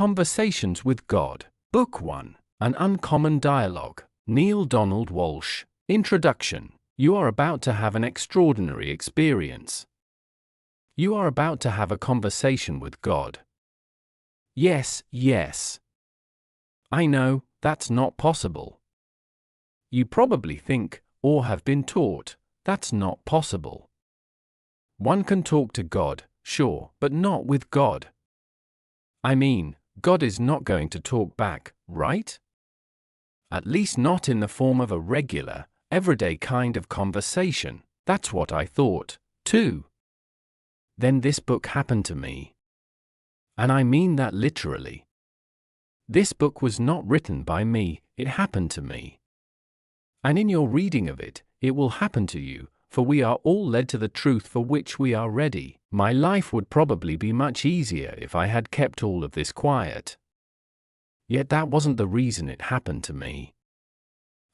Conversations with God. Book 1. An Uncommon Dialogue. Neale Donald Walsch. Introduction. You are about to have an extraordinary experience. You are about to have a conversation with God. Yes, yes. I know, that's not possible. You probably think, or have been taught, that's not possible. One can talk to God, sure, but not with God. I mean, God is not going to talk back, right? At least not in the form of a regular, everyday kind of conversation. That's what I thought, too. Then this book happened to me. And I mean that literally. This book was not written by me, it happened to me. And in your reading of it, it will happen to you, for we are all led to the truth for which we are ready. My life would probably be much easier if I had kept all of this quiet. Yet that wasn't the reason it happened to me.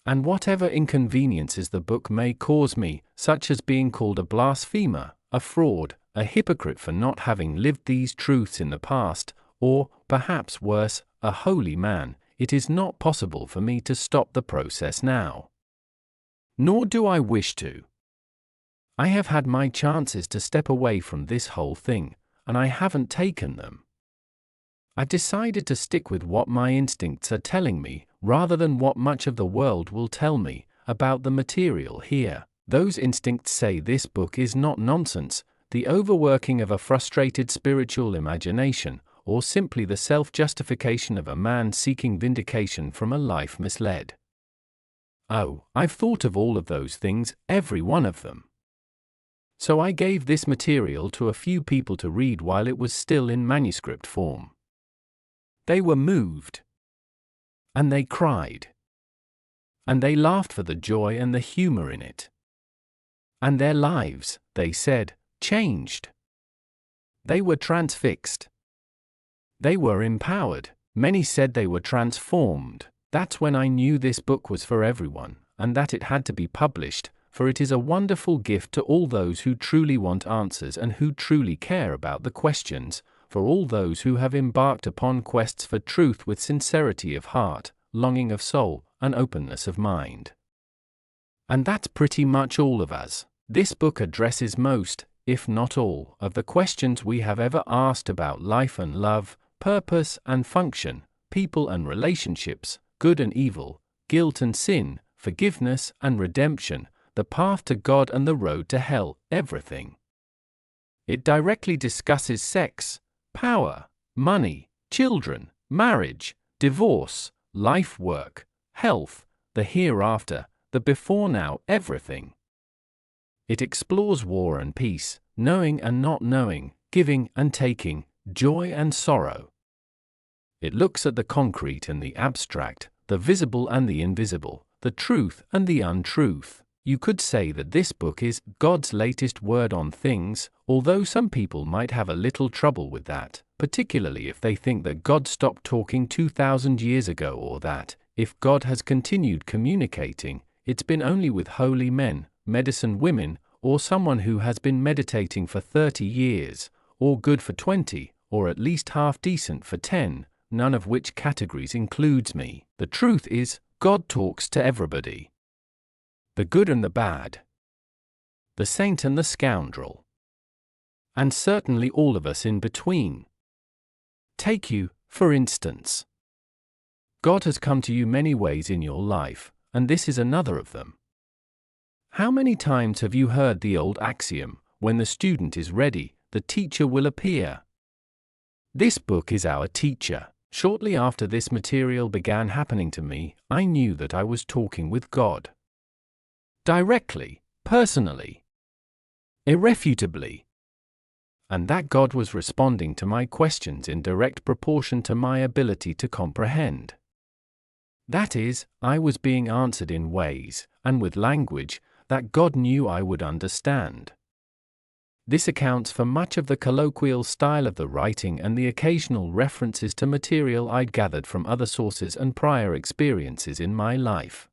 And whatever inconveniences the book may cause me, such as being called a blasphemer, a fraud, a hypocrite for not having lived these truths in the past, or, perhaps worse, a holy man, it is not possible for me to stop the process now. Nor do I wish to. I have had my chances to step away from this whole thing, and I haven't taken them. I've decided to stick with what my instincts are telling me, rather than what much of the world will tell me about the material here. Those instincts say this book is not nonsense, the overworking of a frustrated spiritual imagination, or simply the self-justification of a man seeking vindication from a life misled. Oh, I've thought of all of those things, every one of them. So I gave this material to a few people to read while it was still in manuscript form. They were moved. And they cried. And they laughed for the joy and the humor in it. And their lives, they said, changed. They were transfixed. They were empowered. Many said they were transformed. That's when I knew this book was for everyone, and that it had to be published, for it is a wonderful gift to all those who truly want answers and who truly care about the questions, for all those who have embarked upon quests for truth with sincerity of heart, longing of soul, and openness of mind. And that's pretty much all of us. This book addresses most, if not all, of the questions we have ever asked about life and love, purpose and function, people and relationships, good and evil, guilt and sin, forgiveness and redemption, the path to God and the road to hell, everything. It directly discusses sex, power, money, children, marriage, divorce, life work, health, the hereafter, the before-now, everything. It explores war and peace, knowing and not knowing, giving and taking, joy and sorrow. It looks at the concrete and the abstract, the visible and the invisible, the truth and the untruth. You could say that this book is God's latest word on things, although some people might have a little trouble with that, particularly if they think that God stopped talking 2,000 years ago, or that, if God has continued communicating, it's been only with holy men, medicine women, or someone who has been meditating for 30 years, or good for 20, or at least half decent for 10, none of which categories includes me. The truth is, God talks to everybody. The good and the bad. The saint and the scoundrel. And certainly all of us in between. Take you, for instance. God has come to you many ways in your life, and this is another of them. How many times have you heard the old axiom, when the student is ready, the teacher will appear? This book is our teacher. Shortly after this material began happening to me, I knew that I was talking with God. Directly, personally, irrefutably. And that God was responding to my questions in direct proportion to my ability to comprehend. That is, I was being answered in ways, and with language, that God knew I would understand. This accounts for much of the colloquial style of the writing and the occasional references to material I'd gathered from other sources and prior experiences in my life.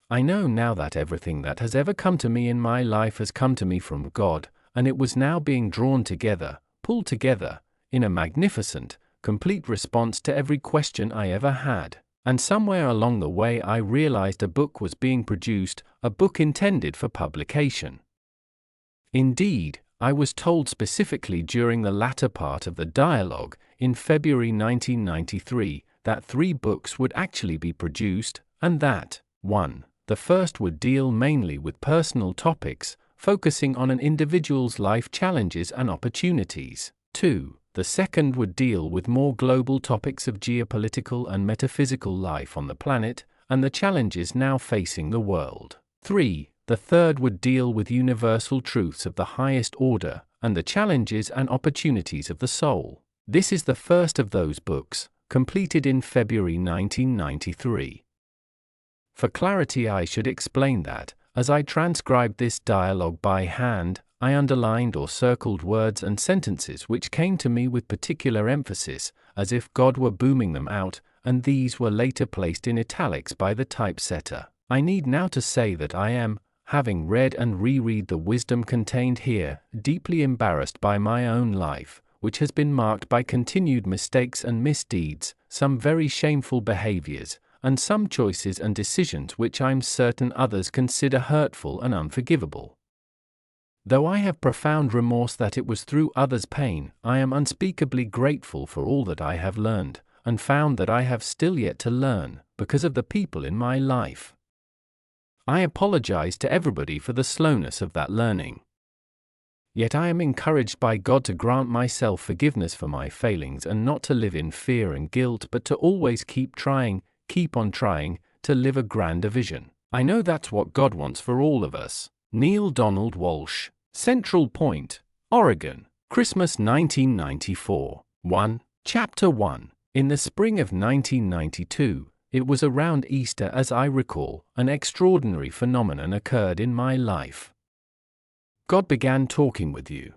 I know now that everything that has ever come to me in my life has come to me from God, and it was now being drawn together, pulled together, in a magnificent, complete response to every question I ever had. And somewhere along the way I realized a book was being produced, a book intended for publication. Indeed, I was told specifically during the latter part of the dialogue, in February 1993, that 3 books would actually be produced, and that 1. The first would deal mainly with personal topics, focusing on an individual's life challenges and opportunities. 2. The second would deal with more global topics of geopolitical and metaphysical life on the planet, and the challenges now facing the world. 3. The third would deal with universal truths of the highest order, and the challenges and opportunities of the soul. This is the first of those books, completed in February 1993. For clarity, I should explain that, as I transcribed this dialogue by hand, I underlined or circled words and sentences which came to me with particular emphasis, as if God were booming them out, and these were later placed in italics by the typesetter. I need now to say that I am, having read and reread the wisdom contained here, deeply embarrassed by my own life, which has been marked by continued mistakes and misdeeds, some very shameful behaviors, and some choices and decisions which I'm certain others consider hurtful and unforgivable. Though I have profound remorse that it was through others' pain, I am unspeakably grateful for all that I have learned, and found that I have still yet to learn, because of the people in my life. I apologize to everybody for the slowness of that learning. Yet I am encouraged by God to grant myself forgiveness for my failings and not to live in fear and guilt, but to always keep trying, keep on trying, to live a grander vision. I know that's what God wants for all of us. Neale Donald Walsch, Central Point, Oregon, Christmas 1994. 1. Chapter 1. In the spring of 1992, it was around Easter, as I recall, an extraordinary phenomenon occurred in my life. God began talking with you.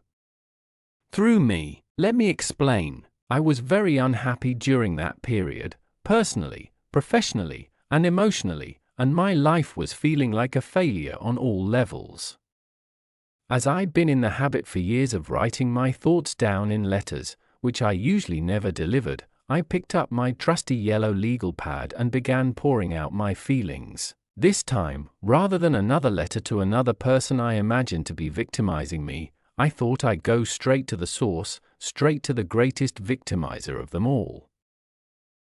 Through me. Let me explain. I was very unhappy during that period, personally, professionally, and emotionally, and my life was feeling like a failure on all levels. As I'd been in the habit for years of writing my thoughts down in letters, which I usually never delivered, I picked up my trusty yellow legal pad and began pouring out my feelings. This time, rather than another letter to another person I imagined to be victimizing me, I thought I'd go straight to the source, straight to the greatest victimizer of them all.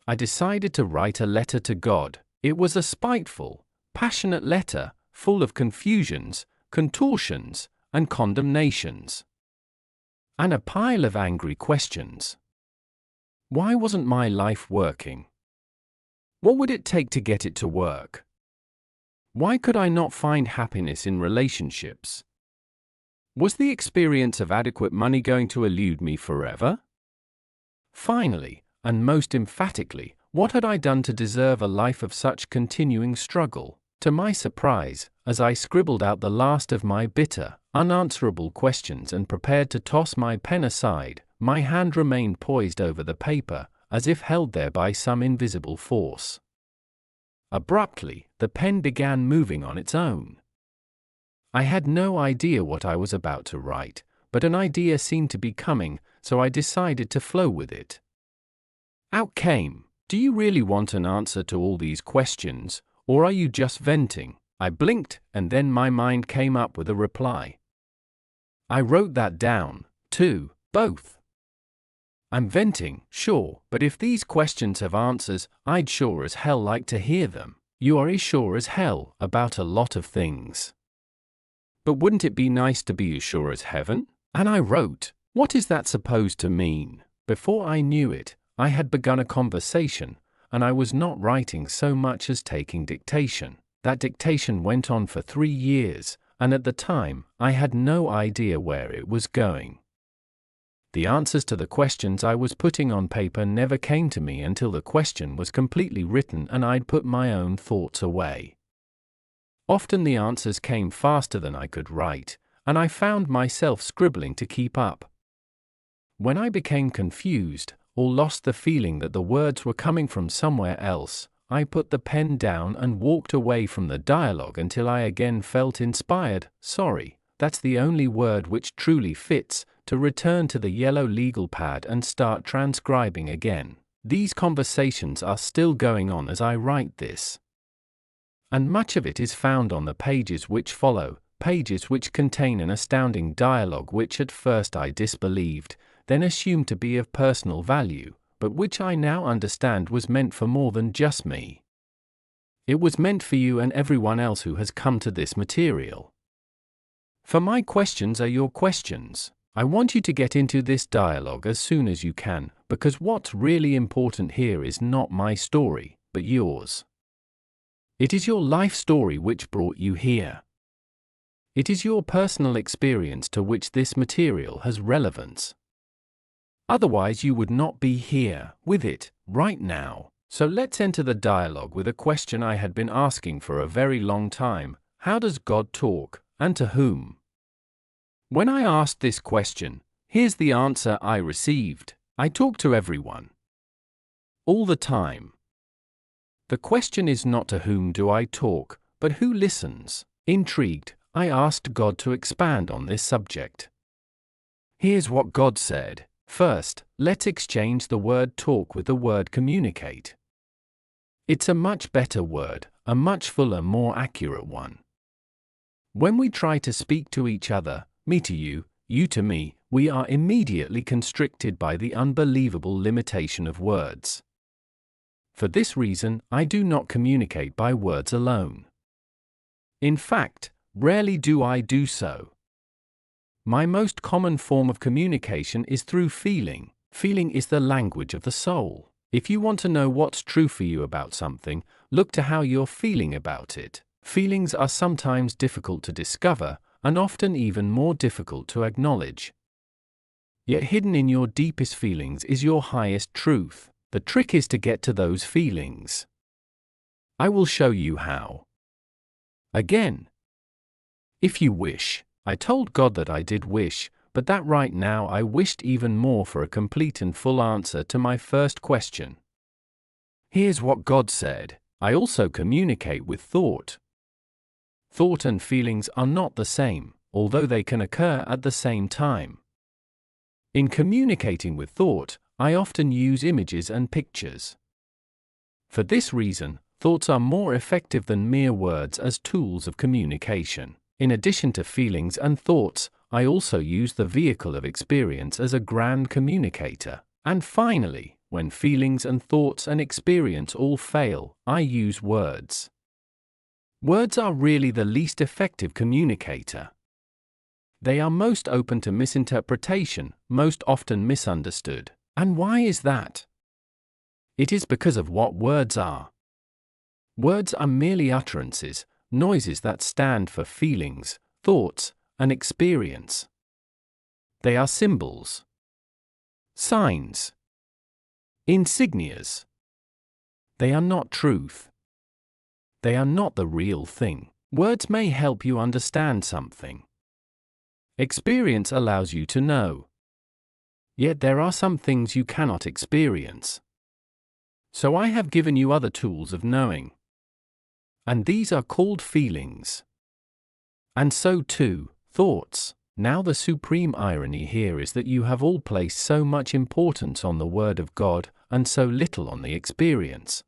I decided to write a letter to God. It was a spiteful, passionate letter, full of confusions, contortions, and condemnations. And a pile of angry questions. Why wasn't my life working? What would it take to get it to work? Why could I not find happiness in relationships? Was the experience of adequate money going to elude me forever? Finally, and most emphatically, what had I done to deserve a life of such continuing struggle? To my surprise, as I scribbled out the last of my bitter, unanswerable questions and prepared to toss my pen aside, my hand remained poised over the paper, as if held there by some invisible force. Abruptly, the pen began moving on its own. I had no idea what I was about to write, but an idea seemed to be coming, so I decided to flow with it. Out came, "Do you really want an answer to all these questions, or are you just venting?" I blinked, and then my mind came up with a reply. I wrote that down, too, both. I'm venting, sure, but if these questions have answers, I'd sure as hell like to hear them. You are as sure as hell about a lot of things. But wouldn't it be nice to be as sure as heaven? And I wrote, what is that supposed to mean? Before I knew it, I had begun a conversation, and I was not writing so much as taking dictation. That dictation went on for 3 years, and at the time, I had no idea where it was going. The answers to the questions I was putting on paper never came to me until the question was completely written and I'd put my own thoughts away. Often the answers came faster than I could write, and I found myself scribbling to keep up. When I became confused, or lost the feeling that the words were coming from somewhere else, I put the pen down and walked away from the dialogue until I again felt inspired. Sorry, that's the only word which truly fits, to return to the yellow legal pad and start transcribing again. These conversations are still going on as I write this. And much of it is found on the pages which follow, pages which contain an astounding dialogue which at first I disbelieved, then assumed to be of personal value, but which I now understand was meant for more than just me. It was meant for you and everyone else who has come to this material. For my questions are your questions. I want you to get into this dialogue as soon as you can, because what's really important here is not my story, but yours. It is your life story which brought you here. It is your personal experience to which this material has relevance. Otherwise you would not be here, with it, right now. So let's enter the dialogue with a question I had been asking for a very long time. How does God talk, and to whom? When I asked this question, here's the answer I received. I talk to everyone. All the time. The question is not to whom do I talk, but who listens. Intrigued, I asked God to expand on this subject. Here's what God said. First, let's exchange the word talk with the word communicate. It's a much better word, a much fuller, more accurate one. When we try to speak to each other, me to you, you to me, we are immediately constricted by the unbelievable limitation of words. For this reason, I do not communicate by words alone. In fact, rarely do I do so. My most common form of communication is through feeling. Feeling is the language of the soul. If you want to know what's true for you about something, look to how you're feeling about it. Feelings are sometimes difficult to discover, and often even more difficult to acknowledge. Yet hidden in your deepest feelings is your highest truth. The trick is to get to those feelings. I will show you how. Again. If you wish. I told God that I did wish, but that right now I wished even more for a complete and full answer to my first question. Here's what God said. I also communicate with thought. Thought and feelings are not the same, although they can occur at the same time. In communicating with thought, I often use images and pictures. For this reason, thoughts are more effective than mere words as tools of communication. In addition to feelings and thoughts, I also use the vehicle of experience as a grand communicator. And finally, when feelings and thoughts and experience all fail, I use words. Words are really the least effective communicator. They are most open to misinterpretation, most often misunderstood. And why is that? It is because of what words are. Words are merely utterances, noises that stand for feelings, thoughts, and experience. They are symbols, signs, insignias. They are not truth. They are not the real thing. Words may help you understand something. Experience allows you to know. Yet there are some things you cannot experience. So I have given you other tools of knowing. And these are called feelings. And so too, thoughts. Now the supreme irony here is that you have all placed so much importance on the Word of God, and so little on the experience.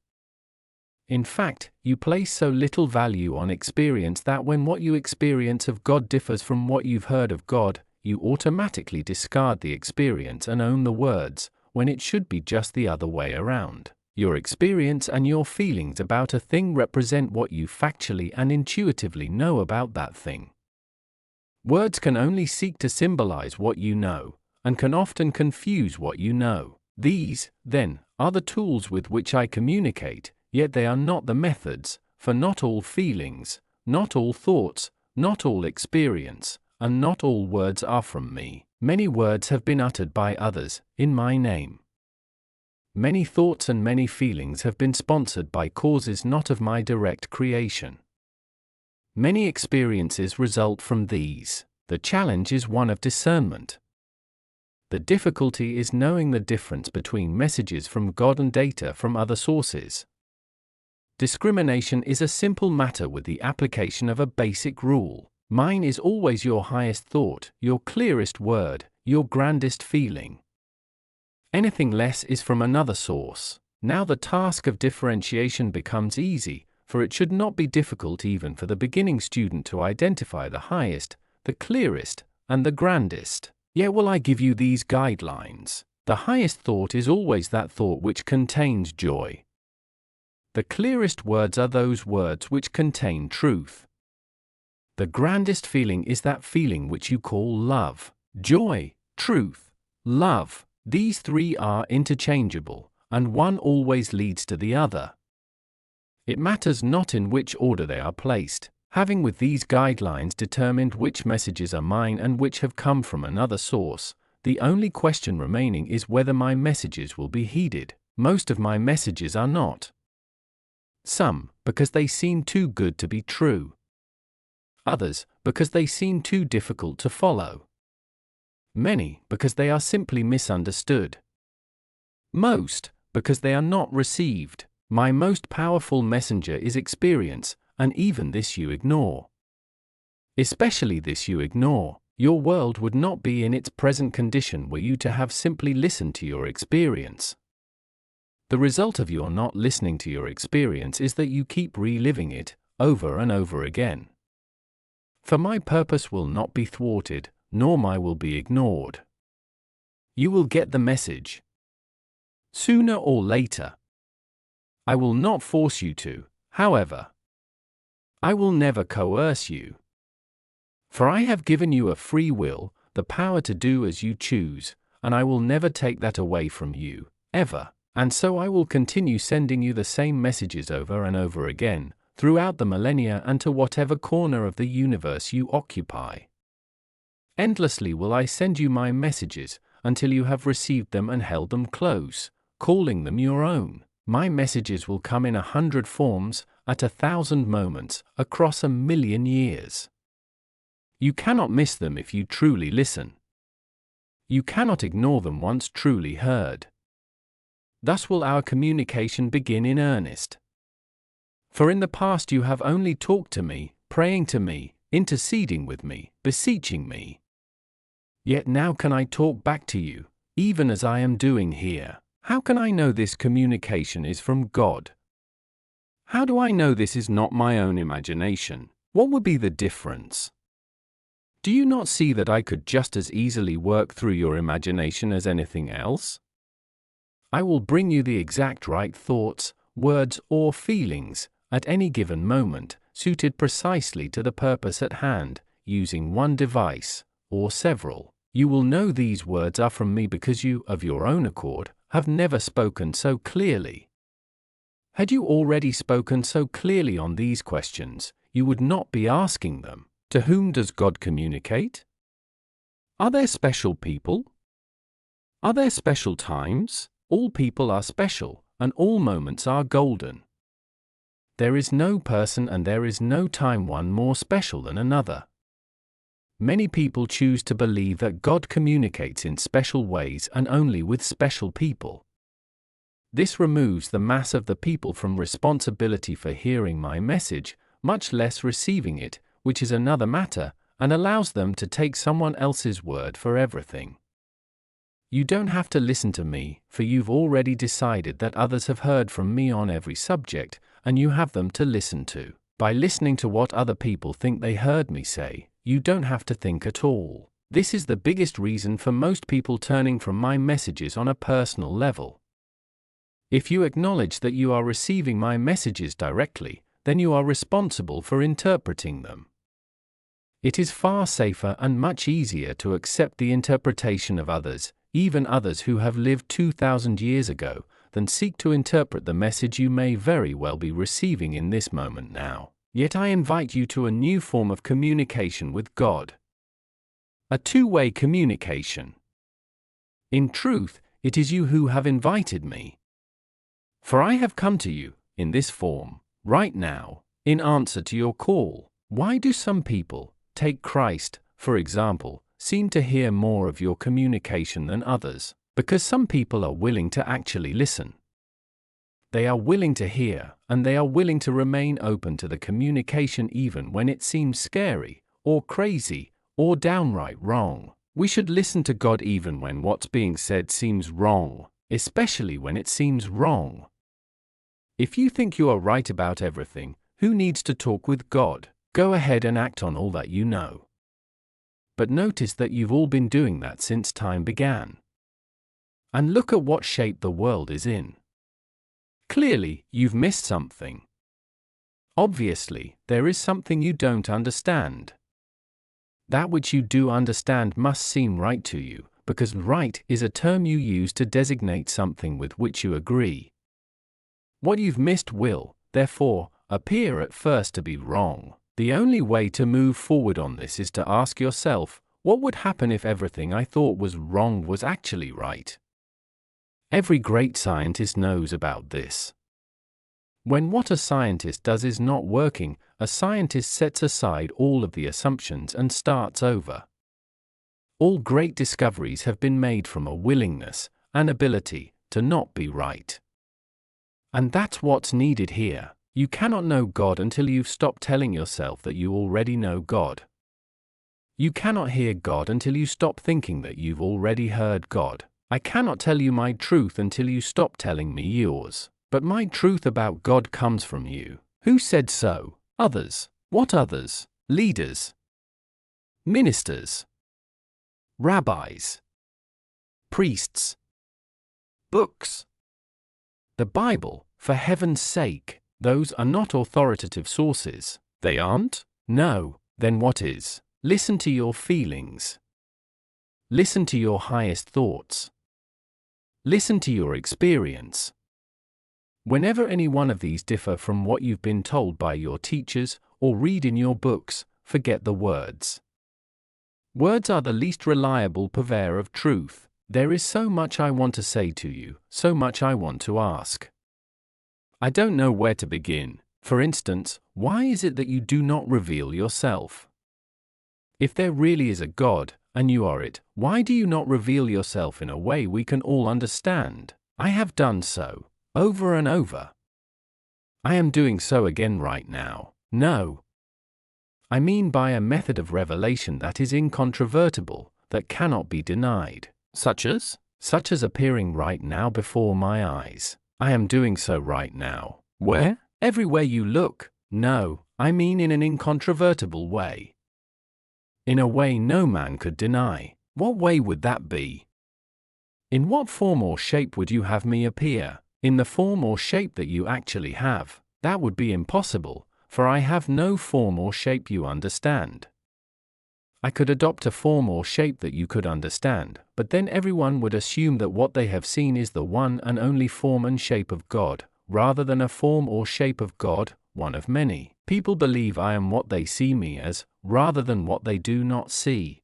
In fact, you place so little value on experience that when what you experience of God differs from what you've heard of God, you automatically discard the experience and own the words, when it should be just the other way around. Your experience and your feelings about a thing represent what you factually and intuitively know about that thing. Words can only seek to symbolize what you know, and can often confuse what you know. These, then, are the tools with which I communicate, yet they are not the methods, for not all feelings, not all thoughts, not all experience, and not all words are from me. Many words have been uttered by others, in my name. Many thoughts and many feelings have been sponsored by causes not of my direct creation. Many experiences result from these. The challenge is one of discernment. The difficulty is knowing the difference between messages from God and data from other sources. Discrimination is a simple matter with the application of a basic rule. Mine is always your highest thought, your clearest word, your grandest feeling. Anything less is from another source. Now the task of differentiation becomes easy, for it should not be difficult even for the beginning student to identify the highest, the clearest, and the grandest. Yet will I give you these guidelines. The highest thought is always that thought which contains joy. The clearest words are those words which contain truth. The grandest feeling is that feeling which you call love. Joy, truth, love. These three are interchangeable, and one always leads to the other. It matters not in which order they are placed. Having with these guidelines determined which messages are mine and which have come from another source, the only question remaining is whether my messages will be heeded. Most of my messages are not. Some, because they seem too good to be true. Others, because they seem too difficult to follow. Many, because they are simply misunderstood. Most, because they are not received. My most powerful messenger is experience, and even this you ignore. Especially this you ignore. Your world would not be in its present condition were you to have simply listened to your experience. The result of your not listening to your experience is that you keep reliving it, over and over again. For my purpose will not be thwarted, nor my will be ignored. You will get the message. Sooner or later. I will not force you to, however. I will never coerce you. For I have given you a free will, the power to do as you choose, and I will never take that away from you, ever. And so I will continue sending you the same messages over and over again, throughout the millennia and to whatever corner of the universe you occupy. Endlessly will I send you my messages, until you have received them and held them close, calling them your own. My messages will come in 100 forms, at 1,000 moments, across 1,000,000 years. You cannot miss them if you truly listen. You cannot ignore them once truly heard. Thus will our communication begin in earnest. For in the past you have only talked to me, praying to me, interceding with me, beseeching me. Yet now can I talk back to you, even as I am doing here. How can I know this communication is from God? How do I know this is not my own imagination? What would be the difference? Do you not see that I could just as easily work through your imagination as anything else? I will bring you the exact right thoughts, words, or feelings, at any given moment, suited precisely to the purpose at hand, using one device, or several. You will know these words are from me because you, of your own accord, have never spoken so clearly. Had you already spoken so clearly on these questions, you would not be asking them. To whom does God communicate? Are there special people? Are there special times? All people are special, and all moments are golden. There is no person and there is no time one more special than another. Many people choose to believe that God communicates in special ways and only with special people. This removes the mass of the people from responsibility for hearing my message, much less receiving it, which is another matter, and allows them to take someone else's word for everything. You don't have to listen to me, for you've already decided that others have heard from me on every subject, and you have them to listen to. By listening to what other people think they heard me say, you don't have to think at all. This is the biggest reason for most people turning from my messages on a personal level. If you acknowledge that you are receiving my messages directly, then you are responsible for interpreting them. It is far safer and much easier to accept the interpretation of others, even others who have lived 2,000 years ago, than seek to interpret the message you may very well be receiving in this moment now. Yet I invite you to a new form of communication with God. A two-way communication. In truth, it is you who have invited me. For I have come to you, in this form, right now, in answer to your call. Why do some people, take Christ, for example, seem to hear more of your communication than others? Because some people are willing to actually listen. They are willing to hear, and they are willing to remain open to the communication even when it seems scary, or crazy, or downright wrong. We should listen to God even when what's being said seems wrong, especially when it seems wrong. If you think you are right about everything, who needs to talk with God? Go ahead and act on all that you know. But notice that you've all been doing that since time began. And look at what shape the world is in. Clearly, you've missed something. Obviously, there is something you don't understand. That which you do understand must seem right to you, because right is a term you use to designate something with which you agree. What you've missed will, therefore, appear at first to be wrong. The only way to move forward on this is to ask yourself, what would happen if everything I thought was wrong was actually right? Every great scientist knows about this. When what a scientist does is not working, a scientist sets aside all of the assumptions and starts over. All great discoveries have been made from a willingness, an ability, to not be right. And that's what's needed here. You cannot know God until you've stopped telling yourself that you already know God. You cannot hear God until you stop thinking that you've already heard God. I cannot tell you my truth until you stop telling me yours. But my truth about God comes from you. Who said so? Others. What others? Leaders. Ministers. Rabbis. Priests. Books. The Bible, for heaven's sake. Those are not authoritative sources. They aren't? No. Then what is? Listen to your feelings. Listen to your highest thoughts. Listen to your experience. Whenever any one of these differ from what you've been told by your teachers or read in your books, forget the words. Words are the least reliable purveyor of truth. There is so much I want to say to you, so much I want to ask. I don't know where to begin. For instance, why is it that you do not reveal yourself? If there really is a God, and you are it, why do you not reveal yourself in a way we can all understand? I have done so. Over and over. I am doing so again right now. No. I mean by a method of revelation that is incontrovertible, that cannot be denied. Such as appearing right now before my eyes. I am doing so right now. Where? Everywhere you look. No, I mean in an incontrovertible way. In a way no man could deny. What way would that be? In what form or shape would you have me appear? In the form or shape that you actually have. That would be impossible, for I have no form or shape you understand. I could adopt a form or shape that you could understand, but then everyone would assume that what they have seen is the one and only form and shape of God, rather than a form or shape of God, one of many. People believe I am what they see me as, rather than what they do not see.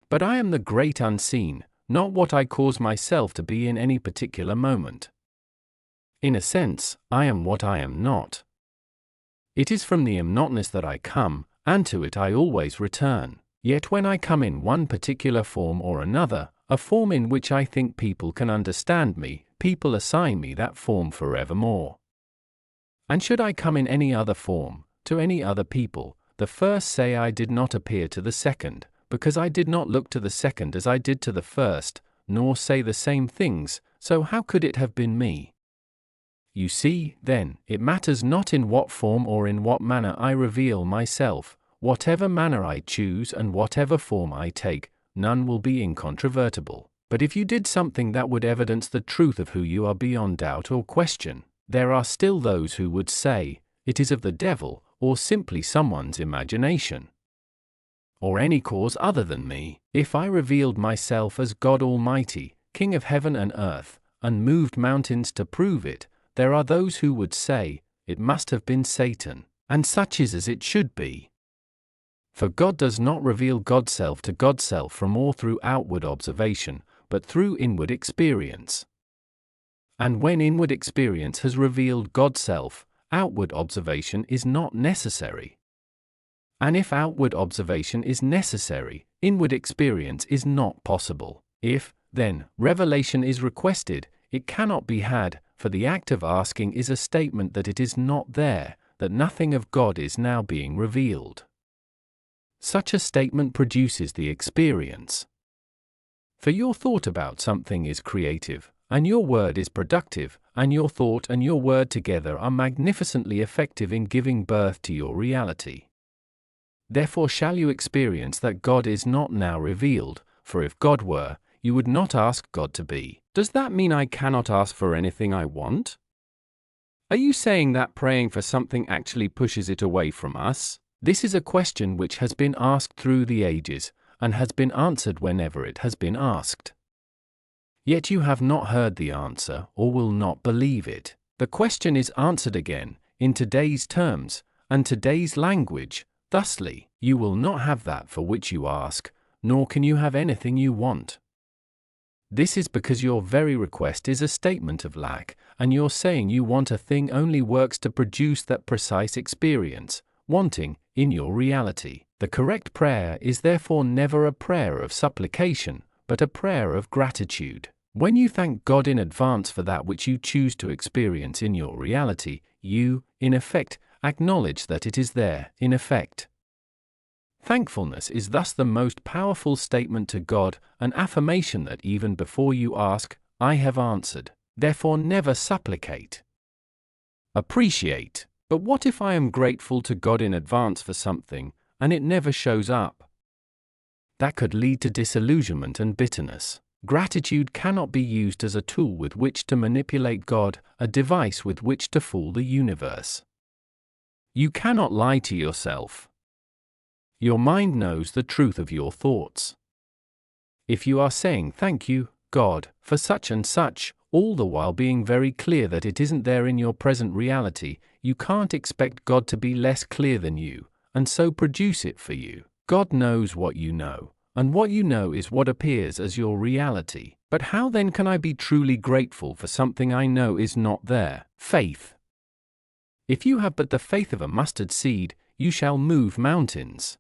But I am the great unseen, not what I cause myself to be in any particular moment. In a sense, I am what I am not. It is from the am-notness that I come, and to it I always return. Yet when I come in one particular form or another, a form in which I think people can understand me, people assign me that form forevermore. And should I come in any other form, to any other people, the first say I did not appear to the second, because I did not look to the second as I did to the first, nor say the same things, so how could it have been me? You see, then, it matters not in what form or in what manner I reveal myself, whatever manner I choose and whatever form I take, none will be incontrovertible. But if you did something that would evidence the truth of who you are beyond doubt or question, there are still those who would say, it is of the devil, or simply someone's imagination. Or any cause other than me. If I revealed myself as God Almighty, King of heaven and earth, and moved mountains to prove it, there are those who would say, it must have been Satan, and such is as it should be. For God does not reveal Godself to Godself from or through outward observation, but through inward experience. And when inward experience has revealed Godself, outward observation is not necessary. And if outward observation is necessary, inward experience is not possible. If, then, revelation is requested, it cannot be had, for the act of asking is a statement that it is not there, that nothing of God is now being revealed. Such a statement produces the experience. For your thought about something is creative, and your word is productive, and your thought and your word together are magnificently effective in giving birth to your reality. Therefore shall you experience that God is not now revealed, for if God were, you would not ask God to be. Does that mean I cannot ask for anything I want? Are you saying that praying for something actually pushes it away from us? This is a question which has been asked through the ages, and has been answered whenever it has been asked. Yet you have not heard the answer, or will not believe it. The question is answered again, in today's terms, and today's language, thusly: you will not have that for which you ask, nor can you have anything you want. This is because your very request is a statement of lack, and your saying you want a thing only works to produce that precise experience, wanting, in your reality. The correct prayer is therefore never a prayer of supplication, but a prayer of gratitude. When you thank God in advance for that which you choose to experience in your reality, you, in effect, acknowledge that it is there, in effect. Thankfulness is thus the most powerful statement to God, an affirmation that even before you ask, I have answered. Therefore never supplicate. Appreciate. But what if I am grateful to God in advance for something, and it never shows up? That could lead to disillusionment and bitterness. Gratitude cannot be used as a tool with which to manipulate God, a device with which to fool the universe. You cannot lie to yourself. Your mind knows the truth of your thoughts. If you are saying thank you, God, for such and such, all the while being very clear that it isn't there in your present reality, you can't expect God to be less clear than you, and so produce it for you. God knows what you know, and what you know is what appears as your reality. But how then can I be truly grateful for something I know is not there? Faith. If you have but the faith of a mustard seed, you shall move mountains.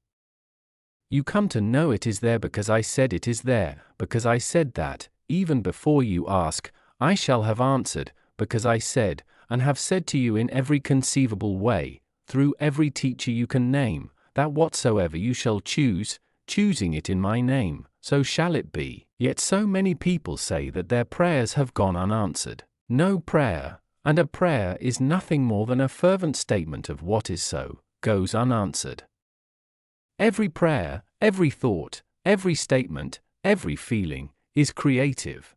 You come to know it is there because I said it is there, because I said that, even before you ask, I shall have answered, because I said, and have said to you in every conceivable way, through every teacher you can name, that whatsoever you shall choose, choosing it in my name, so shall it be. Yet so many people say that their prayers have gone unanswered. No prayer, and a prayer is nothing more than a fervent statement of what is so, goes unanswered. Every prayer, every thought, every statement, every feeling, is creative.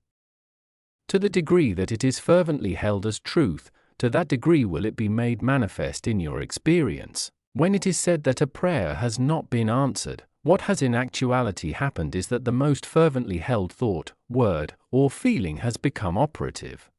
To the degree that it is fervently held as truth, to that degree will it be made manifest in your experience. When it is said that a prayer has not been answered, what has in actuality happened is that the most fervently held thought, word, or feeling has become operative.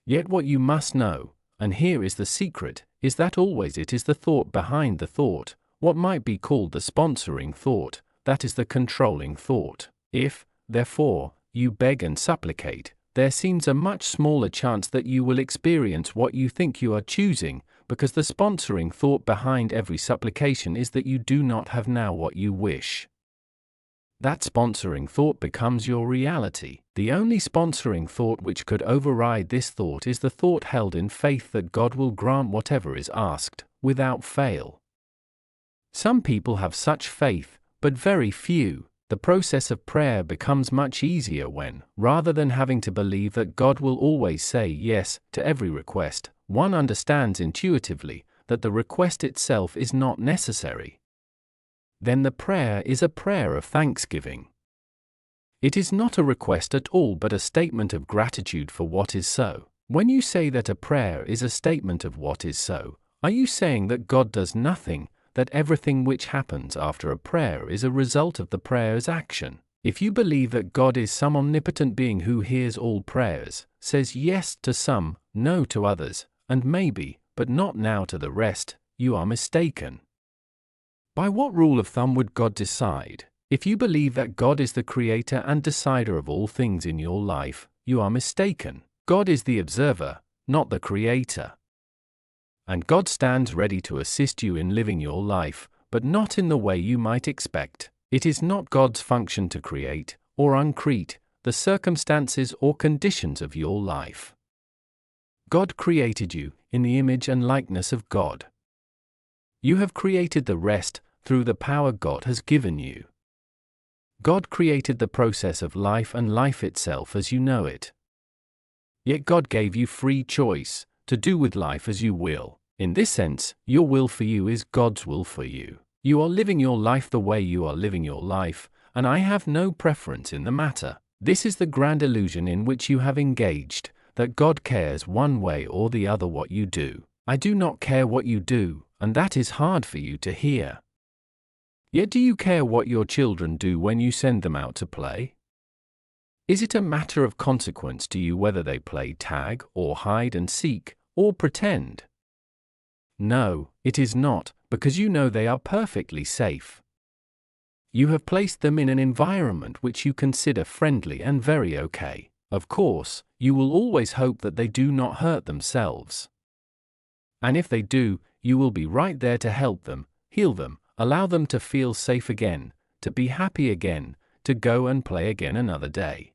Yet what you must know, and here is the secret, is that always it is the thought behind the thought, what might be called the sponsoring thought, that is the controlling thought. If, therefore, you beg and supplicate, there seems a much smaller chance that you will experience what you think you are choosing, because the sponsoring thought behind every supplication is that you do not have now what you wish. That sponsoring thought becomes your reality. The only sponsoring thought which could override this thought is the thought held in faith that God will grant whatever is asked, without fail. Some people have such faith, but very few. The process of prayer becomes much easier when, rather than having to believe that God will always say yes to every request, one understands intuitively that the request itself is not necessary. Then the prayer is a prayer of thanksgiving. It is not a request at all but a statement of gratitude for what is so. When you say that a prayer is a statement of what is so, are you saying that God does nothing, that everything which happens after a prayer is a result of the prayer's action? If you believe that God is some omnipotent being who hears all prayers, says yes to some, no to others, and maybe, but not now to the rest, you are mistaken. By what rule of thumb would God decide? If you believe that God is the creator and decider of all things in your life, you are mistaken. God is the observer, not the creator. And God stands ready to assist you in living your life, but not in the way you might expect. It is not God's function to create, or uncreate, the circumstances or conditions of your life. God created you, in the image and likeness of God. You have created the rest, through the power God has given you. God created the process of life and life itself as you know it. Yet God gave you free choice, to do with life as you will. In this sense, your will for you is God's will for you. You are living your life the way you are living your life, and I have no preference in the matter. This is the grand illusion in which you have engaged, that God cares one way or the other what you do. I do not care what you do, and that is hard for you to hear. Yet do you care what your children do when you send them out to play? Is it a matter of consequence to you whether they play tag, or hide and seek, or pretend? No, it is not, because you know they are perfectly safe. You have placed them in an environment which you consider friendly and very okay. Of course, you will always hope that they do not hurt themselves. And if they do, you will be right there to help them, heal them, allow them to feel safe again, to be happy again, to go and play again another day.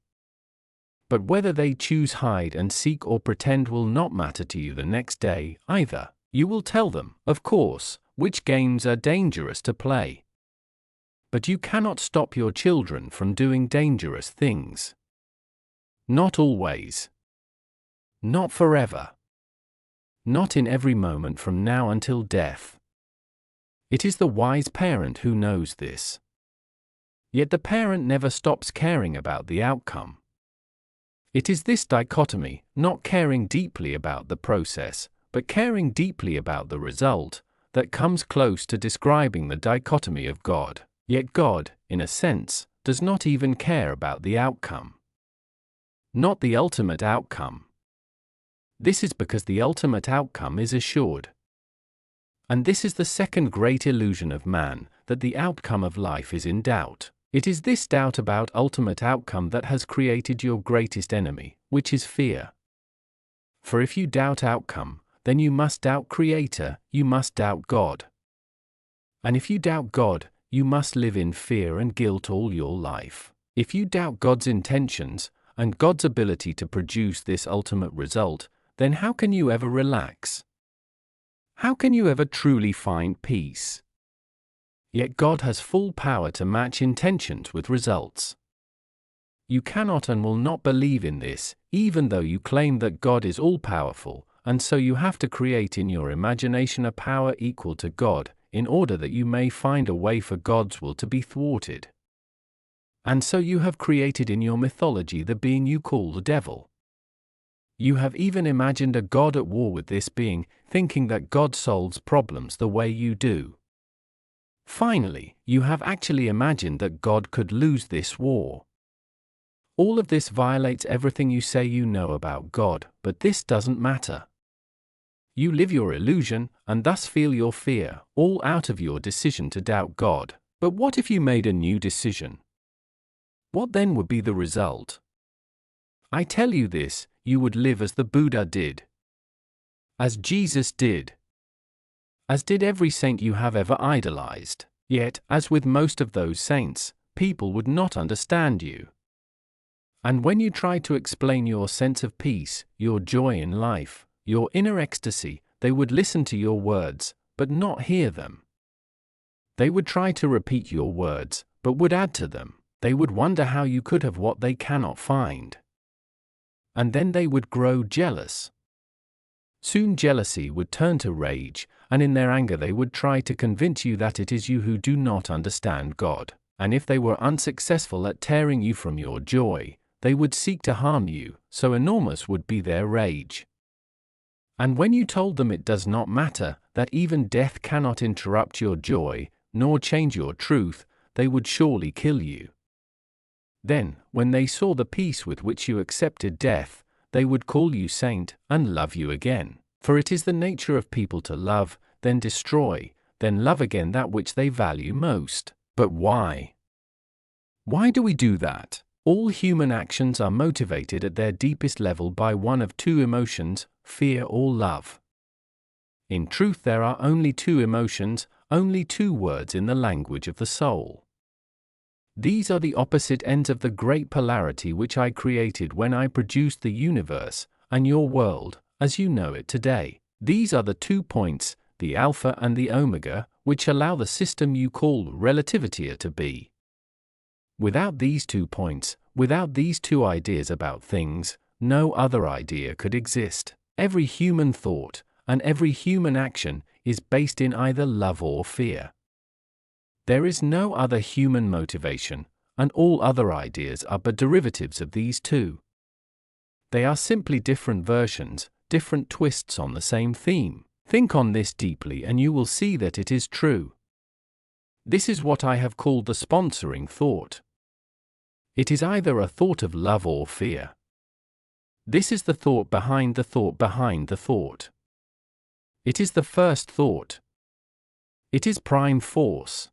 But whether they choose hide and seek or pretend will not matter to you the next day either. You will tell them, of course, which games are dangerous to play. But you cannot stop your children from doing dangerous things. Not always. Not forever. Not in every moment from now until death. It is the wise parent who knows this. Yet the parent never stops caring about the outcome. It is this dichotomy, not caring deeply about the process, but caring deeply about the result, that comes close to describing the dichotomy of God. Yet God, in a sense, does not even care about the outcome. Not the ultimate outcome. This is because the ultimate outcome is assured. And this is the second great illusion of man, that the outcome of life is in doubt. It is this doubt about ultimate outcome that has created your greatest enemy, which is fear. For if you doubt outcome, then you must doubt Creator, you must doubt God. And if you doubt God, you must live in fear and guilt all your life. If you doubt God's intentions, and God's ability to produce this ultimate result, then how can you ever relax? How can you ever truly find peace? Yet God has full power to match intentions with results. You cannot and will not believe in this, even though you claim that God is all-powerful, and so you have to create in your imagination a power equal to God, in order that you may find a way for God's will to be thwarted. And so you have created in your mythology the being you call the devil. You have even imagined a God at war with this being, thinking that God solves problems the way you do. Finally, you have actually imagined that God could lose this war. All of this violates everything you say you know about God, but this doesn't matter. You live your illusion, and thus feel your fear, all out of your decision to doubt God. But what if you made a new decision? What then would be the result? I tell you this, you would live as the Buddha did. As Jesus did. As did every saint you have ever idolized. Yet, as with most of those saints, people would not understand you. And when you try to explain your sense of peace, your joy in life, your inner ecstasy, they would listen to your words, but not hear them. They would try to repeat your words, but would add to them. They would wonder how you could have what they cannot find. And then they would grow jealous. Soon jealousy would turn to rage, and in their anger they would try to convince you that it is you who do not understand God. And if they were unsuccessful at tearing you from your joy, they would seek to harm you, so enormous would be their rage. And when you told them it does not matter, that even death cannot interrupt your joy, nor change your truth, they would surely kill you. Then, when they saw the peace with which you accepted death, they would call you saint, and love you again. For it is the nature of people to love, then destroy, then love again that which they value most. But why? Why do we do that? All human actions are motivated at their deepest level by one of two emotions, fear or love. In truth, there are only two emotions, only two words in the language of the soul. These are the opposite ends of the great polarity which I created when I produced the universe, and your world, as you know it today. These are the 2 points, the Alpha and the Omega, which allow the system you call relativity to be. Without these 2 points, without these 2 ideas about things, no other idea could exist. Every human thought and every human action is based in either love or fear. There is no other human motivation, and all other ideas are but derivatives of these 2. They are simply different versions, different twists on the same theme. Think on this deeply and you will see that it is true. This is what I have called the sponsoring thought. It is either a thought of love or fear. This is the thought behind the thought behind the thought. It is the first thought. It is prime force.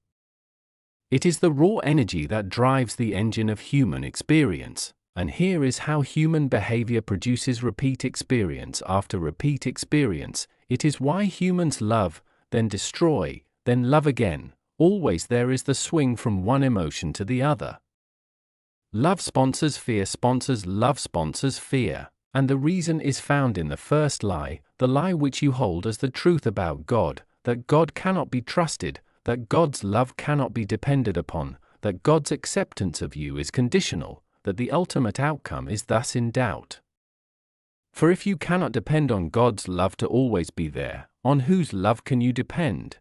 It is the raw energy that drives the engine of human experience. And here is how human behavior produces repeat experience after repeat experience. It is why humans love, then destroy, then love again. Always there is the swing from one emotion to the other. Love sponsors love sponsors fear. And the reason is found in the first lie, the lie which you hold as the truth about God, that God cannot be trusted, that God's love cannot be depended upon, that God's acceptance of you is conditional, that the ultimate outcome is thus in doubt. For if you cannot depend on God's love to always be there, on whose love can you depend?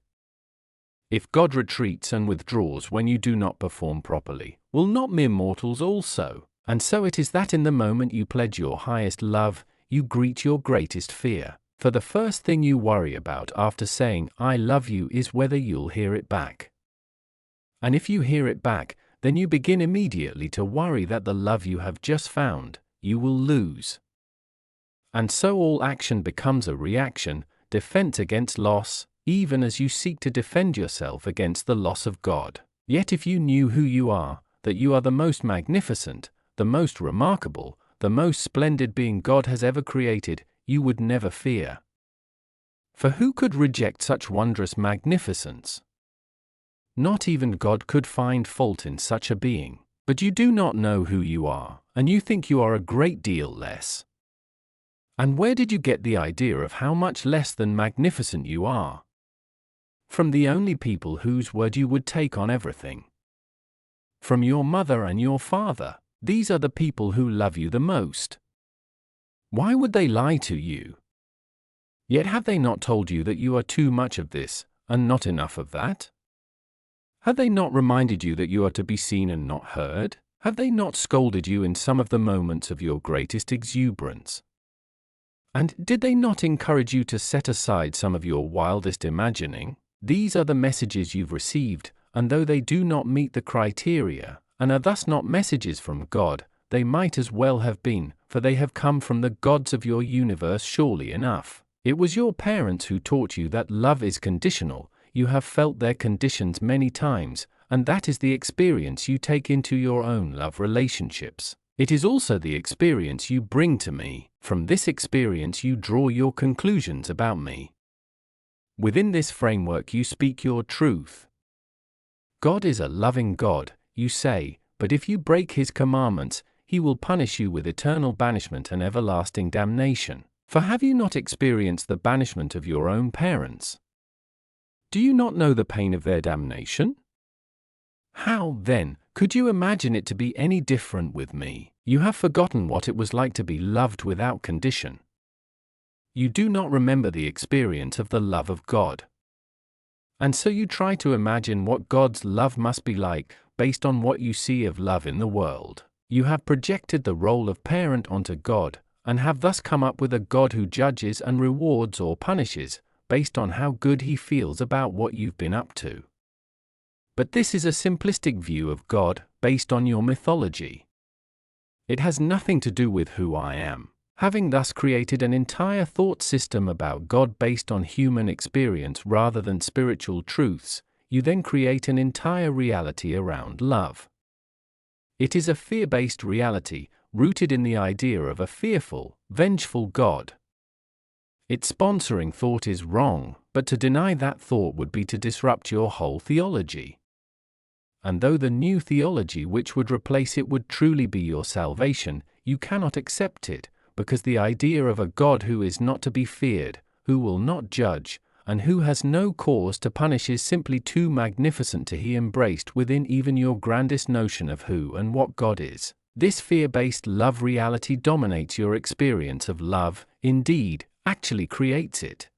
If God retreats and withdraws when you do not perform properly, will not mere mortals also? And so it is that in the moment you pledge your highest love, you greet your greatest fear. For the first thing you worry about after saying, "I love you," is whether you'll hear it back. And if you hear it back, then you begin immediately to worry that the love you have just found, you will lose. And so all action becomes a reaction, defense against loss, even as you seek to defend yourself against the loss of God. Yet if you knew who you are, that you are the most magnificent, the most remarkable, the most splendid being God has ever created, you would never fear. For who could reject such wondrous magnificence? Not even God could find fault in such a being. But you do not know who you are, and you think you are a great deal less. And where did you get the idea of how much less than magnificent you are? From the only people whose word you would take on everything. From your mother and your father. These are the people who love you the most. Why would they lie to you? Yet have they not told you that you are too much of this, and not enough of that? Have they not reminded you that you are to be seen and not heard? Have they not scolded you in some of the moments of your greatest exuberance? And did they not encourage you to set aside some of your wildest imagining? These are the messages you've received, and though they do not meet the criteria, and are thus not messages from God, they might as well have been, for they have come from the gods of your universe surely enough. It was your parents who taught you that love is conditional. You have felt their conditions many times, and that is the experience you take into your own love relationships. It is also the experience you bring to me. From this experience you draw your conclusions about me. Within this framework you speak your truth. God is a loving God, you say, but if you break His commandments, He will punish you with eternal banishment and everlasting damnation. For have you not experienced the banishment of your own parents? Do you not know the pain of their damnation? How, then, could you imagine it to be any different with me? You have forgotten what it was like to be loved without condition. You do not remember the experience of the love of God. And so you try to imagine what God's love must be like, based on what you see of love in the world. You have projected the role of parent onto God, and have thus come up with a God who judges and rewards or punishes, based on how good He feels about what you've been up to. But this is a simplistic view of God, based on your mythology. It has nothing to do with who I am. Having thus created an entire thought system about God based on human experience rather than spiritual truths, you then create an entire reality around love. It is a fear-based reality, rooted in the idea of a fearful, vengeful God. Its sponsoring thought is wrong, but to deny that thought would be to disrupt your whole theology. And though the new theology which would replace it would truly be your salvation, you cannot accept it, because the idea of a God who is not to be feared, who will not judge, and who has no cause to punish is simply too magnificent to be embraced within even your grandest notion of who and what God is. This fear-based love reality dominates your experience of love, indeed, actually creates it.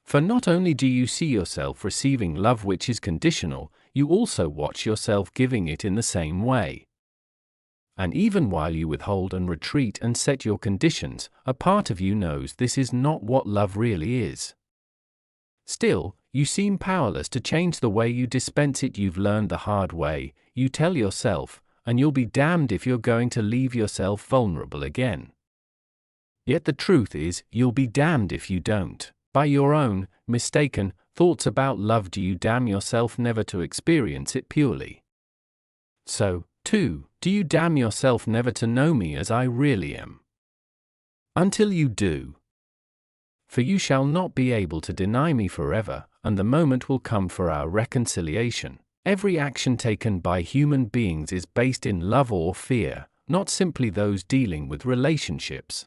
For not only do you see yourself receiving love which is conditional, you also watch yourself giving it in the same way. And even while you withhold and retreat and set your conditions, a part of you knows this is not what love really is. Still, you seem powerless to change the way you dispense it. You've learned the hard way, you tell yourself, and you'll be damned if you're going to leave yourself vulnerable again. Yet the truth is, you'll be damned if you don't. By your own, mistaken, thoughts about love do you damn yourself never to experience it purely. So, too, do you damn yourself never to know me as I really am. Until you do. For you shall not be able to deny me forever, and the moment will come for our reconciliation. Every action taken by human beings is based in love or fear, not simply those dealing with relationships.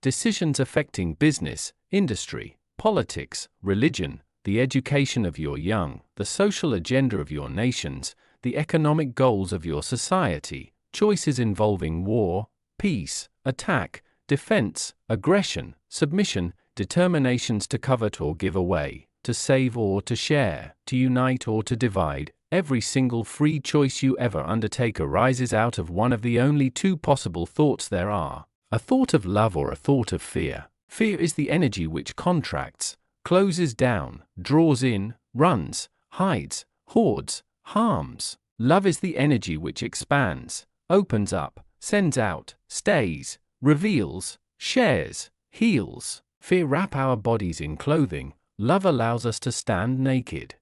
Decisions affecting business, industry, politics, religion, the education of your young, the social agenda of your nations, the economic goals of your society, choices involving war, peace, attack, defense, aggression, submission, determinations to covet or give away, to save or to share, to unite or to divide, every single free choice you ever undertake arises out of one of the only two possible thoughts there are, a thought of love or a thought of fear. Fear is the energy which contracts, closes down, draws in, runs, hides, hoards, harms. Love is the energy which expands, opens up, sends out, stays, reveals, shares, heals. Fear wraps our bodies in clothing, love allows us to stand naked.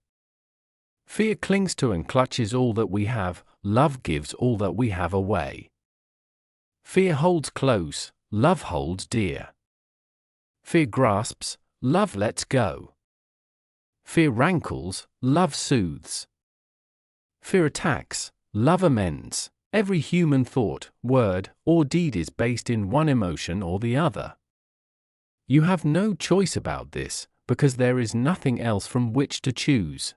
Fear clings to and clutches all that we have, love gives all that we have away. Fear holds close, love holds dear. Fear grasps, love lets go. Fear rankles, love soothes. Fear attacks, love amends. Every human thought, word, or deed is based in one emotion or the other. You have no choice about this, because there is nothing else from which to choose.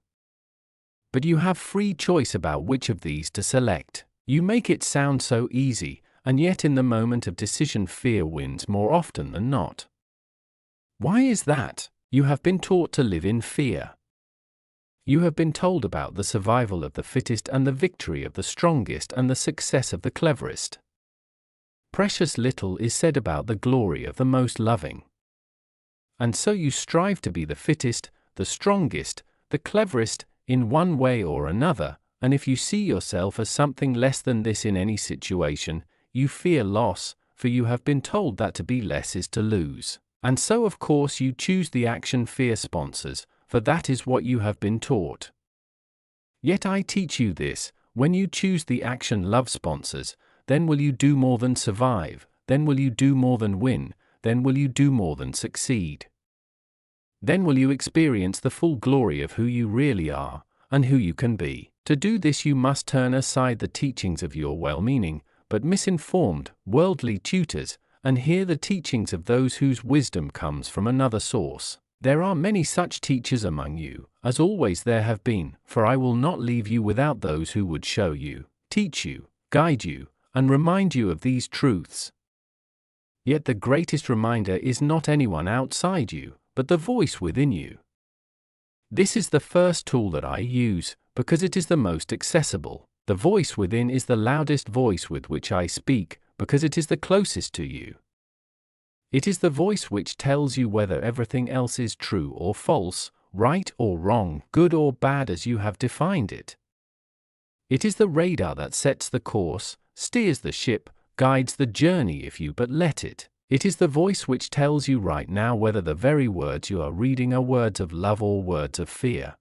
But you have free choice about which of these to select. You make it sound so easy, and yet in the moment of decision fear wins more often than not. Why is that? You have been taught to live in fear. You have been told about the survival of the fittest and the victory of the strongest and the success of the cleverest. Precious little is said about the glory of the most loving. And so you strive to be the fittest, the strongest, the cleverest, in one way or another, and if you see yourself as something less than this in any situation, you fear loss, for you have been told that to be less is to lose. And so of course you choose the action fear sponsors, for that is what you have been taught. Yet I teach you this, when you choose the action love sponsors, then will you do more than survive, then will you do more than win, then will you do more than succeed. Then will you experience the full glory of who you really are, and who you can be. To do this you must turn aside the teachings of your well-meaning, but misinformed, worldly tutors, and hear the teachings of those whose wisdom comes from another source. There are many such teachers among you, as always there have been, for I will not leave you without those who would show you, teach you, guide you, and remind you of these truths. Yet the greatest reminder is not anyone outside you, but the voice within you. This is the first tool that I use, because it is the most accessible. The voice within is the loudest voice with which I speak, because it is the closest to you. It is the voice which tells you whether everything else is true or false, right or wrong, good or bad as you have defined it. It is the radar that sets the course, steers the ship, guides the journey if you but let it. It is the voice which tells you right now whether the very words you are reading are words of love or words of fear.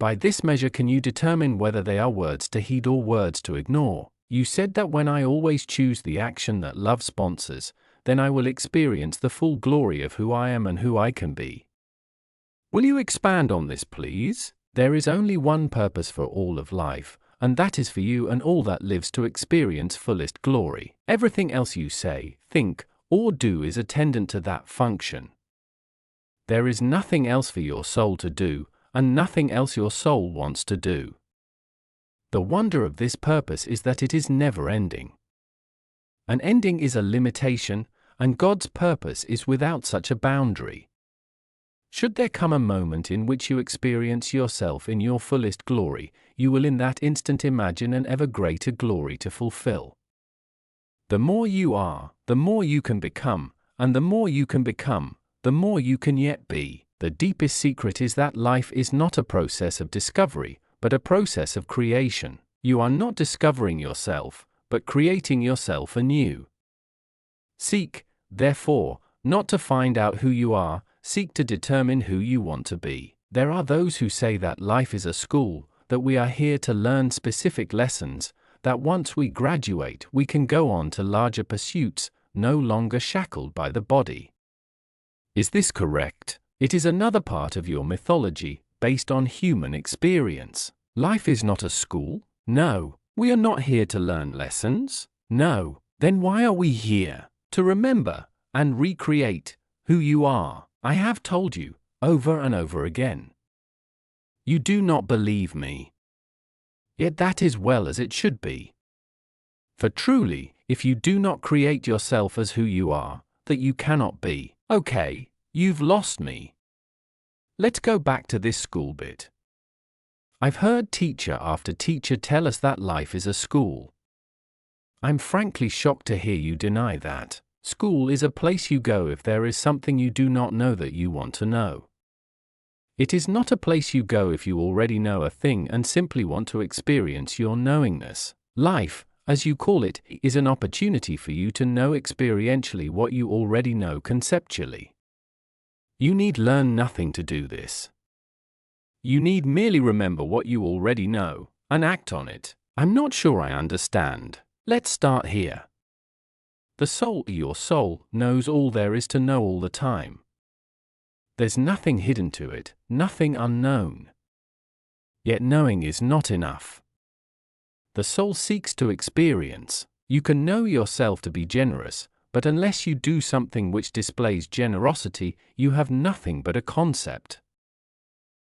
By this measure can you determine whether they are words to heed or words to ignore. You said that when I always choose the action that love sponsors, then I will experience the full glory of who I am and who I can be. Will you expand on this, please? There is only one purpose for all of life, and that is for you and all that lives to experience fullest glory. Everything else you say, think, or do is attendant to that function. There is nothing else for your soul to do, and nothing else your soul wants to do. The wonder of this purpose is that it is never ending. An ending is a limitation, and God's purpose is without such a boundary. Should there come a moment in which you experience yourself in your fullest glory, you will in that instant imagine an ever greater glory to fulfill. The more you are, the more you can become, and the more you can become, the more you can yet be. The deepest secret is that life is not a process of discovery, but a process of creation. You are not discovering yourself, but creating yourself anew. Seek, therefore, not to find out who you are, seek to determine who you want to be. There are those who say that life is a school, that we are here to learn specific lessons, that once we graduate we can go on to larger pursuits, no longer shackled by the body. Is this correct? It is another part of your mythology, based on human experience. Life is not a school? No. We are not here to learn lessons? No. Then why are we here? To remember and recreate who you are. I have told you, over and over again. You do not believe me. Yet that is well as it should be. For truly, if you do not create yourself as who you are, that you cannot be, okay, you've lost me. Let's go back to this school bit. I've heard teacher after teacher tell us that life is a school. I'm frankly shocked to hear you deny that. School is a place you go if there is something you do not know that you want to know. It is not a place you go if you already know a thing and simply want to experience your knowingness. Life, as you call it, is an opportunity for you to know experientially what you already know conceptually. You need learn nothing to do this. You need merely remember what you already know, and act on it. I'm not sure I understand. Let's start here. The soul, your soul, knows all there is to know all the time. There's nothing hidden to it, nothing unknown. Yet knowing is not enough. The soul seeks to experience. You can know yourself to be generous, but unless you do something which displays generosity, you have nothing but a concept.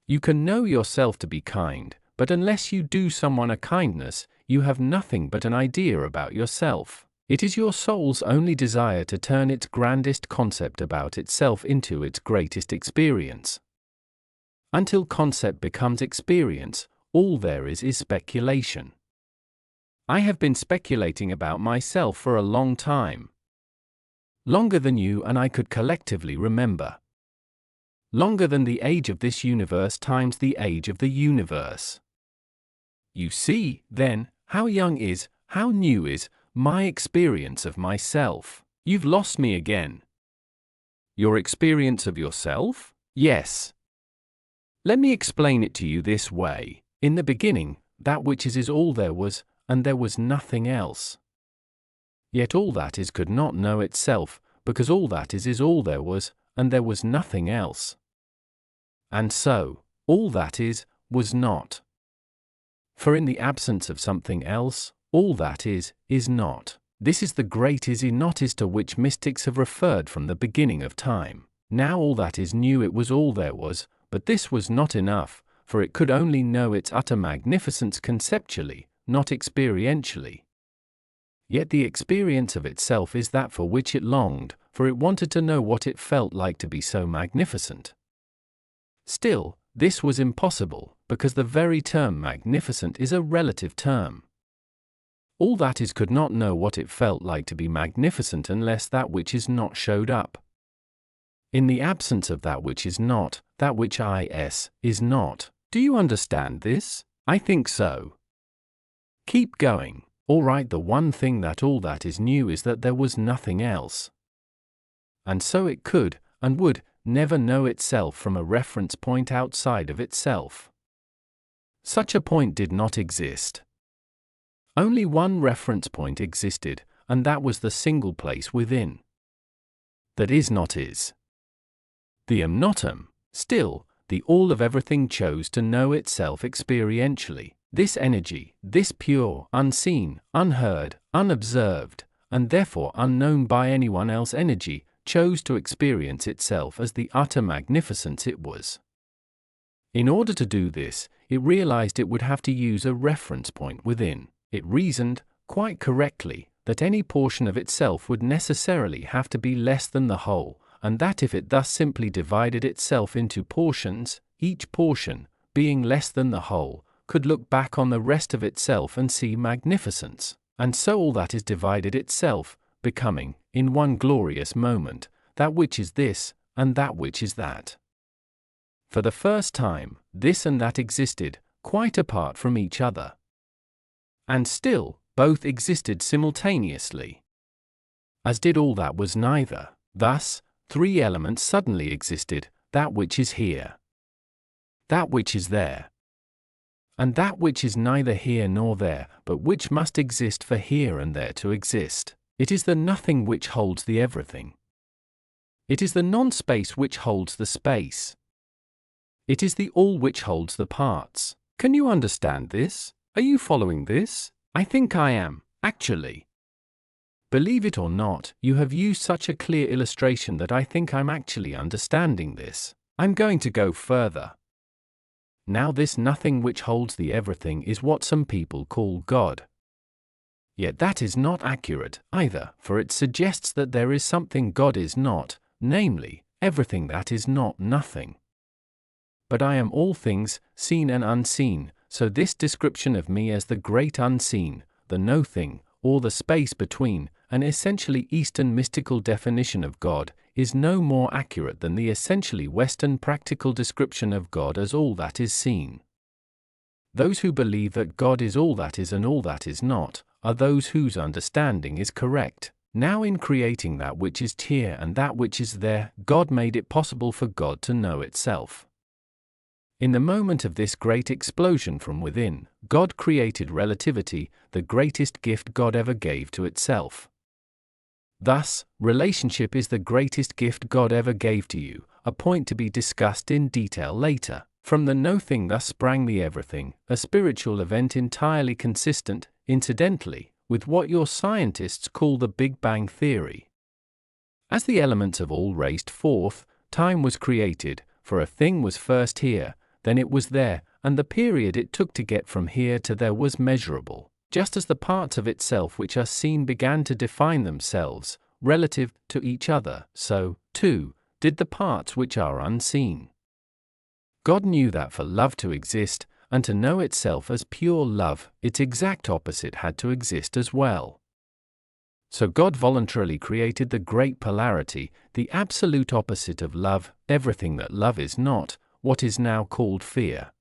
You can know yourself to be kind, but unless you do someone a kindness, you have nothing but an idea about yourself. It is your soul's only desire to turn its grandest concept about itself into its greatest experience. Until concept becomes experience, all there is speculation. I have been speculating about myself for a long time. Longer than you and I could collectively remember. Longer than the age of this universe times the age of the universe. You see, then, how young is, how new is, my experience of myself. You've lost me again. Your experience of yourself? Yes. Let me explain it to you this way. In the beginning, that which is all there was, and there was nothing else. Yet all that is could not know itself, because all that is all there was, and there was nothing else. And so, all that is, was not. For in the absence of something else, all that is not. This is the great is not is to which mystics have referred from the beginning of time. Now all that is knew it was all there was, but this was not enough, for it could only know its utter magnificence conceptually, not experientially. Yet the experience of itself is that for which it longed, for it wanted to know what it felt like to be so magnificent. Still, this was impossible, because the very term magnificent is a relative term. All that is could not know what it felt like to be magnificent unless that which is not showed up. In the absence of that which is not, that which is not. Do you understand this? I think so. Keep going. All right, the one thing that all that is knew is that there was nothing else. And so it could, and would, never know itself from a reference point outside of itself. Such a point did not exist. Only one reference point existed, and that was the single place within. That is not is. The am not am. Still, the all of everything chose to know itself experientially. This energy, this pure, unseen, unheard, unobserved, and therefore unknown by anyone else energy, chose to experience itself as the utter magnificence it was. In order to do this, it realized it would have to use a reference point within. It reasoned, quite correctly, that any portion of itself would necessarily have to be less than the whole, and that if it thus simply divided itself into portions, each portion, being less than the whole, could look back on the rest of itself and see magnificence, and so all that is divided itself, becoming, in one glorious moment, that which is this, and that which is that. For the first time, this and that existed, quite apart from each other. And still, both existed simultaneously. As did all that was neither. Thus, three elements suddenly existed: that which is here, that which is there, and that which is neither here nor there, but which must exist for here and there to exist. It is the nothing which holds the everything. It is the non-space which holds the space. It is the all which holds the parts. Can you understand this? Are you following this? I think I am, actually. Believe it or not, you have used such a clear illustration that I think I'm actually understanding this. I'm going to go further. Now this nothing which holds the everything is what some people call God. Yet that is not accurate, either, for it suggests that there is something God is not, namely, everything that is not nothing. But I am all things, seen and unseen, so this description of me as the great unseen, the no-thing, or the space between, an essentially Eastern mystical definition of God, is no more accurate than the essentially Western practical description of God as all that is seen. Those who believe that God is all that is and all that is not, are those whose understanding is correct. Now in creating that which is here and that which is there, God made it possible for God to know itself. In the moment of this great explosion from within, God created relativity, the greatest gift God ever gave to itself. Thus, relationship is the greatest gift God ever gave to you, a point to be discussed in detail later. From the no-thing thus sprang the everything, a spiritual event entirely consistent, incidentally, with what your scientists call the Big Bang Theory. As the elements of all raced forth, time was created, for a thing was first here, then it was there, and the period it took to get from here to there was measurable. Just as the parts of itself which are seen began to define themselves, relative to each other, so, too, did the parts which are unseen. God knew that for love to exist, and to know itself as pure love, its exact opposite had to exist as well. So God voluntarily created the great polarity, the absolute opposite of love, everything that love is not, what is now called fear.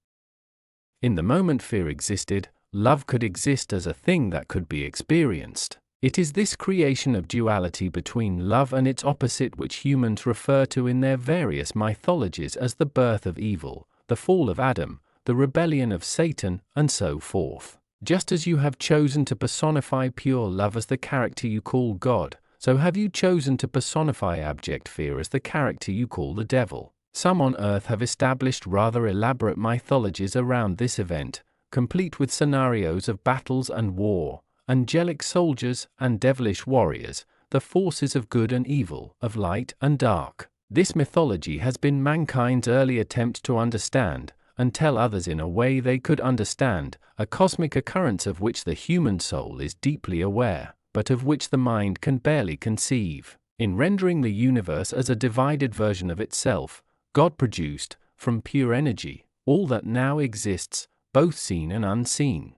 In the moment fear existed, love could exist as a thing that could be experienced. It is this creation of duality between love and its opposite which humans refer to in their various mythologies as the birth of evil, the fall of Adam, the rebellion of Satan, and so forth. Just as you have chosen to personify pure love as the character you call God, so have you chosen to personify abject fear as the character you call the devil. Some on earth have established rather elaborate mythologies around this event, complete with scenarios of battles and war, angelic soldiers and devilish warriors, the forces of good and evil, of light and dark. This mythology has been mankind's early attempt to understand, and tell others in a way they could understand, a cosmic occurrence of which the human soul is deeply aware, but of which the mind can barely conceive. In rendering the universe as a divided version of itself, God produced, from pure energy, all that now exists, both seen and unseen.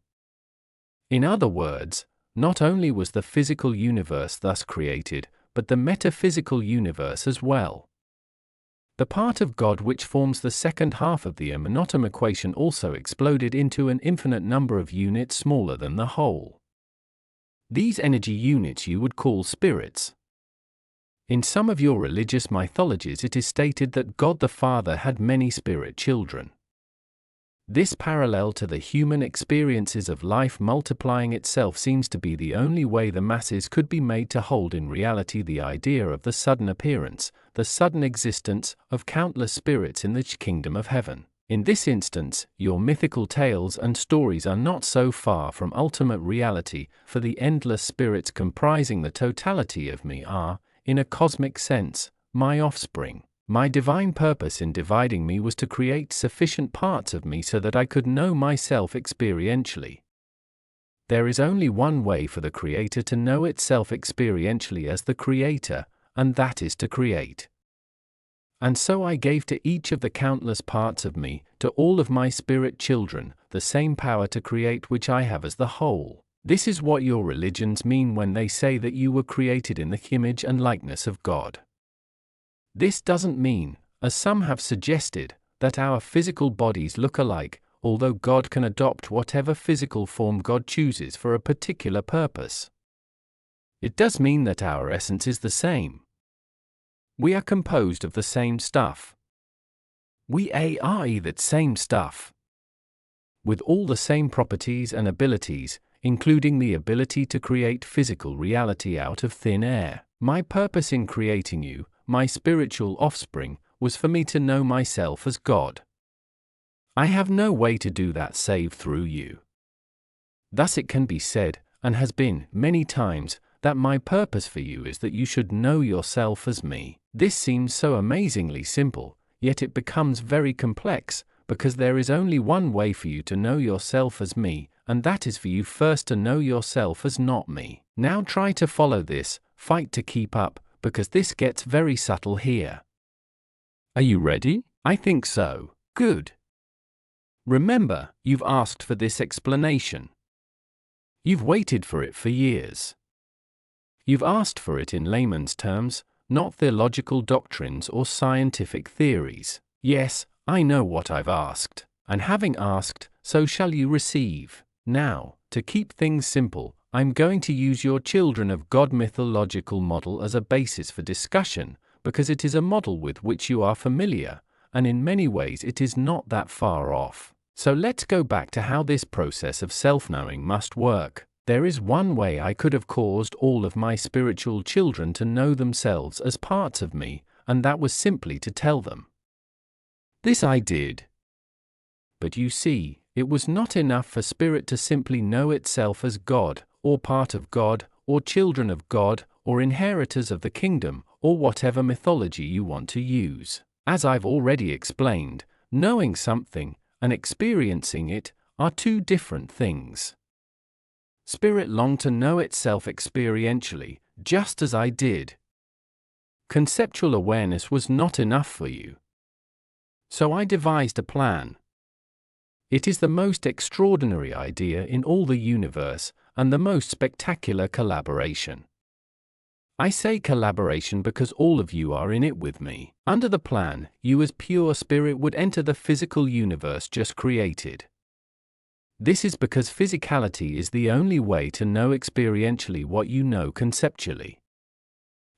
In other words, not only was the physical universe thus created, but the metaphysical universe as well. The part of God which forms the second half of the Emanatum equation also exploded into an infinite number of units smaller than the whole. These energy units you would call spirits. In some of your religious mythologies it is stated that God the Father had many spirit children. This parallel to the human experiences of life multiplying itself seems to be the only way the masses could be made to hold in reality the idea of the sudden appearance, the sudden existence, of countless spirits in the kingdom of heaven. In this instance, your mythical tales and stories are not so far from ultimate reality, for the endless spirits comprising the totality of me are, in a cosmic sense, my offspring. My divine purpose in dividing me was to create sufficient parts of me so that I could know myself experientially. There is only one way for the Creator to know itself experientially as the Creator, and that is to create. And so I gave to each of the countless parts of me, to all of my spirit children, the same power to create which I have as the whole. This is what your religions mean when they say that you were created in the image and likeness of God. This doesn't mean, as some have suggested, that our physical bodies look alike, although God can adopt whatever physical form God chooses for a particular purpose. It does mean that our essence is the same. We are composed of the same stuff. We are that same stuff. With all the same properties and abilities, including the ability to create physical reality out of thin air. My purpose in creating you, my spiritual offspring, was for me to know myself as God. I have no way to do that save through you. Thus it can be said, and has been many times, that my purpose for you is that you should know yourself as me. This seems so amazingly simple, yet it becomes very complex, because there is only one way for you to know yourself as me, and that is for you first to know yourself as not me. Now try to follow this, fight to keep up, because this gets very subtle here. Are you ready? I think so. Good. Remember, you've asked for this explanation. You've waited for it for years. You've asked for it in layman's terms, not theological doctrines or scientific theories. Yes, I know what I've asked, and having asked, so shall you receive. Now, to keep things simple, I'm going to use your Children of God mythological model as a basis for discussion, because it is a model with which you are familiar, and in many ways it is not that far off. So let's go back to how this process of self-knowing must work. There is one way I could have caused all of my spiritual children to know themselves as parts of me, and that was simply to tell them. This I did. But you see, it was not enough for spirit to simply know itself as God, or part of God, or children of God, or inheritors of the kingdom, or whatever mythology you want to use. As I've already explained, knowing something and experiencing it are two different things. Spirit longed to know itself experientially, just as I did. Conceptual awareness was not enough for you. So I devised a plan. It is the most extraordinary idea in all the universe, and the most spectacular collaboration. I say collaboration because all of you are in it with me. Under the plan, you as pure spirit would enter the physical universe just created. This is because physicality is the only way to know experientially what you know conceptually.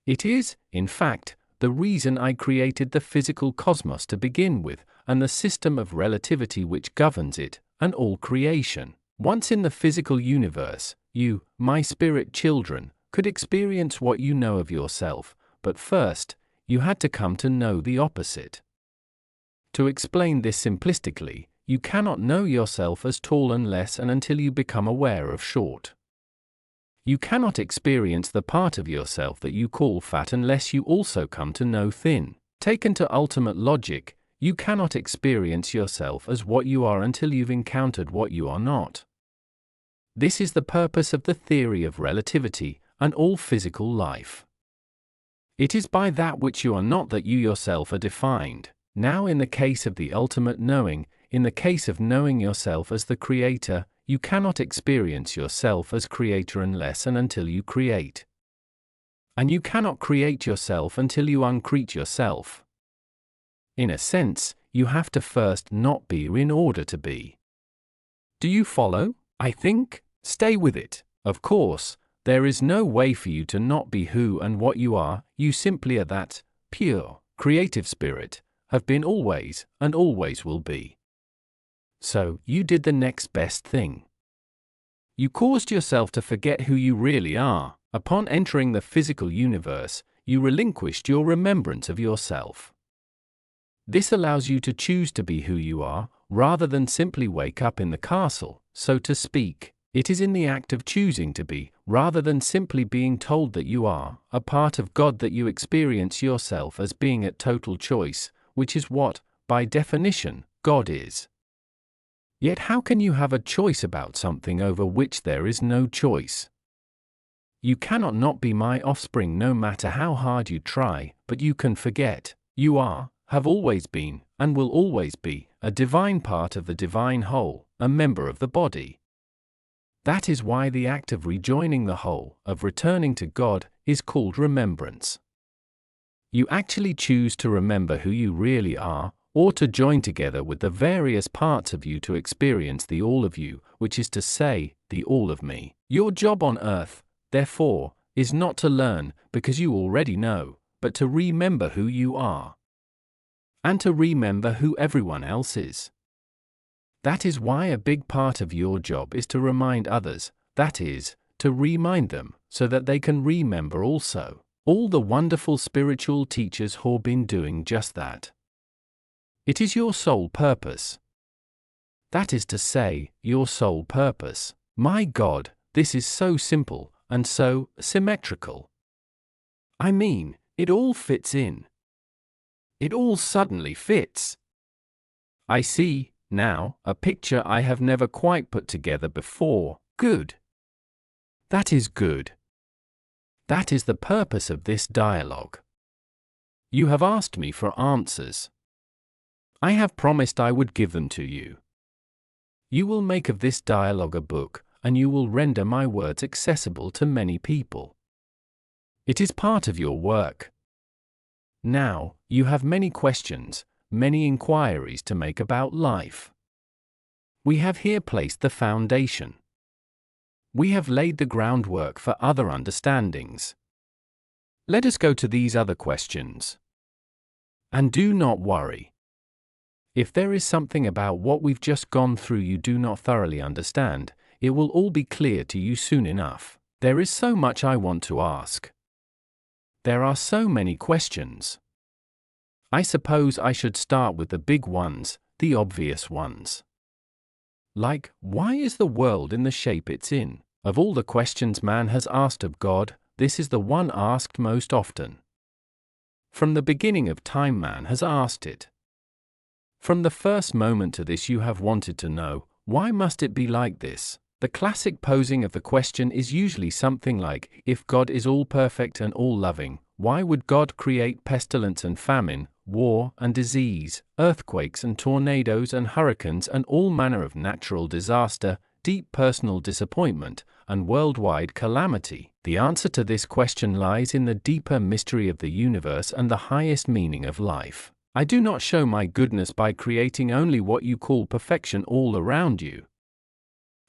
It is, in fact, the reason I created the physical cosmos to begin with, and the system of relativity which governs it, and all creation. Once in the physical universe, you, my spirit children, could experience what you know of yourself, but first, you had to come to know the opposite. To explain this simplistically, you cannot know yourself as tall unless and until you become aware of short. You cannot experience the part of yourself that you call fat unless you also come to know thin. Taken to ultimate logic, you cannot experience yourself as what you are until you've encountered what you are not. This is the purpose of the theory of relativity and all physical life. It is by that which you are not that you yourself are defined. Now in the case of the ultimate knowing, in the case of knowing yourself as the creator, you cannot experience yourself as creator unless and until you create. And you cannot create yourself until you uncreate yourself. In a sense, you have to first not be in order to be. Do you follow? I think? Stay with it. Of course, there is no way for you to not be who and what you are. You simply are that pure, creative spirit, have been always, and always will be. So, you did the next best thing. You caused yourself to forget who you really are. Upon entering the physical universe, you relinquished your remembrance of yourself. This allows you to choose to be who you are, rather than simply wake up in the castle, so to speak. It is in the act of choosing to be, rather than simply being told that you are, a part of God, that you experience yourself as being at total choice, which is what, by definition, God is. Yet how can you have a choice about something over which there is no choice? You cannot not be my offspring no matter how hard you try, but you can forget. You are, have always been, and will always be, a divine part of the divine whole, a member of the body. That is why the act of rejoining the whole, of returning to God, is called remembrance. You actually choose to remember who you really are, or to join together with the various parts of you to experience the all of you, which is to say, the all of me. Your job on earth, therefore, is not to learn, because you already know, but to remember who you are. And to remember who everyone else is. That is why a big part of your job is to remind others, that is, to remind them, so that they can remember also. All the wonderful spiritual teachers have been doing just that. It is your sole purpose. That is to say, your sole purpose. My God, this is so simple, and so symmetrical. I mean, it all fits in. It all suddenly fits. I see, now, a picture I have never quite put together before. Good. That is good. That is the purpose of this dialogue. You have asked me for answers. I have promised I would give them to you. You will make of this dialogue a book, and you will render my words accessible to many people. It is part of your work. Now, you have many questions, many inquiries to make about life. We have here placed the foundation. We have laid the groundwork for other understandings. Let us go to these other questions. And do not worry. If there is something about what we've just gone through you do not thoroughly understand, it will all be clear to you soon enough. There is so much I want to ask. There are so many questions. I suppose I should start with the big ones, the obvious ones. Like, why is the world in the shape it's in? Of all the questions man has asked of God, this is the one asked most often. From the beginning of time man has asked it. From the first moment to this you have wanted to know, why must it be like this? The classic posing of the question is usually something like, if God is all perfect and all loving, why would God create pestilence and famine, war and disease, earthquakes and tornadoes and hurricanes and all manner of natural disaster, deep personal disappointment, and worldwide calamity? The answer to this question lies in the deeper mystery of the universe and the highest meaning of life. I do not show my goodness by creating only what you call perfection all around you.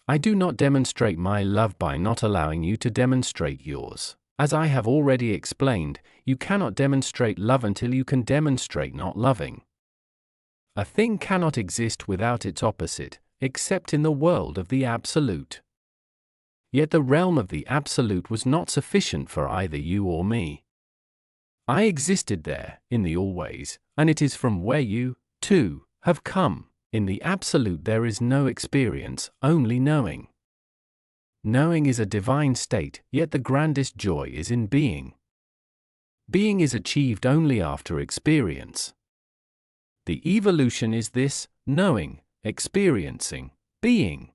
I do not demonstrate my love by not allowing you to demonstrate yours. As I have already explained, you cannot demonstrate love until you can demonstrate not loving. A thing cannot exist without its opposite, except in the world of the Absolute. Yet the realm of the Absolute was not sufficient for either you or me. I existed there, in the always, and it is from where you, too, have come. In the Absolute there is no experience, only knowing. Knowing is a divine state, yet the grandest joy is in being. Being is achieved only after experience. The evolution is this, knowing, experiencing, being.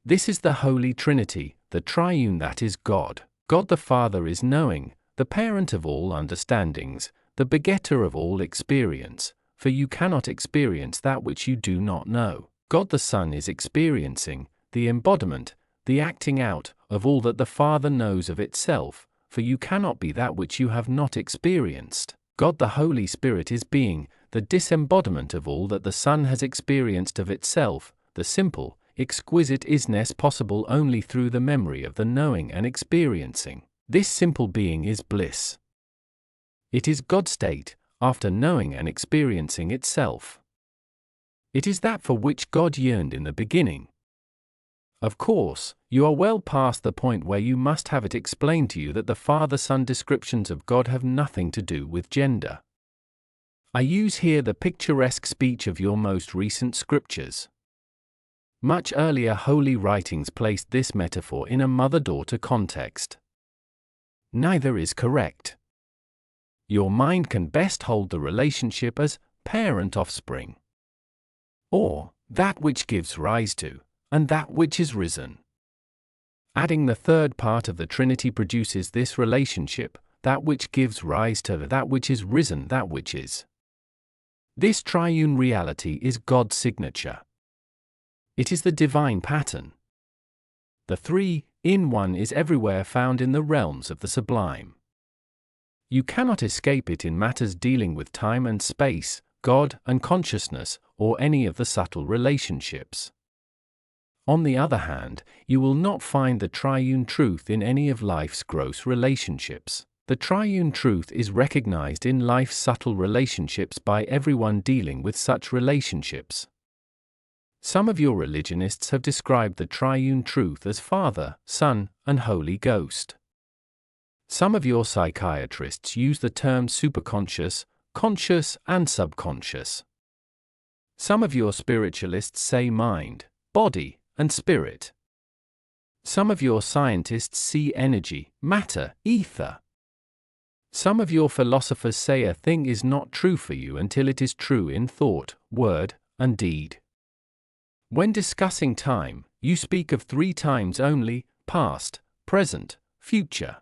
This is the Holy Trinity, the Triune that is God. God the Father is knowing, the parent of all understandings, the begetter of all experience, for you cannot experience that which you do not know. God the Son is experiencing, the embodiment, the acting out, of all that the Father knows of itself, for you cannot be that which you have not experienced. God the Holy Spirit is being, the disembodiment of all that the Son has experienced of itself, the simple, exquisite isness possible only through the memory of the knowing and experiencing. This simple being is bliss. It is God's state, after knowing and experiencing itself. It is that for which God yearned in the beginning. Of course, you are well past the point where you must have it explained to you that the Father-Son descriptions of God have nothing to do with gender. I use here the picturesque speech of your most recent scriptures. Much earlier holy writings placed this metaphor in a mother-daughter context. Neither is correct. Your mind can best hold the relationship as parent-offspring, or that which gives rise to, and that which is risen. Adding the third part of the Trinity produces this relationship, that which gives rise to that which is risen, that which is. This triune reality is God's signature. It is the divine pattern. The three in one is everywhere found in the realms of the sublime. You cannot escape it in matters dealing with time and space, God and consciousness, or any of the subtle relationships. On the other hand, you will not find the triune truth in any of life's gross relationships. The triune truth is recognized in life's subtle relationships by everyone dealing with such relationships. Some of your religionists have described the triune truth as Father, Son, and Holy Ghost. Some of your psychiatrists use the terms superconscious, conscious, and subconscious. Some of your spiritualists say mind, body, and spirit. Some of your scientists see energy, matter, ether. Some of your philosophers say a thing is not true for you until it is true in thought, word, and deed. When discussing time, you speak of 3 times only: past, present, future.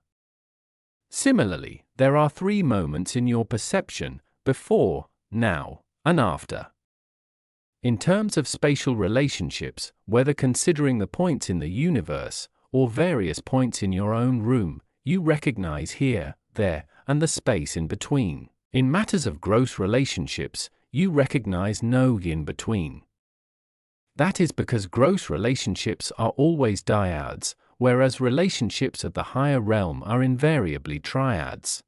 Similarly, there are 3 moments in your perception: before, now, and after. In terms of spatial relationships, whether considering the points in the universe, or various points in your own room, you recognize here, there, and the space in between. In matters of gross relationships, you recognize no in-between. That is because gross relationships are always dyads, whereas relationships of the higher realm are invariably triads.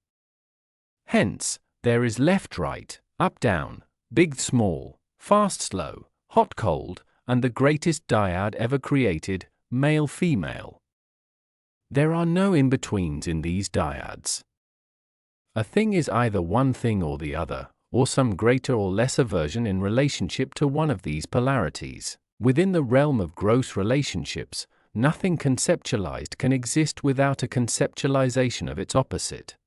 Hence, there is left-right, up-down, big-small, fast-slow, hot-cold, and the greatest dyad ever created, male-female. There are no in-betweens in these dyads. A thing is either one thing or the other, or some greater or lesser version in relationship to one of these polarities. Within the realm of gross relationships, nothing conceptualized can exist without a conceptualization of its opposite.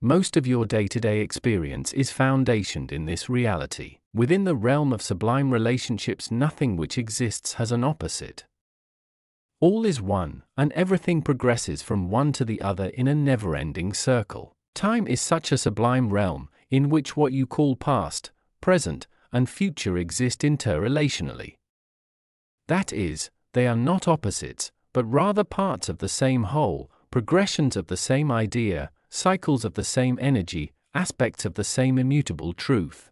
Most of your day-to-day experience is foundationed in this reality. Within the realm of sublime relationships, nothing which exists has an opposite. All is one, and everything progresses from one to the other in a never-ending circle. Time is such a sublime realm, in which what you call past, present, and future exist interrelationally. That is, they are not opposites, but rather parts of the same whole, progressions of the same idea, cycles of the same energy, aspects of the same immutable truth.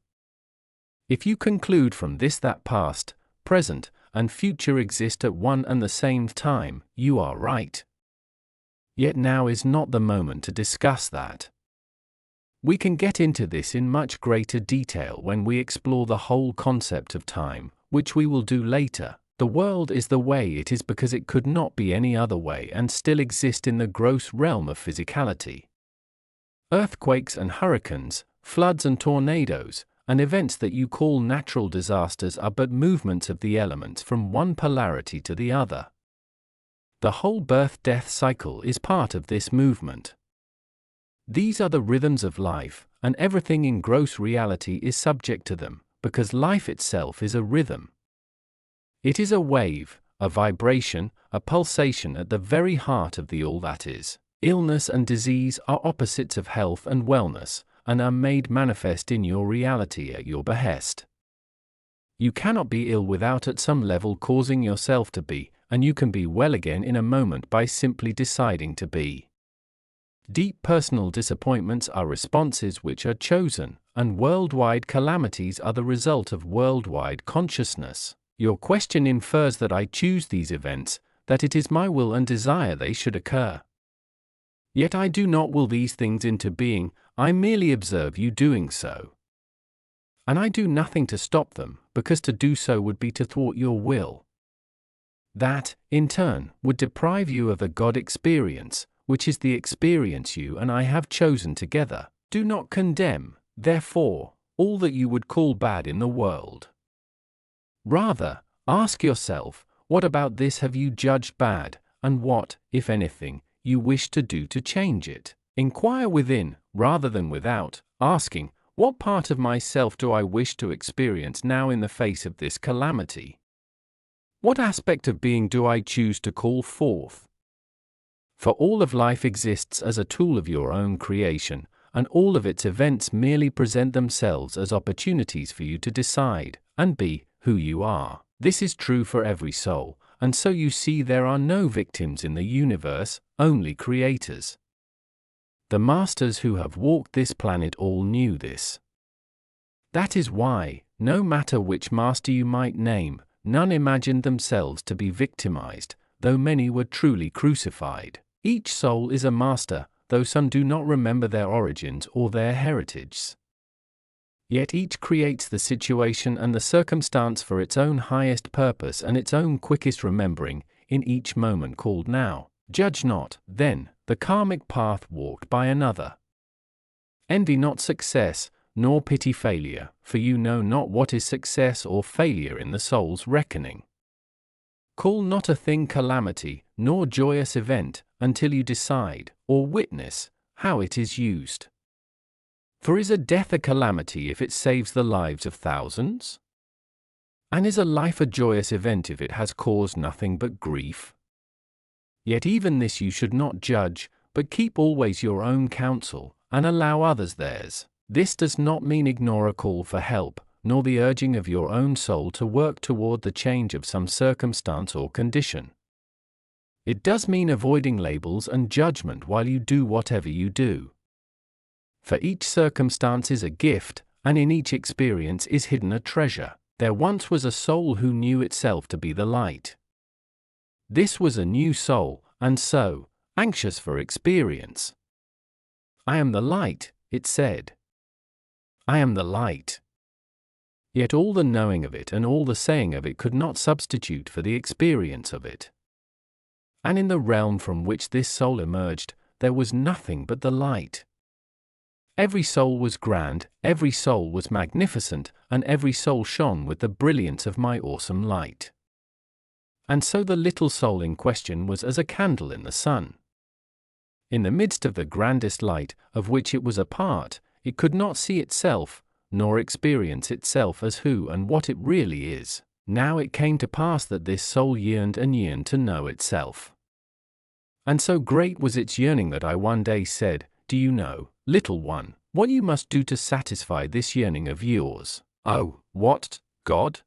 If you conclude from this that past, present, and future exist at one and the same time, you are right. Yet now is not the moment to discuss that. We can get into this in much greater detail when we explore the whole concept of time, which we will do later. The world is the way it is because it could not be any other way and still exist in the gross realm of physicality. Earthquakes and hurricanes, floods and tornadoes, and events that you call natural disasters are but movements of the elements from one polarity to the other. The whole birth-death cycle is part of this movement. These are the rhythms of life, and everything in gross reality is subject to them, because life itself is a rhythm. It is a wave, a vibration, a pulsation at the very heart of the all that is. Illness and disease are opposites of health and wellness, and are made manifest in your reality at your behest. You cannot be ill without at some level causing yourself to be, and you can be well again in a moment by simply deciding to be. Deep personal disappointments are responses which are chosen, and worldwide calamities are the result of worldwide consciousness. Your question infers that I choose these events, that it is my will and desire they should occur. Yet I do not will these things into being, I merely observe you doing so. And I do nothing to stop them, because to do so would be to thwart your will. That, in turn, would deprive you of the God experience, which is the experience you and I have chosen together. Do not condemn, therefore, all that you would call bad in the world. Rather, Ask yourself, what about this have you judged bad, and what, if anything, you wish to do to change it? Inquire within, rather than without, asking, what part of myself do I wish to experience now in the face of this calamity? What aspect of being do I choose to call forth? For all of life exists as a tool of your own creation, and all of its events merely present themselves as opportunities for you to decide and be who you are. This is true for every soul, and so you see there are no victims in the universe, only creators. The masters who have walked this planet all knew this. That is why, no matter which master you might name, none imagined themselves to be victimized, though many were truly crucified. Each soul is a master, though some do not remember their origins or their heritage. Yet each creates the situation and the circumstance for its own highest purpose and its own quickest remembering, in each moment called now. Judge not, then, the karmic path walked by another. Envy not success, nor pity failure, for you know not what is success or failure in the soul's reckoning. Call not a thing calamity, nor joyous event, until you decide, or witness, how it is used. For is a death a calamity if it saves the lives of thousands? And is a life a joyous event if it has caused nothing but grief? Yet even this you should not judge, but keep always your own counsel, and allow others theirs. This does not mean ignore a call for help, nor the urging of your own soul to work toward the change of some circumstance or condition. It does mean avoiding labels and judgment while you do whatever you do. For each circumstance is a gift, and in each experience is hidden a treasure. There once was a soul who knew itself to be the light. This was a new soul, and so, anxious for experience. I am the light, it said. I am the light. Yet all the knowing of it and all the saying of it could not substitute for the experience of it. And in the realm from which this soul emerged, there was nothing but the light. Every soul was grand, every soul was magnificent, and every soul shone with the brilliance of my awesome light. And so the little soul in question was as a candle in the sun. In the midst of the grandest light, of which it was a part, it could not see itself, nor experience itself as who and what it really is. Now it came to pass that this soul yearned and yearned to know itself. And so great was its yearning that I one day said, "Do you know, little one, what you must do to satisfy this yearning of yours?" "Oh, what, God?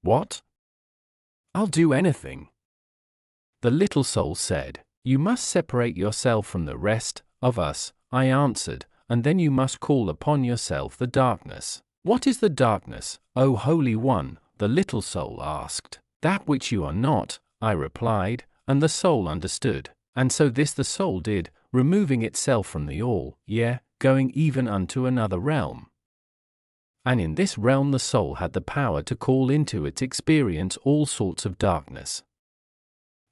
What?" "I'll do anything." The little soul said, "You must separate yourself from the rest of us," I answered, "and then you must call upon yourself the darkness." "What is the darkness, O Holy One?" the little soul asked. "That which you are not," I replied, and the soul understood. And so this the soul did, removing itself from the all, yea, going even unto another realm. And in this realm the soul had the power to call into its experience all sorts of darkness.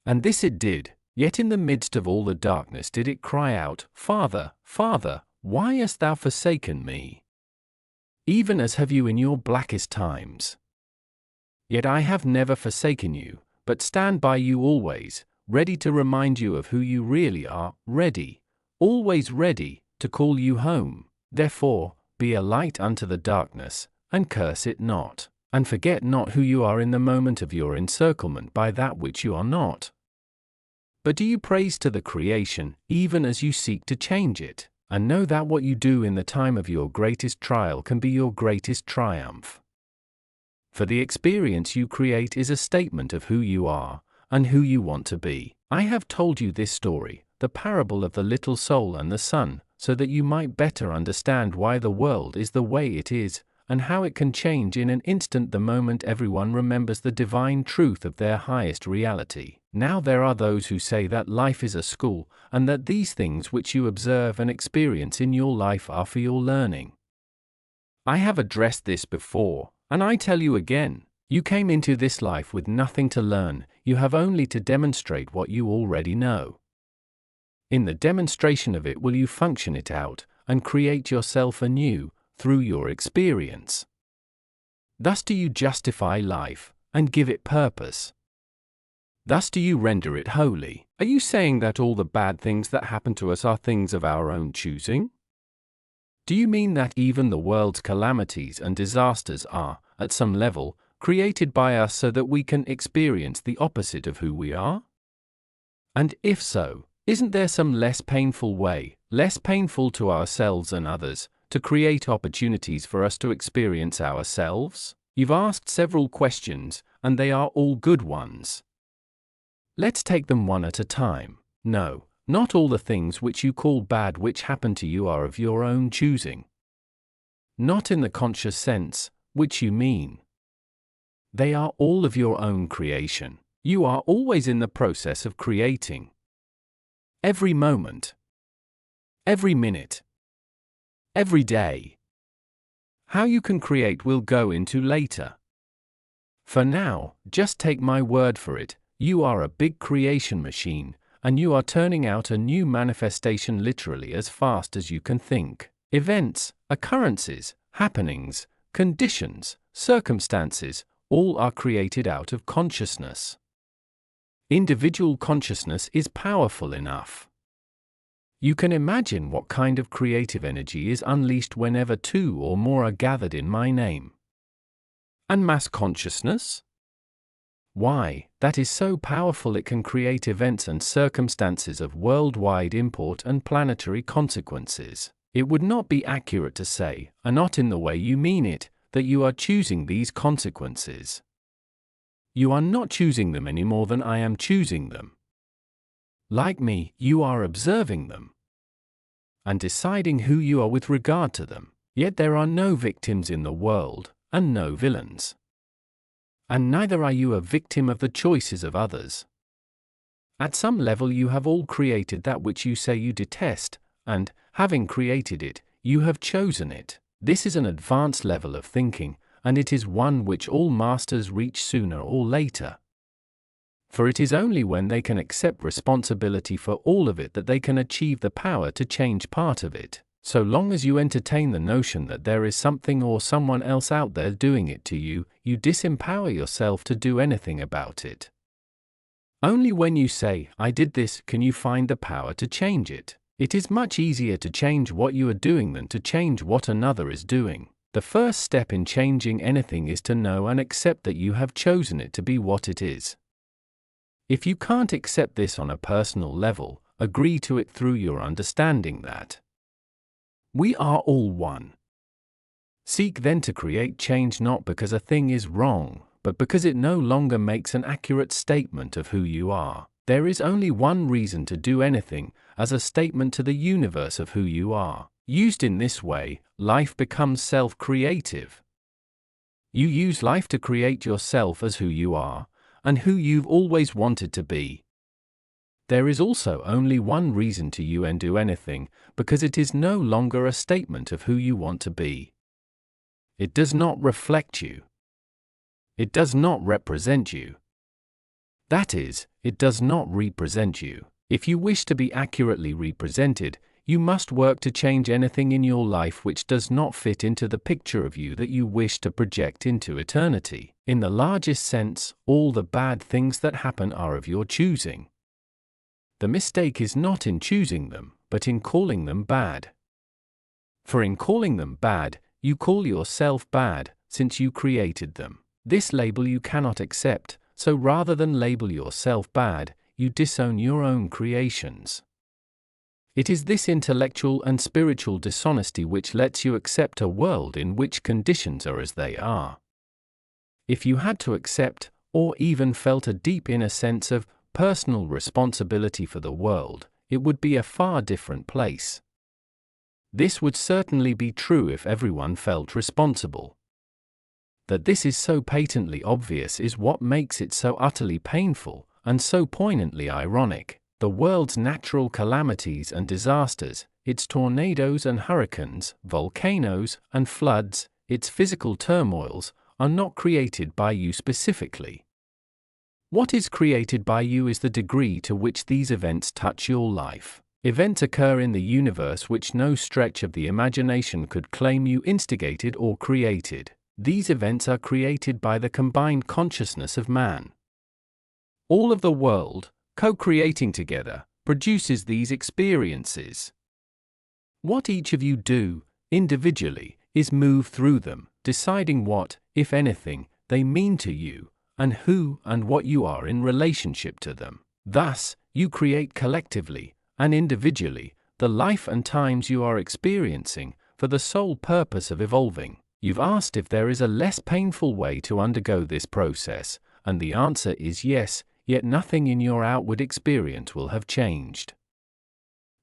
And this it did, yet in the midst of all the darkness did it cry out, "Father, Father, why hast thou forsaken me? Even as have you in your blackest times. Yet I have never forsaken you, but stand by you always, ready to remind you of who you really are, ready, always ready, to call you home. Therefore, be a light unto the darkness, and curse it not, and forget not who you are in the moment of your encirclement by that which you are not. But do you praise to the creation, even as you seek to change it, and know that what you do in the time of your greatest trial can be your greatest triumph. For the experience you create is a statement of who you are, and who you want to be. I have told you this story, the parable of the little soul and the sun, so that you might better understand why the world is the way it is, and how it can change in an instant the moment everyone remembers the divine truth of their highest reality. Now there are those who say that life is a school, and that these things which you observe and experience in your life are for your learning. I have addressed this before, and I tell you again, you came into this life with nothing to learn, you have only to demonstrate what you already know. In the demonstration of it will you function it out, and create yourself anew, through your experience. Thus do you justify life, and give it purpose. Thus do you render it holy. Are you saying that all the bad things that happen to us are things of our own choosing? Do you mean that even the world's calamities and disasters are, at some level, created by us so that we can experience the opposite of who we are? And if so, isn't there some less painful way, less painful to ourselves and others, to create opportunities for us to experience ourselves? You've asked several questions, and they are all good ones. Let's take them one at a time. No, not all the things which you call bad which happen to you are of your own choosing. Not in the conscious sense, which you mean. They are all of your own creation. You are always in the process of creating. Every moment. Every minute. Every day. How you can create we'll go into later. For now, just take my word for it, you are a big creation machine, and you are turning out a new manifestation literally as fast as you can think. Events, occurrences, happenings, conditions, circumstances, all are created out of consciousness. Individual consciousness is powerful enough. You can imagine what kind of creative energy is unleashed whenever two or more are gathered in my name. And mass consciousness? Why, that is so powerful it can create events and circumstances of worldwide import and planetary consequences. It would not be accurate to say, and not in the way you mean it, that you are choosing these consequences. You are not choosing them any more than I am choosing them. Like me, you are observing them and deciding who you are with regard to them. Yet there are no victims in the world, and no villains. And neither are you a victim of the choices of others. At some level you have all created that which you say you detest, and, having created it, you have chosen it. This is an advanced level of thinking, and it is one which all masters reach sooner or later. For it is only when they can accept responsibility for all of it that they can achieve the power to change part of it. So long as you entertain the notion that there is something or someone else out there doing it to you, you disempower yourself to do anything about it. Only when you say, I did this, can you find the power to change it. It is much easier to change what you are doing than to change what another is doing. The first step in changing anything is to know and accept that you have chosen it to be what it is. If you can't accept this on a personal level, agree to it through your understanding that we are all one. Seek then to create change not because a thing is wrong, but because it no longer makes an accurate statement of who you are. There is only one reason to do anything, as a statement to the universe of who you are. Used in this way, life becomes self-creative. You use life to create yourself as who you are, and who you've always wanted to be. There is also only one reason to you and do anything, because it is no longer a statement of who you want to be. It does not reflect you. It does not represent you. That is, it does not represent you. If you wish to be accurately represented, you must work to change anything in your life which does not fit into the picture of you that you wish to project into eternity. In the largest sense, all the bad things that happen are of your choosing. The mistake is not in choosing them, but in calling them bad. For in calling them bad, you call yourself bad, since you created them. This label you cannot accept, so rather than label yourself bad, you disown your own creations. It is this intellectual and spiritual dishonesty which lets you accept a world in which conditions are as they are. If you had to accept, or even felt a deep inner sense of personal responsibility for the world, it would be a far different place. This would certainly be true if everyone felt responsible. That this is so patently obvious is what makes it so utterly painful, and so poignantly ironic. The world's natural calamities and disasters, its tornadoes and hurricanes, volcanoes and floods, its physical turmoils, are not created by you specifically. What is created by you is the degree to which these events touch your life. Events occur in the universe which no stretch of the imagination could claim you instigated or created. These events are created by the combined consciousness of man. All of the world, co-creating together, produces these experiences. What each of you do, individually, is move through them, deciding what, if anything, they mean to you, and who and what you are in relationship to them. Thus, you create collectively, and individually, the life and times you are experiencing, for the sole purpose of evolving. You've asked if there is a less painful way to undergo this process, and the answer is yes, yet nothing in your outward experience will have changed.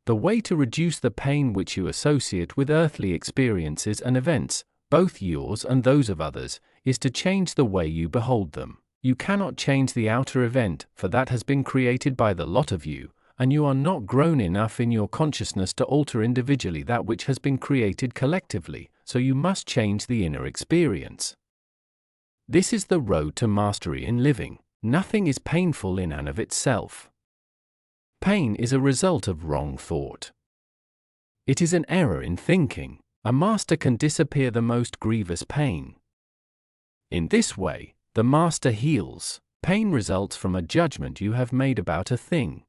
The way to reduce the pain which you associate with earthly experiences and events, both yours and those of others, is to change the way you behold them. You cannot change the outer event, for that has been created by the lot of you, and you are not grown enough in your consciousness to alter individually that which has been created collectively, so you must change the inner experience. This is the road to mastery in living. Nothing is painful in and of itself. Pain is a result of wrong thought. It is an error in thinking. A master can disappear the most grievous pain. In this way, the master heals. Pain results from a judgment you have made about a thing.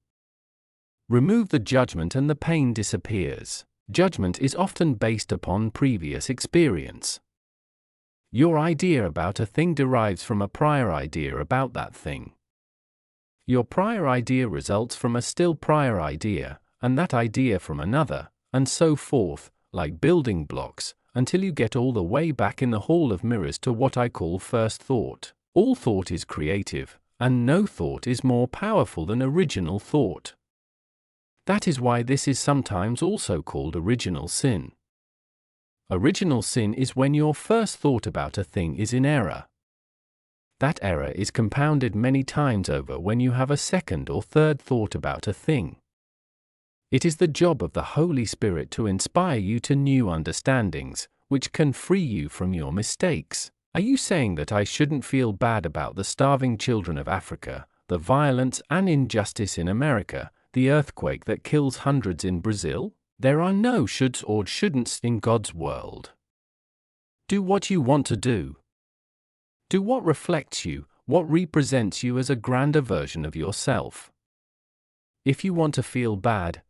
Remove the judgment and the pain disappears. Judgment is often based upon previous experience. Your idea about a thing derives from a prior idea about that thing. Your prior idea results from a still prior idea, and that idea from another, and so forth, like building blocks, until you get all the way back in the hall of mirrors to what I call first thought. All thought is creative, and no thought is more powerful than original thought. That is why this is sometimes also called original sin. Original sin is when your first thought about a thing is in error. That error is compounded many times over when you have a second or third thought about a thing. It is the job of the Holy Spirit to inspire you to new understandings, which can free you from your mistakes. Are you saying that I shouldn't feel bad about the starving children of Africa, the violence and injustice in America, the earthquake that kills hundreds in Brazil? There are no shoulds or shouldn'ts in God's world. Do what you want to do. Do what reflects you, what represents you as a grander version of yourself. If you want to feel bad,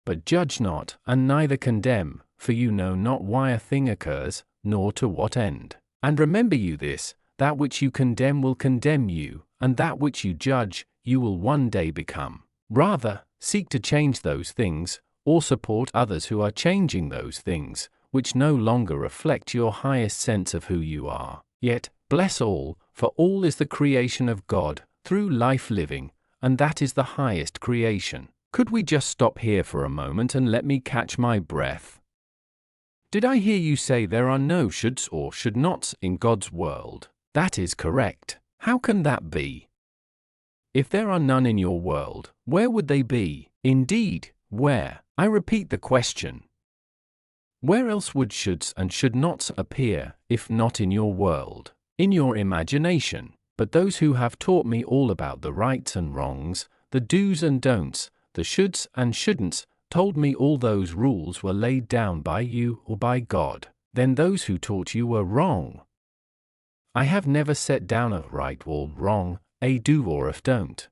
but judge not, and neither condemn, for you know not why a thing occurs, nor to what end. And remember you this, that which you condemn will condemn you, and that which you judge, you will one day become. Rather, seek to change those things, or support others who are changing those things, which no longer reflect your highest sense of who you are. Yet, bless all, for all is the creation of God, through life living, and that is the highest creation. Could we just stop here for a moment and let me catch my breath? Did I hear you say there are no shoulds or should nots in God's world? That is correct. How can that be? If there are none in your world, where would they be? Indeed, where? I repeat the question. Where else would shoulds and should nots appear, if not in your world? In your imagination. But those who have taught me all about the rights and wrongs, the do's and don'ts, the shoulds and shouldn'ts, told me all those rules were laid down by you or by God. Then those who taught you were wrong. I have never set down a right or wrong, a do or a don't.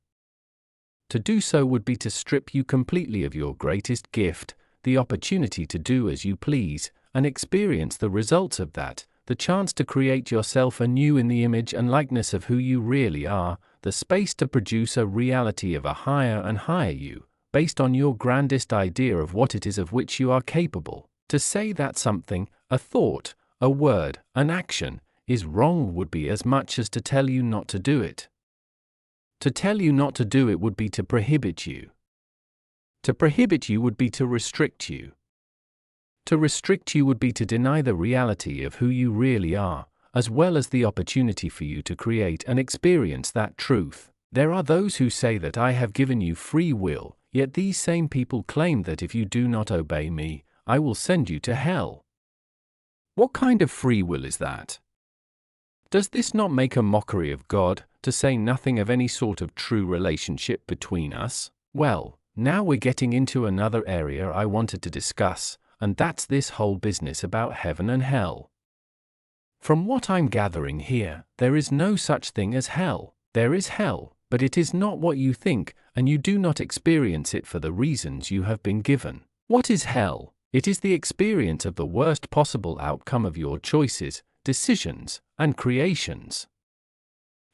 To do so would be to strip you completely of your greatest gift, the opportunity to do as you please, and experience the results of that, the chance to create yourself anew in the image and likeness of who you really are, the space to produce a reality of a higher and higher you, based on your grandest idea of what it is of which you are capable. To say that something, a thought, a word, an action, is wrong would be as much as to tell you not to do it. To tell you not to do it would be to prohibit you. To prohibit you would be to restrict you. To restrict you would be to deny the reality of who you really are, as well as the opportunity for you to create and experience that truth. There are those who say that I have given you free will, yet these same people claim that if you do not obey me, I will send you to hell. What kind of free will is that? Does this not make a mockery of God, to say nothing of any sort of true relationship between us? Well, now we're getting into another area I wanted to discuss, and that's this whole business about heaven and hell. From what I'm gathering here, there is no such thing as hell. There is hell, but it is not what you think, and you do not experience it for the reasons you have been given. What is hell? It is the experience of the worst possible outcome of your choices, decisions, and creations.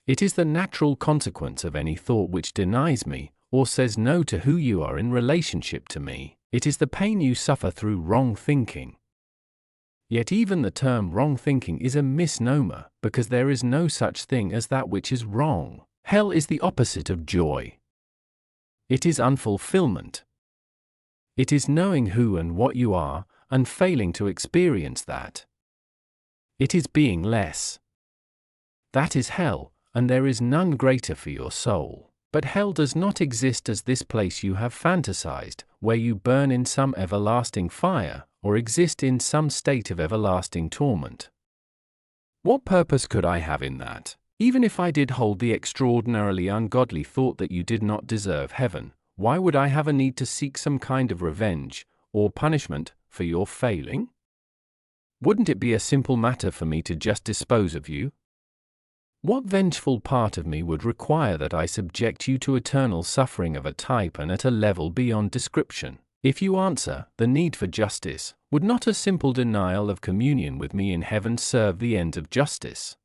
It is the natural consequence of any thought which denies me, or says no to who you are in relationship to me. It is the pain you suffer through wrong thinking. Yet even the term wrong thinking is a misnomer, because there is no such thing as that which is wrong. Hell is the opposite of joy. It is unfulfillment. It is knowing who and what you are, and failing to experience that. It is being less. That is hell, and there is none greater for your soul. But hell does not exist as this place you have fantasized, where you burn in some everlasting fire, or exist in some state of everlasting torment. What purpose could I have in that? Even if I did hold the extraordinarily ungodly thought that you did not deserve heaven, why would I have a need to seek some kind of revenge, or punishment, for your failing? Wouldn't it be a simple matter for me to just dispose of you? What vengeful part of me would require that I subject you to eternal suffering of a type and at a level beyond description? If you answer, the need for justice, would not a simple denial of communion with me in heaven serve the ends of justice?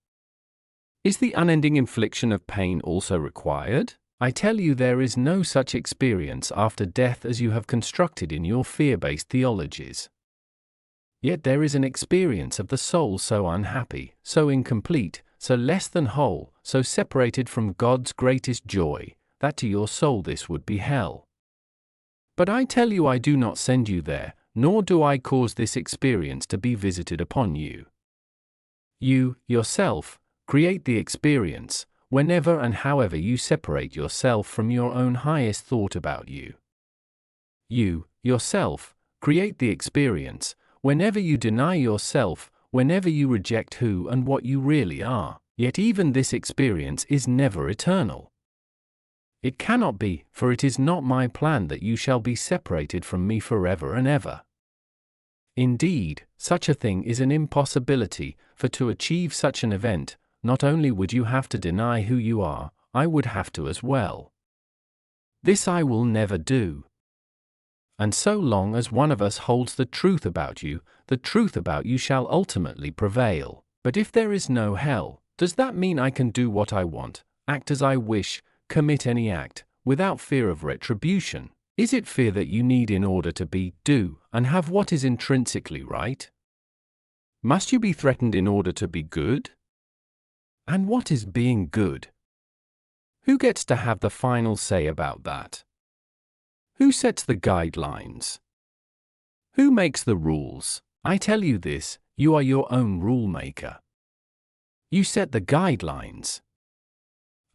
Is the unending infliction of pain also required? I tell you there is no such experience after death as you have constructed in your fear-based theologies. Yet there is an experience of the soul so unhappy, so incomplete, so less than whole, so separated from God's greatest joy, that to your soul this would be hell. But I tell you I do not send you there, nor do I cause this experience to be visited upon you. You, yourself, create the experience, whenever and however you separate yourself from your own highest thought about you. You, yourself, create the experience, whenever you deny yourself, whenever you reject who and what you really are. Yet even this experience is never eternal. It cannot be, for it is not my plan that you shall be separated from me forever and ever. Indeed, such a thing is an impossibility, for to achieve such an event, not only would you have to deny who you are, I would have to as well. This I will never do. And so long as one of us holds the truth about you shall ultimately prevail. But if there is no hell, does that mean I can do what I want, act as I wish, commit any act, without fear of retribution? Is it fear that you need in order to be, do, and have what is intrinsically right? Must you be threatened in order to be good? And what is being good? Who gets to have the final say about that? Who sets the guidelines? Who makes the rules? I tell you this, you are your own rule maker. You set the guidelines.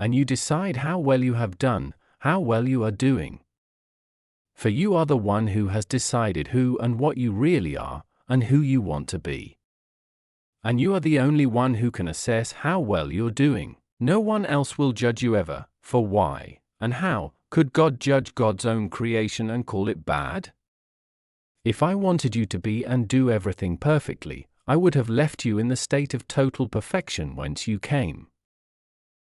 And you decide how well you have done, how well you are doing. For you are the one who has decided who and what you really are, and who you want to be. And you are the only one who can assess how well you're doing. No one else will judge you ever, for why, and how, could God judge God's own creation and call it bad? If I wanted you to be and do everything perfectly, I would have left you in the state of total perfection whence you came.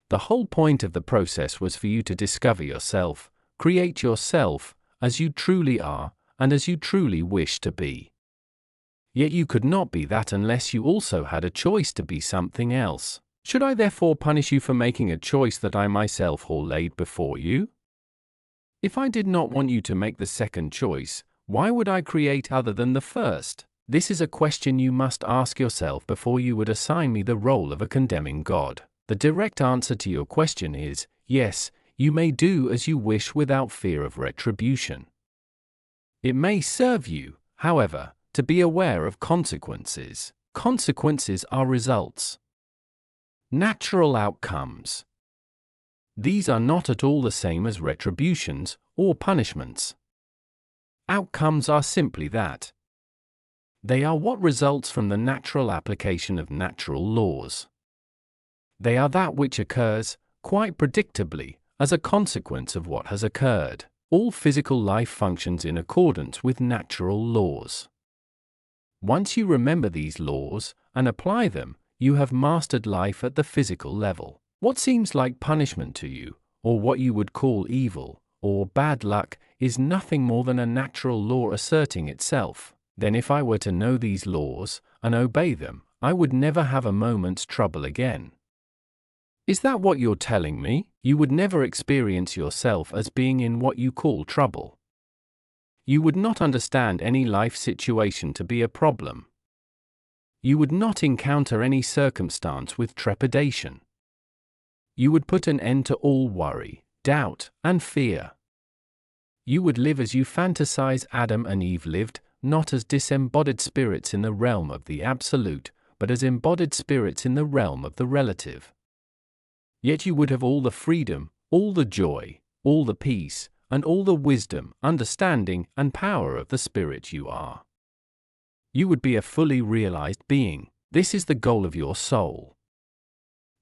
The whole point of the process was for you to discover yourself, create yourself, as you truly are, and as you truly wish to be. Yet you could not be that unless you also had a choice to be something else. Should I therefore punish you for making a choice that I myself laid before you? If I did not want you to make the second choice, why would I create other than the first? This is a question you must ask yourself before you would assign me the role of a condemning God. The direct answer to your question is, yes, you may do as you wish without fear of retribution. It may serve you, however, to be aware of consequences. Consequences are results. Natural outcomes. These are not at all the same as retributions or punishments. Outcomes are simply that. They are what results from the natural application of natural laws. They are that which occurs, quite predictably, as a consequence of what has occurred. All physical life functions in accordance with natural laws. Once you remember these laws and apply them, you have mastered life at the physical level. What seems like punishment to you, or what you would call evil, or bad luck, is nothing more than a natural law asserting itself. Then if I were to know these laws, and obey them, I would never have a moment's trouble again. Is that what you're telling me? You would never experience yourself as being in what you call trouble. You would not understand any life situation to be a problem. You would not encounter any circumstance with trepidation. You would put an end to all worry, doubt, and fear. You would live as you fantasize Adam and Eve lived, not as disembodied spirits in the realm of the absolute, but as embodied spirits in the realm of the relative. Yet you would have all the freedom, all the joy, all the peace, and all the wisdom, understanding, and power of the spirit you are. You would be a fully realized being. This is the goal of your soul.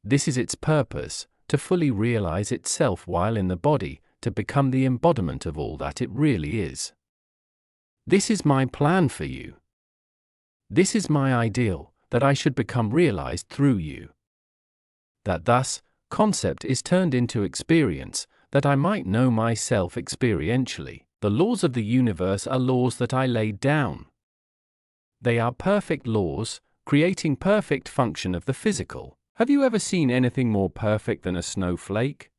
This is its purpose, to fully realize itself while in the body, to become the embodiment of all that it really is. This is my plan for you. This is my ideal, that I should become realized through you. That thus, concept is turned into experience, that I might know myself experientially. The laws of the universe are laws that I laid down. They are perfect laws, creating perfect function of the physical. Have you ever seen anything more perfect than a snowflake?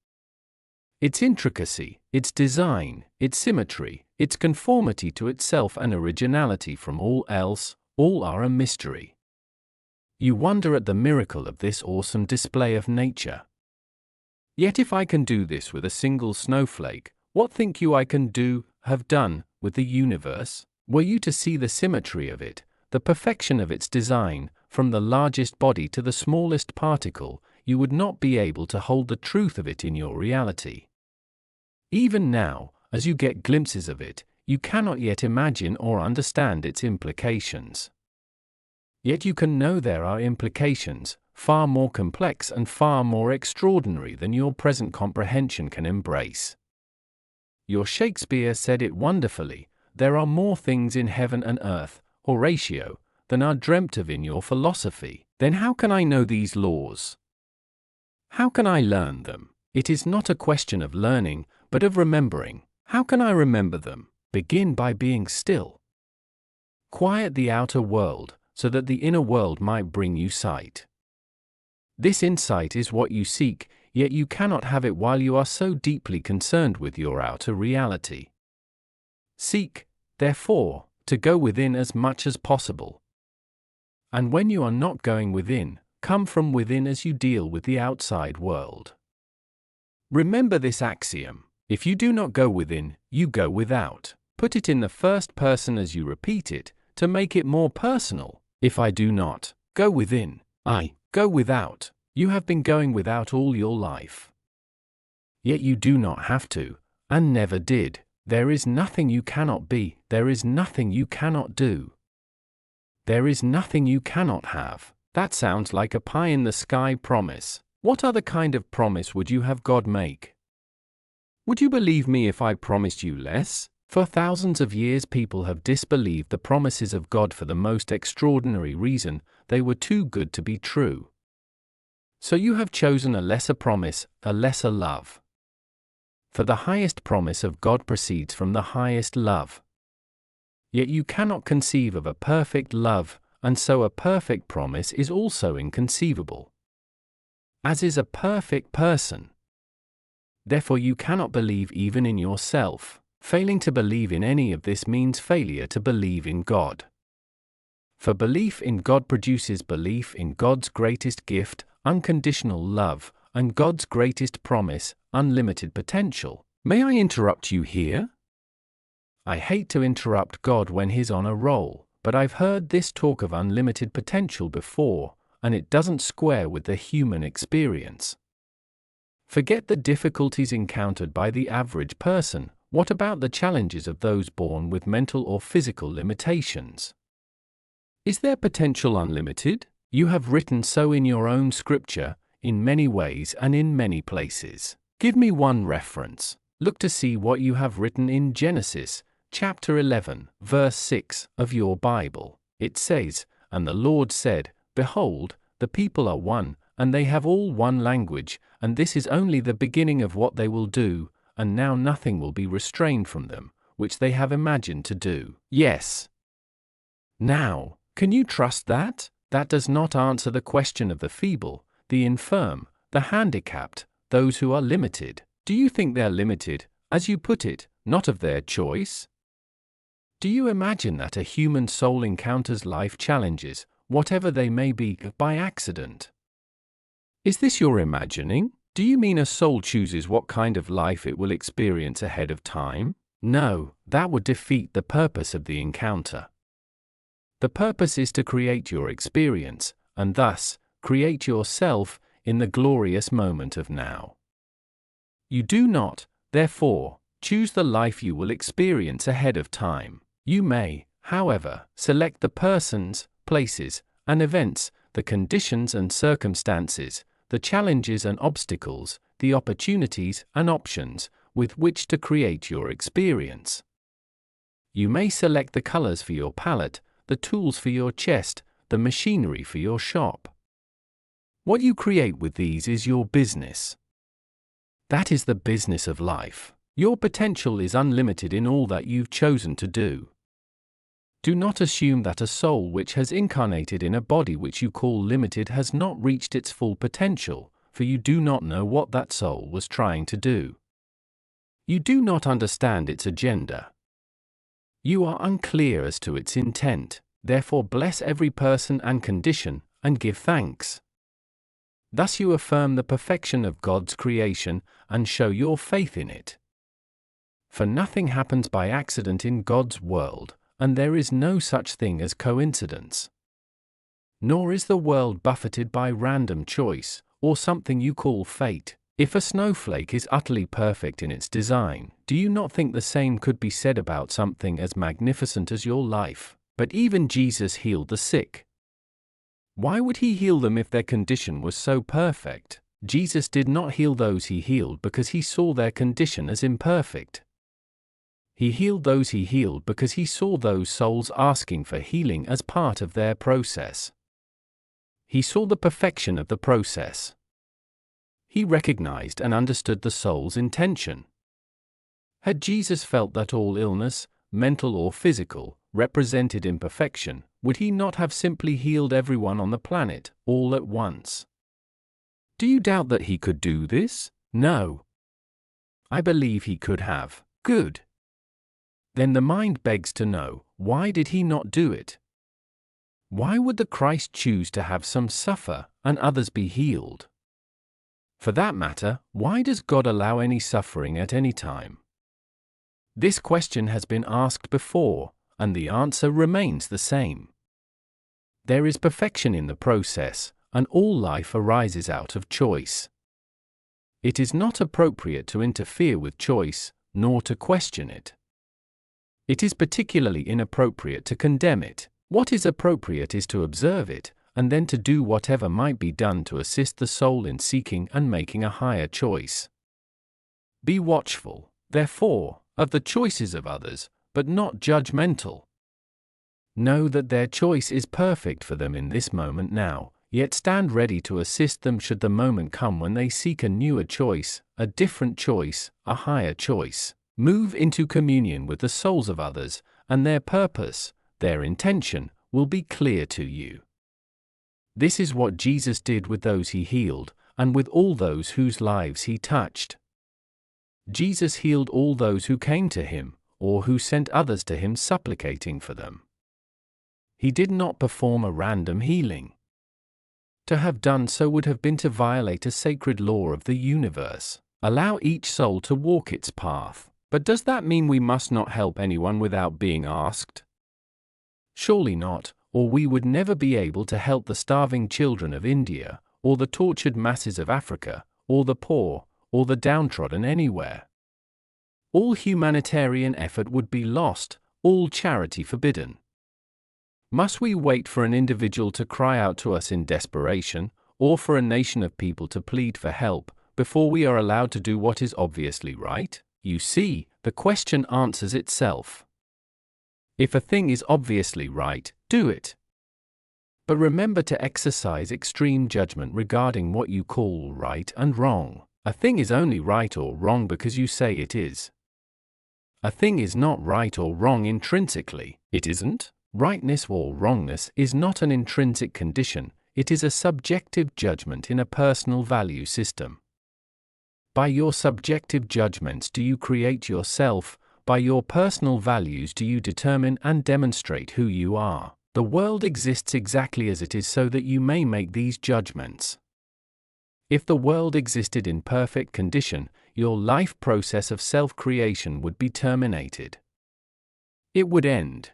Its intricacy, its design, its symmetry, its conformity to itself and originality from all else, all are a mystery. You wonder at the miracle of this awesome display of nature. Yet if I can do this with a single snowflake, what think you I can have done, with the universe? Were you to see the symmetry of it, the perfection of its design, from the largest body to the smallest particle, you would not be able to hold the truth of it in your reality. Even now, as you get glimpses of it, you cannot yet imagine or understand its implications. Yet you can know there are implications, far more complex and far more extraordinary than your present comprehension can embrace. Your Shakespeare said it wonderfully, there are more things in heaven and earth, Horatio, than are dreamt of in your philosophy. Then how can I know these laws? How can I learn them? It is not a question of learning, but of remembering. How can I remember them? Begin by being still. Quiet the outer world, so that the inner world might bring you sight. This insight is what you seek, yet you cannot have it while you are so deeply concerned with your outer reality. Seek, therefore, to go within as much as possible. And when you are not going within, come from within as you deal with the outside world. Remember this axiom: if you do not go within, you go without. Put it in the first person as you repeat it, to make it more personal. If I do not go within, I go without. You have been going without all your life. Yet you do not have to, and never did. There is nothing you cannot be, there is nothing you cannot do. There is nothing you cannot have. That sounds like a pie-in-the-sky promise. What other kind of promise would you have God make? Would you believe me if I promised you less? For thousands of years people have disbelieved the promises of God for the most extraordinary reason: they were too good to be true. So you have chosen a lesser promise, a lesser love. For the highest promise of God proceeds from the highest love. Yet you cannot conceive of a perfect love, and so a perfect promise is also inconceivable. As is a perfect person. Therefore you cannot believe even in yourself. Failing to believe in any of this means failure to believe in God. For belief in God produces belief in God's greatest gift, unconditional love, and God's greatest promise, unlimited potential. May I interrupt you here? I hate to interrupt God when he's on a roll, but I've heard this talk of unlimited potential before, and it doesn't square with the human experience. Forget the difficulties encountered by the average person. What about the challenges of those born with mental or physical limitations? Is their potential unlimited? You have written so in your own scripture, in many ways and in many places. Give me one reference. Look to see what you have written in Genesis, chapter 11, verse 6 of your Bible. It says, "And the Lord said, Behold, the people are one, and they have all one language, and this is only the beginning of what they will do, and now nothing will be restrained from them, which they have imagined to do. Yes. Now, can you trust that? That does not answer the question of the feeble, the infirm, the handicapped, those who are limited. Do you think they're limited, as you put it, not of their choice? Do you imagine that a human soul encounters life challenges, whatever they may be, by accident? Is this your imagining? Do you mean a soul chooses what kind of life it will experience ahead of time? No, that would defeat the purpose of the encounter. The purpose is to create your experience, and thus, create yourself, in the glorious moment of now. You do not, therefore, choose the life you will experience ahead of time. You may, however, select the persons, places, and events, the conditions and circumstances, the challenges and obstacles, the opportunities and options, with which to create your experience. You may select the colors for your palette, the tools for your chest, the machinery for your shop. What you create with these is your business. That is the business of life. Your potential is unlimited in all that you've chosen to do. Do not assume that a soul which has incarnated in a body which you call limited has not reached its full potential, for you do not know what that soul was trying to do. You do not understand its agenda. You are unclear as to its intent, therefore bless every person and condition, and give thanks. Thus you affirm the perfection of God's creation, and show your faith in it. For nothing happens by accident in God's world, and there is no such thing as coincidence. Nor is the world buffeted by random choice, or something you call fate. If a snowflake is utterly perfect in its design, do you not think the same could be said about something as magnificent as your life? But even Jesus healed the sick. Why would he heal them if their condition was so perfect? Jesus did not heal those he healed because he saw their condition as imperfect. He healed those he healed because he saw those souls asking for healing as part of their process. He saw the perfection of the process. He recognized and understood the soul's intention. Had Jesus felt that all illness, mental or physical, represented imperfection, would he not have simply healed everyone on the planet, all at once? Do you doubt that he could do this? No. I believe he could have. Good. Then the mind begs to know, why did he not do it? Why would the Christ choose to have some suffer, and others be healed? For that matter, why does God allow any suffering at any time? This question has been asked before, and the answer remains the same. There is perfection in the process, and all life arises out of choice. It is not appropriate to interfere with choice, nor to question it. It is particularly inappropriate to condemn it. What is appropriate is to observe it, and then to do whatever might be done to assist the soul in seeking and making a higher choice. Be watchful, therefore, of the choices of others, but not judgmental. Know that their choice is perfect for them in this moment now, yet stand ready to assist them should the moment come when they seek a newer choice, a different choice, a higher choice. Move into communion with the souls of others, and their purpose, their intention, will be clear to you. This is what Jesus did with those he healed, and with all those whose lives he touched. Jesus healed all those who came to him, or who sent others to him supplicating for them. He did not perform a random healing. To have done so would have been to violate a sacred law of the universe. Allow each soul to walk its path. But does that mean we must not help anyone without being asked? Surely not, or we would never be able to help the starving children of India, or the tortured masses of Africa, or the poor, or the downtrodden anywhere. All humanitarian effort would be lost, all charity forbidden. Must we wait for an individual to cry out to us in desperation, or for a nation of people to plead for help, before we are allowed to do what is obviously right? You see, the question answers itself. If a thing is obviously right, do it. But remember to exercise extreme judgment regarding what you call right and wrong. A thing is only right or wrong because you say it is. A thing is not right or wrong intrinsically. It isn't. Rightness or wrongness is not an intrinsic condition, it is a subjective judgment in a personal value system. By your subjective judgments do you create yourself, by your personal values do you determine and demonstrate who you are. The world exists exactly as it is so that you may make these judgments. If the world existed in perfect condition, your life process of self-creation would be terminated. It would end.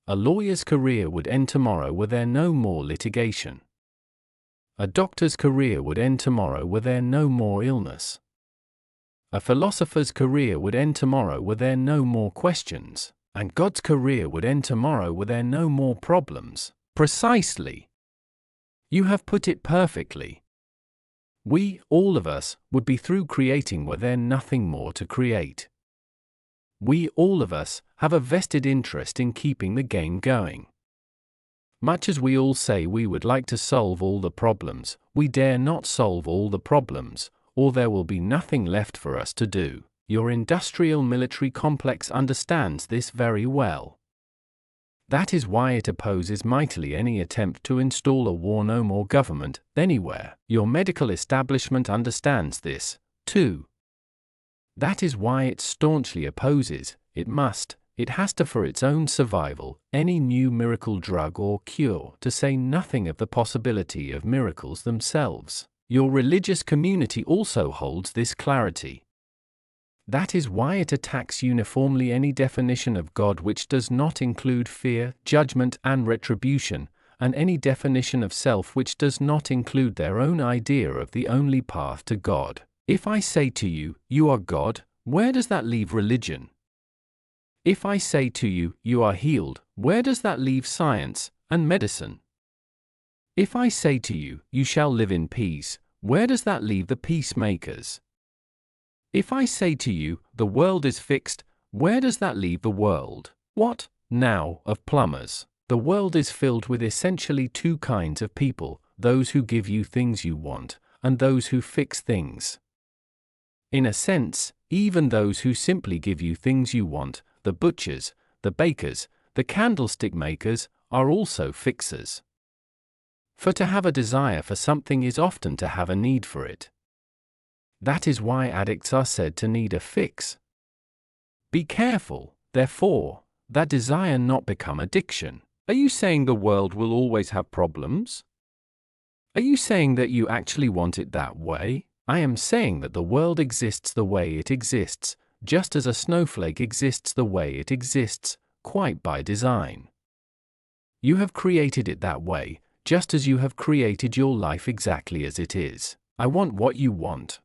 A lawyer's career would end tomorrow were there no more litigation. A doctor's career would end tomorrow were there no more illness. A philosopher's career would end tomorrow were there no more questions, and God's career would end tomorrow were there no more problems. Precisely. You have put it perfectly. We, all of us, would be through creating were there nothing more to create. We, all of us, have a vested interest in keeping the game going. Much as we all say we would like to solve all the problems, we dare not solve all the problems, or there will be nothing left for us to do. Your industrial military complex understands this very well. That is why it opposes mightily any attempt to install a war no more government anywhere. Your medical establishment understands this, too. That is why it staunchly opposes, it has to for its own survival, any new miracle drug or cure, to say nothing of the possibility of miracles themselves. Your religious community also holds this clarity. That is why it attacks uniformly any definition of God which does not include fear, judgment, and retribution, and any definition of self which does not include their own idea of the only path to God. If I say to you, you are God, where does that leave religion? If I say to you, you are healed, where does that leave science and medicine? If I say to you, you shall live in peace, where does that leave the peacemakers? If I say to you, the world is fixed, where does that leave the world? What, now, of plumbers? The world is filled with essentially two kinds of people, those who give you things you want, and those who fix things. In a sense, even those who simply give you things you want, the butchers, the bakers, the candlestick makers, are also fixers. For to have a desire for something is often to have a need for it. That is why addicts are said to need a fix. Be careful, therefore, that desire not become addiction. Are you saying the world will always have problems? Are you saying that you actually want it that way? I am saying that the world exists the way it exists, just as a snowflake exists the way it exists, quite by design. You have created it that way, just as you have created your life exactly as it is. I want what you want.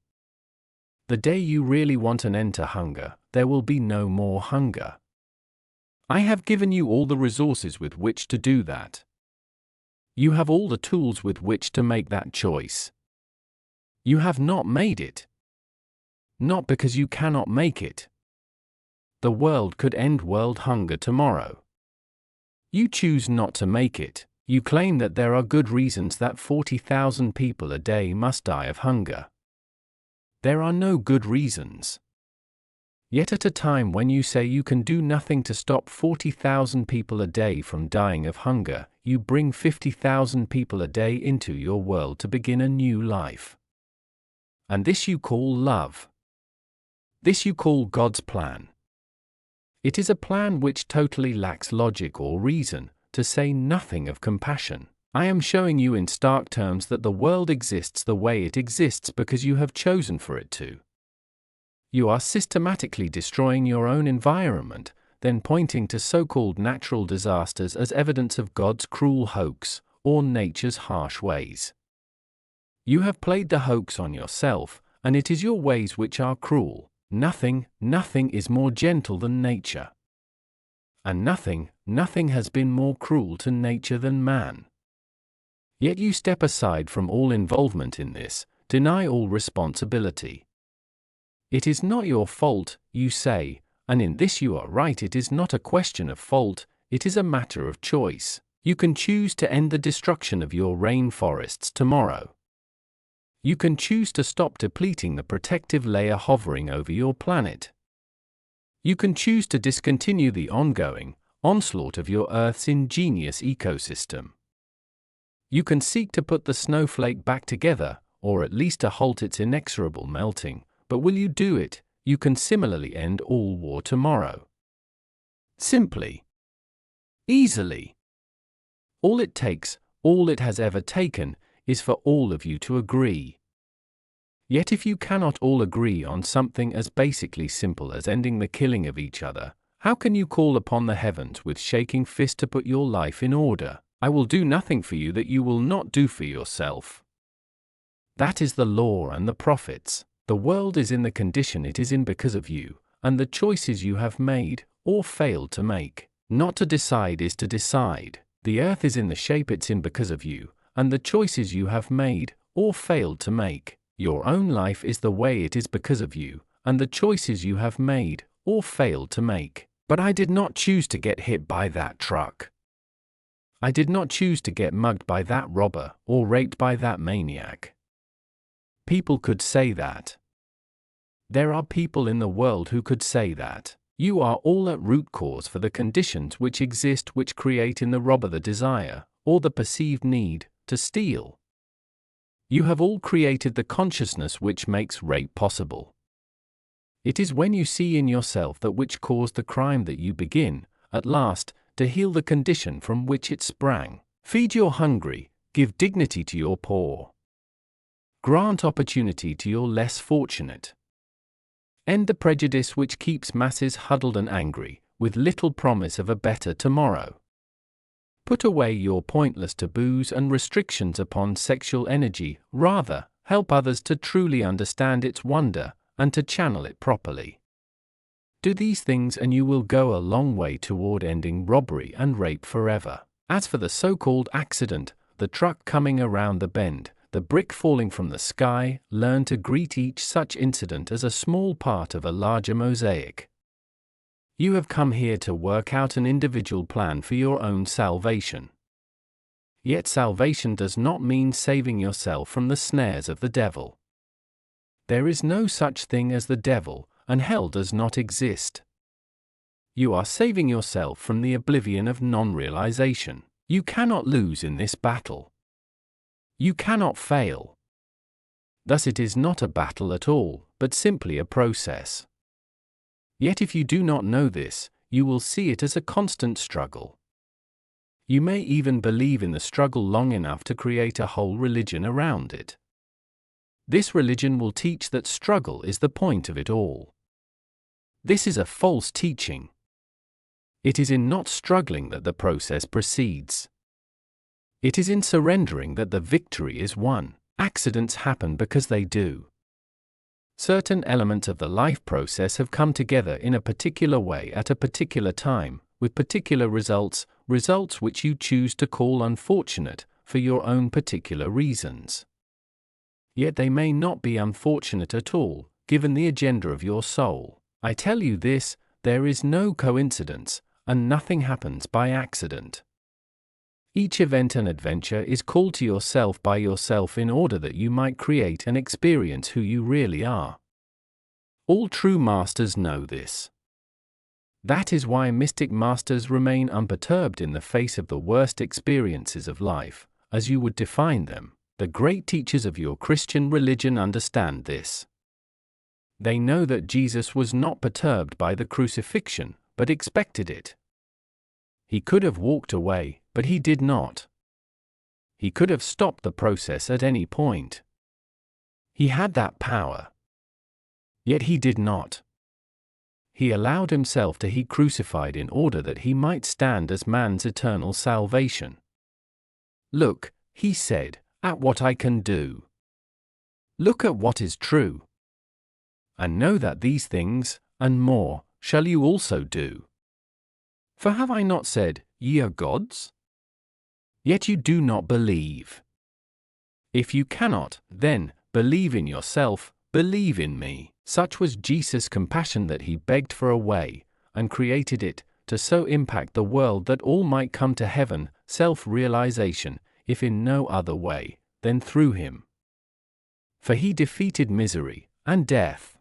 The day you really want an end to hunger, there will be no more hunger. I have given you all the resources with which to do that. You have all the tools with which to make that choice. You have not made it. Not because you cannot make it. The world could end world hunger tomorrow. You choose not to make it. You claim that there are good reasons that 40,000 people a day must die of hunger. There are no good reasons. Yet at a time when you say you can do nothing to stop 40,000 people a day from dying of hunger, you bring 50,000 people a day into your world to begin a new life. And this you call love. This you call God's plan. It is a plan which totally lacks logic or reason, to say nothing of compassion. I am showing you in stark terms that the world exists the way it exists because you have chosen for it to. You are systematically destroying your own environment, then pointing to so-called natural disasters as evidence of God's cruel hoax, or nature's harsh ways. You have played the hoax on yourself, and it is your ways which are cruel. Nothing is more gentle than nature. And nothing has been more cruel to nature than man. Yet you step aside from all involvement in this, deny all responsibility. It is not your fault, you say, and in this you are right, it is not a question of fault, it is a matter of choice. You can choose to end the destruction of your rainforests tomorrow. You can choose to stop depleting the protective layer hovering over your planet. You can choose to discontinue the ongoing onslaught of your Earth's ingenious ecosystem. You can seek to put the snowflake back together, or at least to halt its inexorable melting, but will you do it? You can similarly end all war tomorrow. Simply. Easily. All it takes, all it has ever taken, is for all of you to agree. Yet if you cannot all agree on something as basically simple as ending the killing of each other, how can you call upon the heavens with shaking fist to put your life in order? I will do nothing for you that you will not do for yourself. That is the law and the prophets. The world is in the condition it is in because of you, and the choices you have made, or failed to make. Not to decide is to decide. The earth is in the shape it's in because of you, and the choices you have made, or failed to make. Your own life is the way it is because of you, and the choices you have made, or failed to make. But I did not choose to get hit by that truck. I did not choose to get mugged by that robber, or raped by that maniac. People could say that. There are people in the world who could say that. You are all at root cause for the conditions which exist which create in the robber the desire, or the perceived need, to steal. You have all created the consciousness which makes rape possible. It is when you see in yourself that which caused the crime that you begin, at last, to heal the condition from which it sprang. Feed your hungry, give dignity to your poor. Grant opportunity to your less fortunate. End the prejudice which keeps masses huddled and angry, with little promise of a better tomorrow. Put away your pointless taboos and restrictions upon sexual energy, rather, help others to truly understand its wonder, and to channel it properly. Do these things and you will go a long way toward ending robbery and rape forever. As for the so-called accident, the truck coming around the bend, the brick falling from the sky, learn to greet each such incident as a small part of a larger mosaic. You have come here to work out an individual plan for your own salvation. Yet salvation does not mean saving yourself from the snares of the devil. There is no such thing as the devil, and hell does not exist. You are saving yourself from the oblivion of non-realization. You cannot lose in this battle. You cannot fail. Thus it is not a battle at all, but simply a process. Yet if you do not know this, you will see it as a constant struggle. You may even believe in the struggle long enough to create a whole religion around it. This religion will teach that struggle is the point of it all. This is a false teaching. It is in not struggling that the process proceeds. It is in surrendering that the victory is won. Accidents happen because they do. Certain elements of the life process have come together in a particular way at a particular time, with particular results, results which you choose to call unfortunate, for your own particular reasons. Yet they may not be unfortunate at all, given the agenda of your soul. I tell you this, there is no coincidence, and nothing happens by accident. Each event and adventure is called to yourself by yourself in order that you might create and experience who you really are. All true masters know this. That is why mystic masters remain unperturbed in the face of the worst experiences of life, as you would define them. The great teachers of your Christian religion understand this. They know that Jesus was not perturbed by the crucifixion, but expected it. He could have walked away, but he did not. He could have stopped the process at any point. He had that power. Yet he did not. He allowed himself to be crucified in order that he might stand as man's eternal salvation. Look, he said, at what I can do. Look at what is true. And know that these things, and more, shall you also do. For have I not said, ye are gods? Yet you do not believe. If you cannot, then, believe in yourself, believe in me. Such was Jesus' compassion that he begged for a way, and created it, to so impact the world that all might come to heaven, self-realization, if in no other way, then through him. For he defeated misery and death.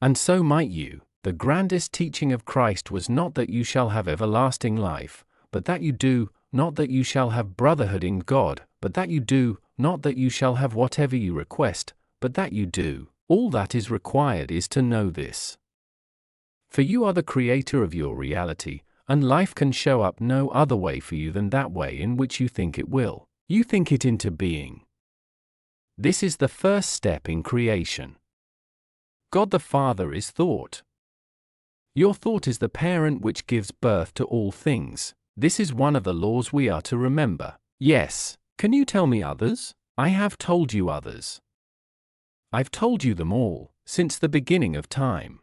And so might you. The grandest teaching of Christ was not that you shall have everlasting life, but that you do, not that you shall have brotherhood in God, but that you do, not that you shall have whatever you request, but that you do. All that is required is to know this. For you are the creator of your reality, and life can show up no other way for you than that way in which you think it will. You think it into being. This is the first step in creation. God the Father is thought. Your thought is the parent which gives birth to all things. This is one of the laws we are to remember. Yes. Can you tell me others? I have told you others. I've told you them all, since the beginning of time.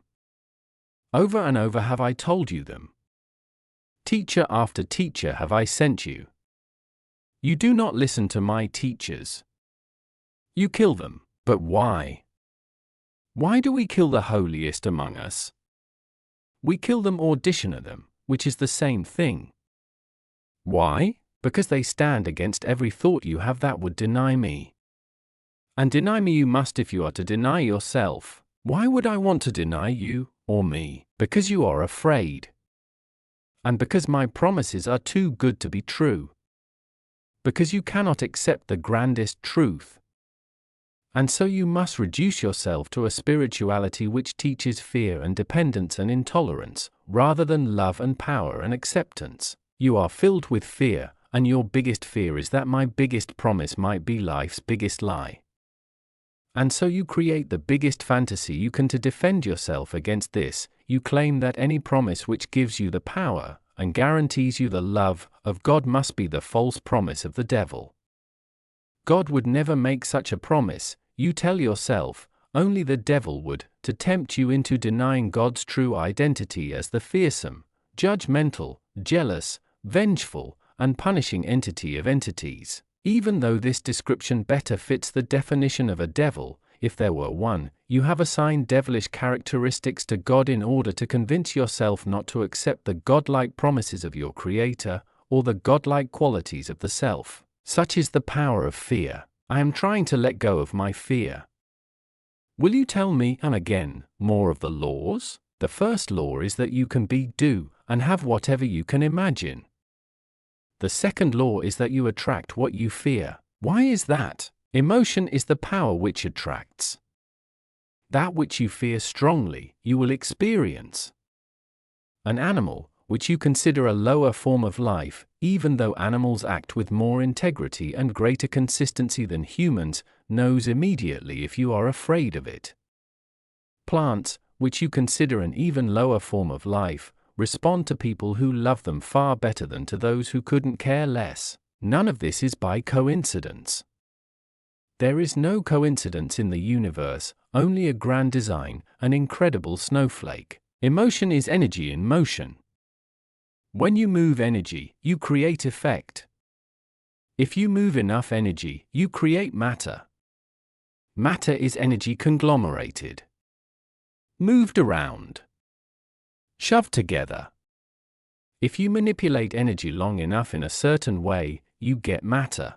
Over and over have I told you them. Teacher after teacher have I sent you. You do not listen to my teachers. You kill them. But why? Why do we kill the holiest among us? We kill them or dishonor them, which is the same thing. Why? Because they stand against every thought you have that would deny me. And deny me you must if you are to deny yourself. Why would I want to deny you, or me? Because you are afraid. And because my promises are too good to be true. Because you cannot accept the grandest truth. And so you must reduce yourself to a spirituality which teaches fear and dependence and intolerance, rather than love and power and acceptance. You are filled with fear, and your biggest fear is that my biggest promise might be life's biggest lie. And so you create the biggest fantasy you can to defend yourself against this. You claim that any promise which gives you the power and guarantees you the love of God must be the false promise of the devil. God would never make such a promise, you tell yourself. Only the devil would, to tempt you into denying God's true identity as the fearsome, judgmental, jealous, vengeful, and punishing entity of entities. Even though this description better fits the definition of a devil, if there were one, you have assigned devilish characteristics to God in order to convince yourself not to accept the godlike promises of your Creator, or the godlike qualities of the self. Such is the power of fear. I am trying to let go of my fear. Will you tell me, and again, more of the laws? The first law is that you can be, do, and have whatever you can imagine. The second law is that you attract what you fear. Why is that? Emotion is the power which attracts. That which you fear strongly, you will experience. An animal, which you consider a lower form of life, even though animals act with more integrity and greater consistency than humans, knows immediately if you are afraid of it. Plants, which you consider an even lower form of life, respond to people who love them far better than to those who couldn't care less. None of this is by coincidence. There is no coincidence in the universe, only a grand design, an incredible snowflake. Emotion is energy in motion. When you move energy, you create effect. If you move enough energy, you create matter. Matter is energy conglomerated. Moved around. Shoved together. If you manipulate energy long enough in a certain way, you get matter.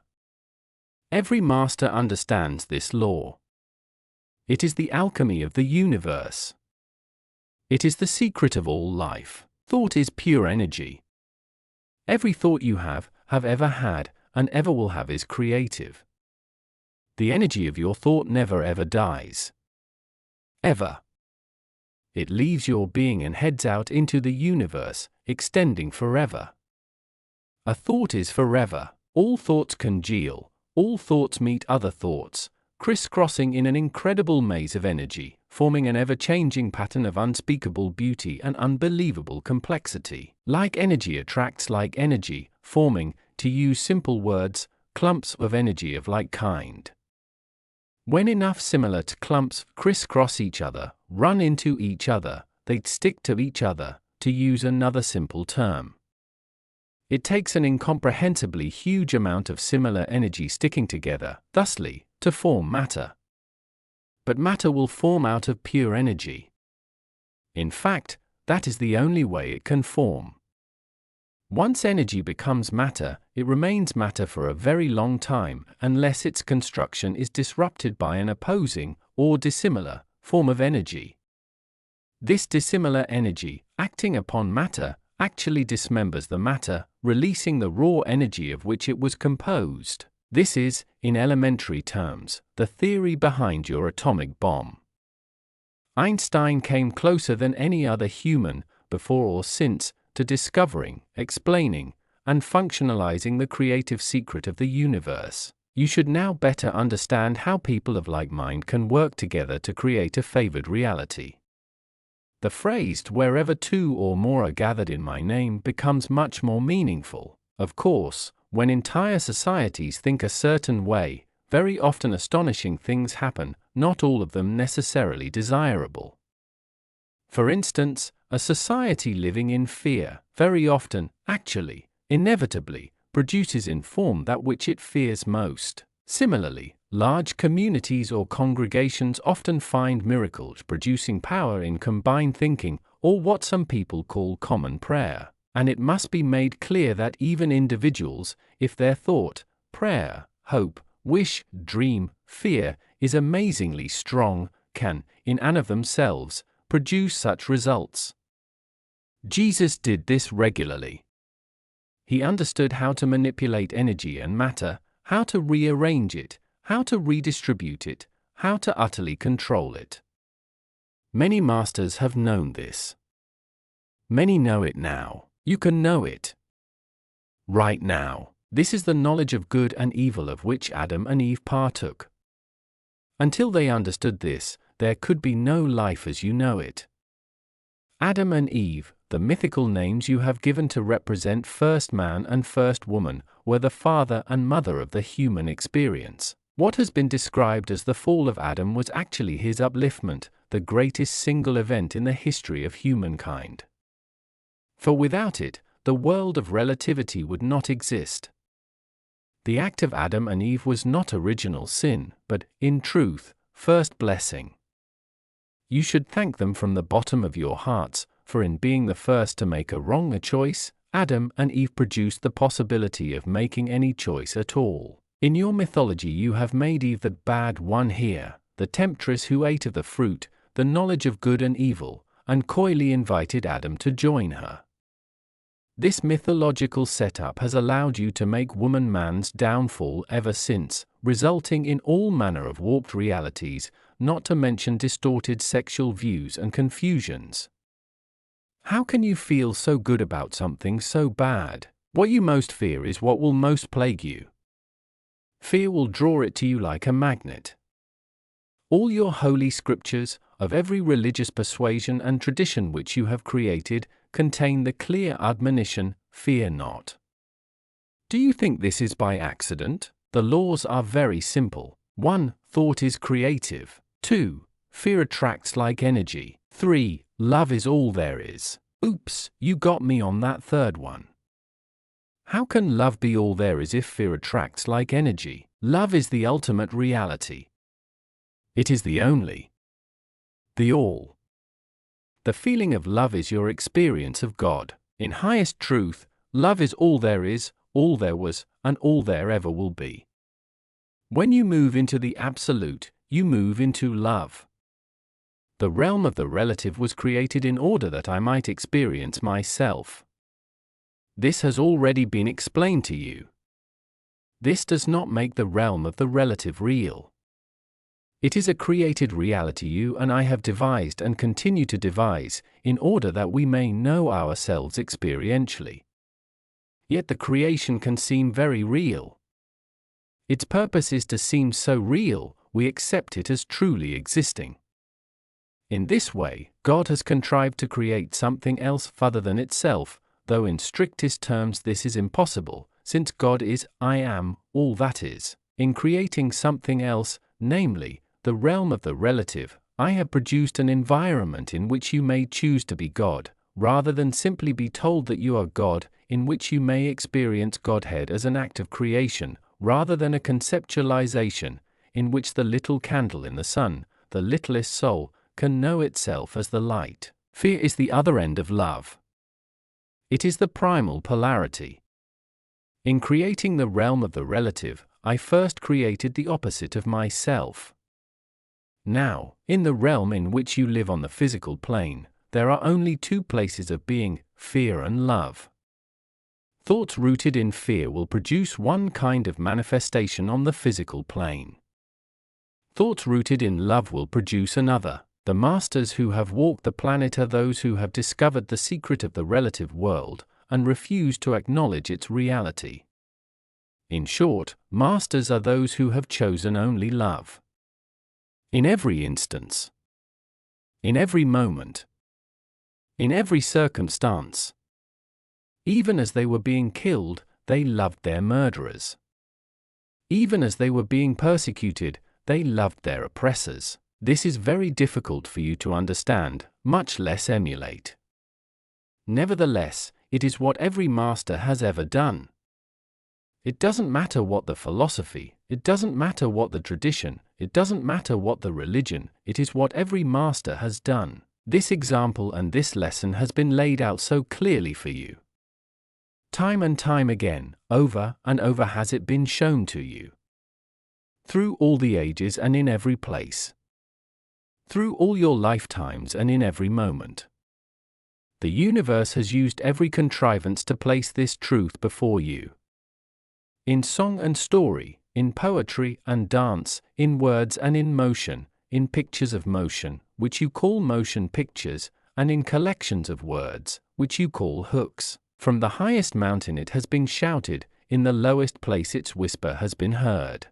Every master understands this law. It is the alchemy of the universe. It is the secret of all life. Thought is pure energy. Every thought you have ever had, and ever will have is creative. The energy of your thought never ever dies. Ever. It leaves your being and heads out into the universe, extending forever. A thought is forever. All thoughts congeal, all thoughts meet other thoughts, crisscrossing in an incredible maze of energy, forming an ever-changing pattern of unspeakable beauty and unbelievable complexity. Like energy attracts like energy, forming, to use simple words, clumps of energy of like kind. When enough similar to clumps crisscross each other, run into each other, they stick to each other, to use another simple term. It takes an incomprehensibly huge amount of similar energy sticking together, thusly, to form matter. But matter will form out of pure energy. In fact, that is the only way it can form. Once energy becomes matter, it remains matter for a very long time unless its construction is disrupted by an opposing, or dissimilar, form of energy. This dissimilar energy, acting upon matter, actually dismembers the matter, releasing the raw energy of which it was composed. This is, in elementary terms, the theory behind your atomic bomb. Einstein came closer than any other human, before or since, to discovering, explaining, and functionalizing the creative secret of the universe. You should now better understand how people of like mind can work together to create a favored reality. The phrase, "wherever two or more are gathered in my name," becomes much more meaningful. Of course, when entire societies think a certain way, very often astonishing things happen, not all of them necessarily desirable. For instance, a society living in fear, very often, actually, inevitably, produces in form that which it fears most. Similarly, large communities or congregations often find miracles producing power in combined thinking, or what some people call common prayer. And it must be made clear that even individuals, if their thought, prayer, hope, wish, dream, fear, is amazingly strong, can, in and of themselves, produce such results. Jesus did this regularly. He understood how to manipulate energy and matter, how to rearrange it, how to redistribute it, how to utterly control it. Many masters have known this. Many know it now. You can know it right now. This is the knowledge of good and evil of which Adam and Eve partook. Until they understood this, there could be no life as you know it. Adam and Eve, the mythical names you have given to represent first man and first woman, were the father and mother of the human experience. What has been described as the fall of Adam was actually his upliftment, the greatest single event in the history of humankind. For without it, the world of relativity would not exist. The act of Adam and Eve was not original sin, but, in truth, first blessing. You should thank them from the bottom of your hearts, for in being the first to make a wrong choice, Adam and Eve produced the possibility of making any choice at all. In your mythology you have made Eve the bad one here, the temptress who ate of the fruit, the knowledge of good and evil, and coyly invited Adam to join her. This mythological setup has allowed you to make woman man's downfall ever since, resulting in all manner of warped realities, not to mention distorted sexual views and confusions. How can you feel so good about something so bad? What you most fear is what will most plague you. Fear will draw it to you like a magnet. All your holy scriptures, of every religious persuasion and tradition which you have created, contain the clear admonition, "Fear not." Do you think this is by accident? The laws are very simple. 1. Thought is creative. 2. Fear attracts like energy. 3. Love is all there is. Oops, you got me on that third one. How can love be all there is if fear attracts like energy? Love is the ultimate reality. It is the only, the all. The feeling of love is your experience of God. In highest truth, love is all there is, all there was, and all there ever will be. When you move into the absolute, you move into love. The realm of the relative was created in order that I might experience myself. This has already been explained to you. This does not make the realm of the relative real. It is a created reality you and I have devised and continue to devise, in order that we may know ourselves experientially. Yet the creation can seem very real. Its purpose is to seem so real, we accept it as truly existing. In this way, God has contrived to create something else other than itself, though in strictest terms this is impossible, since God is, I am, all that is. In creating something else, namely, the realm of the relative, I have produced an environment in which you may choose to be God, rather than simply be told that you are God, in which you may experience Godhead as an act of creation, rather than a conceptualization, in which the little candle in the sun, the littlest soul, can know itself as the light. Fear is the other end of love. It is the primal polarity. In creating the realm of the relative, I first created the opposite of myself. Now, in the realm in which you live on the physical plane, there are only two places of being, fear and love. Thoughts rooted in fear will produce one kind of manifestation on the physical plane. Thoughts rooted in love will produce another. The masters who have walked the planet are those who have discovered the secret of the relative world and refuse to acknowledge its reality. In short, masters are those who have chosen only love. In every instance, in every moment, in every circumstance. Even as they were being killed, they loved their murderers. Even as they were being persecuted, they loved their oppressors. This is very difficult for you to understand, much less emulate. Nevertheless, it is what every master has ever done. It doesn't matter what the philosophy, it doesn't matter what the tradition, it doesn't matter what the religion, it is what every master has done. This example and this lesson has been laid out so clearly for you. Time and time again, over and over has it been shown to you. Through all the ages and in every place. Through all your lifetimes and in every moment. The universe has used every contrivance to place this truth before you. In song and story, in poetry and dance, in words and in motion, in pictures of motion, which you call motion pictures, and in collections of words, which you call hooks. From the highest mountain it has been shouted, in the lowest place its whisper has been heard.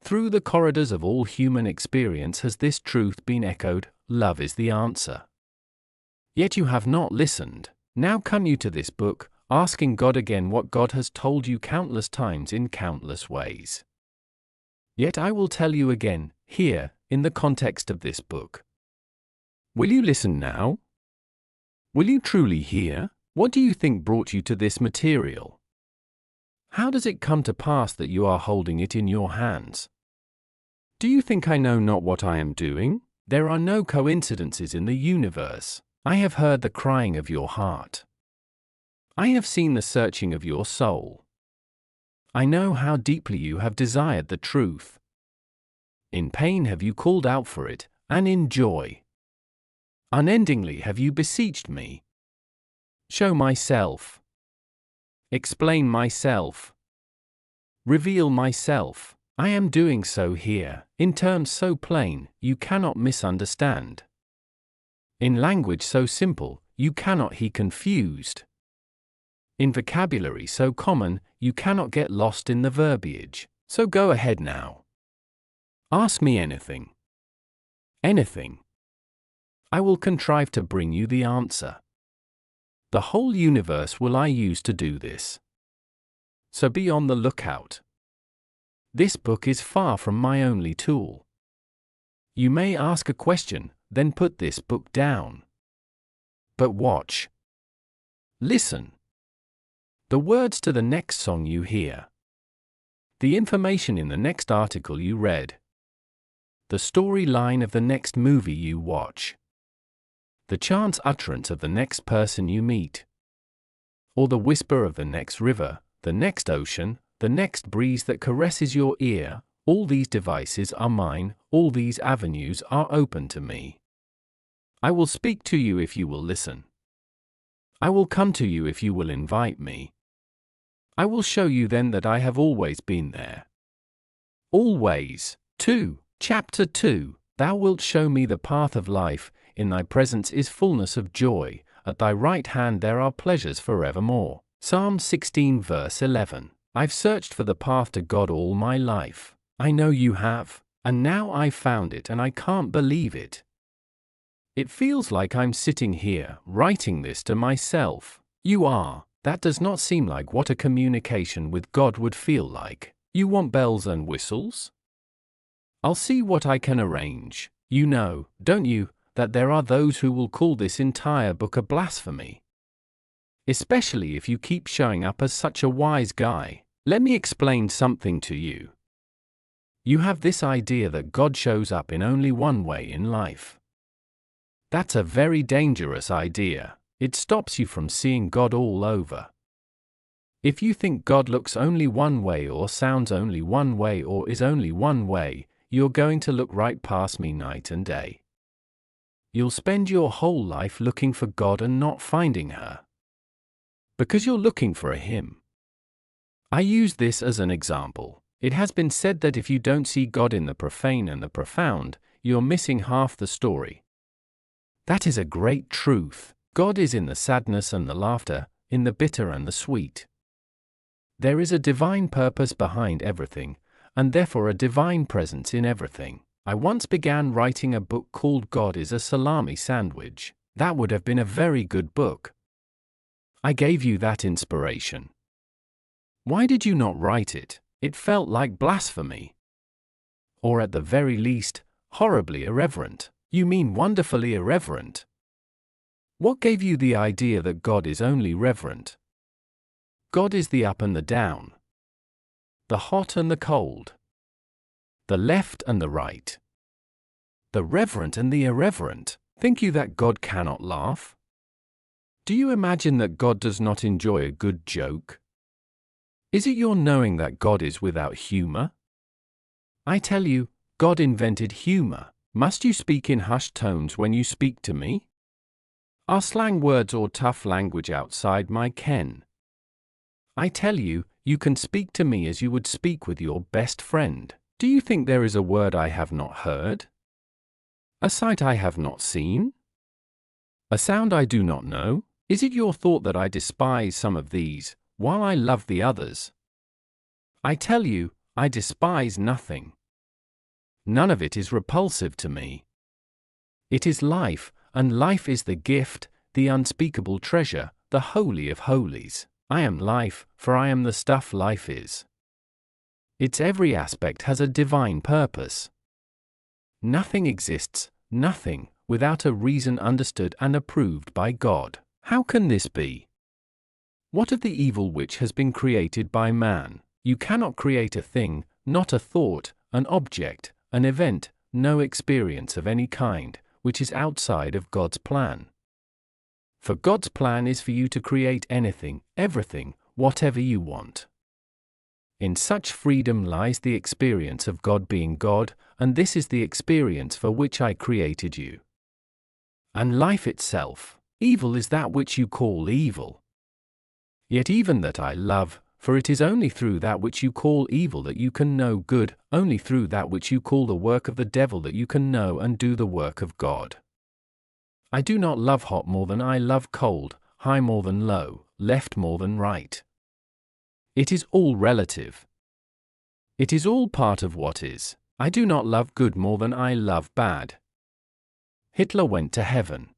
Through the corridors of all human experience has this truth been echoed: love is the answer. Yet you have not listened. Now come you to this book, asking God again what God has told you countless times in countless ways. Yet I will tell you again, here, in the context of this book. Will you listen now? Will you truly hear? What do you think brought you to this material? How does it come to pass that you are holding it in your hands? Do you think I know not what I am doing? There are no coincidences in the universe. I have heard the crying of your heart. I have seen the searching of your soul. I know how deeply you have desired the truth. In pain have you called out for it, and in joy. Unendingly have you beseeched me. Show myself. Explain myself. Reveal myself. I am doing so here, in terms so plain, you cannot misunderstand. In language so simple, you cannot be confused. In vocabulary so common, you cannot get lost in the verbiage. So go ahead now. Ask me anything. Anything. I will contrive to bring you the answer. The whole universe will I use to do this. So be on the lookout. This book is far from my only tool. You may ask a question, then put this book down. But watch. Listen. The words to the next song you hear. The information in the next article you read. The storyline of the next movie you watch. The chance utterance of the next person you meet. Or the whisper of the next river, the next ocean, the next breeze that caresses your ear. All these devices are mine, all these avenues are open to me. I will speak to you if you will listen. I will come to you if you will invite me. I will show you then that I have always been there. Always. 2. Chapter 2. Thou wilt show me the path of life, in thy presence is fullness of joy, at thy right hand there are pleasures forevermore. Psalm 16 verse 11. I've searched for the path to God all my life. I know you have, and now I've found it and I can't believe it. It feels like I'm sitting here, writing this to myself. You are. That does not seem like what a communication with God would feel like. You want bells and whistles? I'll see what I can arrange. You know, don't you, that there are those who will call this entire book a blasphemy. Especially if you keep showing up as such a wise guy. Let me explain something to you. You have this idea that God shows up in only one way in life. That's a very dangerous idea. It stops you from seeing God all over. If you think God looks only one way or sounds only one way or is only one way, you're going to look right past me night and day. You'll spend your whole life looking for God and not finding her. Because you're looking for a him. I use this as an example. It has been said that if you don't see God in the profane and the profound, you're missing half the story. That is a great truth. God is in the sadness and the laughter, in the bitter and the sweet. There is a divine purpose behind everything, and therefore a divine presence in everything. I once began writing a book called God is a Salami Sandwich. That would have been a very good book. I gave you that inspiration. Why did you not write it? It felt like blasphemy. Or at the very least, horribly irreverent. You mean wonderfully irreverent. What gave you the idea that God is only reverent? God is the up and the down, the hot and the cold, the left and the right, the reverent and the irreverent. Think you that God cannot laugh? Do you imagine that God does not enjoy a good joke? Is it your knowing that God is without humor? I tell you, God invented humor. Must you speak in hushed tones when you speak to me? Are slang words or tough language outside my ken? I tell you, you can speak to me as you would speak with your best friend. Do you think there is a word I have not heard? A sight I have not seen? A sound I do not know? Is it your thought that I despise some of these, while I love the others? I tell you, I despise nothing. None of it is repulsive to me. It is life, and life is the gift, the unspeakable treasure, the holy of holies. I am life, for I am the stuff life is. Its every aspect has a divine purpose. Nothing exists, nothing, without a reason understood and approved by God. How can this be? What of the evil which has been created by man? You cannot create a thing, not a thought, an object, an event, no experience of any kind, which is outside of God's plan. For God's plan is for you to create anything, everything, whatever you want. In such freedom lies the experience of God being God, and this is the experience for which I created you. And life itself, evil is that which you call evil. Yet even that I love, for it is only through that which you call evil that you can know good, only through that which you call the work of the devil that you can know and do the work of God. I do not love hot more than I love cold, high more than low, left more than right. It is all relative. It is all part of what is. I do not love good more than I love bad. Hitler went to heaven.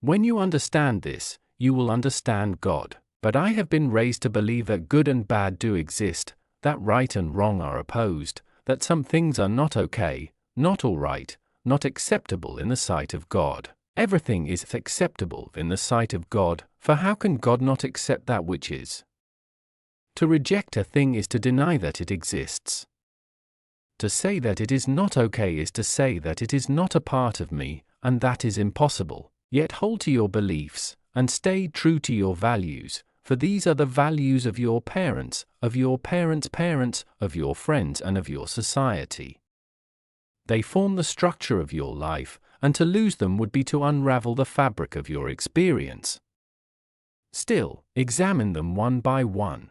When you understand this, you will understand God. But I have been raised to believe that good and bad do exist, that right and wrong are opposed, that some things are not okay, not all right, not acceptable in the sight of God. Everything is acceptable in the sight of God, for how can God not accept that which is? To reject a thing is to deny that it exists. To say that it is not okay is to say that it is not a part of me, and that is impossible. Yet hold to your beliefs, and stay true to your values, for these are the values of your parents, of your parents' parents, of your friends and of your society. They form the structure of your life, and to lose them would be to unravel the fabric of your experience. Still, examine them one by one.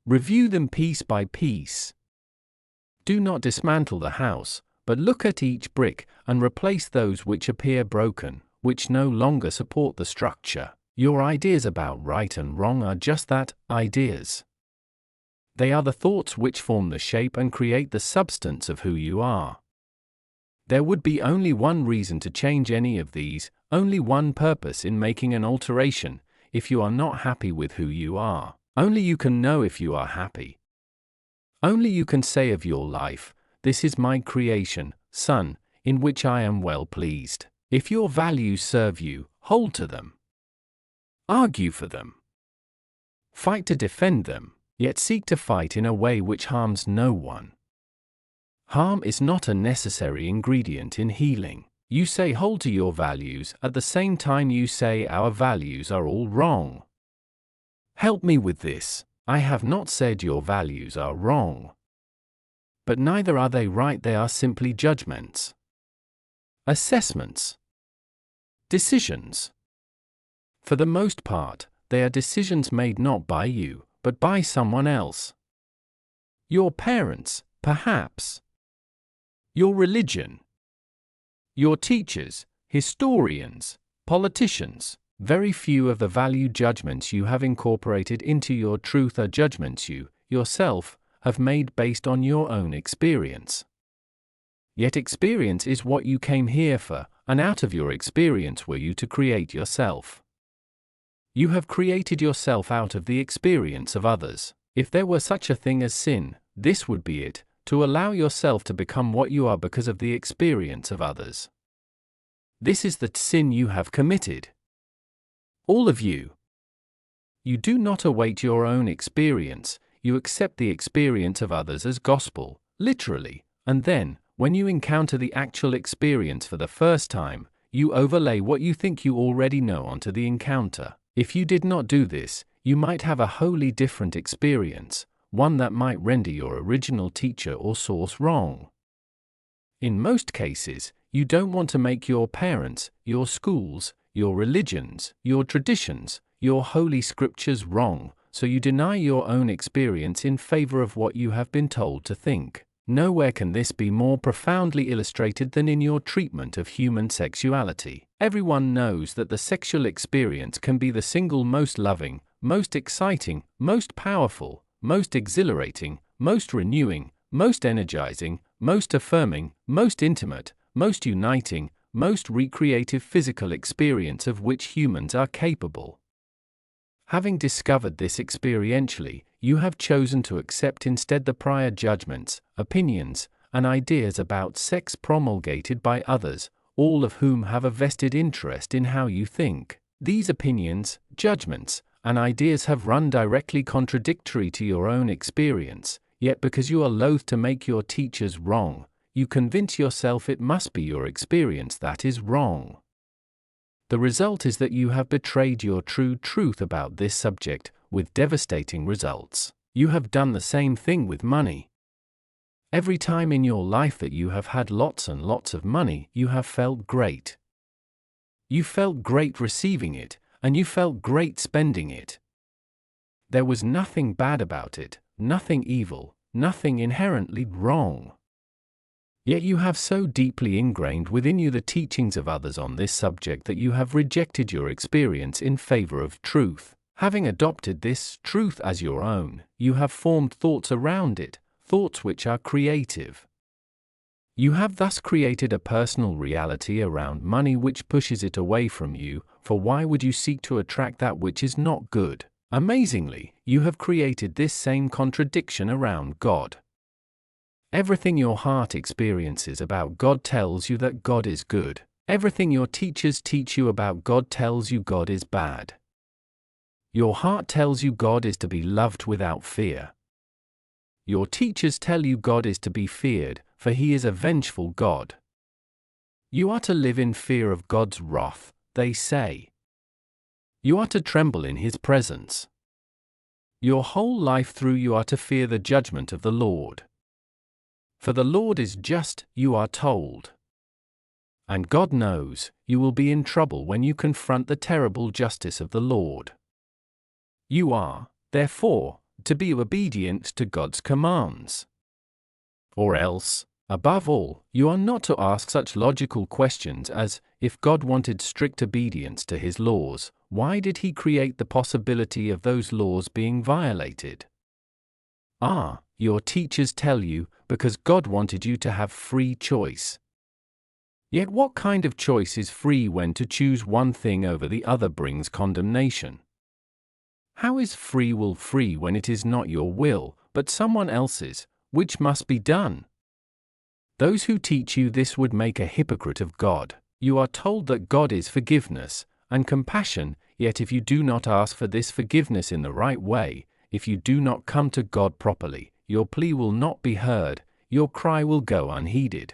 Review them piece by piece. Do not dismantle the house, but look at each brick and replace those which appear broken, which no longer support the structure. Your ideas about right and wrong are just that, ideas. They are the thoughts which form the shape and create the substance of who you are. There would be only one reason to change any of these, only one purpose in making an alteration. If you are not happy with who you are, only you can know if you are happy. Only you can say of your life, "This is my creation, son, in which I am well pleased." If your values serve you, hold to them. Argue for them. Fight to defend them, yet seek to fight in a way which harms no one. Harm is not a necessary ingredient in healing. You say hold to your values, at the same time you say our values are all wrong. Help me with this. I have not said your values are wrong. But neither are they right, they are simply judgments, assessments, decisions. For the most part, they are decisions made not by you, but by someone else. Your parents, perhaps. Your religion. Your teachers, historians, politicians. Very few of the value judgments you have incorporated into your truth are judgments you, yourself, have made based on your own experience. Yet experience is what you came here for, and out of your experience were you to create yourself. You have created yourself out of the experience of others. If there were such a thing as sin, this would be it, to allow yourself to become what you are because of the experience of others. This is the sin you have committed. All of you. You do not await your own experience, you accept the experience of others as gospel, literally, and then, when you encounter the actual experience for the first time, you overlay what you think you already know onto the encounter. If you did not do this, you might have a wholly different experience, one that might render your original teacher or source wrong. In most cases, you don't want to make your parents, your schools, your religions, your traditions, your holy scriptures wrong, so you deny your own experience in favor of what you have been told to think. Nowhere can this be more profoundly illustrated than in your treatment of human sexuality. Everyone knows that the sexual experience can be the single most loving, most exciting, most powerful, most exhilarating, most renewing, most energizing, most affirming, most intimate, most uniting, most recreative physical experience of which humans are capable. Having discovered this experientially, you have chosen to accept instead the prior judgments, opinions, and ideas about sex promulgated by others, all of whom have a vested interest in how you think. These opinions, judgments, and ideas have run directly contradictory to your own experience, yet because you are loath to make your teachers wrong, you convince yourself it must be your experience that is wrong. The result is that you have betrayed your true truth about this subject, with devastating results. You have done the same thing with money. Every time in your life that you have had lots and lots of money, you have felt great. You felt great receiving it, and you felt great spending it. There was nothing bad about it, nothing evil, nothing inherently wrong. Yet you have so deeply ingrained within you the teachings of others on this subject that you have rejected your experience in favor of truth. Having adopted this truth as your own, you have formed thoughts around it, thoughts which are creative. You have thus created a personal reality around money which pushes it away from you, for why would you seek to attract that which is not good? Amazingly, you have created this same contradiction around God. Everything your heart experiences about God tells you that God is good. Everything your teachers teach you about God tells you God is bad. Your heart tells you God is to be loved without fear. Your teachers tell you God is to be feared, for He is a vengeful God. You are to live in fear of God's wrath, they say. You are to tremble in His presence. Your whole life through you are to fear the judgment of the Lord. For the Lord is just, you are told. And God knows, you will be in trouble when you confront the terrible justice of the Lord. You are, therefore, to be obedient to God's commands. Or else, above all, you are not to ask such logical questions as, if God wanted strict obedience to His laws, why did He create the possibility of those laws being violated? Your teachers tell you, because God wanted you to have free choice. Yet what kind of choice is free when to choose one thing over the other brings condemnation? How is free will free when it is not your will, but someone else's, which must be done? Those who teach you this would make a hypocrite of God. You are told that God is forgiveness and compassion, yet if you do not ask for this forgiveness in the right way, if you do not come to God properly, your plea will not be heard, your cry will go unheeded.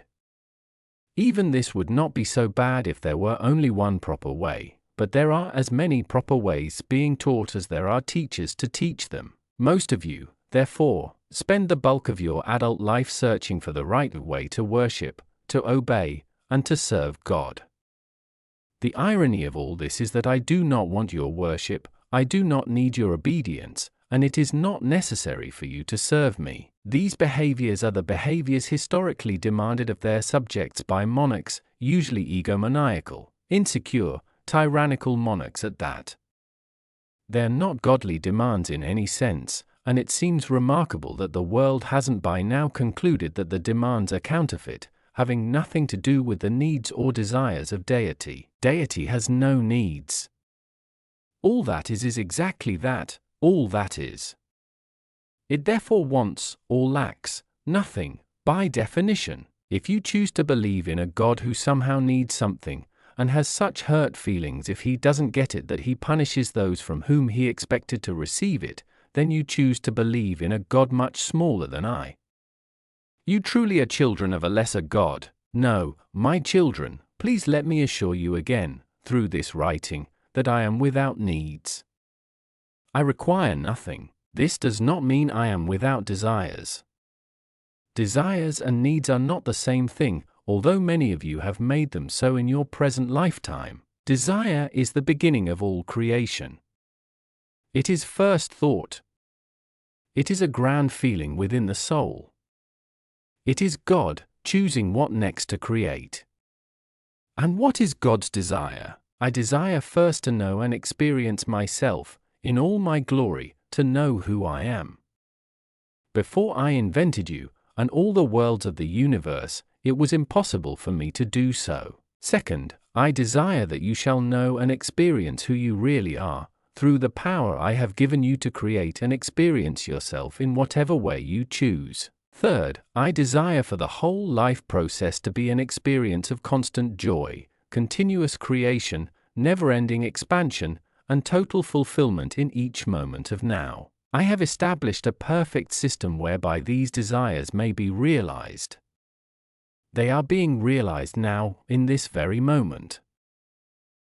Even this would not be so bad if there were only one proper way, but there are as many proper ways being taught as there are teachers to teach them. Most of you, therefore, spend the bulk of your adult life searching for the right way to worship, to obey, and to serve God. The irony of all this is that I do not want your worship, I do not need your obedience, and it is not necessary for you to serve me. These behaviors are the behaviors historically demanded of their subjects by monarchs, usually egomaniacal, insecure, tyrannical monarchs at that. They're not godly demands in any sense, and it seems remarkable that the world hasn't by now concluded that the demands are counterfeit, having nothing to do with the needs or desires of deity. Deity has no needs. All that is exactly that, all that is. It therefore wants, or lacks, nothing, by definition. If you choose to believe in a God who somehow needs something, and has such hurt feelings if he doesn't get it that he punishes those from whom he expected to receive it, then you choose to believe in a God much smaller than I. You truly are children of a lesser God. No, my children, please let me assure you again, through this writing, that I am without needs. I require nothing. This does not mean I am without desires. Desires and needs are not the same thing, although many of you have made them so in your present lifetime. Desire is the beginning of all creation. It is first thought. It is a grand feeling within the soul. It is God choosing what next to create. And what is God's desire? I desire first to know and experience myself, in all my glory, to know who I am. Before I invented you, and all the worlds of the universe, it was impossible for me to do so. Second, I desire that you shall know and experience who you really are, through the power I have given you to create and experience yourself in whatever way you choose. Third, I desire for the whole life process to be an experience of constant joy, continuous creation, never-ending expansion, and total fulfillment in each moment of now. I have established a perfect system whereby these desires may be realized. They are being realized now, in this very moment.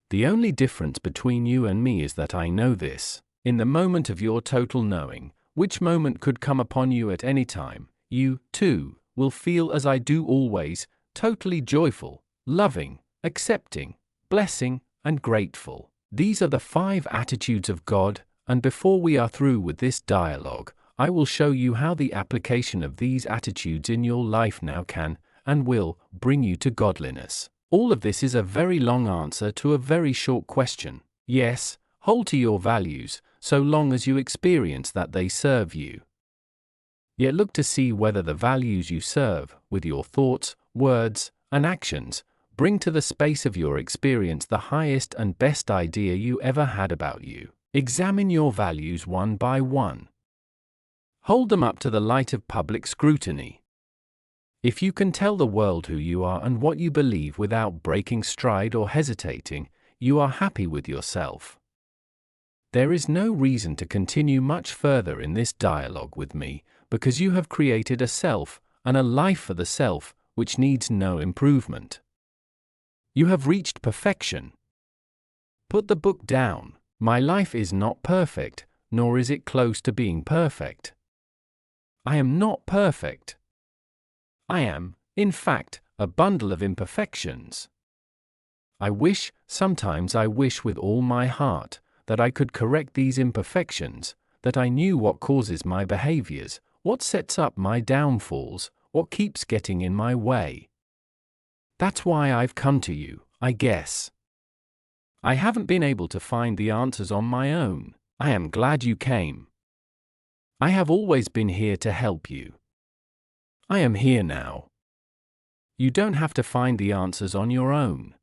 The only difference between you and me is that I know this. In the moment of your total knowing, which moment could come upon you at any time, you, too, will feel as I do always, totally joyful, loving, accepting, blessing, and grateful. These are the 5 attitudes of God, and before we are through with this dialogue, I will show you how the application of these attitudes in your life now can, and will, bring you to godliness. All of this is a very long answer to a very short question. Yes, hold to your values, so long as you experience that they serve you. Yet look to see whether the values you serve, with your thoughts, words, and actions, bring to the space of your experience the highest and best idea you ever had about you. Examine your values one by one. Hold them up to the light of public scrutiny. If you can tell the world who you are and what you believe without breaking stride or hesitating, you are happy with yourself. There is no reason to continue much further in this dialogue with me, because you have created a self, and a life for the self, which needs no improvement. You have reached perfection. Put the book down. My life is not perfect, nor is it close to being perfect. I am not perfect. I am, in fact, a bundle of imperfections. Sometimes I wish with all my heart, that I could correct these imperfections, that I knew what causes my behaviors, what sets up my downfalls, what keeps getting in my way. That's why I've come to you, I guess. I haven't been able to find the answers on my own. I am glad you came. I have always been here to help you. I am here now. You don't have to find the answers on your own.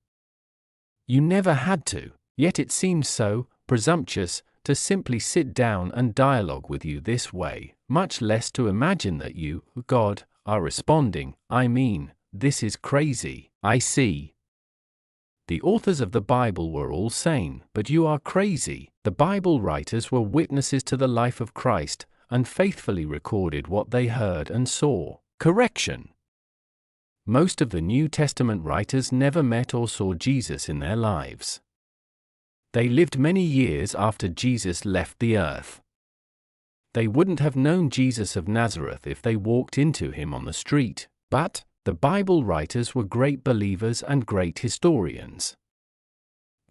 You never had to, yet it seems so presumptuous to simply sit down and dialogue with you this way, much less to imagine that you, God, are responding. I mean, this is crazy. I see. The authors of the Bible were all sane, but you are crazy. The Bible writers were witnesses to the life of Christ, and faithfully recorded what they heard and saw. Correction. Most of the New Testament writers never met or saw Jesus in their lives. They lived many years after Jesus left the earth. They wouldn't have known Jesus of Nazareth if they walked into him on the street, but the Bible writers were great believers and great historians.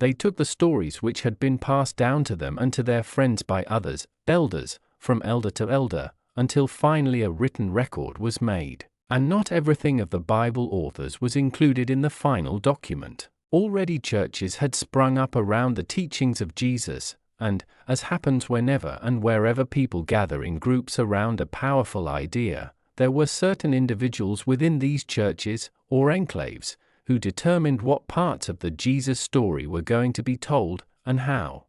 They took the stories which had been passed down to them and to their friends by others, elders, from elder to elder, until finally a written record was made. And not everything of the Bible authors was included in the final document. Already churches had sprung up around the teachings of Jesus, and, as happens whenever and wherever people gather in groups around a powerful idea, there were certain individuals within these churches, or enclaves, who determined what parts of the Jesus story were going to be told, and how.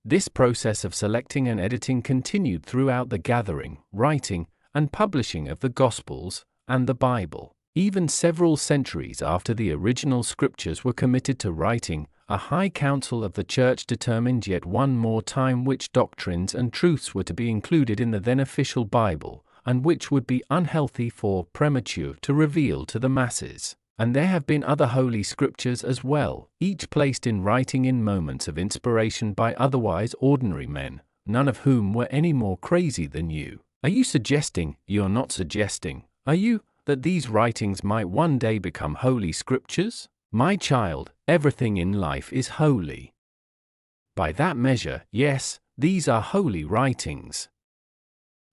This process of selecting and editing continued throughout the gathering, writing, and publishing of the Gospels and the Bible. Even several centuries after the original scriptures were committed to writing, a high council of the church determined yet one more time which doctrines and truths were to be included in the then official Bible, and which would be unhealthy for premature to reveal to the masses. And there have been other holy scriptures as well, each placed in writing in moments of inspiration by otherwise ordinary men, none of whom were any more crazy than you. Are you suggesting, you're not suggesting, are you, that these writings might one day become holy scriptures? My child, everything in life is holy. By that measure, yes, these are holy writings.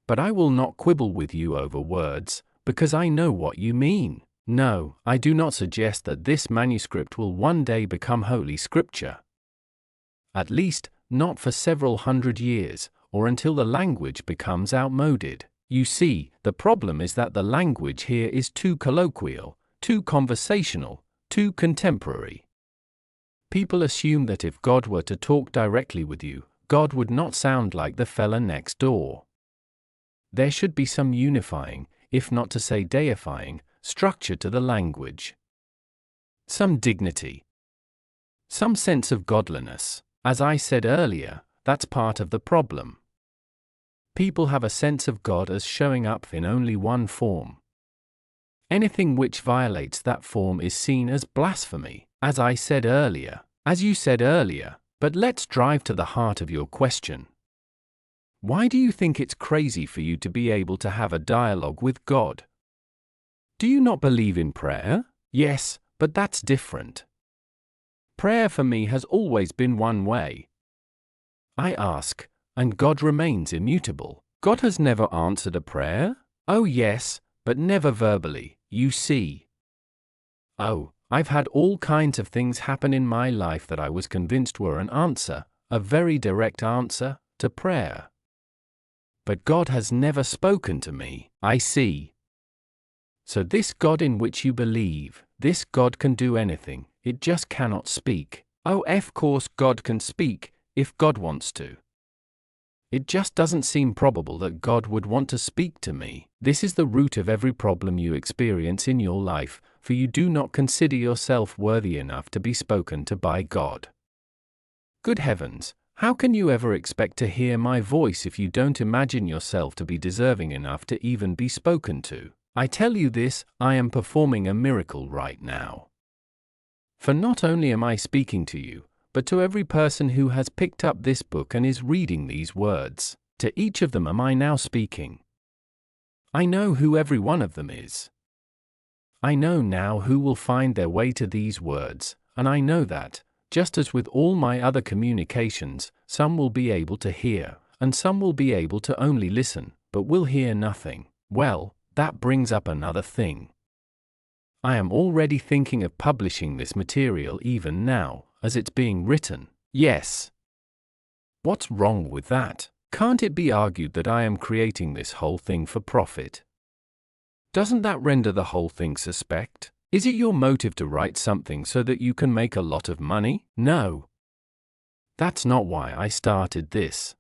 But I will not quibble with you over words, because I know what you mean. No, I do not suggest that this manuscript will one day become holy scripture. At least, not for several hundred years, or until the language becomes outmoded. You see, the problem is that the language here is too colloquial, too conversational, too contemporary. People assume that if God were to talk directly with you, God would not sound like the fella next door. There should be some unifying, if not to say deifying, structure to the language. Some dignity. Some sense of godliness. As I said earlier, that's part of the problem. People have a sense of God as showing up in only one form. Anything which violates that form is seen as blasphemy, as I said earlier, as you said earlier, but let's drive to the heart of your question. Why do you think it's crazy for you to be able to have a dialogue with God? Do you not believe in prayer? Yes, but that's different. Prayer for me has always been one way. I ask, and God remains immutable. God has never answered a prayer? Oh yes, but never verbally, you see. Oh, I've had all kinds of things happen in my life that I was convinced were an answer, a very direct answer, to prayer. But God has never spoken to me, I see. So this God in which you believe, this God can do anything, it just cannot speak. Oh, of course God can speak, if God wants to. It just doesn't seem probable that God would want to speak to me. This is the root of every problem you experience in your life, for you do not consider yourself worthy enough to be spoken to by God. Good heavens, how can you ever expect to hear my voice if you don't imagine yourself to be deserving enough to even be spoken to? I tell you this, I am performing a miracle right now. For not only am I speaking to you, but to every person who has picked up this book and is reading these words, to each of them am I now speaking. I know who every one of them is. I know now who will find their way to these words, and I know that, just as with all my other communications, some will be able to hear, and some will be able to only listen, but will hear nothing. Well, that brings up another thing. I am already thinking of publishing this material even now, as it's being written. Yes. What's wrong with that? Can't it be argued that I am creating this whole thing for profit? Doesn't that render the whole thing suspect? Is it your motive to write something so that you can make a lot of money? No. That's not why I started this.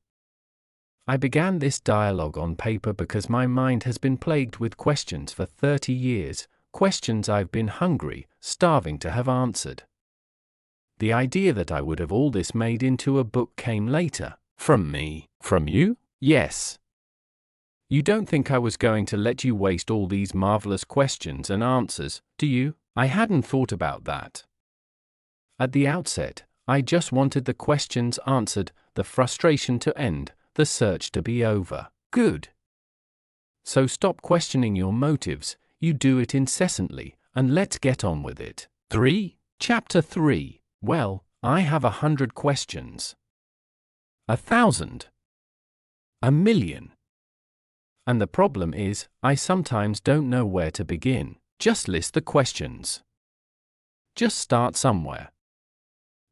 I began this dialogue on paper because my mind has been plagued with questions for 30 years, questions I've been hungry, starving to have answered. The idea that I would have all this made into a book came later. From me. From you? Yes. You don't think I was going to let you waste all these marvelous questions and answers, do you? I hadn't thought about that. At the outset, I just wanted the questions answered, the frustration to end, the search to be over. Good. So stop questioning your motives, you do it incessantly, and let's get on with it. 3. Chapter 3. Well, I have 100 questions. 1,000. 1,000,000. And the problem is, I sometimes don't know where to begin. Just list the questions. Just start somewhere.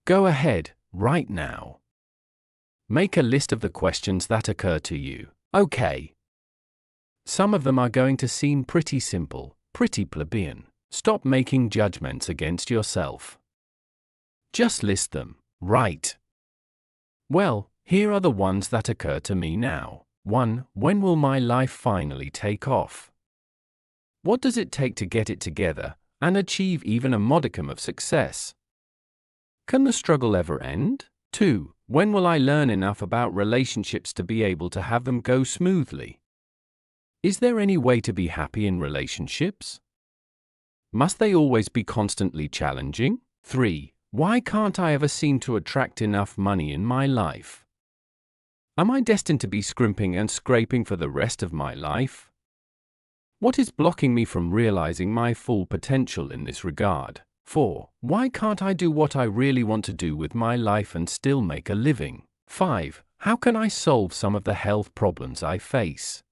Go ahead, right now. Make a list of the questions that occur to you. Okay. Some of them are going to seem pretty simple, pretty plebeian. Stop making judgments against yourself. Just list them, right? Well, here are the ones that occur to me now. 1. When will my life finally take off? What does it take to get it together and achieve even a modicum of success? Can the struggle ever end? 2. When will I learn enough about relationships to be able to have them go smoothly? Is there any way to be happy in relationships? Must they always be constantly challenging? 3. Why can't I ever seem to attract enough money in my life? Am I destined to be scrimping and scraping for the rest of my life? What is blocking me from realizing my full potential in this regard? 4. Why can't I do what I really want to do with my life and still make a living? 5. How can I solve some of the health problems I face?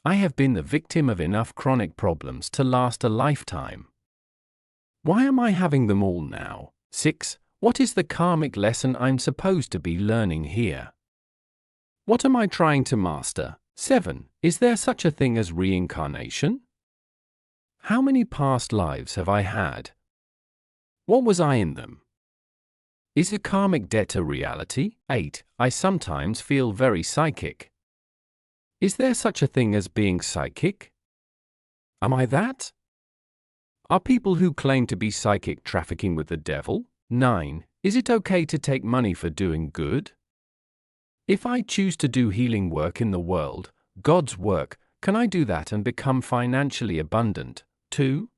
I have been the victim of enough chronic problems to last a lifetime. Why am I having them all now? 6. What is the karmic lesson I'm supposed to be learning here? What am I trying to master? 7. Is there such a thing as reincarnation? How many past lives have I had? What was I in them? Is a karmic debt a reality? 8. I sometimes feel very psychic. Is there such a thing as being psychic? Am I that? Are people who claim to be psychic trafficking with the devil? 9. Is it okay to take money for doing good? If I choose to do healing work in the world, God's work, can I do that and become financially abundant, too?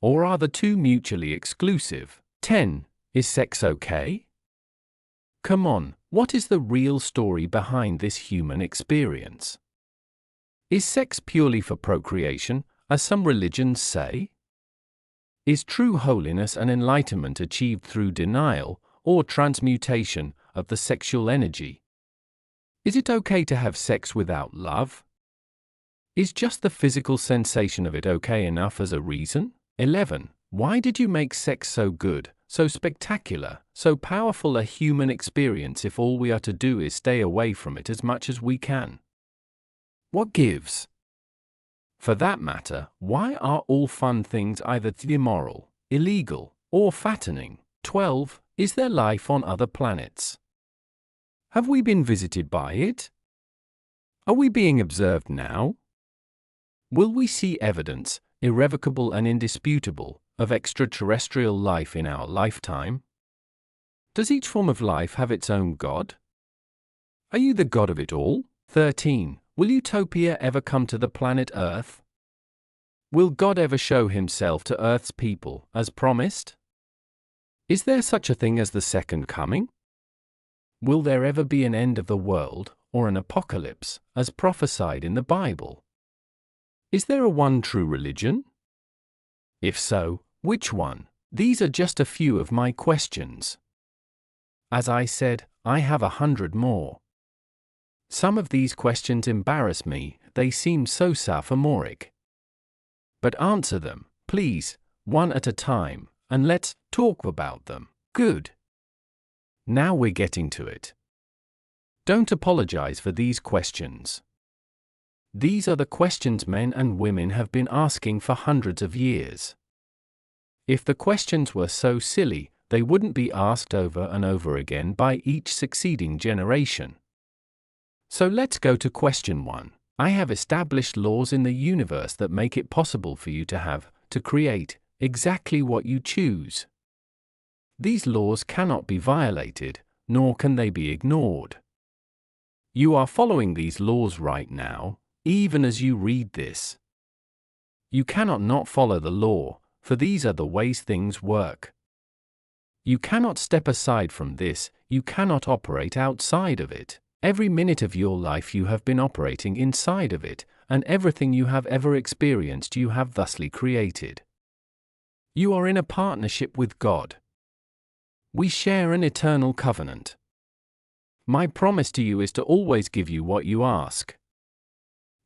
Or are the two mutually exclusive? 10. Is sex okay? Come on, what is the real story behind this human experience? Is sex purely for procreation, as some religions say? Is true holiness and enlightenment achieved through denial or transmutation of the sexual energy? Is it okay to have sex without love? Is just the physical sensation of it okay enough as a reason? 11. Why did you make sex so good, so spectacular, so powerful a human experience if all we are to do is stay away from it as much as we can? What gives? For that matter, why are all fun things either immoral, illegal, or fattening? 12. Is there life on other planets? Have we been visited by it? Are we being observed now? Will we see evidence, irrevocable and indisputable, of extraterrestrial life in our lifetime? Does each form of life have its own God? Are you the God of it all? 13. Will utopia ever come to the planet Earth? Will God ever show himself to Earth's people, as promised? Is there such a thing as the second coming? Will there ever be an end of the world, or an apocalypse, as prophesied in the Bible? Is there a one true religion? If so, which one? These are just a few of my questions. As I said, I have 100 more. Some of these questions embarrass me, they seem so sophomoric. But answer them, please, one at a time, and let's talk about them. Good. Now we're getting to it. Don't apologize for these questions. These are the questions men and women have been asking for hundreds of years. If the questions were so silly, they wouldn't be asked over and over again by each succeeding generation. So let's go to question 1. I have established laws in the universe that make it possible for you to create, exactly what you choose. These laws cannot be violated, nor can they be ignored. You are following these laws right now, even as you read this. You cannot not follow the law, for these are the ways things work. You cannot step aside from this, you cannot operate outside of it. Every minute of your life you have been operating inside of it, and everything you have ever experienced you have thusly created. You are in a partnership with God. We share an eternal covenant. My promise to you is to always give you what you ask.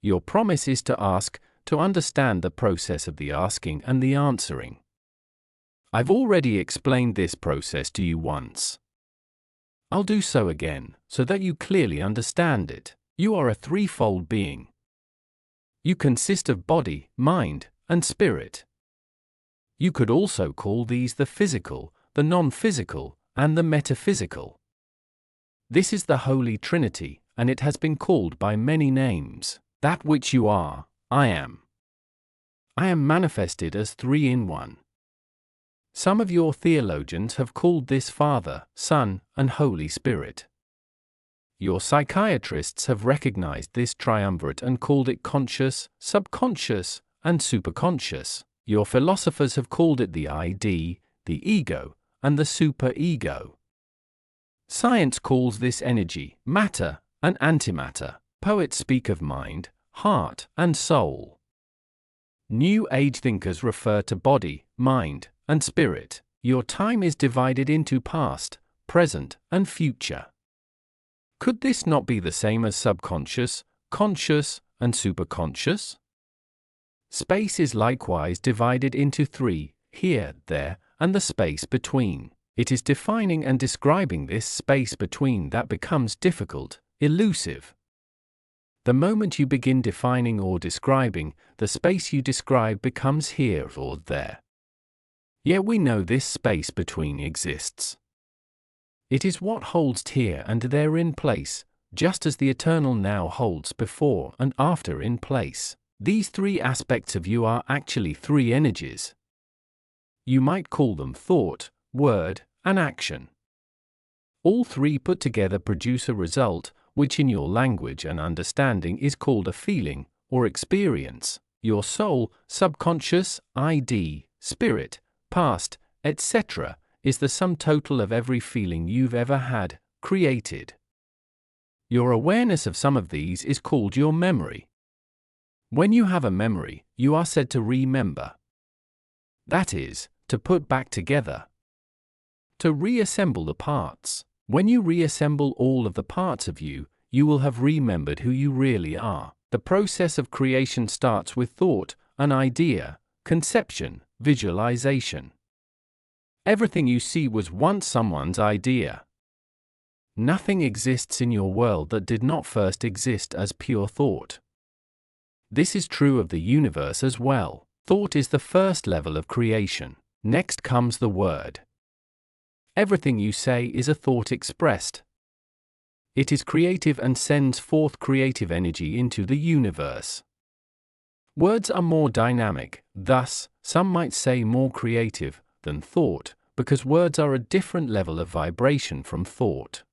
Your promise is to ask, to understand the process of the asking and the answering. I've already explained this process to you once. I'll do so again, so that you clearly understand it. You are a threefold being. You consist of body, mind, and spirit. You could also call these the physical, the non-physical, and the metaphysical. This is the Holy Trinity, and it has been called by many names. That which you are, I am. I am manifested as three in one. Some of your theologians have called this Father, Son, and Holy Spirit. Your psychiatrists have recognized this triumvirate and called it conscious, subconscious, and superconscious. Your philosophers have called it the ID, the ego, and the superego. Science calls this energy, matter, and antimatter. Poets speak of mind, heart, and soul. New Age thinkers refer to body, mind, and spirit. Your time is divided into past, present, and future. Could this not be the same as subconscious, conscious, and superconscious? Space is likewise divided into three, here, there, and the space between. It is defining and describing this space between that becomes difficult, elusive. The moment you begin defining or describing, the space you describe becomes here or there. Yet we know this space between exists. It is what holds here and there in place, just as the eternal now holds before and after in place. These three aspects of you are actually three energies. You might call them thought, word, and action. All three put together produce a result, which in your language and understanding is called a feeling, or experience. Your soul, subconscious, ID, spirit, past, etc., is the sum total of every feeling you've ever had, created. Your awareness of some of these is called your memory. When you have a memory, you are said to remember. That is, to put back together. To reassemble the parts. When you reassemble all of the parts of you, you will have remembered who you really are. The process of creation starts with thought, an idea, conception, visualization. Everything you see was once someone's idea. Nothing exists in your world that did not first exist as pure thought. This is true of the universe as well. Thought is the first level of creation. Next comes the word. Everything you say is a thought expressed. It is creative and sends forth creative energy into the universe. Words are more dynamic, thus, some might say more creative, than thought, because words are a different level of vibration from thought.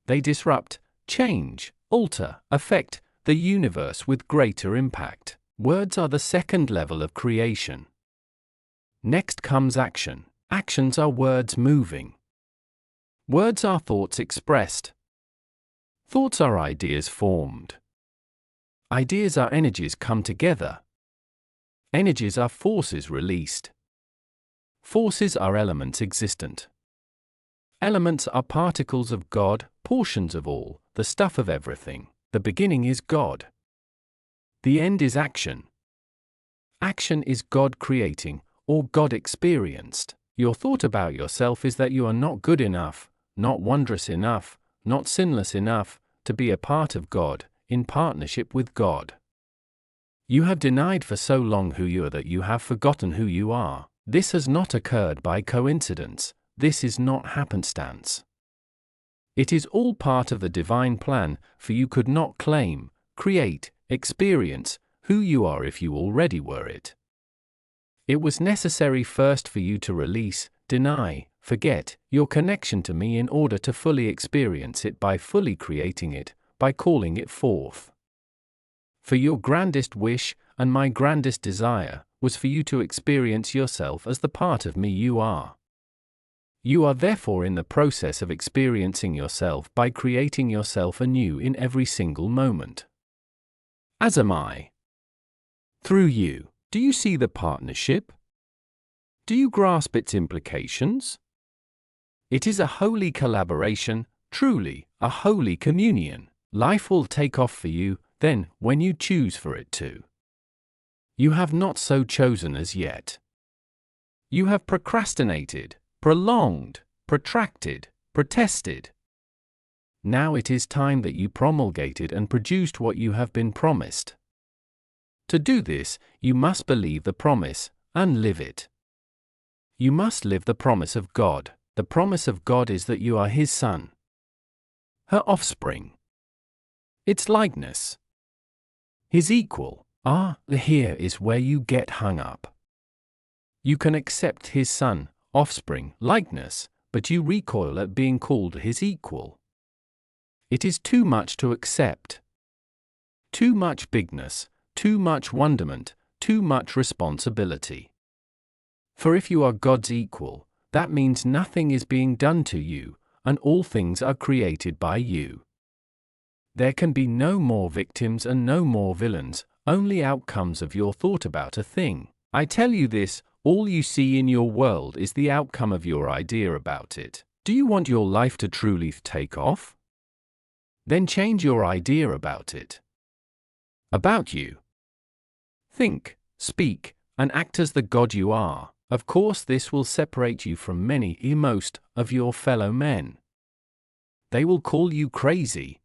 They disrupt, change, alter, affect the universe with greater impact. Words are the second level of creation. Next comes action. Actions are words moving. Words are thoughts expressed. Thoughts are ideas formed. Ideas are energies come together. Energies are forces released. Forces are elements existent. Elements are particles of God, portions of all, the stuff of everything. The beginning is God. The end is action. Action is God creating, or God experienced. Your thought about yourself is that you are not good enough, not wondrous enough, not sinless enough, to be a part of God, in partnership with God. You have denied for so long who you are that you have forgotten who you are. This has not occurred by coincidence, this is not happenstance. It is all part of the divine plan, for you could not claim, create, experience, who you are if you already were it. It was necessary first for you to release, deny, forget your connection to me in order to fully experience it by fully creating it, by calling it forth. For your grandest wish, and my grandest desire, was for you to experience yourself as the part of me you are. You are therefore in the process of experiencing yourself by creating yourself anew in every single moment. As am I. Through you, do you see the partnership? Do you grasp its implications? It is a holy collaboration, truly, a holy communion. Life will take off for you, then, when you choose for it to. You have not so chosen as yet. You have procrastinated, prolonged, protracted, protested. Now it is time that you promulgated and produced what you have been promised. To do this, you must believe the promise, and live it. You must live the promise of God. The promise of God is that you are His son, her offspring, its likeness, His equal. Here is where you get hung up. You can accept His son, offspring, likeness, but you recoil at being called His equal. It is too much to accept. Too much bigness, too much wonderment, too much responsibility. For if you are God's equal, that means nothing is being done to you, and all things are created by you. There can be no more victims and no more villains, only outcomes of your thought about a thing. I tell you this, all you see in your world is the outcome of your idea about it. Do you want your life to truly take off? Then change your idea about it. About you. Think, speak, and act as the God you are. Of course, this will separate you from most of your fellow men. They will call you crazy.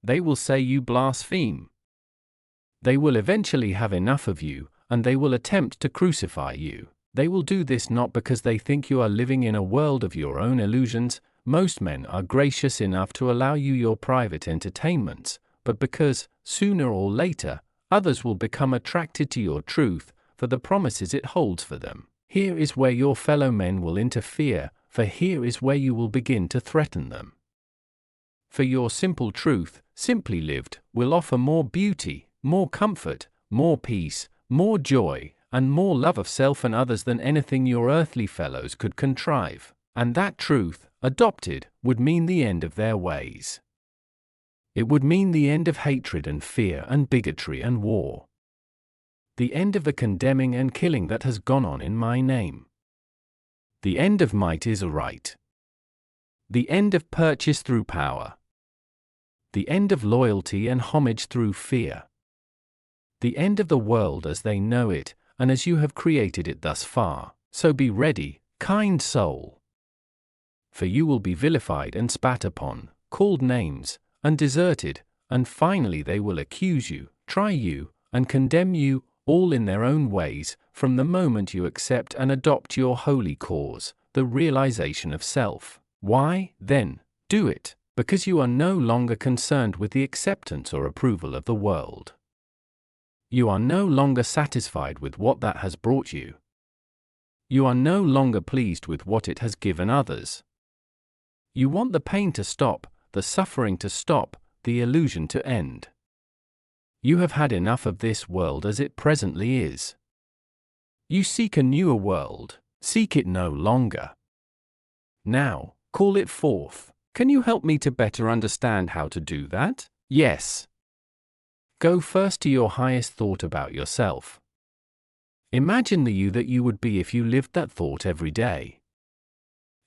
They will say you blaspheme. They will eventually have enough of you, and they will attempt to crucify you. They will do this not because they think you are living in a world of your own illusions. Most men are gracious enough to allow you your private entertainments, but because, sooner or later, others will become attracted to your truth, for the promises it holds for them. Here is where your fellow men will interfere, for here is where you will begin to threaten them. For your simple truth, simply lived, will offer more beauty, more comfort, more peace, more joy, and more love of self and others than anything your earthly fellows could contrive. And that truth, adopted, would mean the end of their ways. It would mean the end of hatred and fear and bigotry and war. The end of the condemning and killing that has gone on in my name. The end of might is right. The end of purchase through power. The end of loyalty and homage through fear. The end of the world as they know it, and as you have created it thus far. So be ready, kind soul. For you will be vilified and spat upon, called names, and deserted, and finally they will accuse you, try you, and condemn you, all in their own ways, from the moment you accept and adopt your holy cause, the realization of self. Why, then, do it? Because you are no longer concerned with the acceptance or approval of the world. You are no longer satisfied with what that has brought you. You are no longer pleased with what it has given others. You want the pain to stop, the suffering to stop, the illusion to end. You have had enough of this world as it presently is. You seek a newer world, seek it no longer. Now, call it forth. Can you help me to better understand how to do that? Yes. Go first to your highest thought about yourself. Imagine the you that you would be if you lived that thought every day.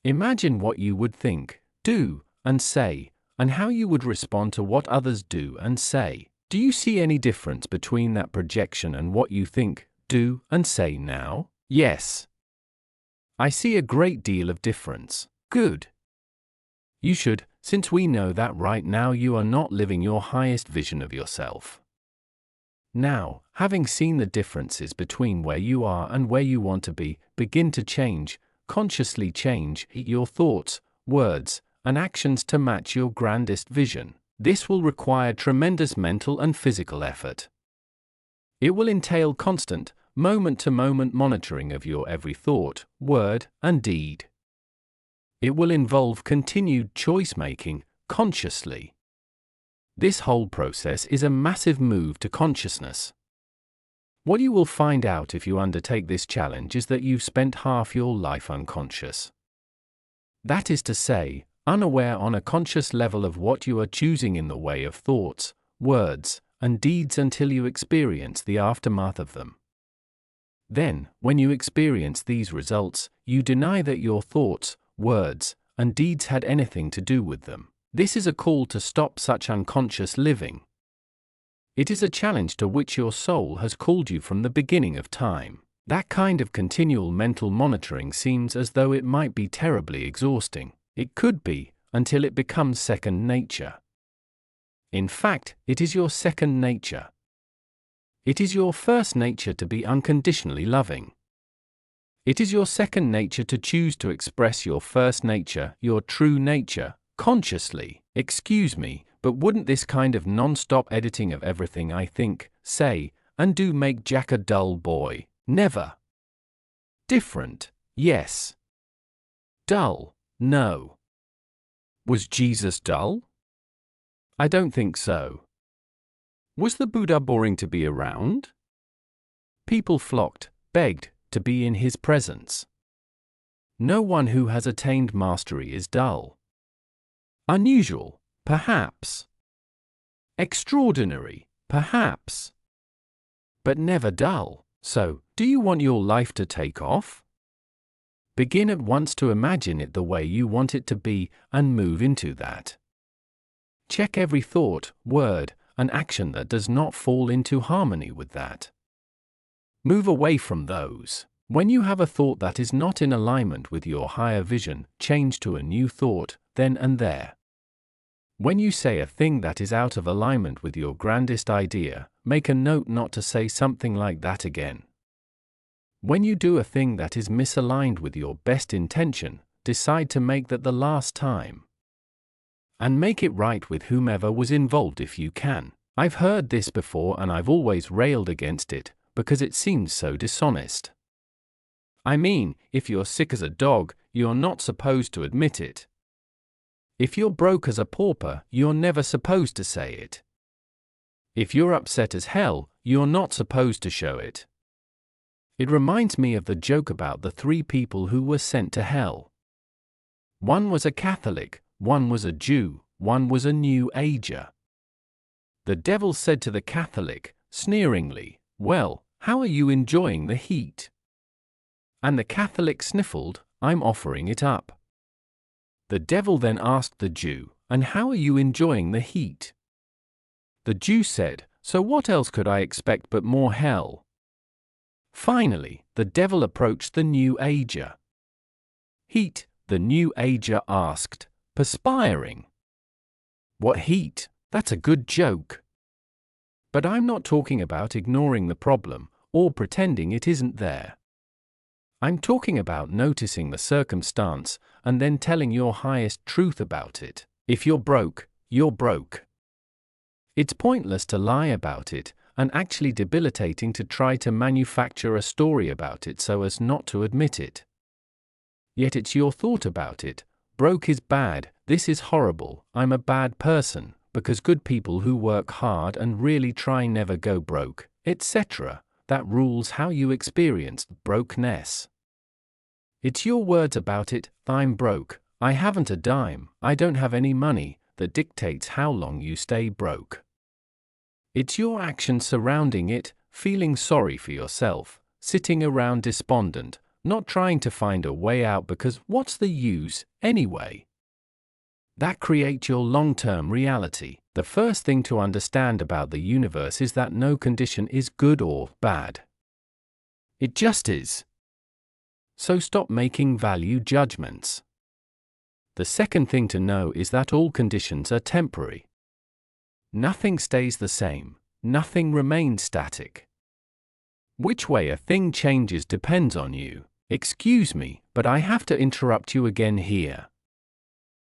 Imagine what you would think, do, and say, and how you would respond to what others do and say. Do you see any difference between that projection and what you think, do, and say now? Yes. I see a great deal of difference. Good. You should, since we know that right now you are not living your highest vision of yourself. Now, having seen the differences between where you are and where you want to be, begin to change, consciously change, your thoughts, words, and actions to match your grandest vision. This will require tremendous mental and physical effort. It will entail constant, moment-to-moment monitoring of your every thought, word, and deed. It will involve continued choice-making, consciously. This whole process is a massive move to consciousness. What you will find out if you undertake this challenge is that you've spent half your life unconscious. That is to say, unaware on a conscious level of what you are choosing in the way of thoughts, words, and deeds until you experience the aftermath of them. Then, when you experience these results, you deny that your thoughts, words, and deeds had anything to do with them. This is a call to stop such unconscious living. It is a challenge to which your soul has called you from the beginning of time. That kind of continual mental monitoring seems as though it might be terribly exhausting. It could be, until it becomes second nature. In fact, it is your second nature. It is your first nature to be unconditionally loving. It is your second nature to choose to express your first nature, your true nature, consciously. Excuse me, but wouldn't this kind of non-stop editing of everything I think, say, and do make Jack a dull boy? Never. Different, yes. Dull, no. Was Jesus dull? I don't think so. Was the Buddha boring to be around? People flocked, begged, to be in his presence. No one who has attained mastery is dull. Unusual, perhaps. Extraordinary, perhaps. But never dull. So, do you want your life to take off? Begin at once to imagine it the way you want it to be and move into that. Check every thought, word, and action that does not fall into harmony with that. Move away from those. When you have a thought that is not in alignment with your higher vision, change to a new thought, then and there. When you say a thing that is out of alignment with your grandest idea, make a note not to say something like that again. When you do a thing that is misaligned with your best intention, decide to make that the last time. And make it right with whomever was involved if you can. I've heard this before and I've always railed against it, because it seems so dishonest. I mean, if you're sick as a dog, you're not supposed to admit it. If you're broke as a pauper, you're never supposed to say it. If you're upset as hell, you're not supposed to show it. It reminds me of the joke about the 3 people who were sent to hell. One was a Catholic, one was a Jew, one was a New Ager. The devil said to the Catholic, sneeringly, "Well, how are you enjoying the heat?" And the Catholic sniffled, "I'm offering it up." The devil then asked the Jew, "And how are you enjoying the heat?" The Jew said, "So what else could I expect but more hell?" Finally, the devil approached the New Ager. "Heat?" the New Ager asked, perspiring. "What heat? That's a good joke." But I'm not talking about ignoring the problem, or pretending it isn't there. I'm talking about noticing the circumstance, and then telling your highest truth about it. If you're broke, you're broke. It's pointless to lie about it, and actually debilitating to try to manufacture a story about it so as not to admit it. Yet it's your thought about it. Broke is bad, this is horrible, I'm a bad person, because good people who work hard and really try never go broke, etc. That rules how you experience brokenness. It's your words about it, I'm broke, I haven't a dime, I don't have any money, that dictates how long you stay broke. It's your actions surrounding it, feeling sorry for yourself, sitting around despondent, not trying to find a way out because what's the use, anyway? That creates your long-term reality. The first thing to understand about the universe is that no condition is good or bad. It just is. So stop making value judgments. The second thing to know is that all conditions are temporary. Nothing stays the same, nothing remains static. Which way a thing changes depends on you. Excuse me, but I have to interrupt you again here.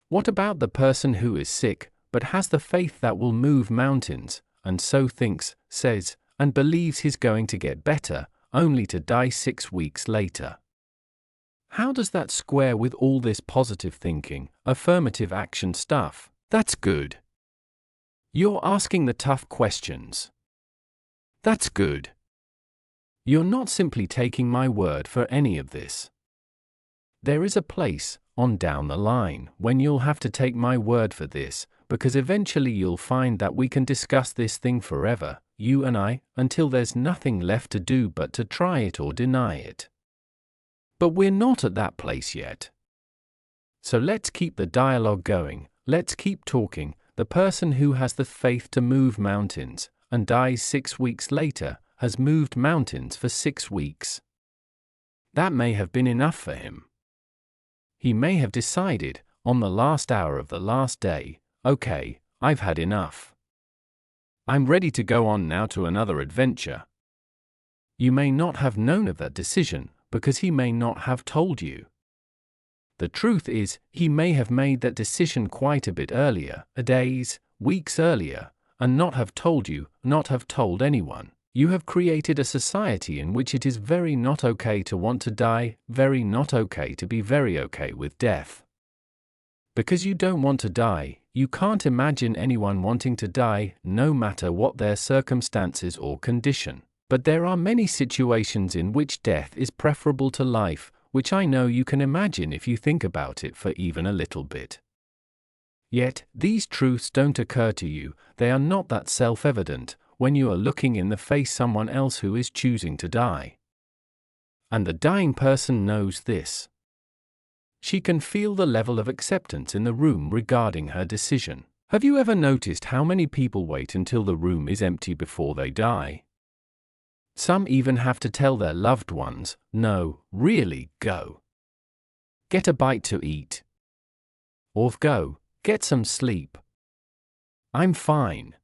What about the person who is sick, but has the faith that will move mountains, and so thinks, says, and believes he's going to get better, only to die 6 weeks later? How does that square with all this positive thinking, affirmative action stuff? That's good. You're asking the tough questions. That's good. You're not simply taking my word for any of this. There is a place, on down the line, when you'll have to take my word for this, because eventually you'll find that we can discuss this thing forever, you and I, until there's nothing left to do but to try it or deny it. But we're not at that place yet. So let's keep the dialogue going, let's keep talking. The person who has the faith to move mountains, and dies 6 weeks later, has moved mountains for 6 weeks. That may have been enough for him. He may have decided, on the last hour of the last day, okay, I've had enough. I'm ready to go on now to another adventure. You may not have known of that decision, because he may not have told you. The truth is, he may have made that decision quite a bit earlier, days, weeks earlier, and not have told you, not have told anyone. You have created a society in which it is very not okay to want to die, very not okay to be very okay with death. Because you don't want to die, you can't imagine anyone wanting to die, no matter what their circumstances or condition. But there are many situations in which death is preferable to life, which I know you can imagine if you think about it for even a little bit. Yet, these truths don't occur to you, they are not that self-evident, when you are looking in the face someone else who is choosing to die. And the dying person knows this. She can feel the level of acceptance in the room regarding her decision. Have you ever noticed how many people wait until the room is empty before they die? Some even have to tell their loved ones, no, really, go. Get a bite to eat. Or go, get some sleep. I'm fine.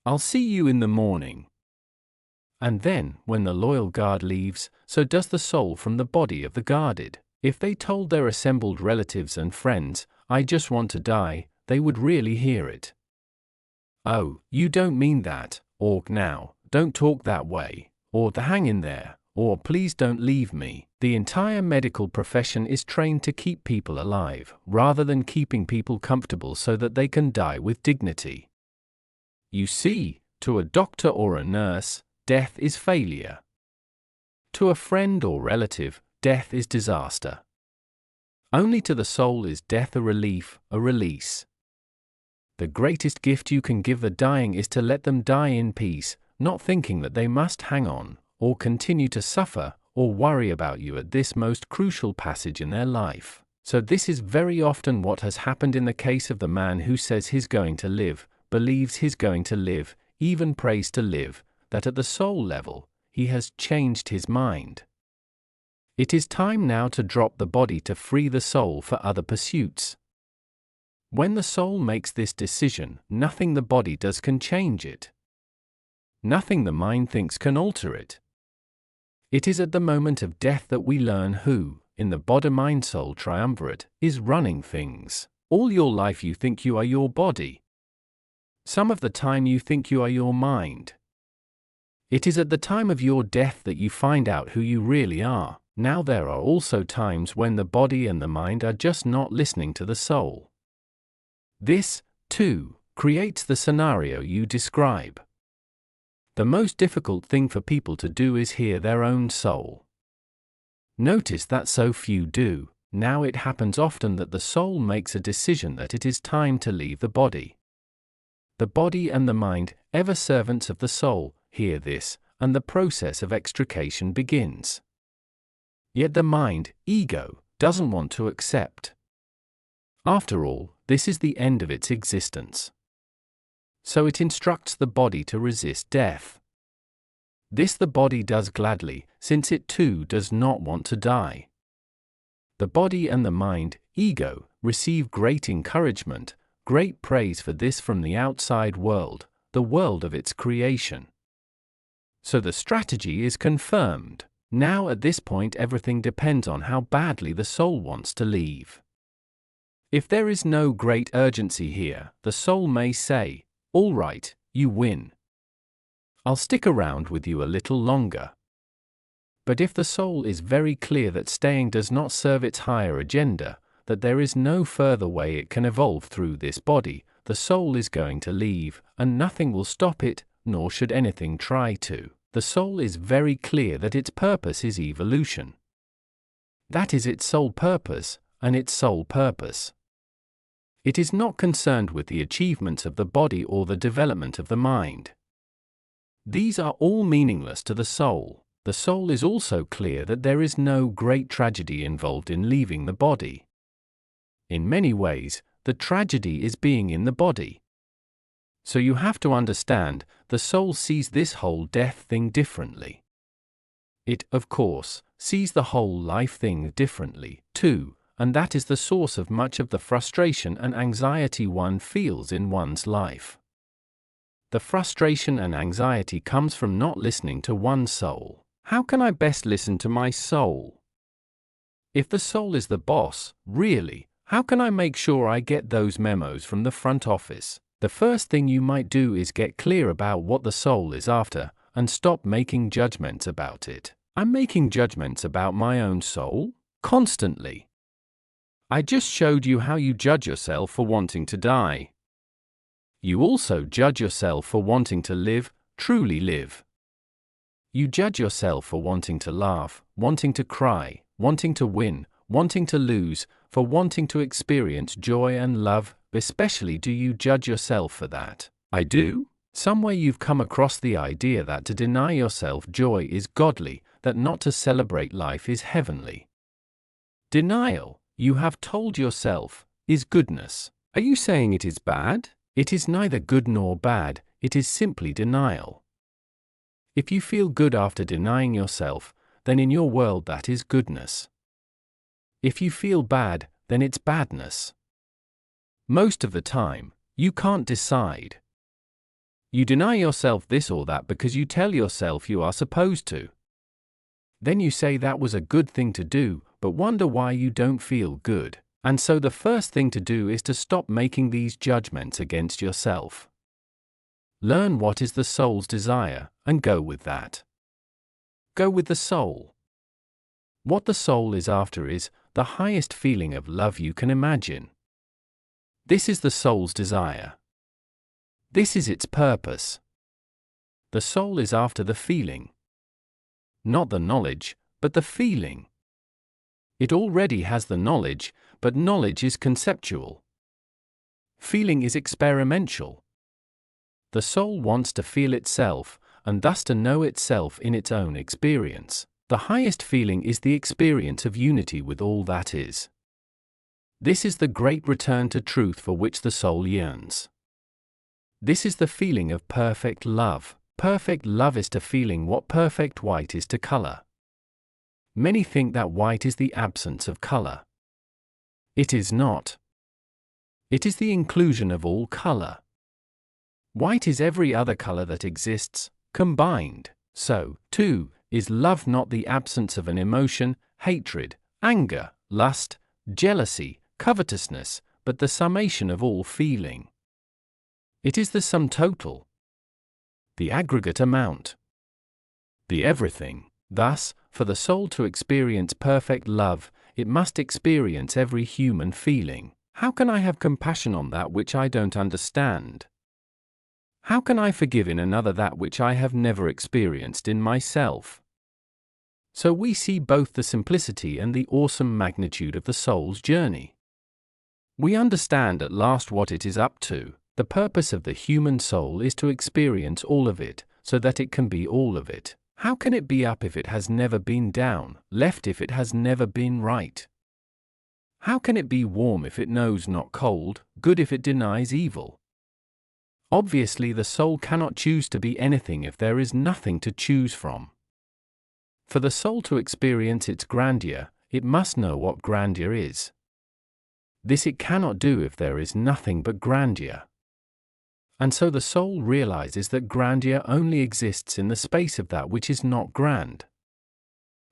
I'll see you in the morning. And then, when the loyal guard leaves, so does the soul from the body of the guarded. If they told their assembled relatives and friends, I just want to die, they would really hear it. Oh, you don't mean that, or now, don't talk that way, or hang in there, or please don't leave me. The entire medical profession is trained to keep people alive, rather than keeping people comfortable so that they can die with dignity. You see, to a doctor or a nurse, death is failure. To a friend or relative, death is disaster. Only to the soul is death a relief, a release. The greatest gift you can give the dying is to let them die in peace, not thinking that they must hang on, or continue to suffer, or worry about you at this most crucial passage in their life. So this is very often what has happened in the case of the man who says he's going to live, believes he's going to live, even prays to live, that at the soul level, he has changed his mind. It is time now to drop the body to free the soul for other pursuits. When the soul makes this decision, nothing the body does can change it. Nothing the mind thinks can alter it. It is at the moment of death that we learn who, in the body-mind-soul triumvirate, is running things. All your life you think you are your body. Some of the time you think you are your mind. It is at the time of your death that you find out who you really are. Now there are also times when the body and the mind are just not listening to the soul. This, too, creates the scenario you describe. The most difficult thing for people to do is hear their own soul. Notice that so few do. Now it happens often that the soul makes a decision that it is time to leave the body. The body and the mind, ever servants of the soul, hear this, and the process of extrication begins. Yet the mind, ego, doesn't want to accept. After all, this is the end of its existence. So it instructs the body to resist death. This the body does gladly, since it too does not want to die. The body and the mind, ego, receive great encouragement, great praise for this from the outside world, the world of its creation. So the strategy is confirmed. Now at this point everything depends on how badly the soul wants to leave. If there is no great urgency here, the soul may say, all right, you win. I'll stick around with you a little longer. But if the soul is very clear that staying does not serve its higher agenda, that there is no further way it can evolve through this body, the soul is going to leave, and nothing will stop it, nor should anything try to. The soul is very clear that its purpose is evolution. That is its sole purpose, and its sole purpose. It is not concerned with the achievements of the body or the development of the mind. These are all meaningless to the soul. The soul is also clear that there is no great tragedy involved in leaving the body. In many ways, the tragedy is being in the body. So you have to understand, the soul sees this whole death thing differently. It, of course, sees the whole life thing differently, too, and that is the source of much of the frustration and anxiety one feels in one's life. The frustration and anxiety comes from not listening to one's soul. How can I best listen to my soul? If the soul is the boss, really, how can I make sure I get those memos from the front office? The first thing you might do is get clear about what the soul is after, and stop making judgments about it. I'm making judgments about my own soul? Constantly. I just showed you how you judge yourself for wanting to die. You also judge yourself for wanting to live, truly live. You judge yourself for wanting to laugh, wanting to cry, wanting to win, wanting to lose, for wanting to experience joy and love. Especially do you judge yourself for that? I do. Somewhere you've come across the idea that to deny yourself joy is godly, that not to celebrate life is heavenly. Denial, you have told yourself, is goodness. Are you saying it is bad? It is neither good nor bad, it is simply denial. If you feel good after denying yourself, then in your world that is goodness. If you feel bad, then it's badness. Most of the time, you can't decide. You deny yourself this or that because you tell yourself you are supposed to. Then you say that was a good thing to do, but wonder why you don't feel good. And so the first thing to do is to stop making these judgments against yourself. Learn what is the soul's desire, and go with that. Go with the soul. What the soul is after is the highest feeling of love you can imagine. This is the soul's desire. This is its purpose. The soul is after the feeling. Not the knowledge, but the feeling. It already has the knowledge, but knowledge is conceptual. Feeling is experiential. The soul wants to feel itself, and thus to know itself in its own experience. The highest feeling is the experience of unity with all that is. This is the great return to truth for which the soul yearns. This is the feeling of perfect love. Perfect love is to feeling what perfect white is to color. Many think that white is the absence of color. It is not. It is the inclusion of all color. White is every other color that exists, combined. So, too, is love not the absence of an emotion, hatred, anger, lust, jealousy, covetousness, but the summation of all feeling. It is the sum total, the aggregate amount, the everything. Thus, for the soul to experience perfect love, it must experience every human feeling. How can I have compassion on that which I don't understand? How can I forgive in another that which I have never experienced in myself? So we see both the simplicity and the awesome magnitude of the soul's journey. We understand at last what it is up to. The purpose of the human soul is to experience all of it, so that it can be all of it. How can it be up if it has never been down, left if it has never been right? How can it be warm if it knows not cold, good if it denies evil? Obviously the soul cannot choose to be anything if there is nothing to choose from. For the soul to experience its grandeur, it must know what grandeur is. This it cannot do if there is nothing but grandeur. And so the soul realizes that grandeur only exists in the space of that which is not grand.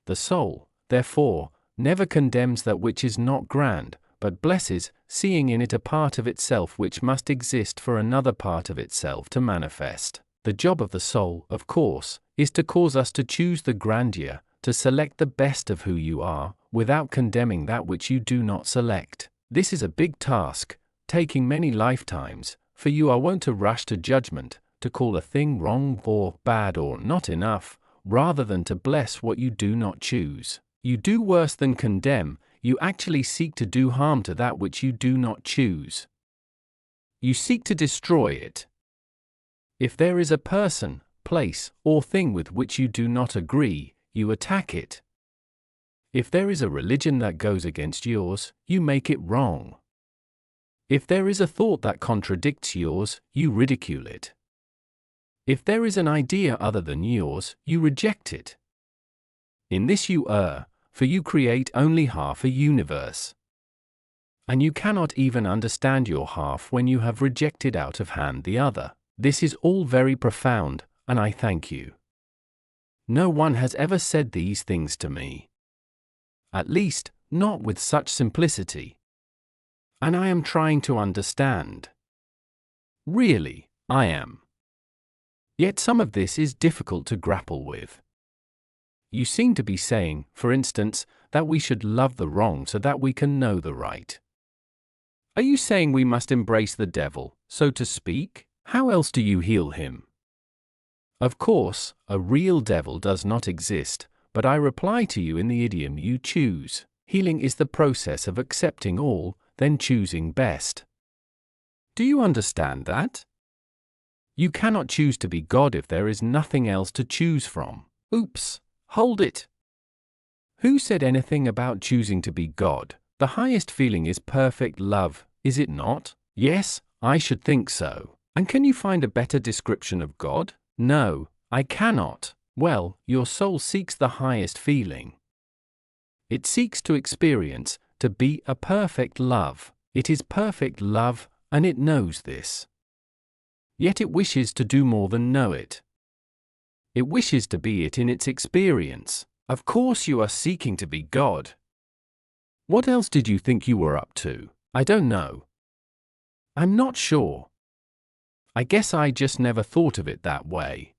The soul, therefore, never condemns that which is not grand, but blesses, seeing in it a part of itself which must exist for another part of itself to manifest. The job of the soul, of course, is to cause us to choose the grandeur, to select the best of who you are, without condemning that which you do not select. This is a big task, taking many lifetimes, for you are wont to rush to judgment, to call a thing wrong or bad or not enough, rather than to bless what you do not choose. You do worse than condemn, you actually seek to do harm to that which you do not choose. You seek to destroy it. If there is a person, place, or thing with which you do not agree, you attack it. If there is a religion that goes against yours, you make it wrong. If there is a thought that contradicts yours, you ridicule it. If there is an idea other than yours, you reject it. In this you err, for you create only half a universe. And you cannot even understand your half when you have rejected out of hand the other. This is all very profound, and I thank you. No one has ever said these things to me. At least, not with such simplicity. And I am trying to understand. Really, I am. Yet some of this is difficult to grapple with. You seem to be saying, for instance, that we should love the wrong so that we can know the right. Are you saying we must embrace the devil, so to speak? How else do you heal him? Of course, a real devil does not exist, but I reply to you in the idiom you choose. Healing is the process of accepting all, then choosing best. Do you understand that? You cannot choose to be God if there is nothing else to choose from. Oops, hold it. Who said anything about choosing to be God? The highest feeling is perfect love, is it not? Yes, I should think so. And can you find a better description of God? No, I cannot. Well, your soul seeks the highest feeling. It seeks to experience, to be a perfect love. It is perfect love, and it knows this. Yet it wishes to do more than know it. It wishes to be it in its experience. Of course you are seeking to be God. What else did you think you were up to? I don't know. I'm not sure. I guess I just never thought of it that way.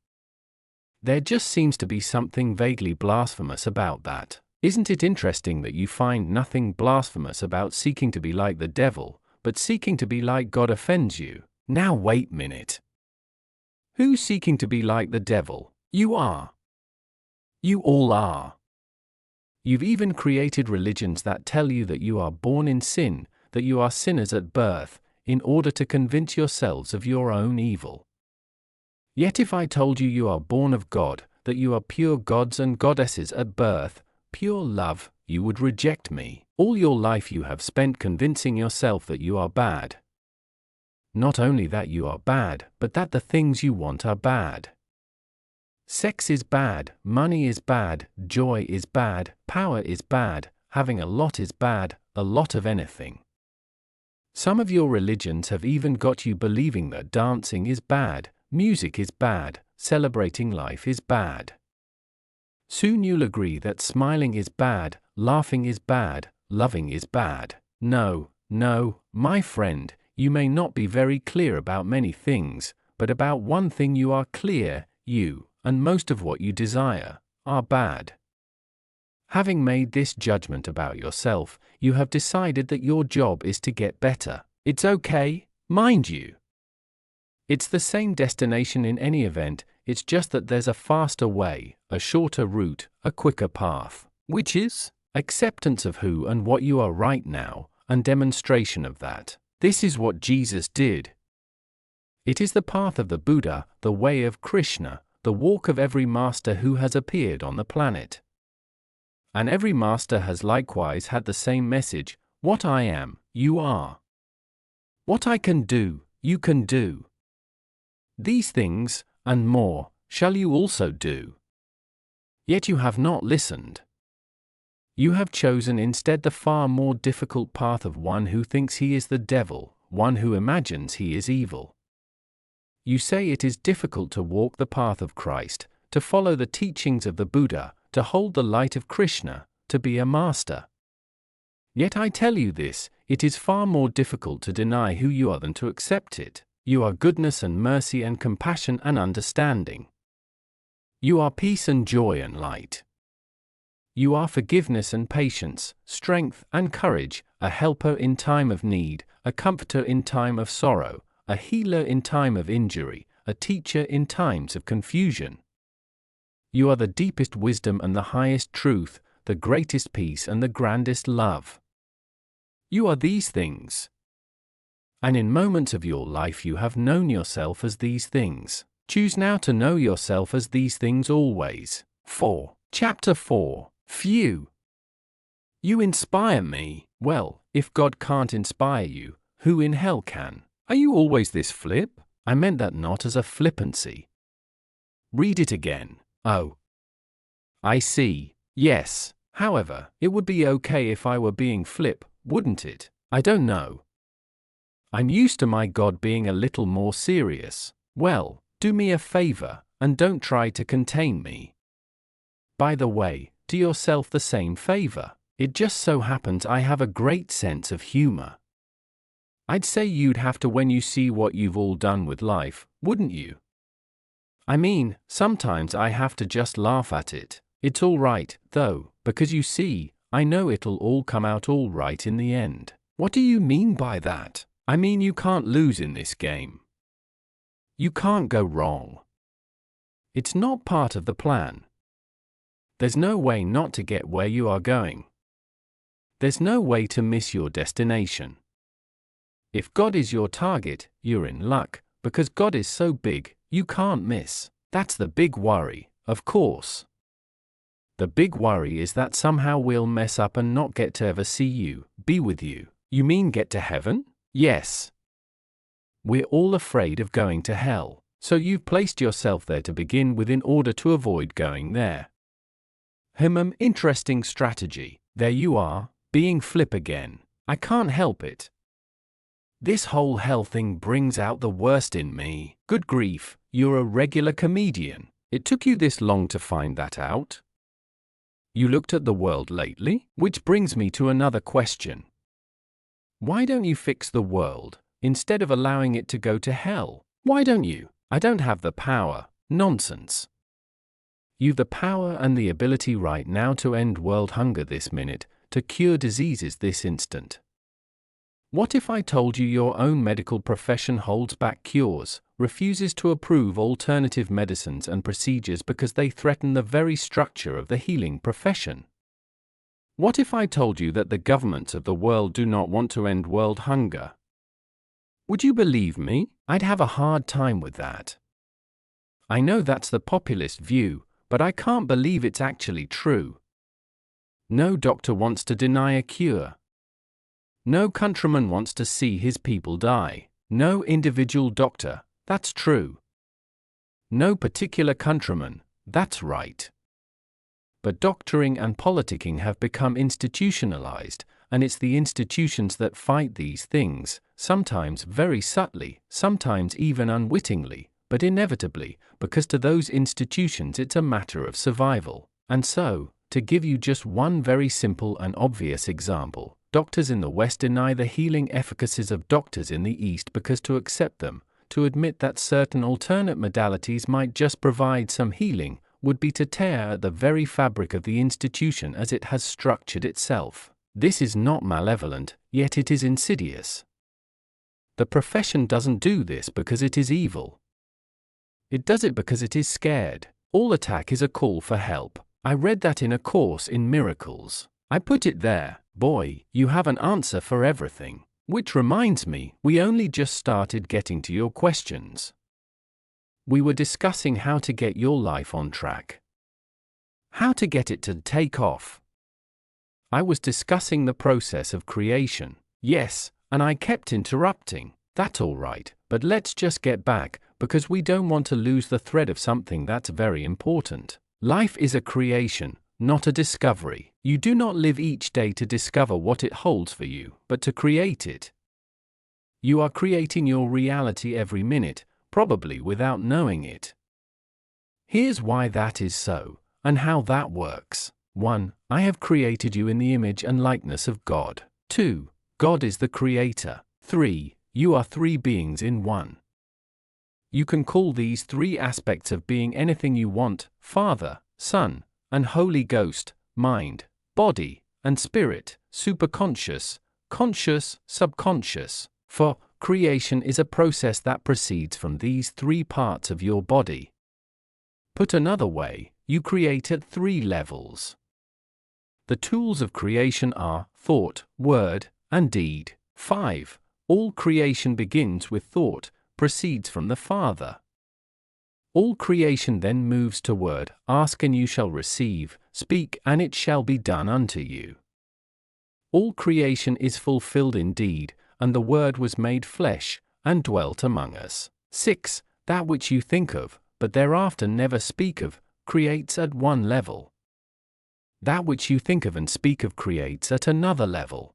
There just seems to be something vaguely blasphemous about that. Isn't it interesting that you find nothing blasphemous about seeking to be like the devil, but seeking to be like God offends you? Now wait a minute. Who's seeking to be like the devil? You are. You all are. You've even created religions that tell you that you are born in sin, that you are sinners at birth, in order to convince yourselves of your own evil. Yet if I told you you are born of God, that you are pure gods and goddesses at birth, pure love, you would reject me. All your life you have spent convincing yourself that you are bad. Not only that you are bad, but that the things you want are bad. Sex is bad, money is bad, joy is bad, power is bad, having a lot is bad, a lot of anything. Some of your religions have even got you believing that dancing is bad, music is bad, celebrating life is bad. Soon you'll agree that smiling is bad, laughing is bad, loving is bad. No, my friend, you may not be very clear about many things, but about one thing you are clear: you, and most of what you desire, are bad. Having made this judgment about yourself, you have decided that your job is to get better. It's okay, mind you. It's the same destination in any event, it's just that there's a faster way, a shorter route, a quicker path. Which is? Acceptance of who and what you are right now, and demonstration of that. This is what Jesus did. It is the path of the Buddha, the way of Krishna, the walk of every master who has appeared on the planet. And every master has likewise had the same message: what I am, you are. What I can do, you can do. These things, and more, shall you also do. Yet you have not listened. You have chosen instead the far more difficult path of one who thinks he is the devil, one who imagines he is evil. You say it is difficult to walk the path of Christ, to follow the teachings of the Buddha, to hold the light of Krishna, to be a master. Yet I tell you this, it is far more difficult to deny who you are than to accept it. You are goodness and mercy and compassion and understanding. You are peace and joy and light. You are forgiveness and patience, strength and courage, a helper in time of need, a comforter in time of sorrow, a healer in time of injury, a teacher in times of confusion. You are the deepest wisdom and the highest truth, the greatest peace and the grandest love. You are these things. And in moments of your life you have known yourself as these things. Choose now to know yourself as these things always. 4. Chapter 4. Few. You inspire me. Well, if God can't inspire you, who in hell can? Are you always this flip? I meant that not as a flippancy. Read it again. Oh. I see. Yes. However, it would be okay if I were being flip, wouldn't it? I don't know. I'm used to my God being a little more serious. Well, do me a favor, and don't try to contain me. By the way, do yourself the same favor. It just so happens I have a great sense of humor. I'd say you'd have to when you see what you've all done with life, wouldn't you? I mean, sometimes I have to just laugh at it. It's all right, though, because you see, I know it'll all come out all right in the end. What do you mean by that? I mean you can't lose in this game. You can't go wrong. It's not part of the plan. There's no way not to get where you are going. There's no way to miss your destination. If God is your target, you're in luck, because God is so big, you can't miss. That's the big worry, of course. The big worry is that somehow we'll mess up and not get to ever see you, be with you. You mean get to heaven? Yes. We're all afraid of going to hell, so you've placed yourself there to begin with in order to avoid going there. Interesting strategy. There you are, being flip again. I can't help it. This whole hell thing brings out the worst in me. Good grief, you're a regular comedian. It took you this long to find that out? You looked at the world lately? Which brings me to another question. Why don't you fix the world, instead of allowing it to go to hell? Why don't you? I don't have the power. Nonsense. You've the power and the ability right now to end world hunger this minute, to cure diseases this instant. What if I told you your own medical profession holds back cures, refuses to approve alternative medicines and procedures because they threaten the very structure of the healing profession? What if I told you that the governments of the world do not want to end world hunger? Would you believe me? I'd have a hard time with that. I know that's the populist view, but I can't believe it's actually true. No doctor wants to deny a cure. No countryman wants to see his people die. No individual doctor, that's true. No particular countryman, that's right. But doctoring and politicking have become institutionalized, and it's the institutions that fight these things, sometimes very subtly, sometimes even unwittingly, but inevitably, because to those institutions it's a matter of survival. And so, to give you just one very simple and obvious example, doctors in the West deny the healing efficacies of doctors in the East because to accept them, to admit that certain alternate modalities might just provide some healing, would be to tear at the very fabric of the institution as it has structured itself. This is not malevolent, yet it is insidious. The profession doesn't do this because it is evil. It does it because it is scared. All attack is a call for help. I read that in a course in miracles. I put it there. Boy, you have an answer for everything. Which reminds me, we only just started getting to your questions. We were discussing how to get your life on track. How to get it to take off. I was discussing the process of creation. Yes, and I kept interrupting. That's all right, but let's just get back, because we don't want to lose the thread of something that's very important. Life is a creation, not a discovery. You do not live each day to discover what it holds for you, but to create it. You are creating your reality every minute, probably without knowing it. Here's why that is so, and how that works. 1. I have created you in the image and likeness of God. 2. God is the creator. 3. You are three beings in one. You can call these three aspects of being anything you want: Father, Son, and Holy Ghost, mind, body, and spirit, superconscious, conscious, subconscious. For creation is a process that proceeds from these three parts of your body. Put another way, you create at three levels. The tools of creation are thought, word, and deed. 5. All creation begins with thought, proceeds from the Father. All creation then moves to word, ask and you shall receive, speak and it shall be done unto you. All creation is fulfilled in deed, and the Word was made flesh, and dwelt among us. 6. That which you think of, but thereafter never speak of, creates at one level. That which you think of and speak of creates at another level.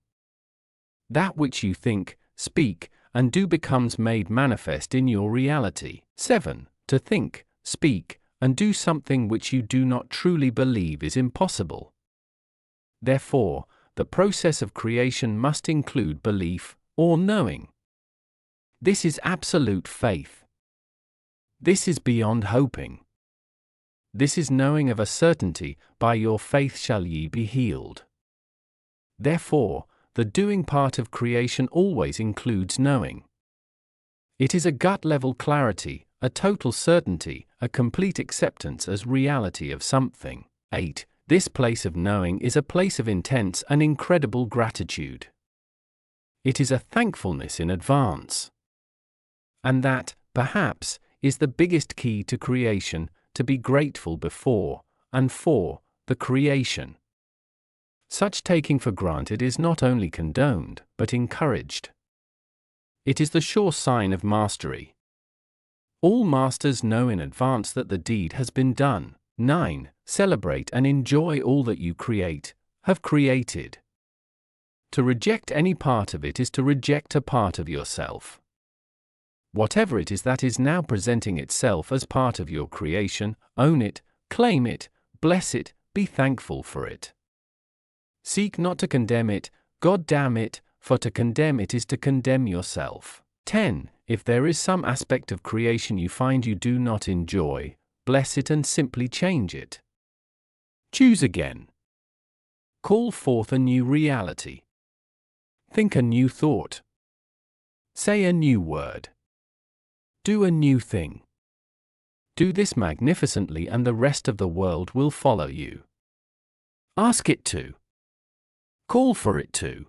That which you think, speak, and do becomes made manifest in your reality. 7. To think, speak, and do something which you do not truly believe is impossible. Therefore, the process of creation must include belief, or knowing. This is absolute faith. This is beyond hoping. This is knowing of a certainty, by your faith shall ye be healed. Therefore, the doing part of creation always includes knowing. It is a gut-level clarity, a total certainty, a complete acceptance as reality of something. 8. This place of knowing is a place of intense and incredible gratitude. It is a thankfulness in advance. And that, perhaps, is the biggest key to creation, to be grateful before, and for, the creation. Such taking for granted is not only condoned, but encouraged. It is the sure sign of mastery. All masters know in advance that the deed has been done. 9. Celebrate and enjoy all that you have created. To reject any part of it is to reject a part of yourself. Whatever it is that is now presenting itself as part of your creation, own it, claim it, bless it, be thankful for it. Seek not to condemn it, God damn it, for to condemn it is to condemn yourself. 10. If there is some aspect of creation you find you do not enjoy, bless it and simply change it. Choose again. Call forth a new reality. Think a new thought. Say a new word. Do a new thing. Do this magnificently and the rest of the world will follow you. Ask it to. Call for it to.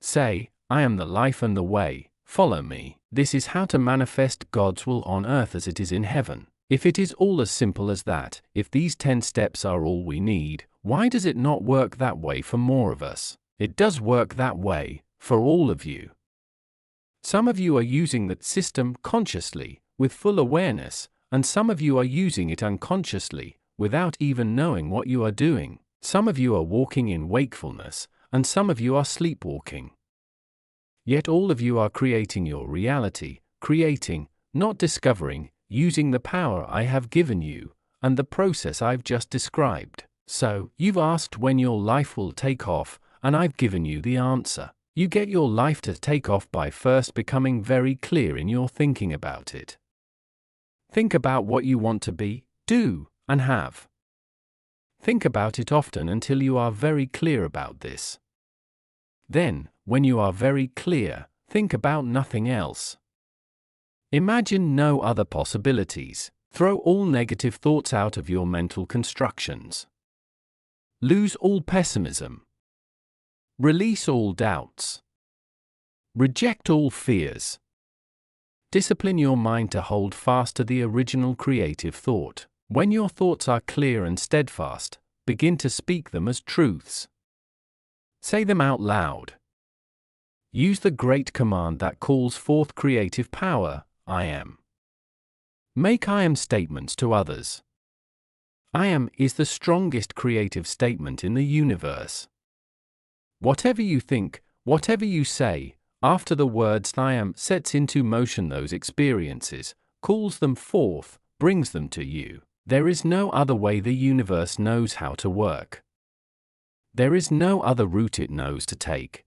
Say, I am the life and the way, follow me. This is how to manifest God's will on earth as it is in heaven. If it is all as simple as that, if these 10 steps are all we need, why does it not work that way for more of us? It does work that way, for all of you. Some of you are using that system consciously, with full awareness, and some of you are using it unconsciously, without even knowing what you are doing. Some of you are walking in wakefulness, and some of you are sleepwalking. Yet all of you are creating your reality, creating, not discovering, using the power I have given you, and the process I've just described. So, you've asked when your life will take off, and I've given you the answer. You get your life to take off by first becoming very clear in your thinking about it. Think about what you want to be, do, and have. Think about it often until you are very clear about this. Then, when you are very clear, think about nothing else. Imagine no other possibilities. Throw all negative thoughts out of your mental constructions. Lose all pessimism. Release all doubts. Reject all fears. Discipline your mind to hold fast to the original creative thought. When your thoughts are clear and steadfast, begin to speak them as truths. Say them out loud. Use the great command that calls forth creative power, I am. Make I am statements to others. I am is the strongest creative statement in the universe. Whatever you think, whatever you say, after the words I am sets into motion those experiences, calls them forth, brings them to you. There is no other way the universe knows how to work. There is no other route it knows to take.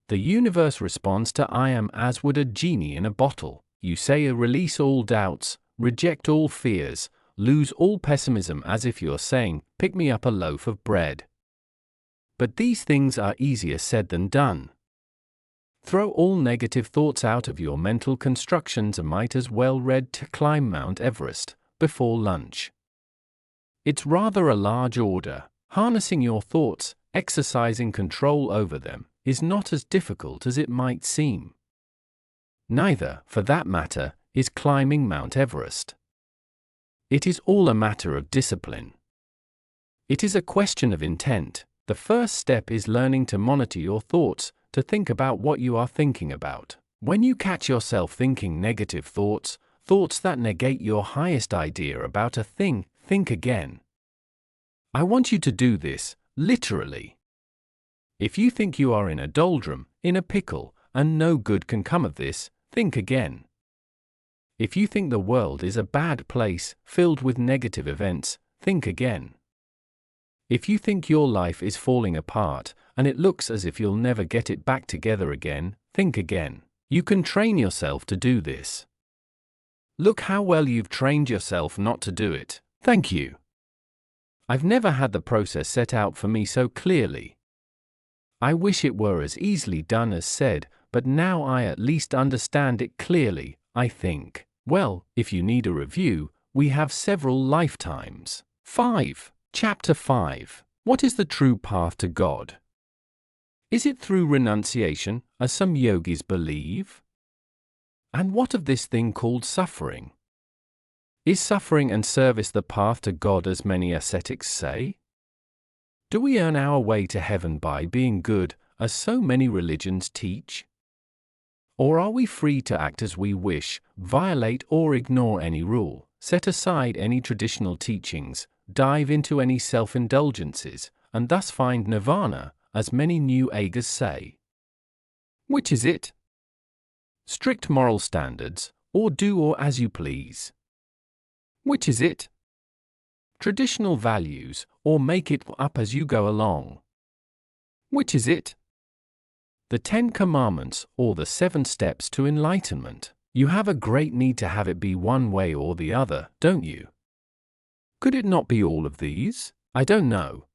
The universe responds to I am as would a genie in a bottle. You say release all doubts, reject all fears, lose all pessimism as if you're saying, pick me up a loaf of bread. But these things are easier said than done. Throw all negative thoughts out of your mental constructions and might as well ready to climb Mount Everest before lunch. It's rather a large order. Harnessing your thoughts, exercising control over them, is not as difficult as it might seem. Neither, for that matter, is climbing Mount Everest. It is all a matter of discipline. It is a question of intent. The first step is learning to monitor your thoughts, to think about what you are thinking about. When you catch yourself thinking negative thoughts, thoughts that negate your highest idea about a thing, think again. I want you to do this, literally. If you think you are in a doldrum, in a pickle, and no good can come of this, think again. If you think the world is a bad place, filled with negative events, think again. If you think your life is falling apart, and it looks as if you'll never get it back together again, think again. You can train yourself to do this. Look how well you've trained yourself not to do it. Thank you. I've never had the process set out for me so clearly. I wish it were as easily done as said, but now I at least understand it clearly, I think. Well, if you need a review, we have several lifetimes. 5. Chapter 5. What is the true path to God? Is it through renunciation, as some yogis believe? And what of this thing called suffering? Is suffering and service the path to God as many ascetics say? Do we earn our way to heaven by being good, as so many religions teach? Or are we free to act as we wish, violate or ignore any rule, set aside any traditional teachings, dive into any self-indulgences, and thus find nirvana, as many new ages say? Which is it? Strict moral standards, or do or as you please? Which is it? Traditional values, or make it up as you go along? Which is it? The 10 Commandments, or the 7 steps to enlightenment? You have a great need to have it be one way or the other, don't you? Could it not be all of these? I don't know.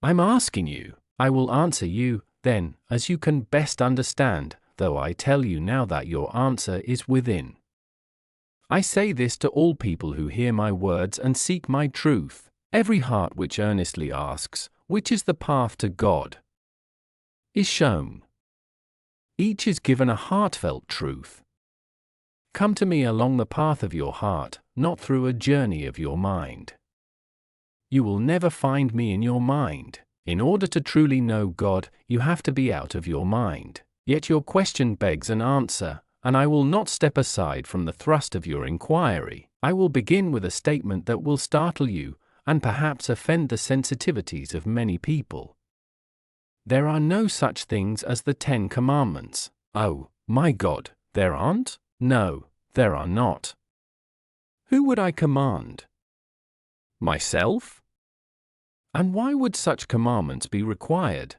I'm asking you. I will answer you, then, as you can best understand, though I tell you now that your answer is within. I say this to all people who hear my words and seek my truth. Every heart which earnestly asks, which is the path to God, is shown. Each is given a heartfelt truth. Come to me along the path of your heart, not through a journey of your mind. You will never find me in your mind. In order to truly know God, you have to be out of your mind. Yet your question begs an answer, and I will not step aside from the thrust of your inquiry. I will begin with a statement that will startle you, and perhaps offend the sensitivities of many people. There are no such things as the 10 Commandments. Oh, my God, there aren't? No, there are not. Who would I command? Myself? And why would such commandments be required?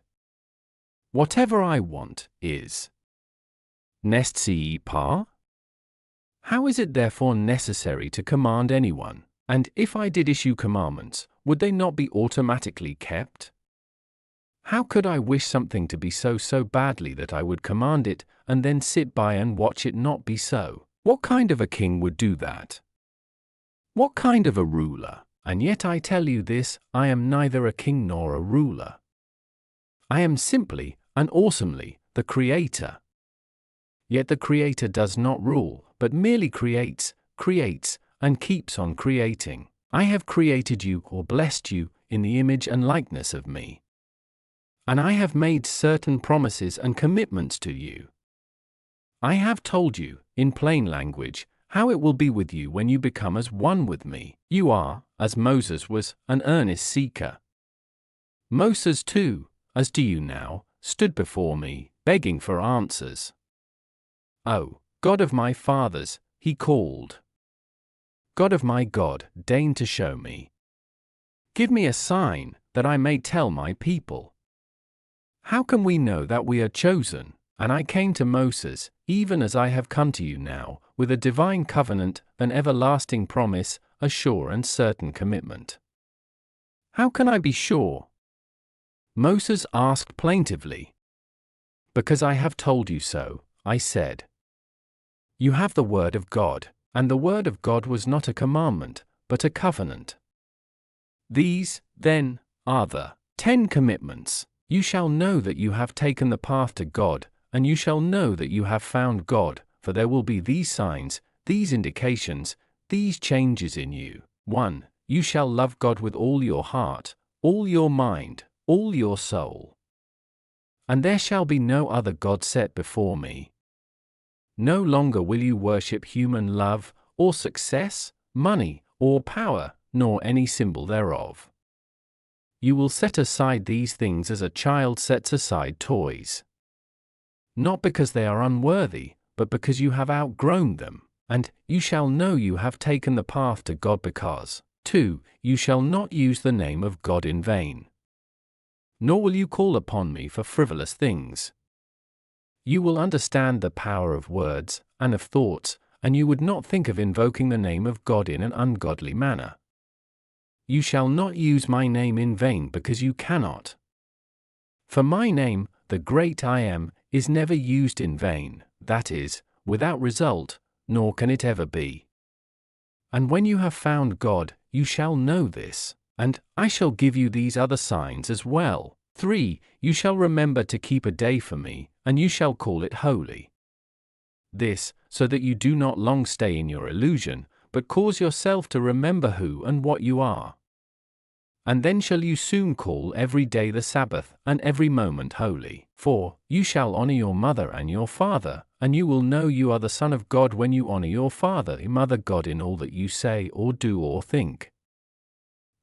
Whatever I want is. N'est-ce pas? How is it therefore necessary to command anyone? And if I did issue commandments, would they not be automatically kept? How could I wish something to be so badly that I would command it, and then sit by and watch it not be so? What kind of a king would do that? What kind of a ruler? And yet I tell you this, I am neither a king nor a ruler. I am simply, and awesomely, the Creator. Yet the Creator does not rule, but merely creates, and keeps on creating. I have created you or blessed you in the image and likeness of me. And I have made certain promises and commitments to you. I have told you, in plain language, how it will be with you when you become as one with me. You are, as Moses was, an earnest seeker. Moses too, as do you now, stood before me, begging for answers. Oh, God of my fathers, he called. God of my God, deign to show me. Give me a sign, that I may tell my people. How can we know that we are chosen? And I came to Moses, even as I have come to you now, with a divine covenant, an everlasting promise, a sure and certain commitment. How can I be sure? Moses asked plaintively. Because I have told you so, I said. You have the word of God, and the word of God was not a commandment, but a covenant. These, then, are the 10 commitments. You shall know that you have taken the path to God, and you shall know that you have found God, for there will be these signs, these indications, these changes in you. 1. You shall love God with all your heart, all your mind, all your soul. And there shall be no other God set before me. No longer will you worship human love, or success, money, or power, nor any symbol thereof. You will set aside these things as a child sets aside toys. Not because they are unworthy, but because you have outgrown them, and you shall know you have taken the path to God because, 2. You shall not use the name of God in vain. Nor will you call upon me for frivolous things. You will understand the power of words, and of thoughts, and you would not think of invoking the name of God in an ungodly manner. You shall not use my name in vain because you cannot. For my name, the great I Am, is never used in vain, that is, without result, nor can it ever be. And when you have found God, you shall know this, and I shall give you these other signs as well. 3. You shall remember to keep a day for me, and you shall call it holy. This, so that you do not long stay in your illusion, but cause yourself to remember who and what you are. And then shall you soon call every day the Sabbath, and every moment holy. 4. You shall honor your mother and your father, and you will know you are the son of God when you honor your father and mother God in all that you say or do or think.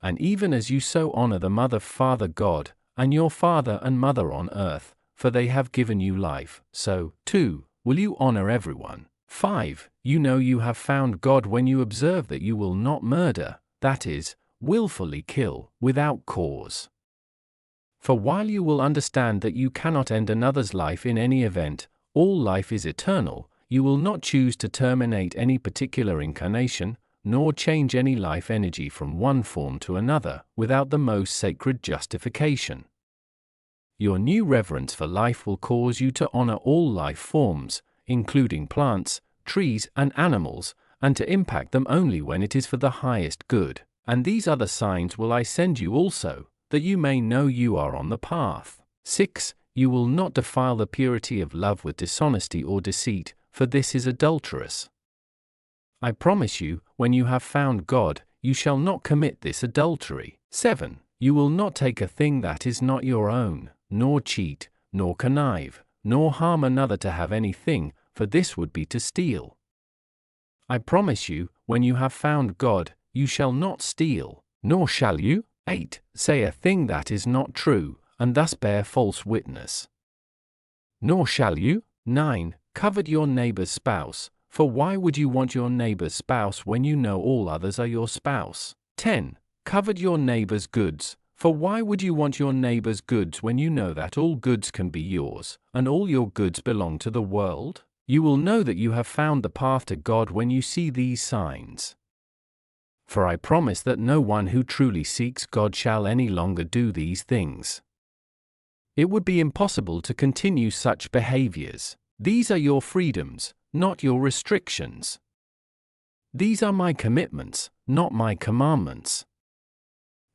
And even as you so honor the mother Father God, and your father and mother on earth, for they have given you life, so, too, will you honor everyone. 5. You know you have found God when you observe that you will not murder, that is, willfully kill, without cause. For while you will understand that you cannot end another's life in any event, all life is eternal, you will not choose to terminate any particular incarnation, nor change any life energy from one form to another, without the most sacred justification. Your new reverence for life will cause you to honor all life forms, including plants, trees, and animals, and to impact them only when it is for the highest good. And these other signs will I send you also, that you may know you are on the path. 6. You will not defile the purity of love with dishonesty or deceit, for this is adulterous. I promise you, when you have found God, you shall not commit this adultery. 7. You will not take a thing that is not your own, nor cheat, nor connive, nor harm another to have anything, for this would be to steal. I promise you, when you have found God, you shall not steal, nor shall you. 8. Say a thing that is not true, and thus bear false witness. Nor shall you. 9. Covet your neighbor's spouse, for why would you want your neighbor's spouse when you know all others are your spouse? 10. Covet your neighbor's goods, for why would you want your neighbor's goods when you know that all goods can be yours, and all your goods belong to the world? You will know that you have found the path to God when you see these signs. For I promise that no one who truly seeks God shall any longer do these things. It would be impossible to continue such behaviors. These are your freedoms, not your restrictions. These are my commitments, not my commandments.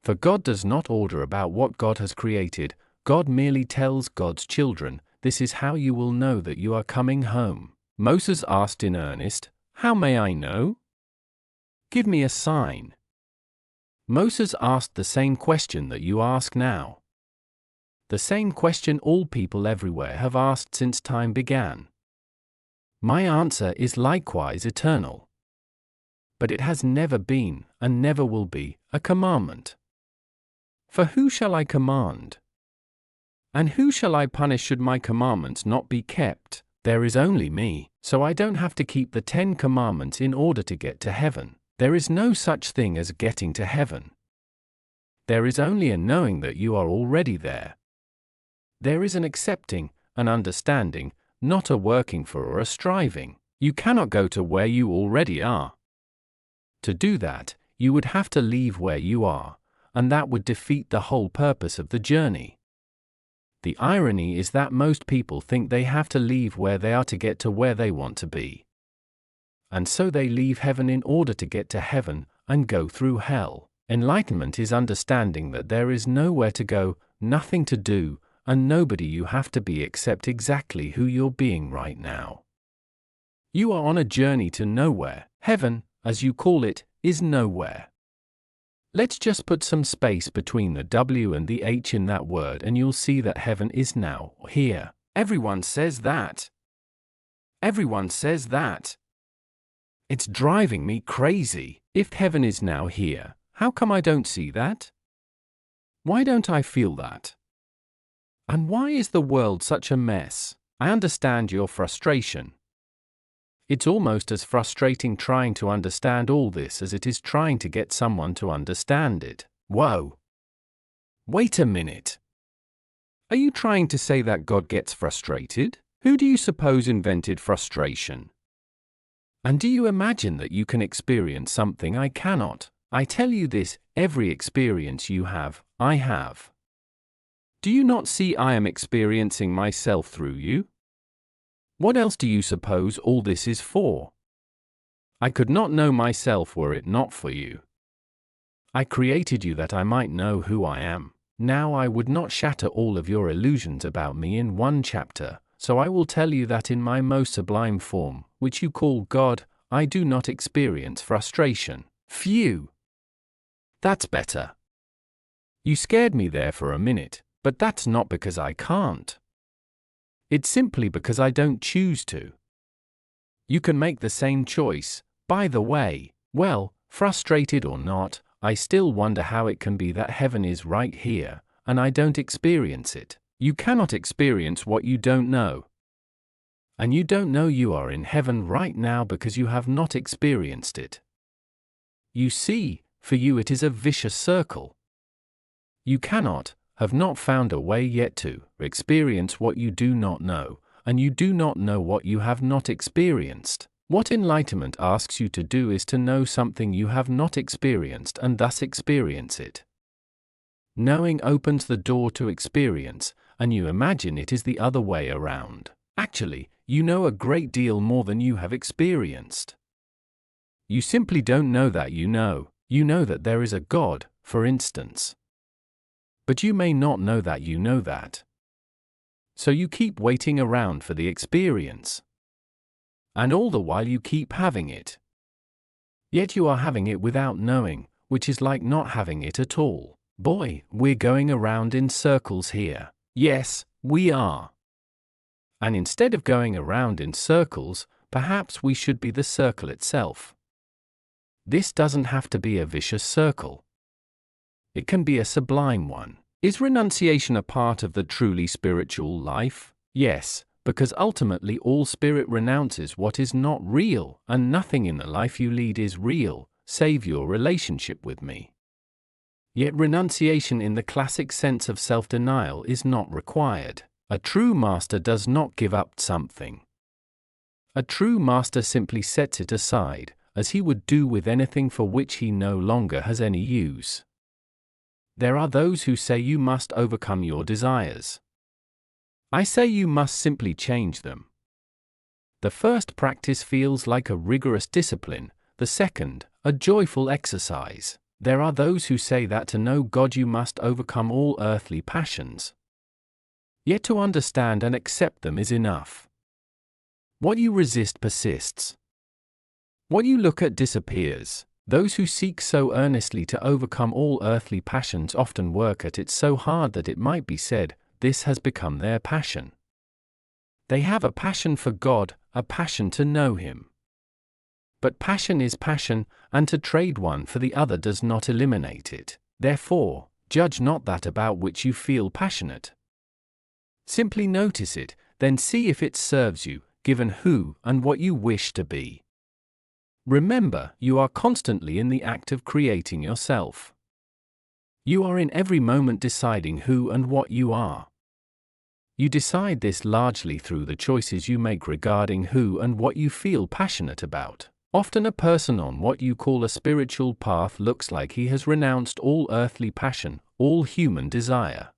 For God does not order about what God has created, God merely tells God's children, this is how you will know that you are coming home. Moses asked in earnest, how may I know? Give me a sign. Moses asked the same question that you ask now. The same question all people everywhere have asked since time began. My answer is likewise eternal. But it has never been, and never will be, a commandment. For who shall I command? And who shall I punish should my commandments not be kept? There is only me, so I don't have to keep the 10 commandments in order to get to heaven. There is no such thing as getting to heaven. There is only a knowing that you are already there. There is an accepting, an understanding, not a working for or a striving. You cannot go to where you already are. To do that, you would have to leave where you are, and that would defeat the whole purpose of the journey. The irony is that most people think they have to leave where they are to get to where they want to be. And so they leave heaven in order to get to heaven, and go through hell. Enlightenment is understanding that there is nowhere to go, nothing to do, and nobody you have to be except exactly who you're being right now. You are on a journey to nowhere. Heaven, as you call it, is nowhere. Let's just put some space between the W and the H in that word and you'll see that heaven is now here. Everyone says that. Everyone says that. It's driving me crazy. If heaven is now here, how come I don't see that? Why don't I feel that? And why is the world such a mess? I understand your frustration. It's almost as frustrating trying to understand all this as it is trying to get someone to understand it. Whoa! Wait a minute. Are you trying to say that God gets frustrated? Who do you suppose invented frustration? And do you imagine that you can experience something I cannot? I tell you this, every experience you have, I have. Do you not see I am experiencing myself through you? What else do you suppose all this is for? I could not know myself were it not for you. I created you that I might know who I am. Now I would not shatter all of your illusions about me in one chapter, so I will tell you that in my most sublime form, which you call God, I do not experience frustration. Phew! That's better. You scared me there for a minute, but that's not because I can't. It's simply because I don't choose to. You can make the same choice, by the way. Well, frustrated or not, I still wonder how it can be that heaven is right here, and I don't experience it. You cannot experience what you don't know. And you don't know you are in heaven right now because you have not experienced it. You see, for you it is a vicious circle. You cannot, have not found a way yet to experience what you do not know, and you do not know what you have not experienced. What enlightenment asks you to do is to know something you have not experienced and thus experience it. Knowing opens the door to experience, and you imagine it is the other way around. Actually, you know a great deal more than you have experienced. You simply don't know that you know. You know that there is a God, for instance. But you may not know that you know that. So you keep waiting around for the experience. And all the while you keep having it. Yet you are having it without knowing, which is like not having it at all. Boy, we're going around in circles here. Yes, we are. And instead of going around in circles, perhaps we should be the circle itself. This doesn't have to be a vicious circle. It can be a sublime one. Is renunciation a part of the truly spiritual life? Yes, because ultimately all spirit renounces what is not real, and nothing in the life you lead is real, save your relationship with me. Yet renunciation in the classic sense of self-denial is not required. A true master does not give up something. A true master simply sets it aside, as he would do with anything for which he no longer has any use. There are those who say you must overcome your desires. I say you must simply change them. The first practice feels like a rigorous discipline, the second, a joyful exercise. There are those who say that to know God you must overcome all earthly passions. Yet to understand and accept them is enough. What you resist persists. What you look at disappears. Those who seek so earnestly to overcome all earthly passions often work at it so hard that it might be said, this has become their passion. They have a passion for God, a passion to know Him. But passion is passion, and to trade one for the other does not eliminate it. Therefore, judge not that about which you feel passionate. Simply notice it, then see if it serves you, given who and what you wish to be. Remember, you are constantly in the act of creating yourself. You are in every moment deciding who and what you are. You decide this largely through the choices you make regarding who and what you feel passionate about. Often a person on what you call a spiritual path looks like he has renounced all earthly passion, all human desire.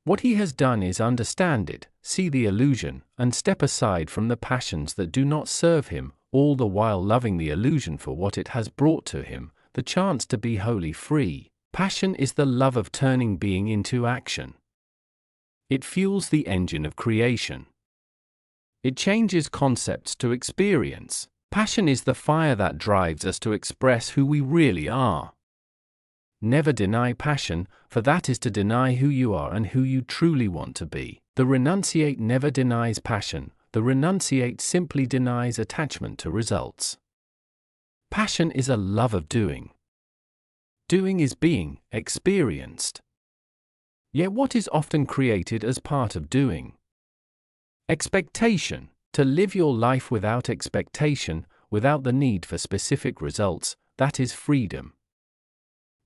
What he has done is understand it, see the illusion, and step aside from the passions that do not serve him, all the while loving the illusion for what it has brought to him, the chance to be wholly free. Passion is the love of turning being into action. It fuels the engine of creation. It changes concepts to experience. Passion is the fire that drives us to express who we really are. Never deny passion, for that is to deny who you are and who you truly want to be. The renunciate never denies passion, the renunciate simply denies attachment to results. Passion is a love of doing. Doing is being experienced. Yet what is often created as part of doing? Expectation. To live your life without expectation, without the need for specific results, that is freedom.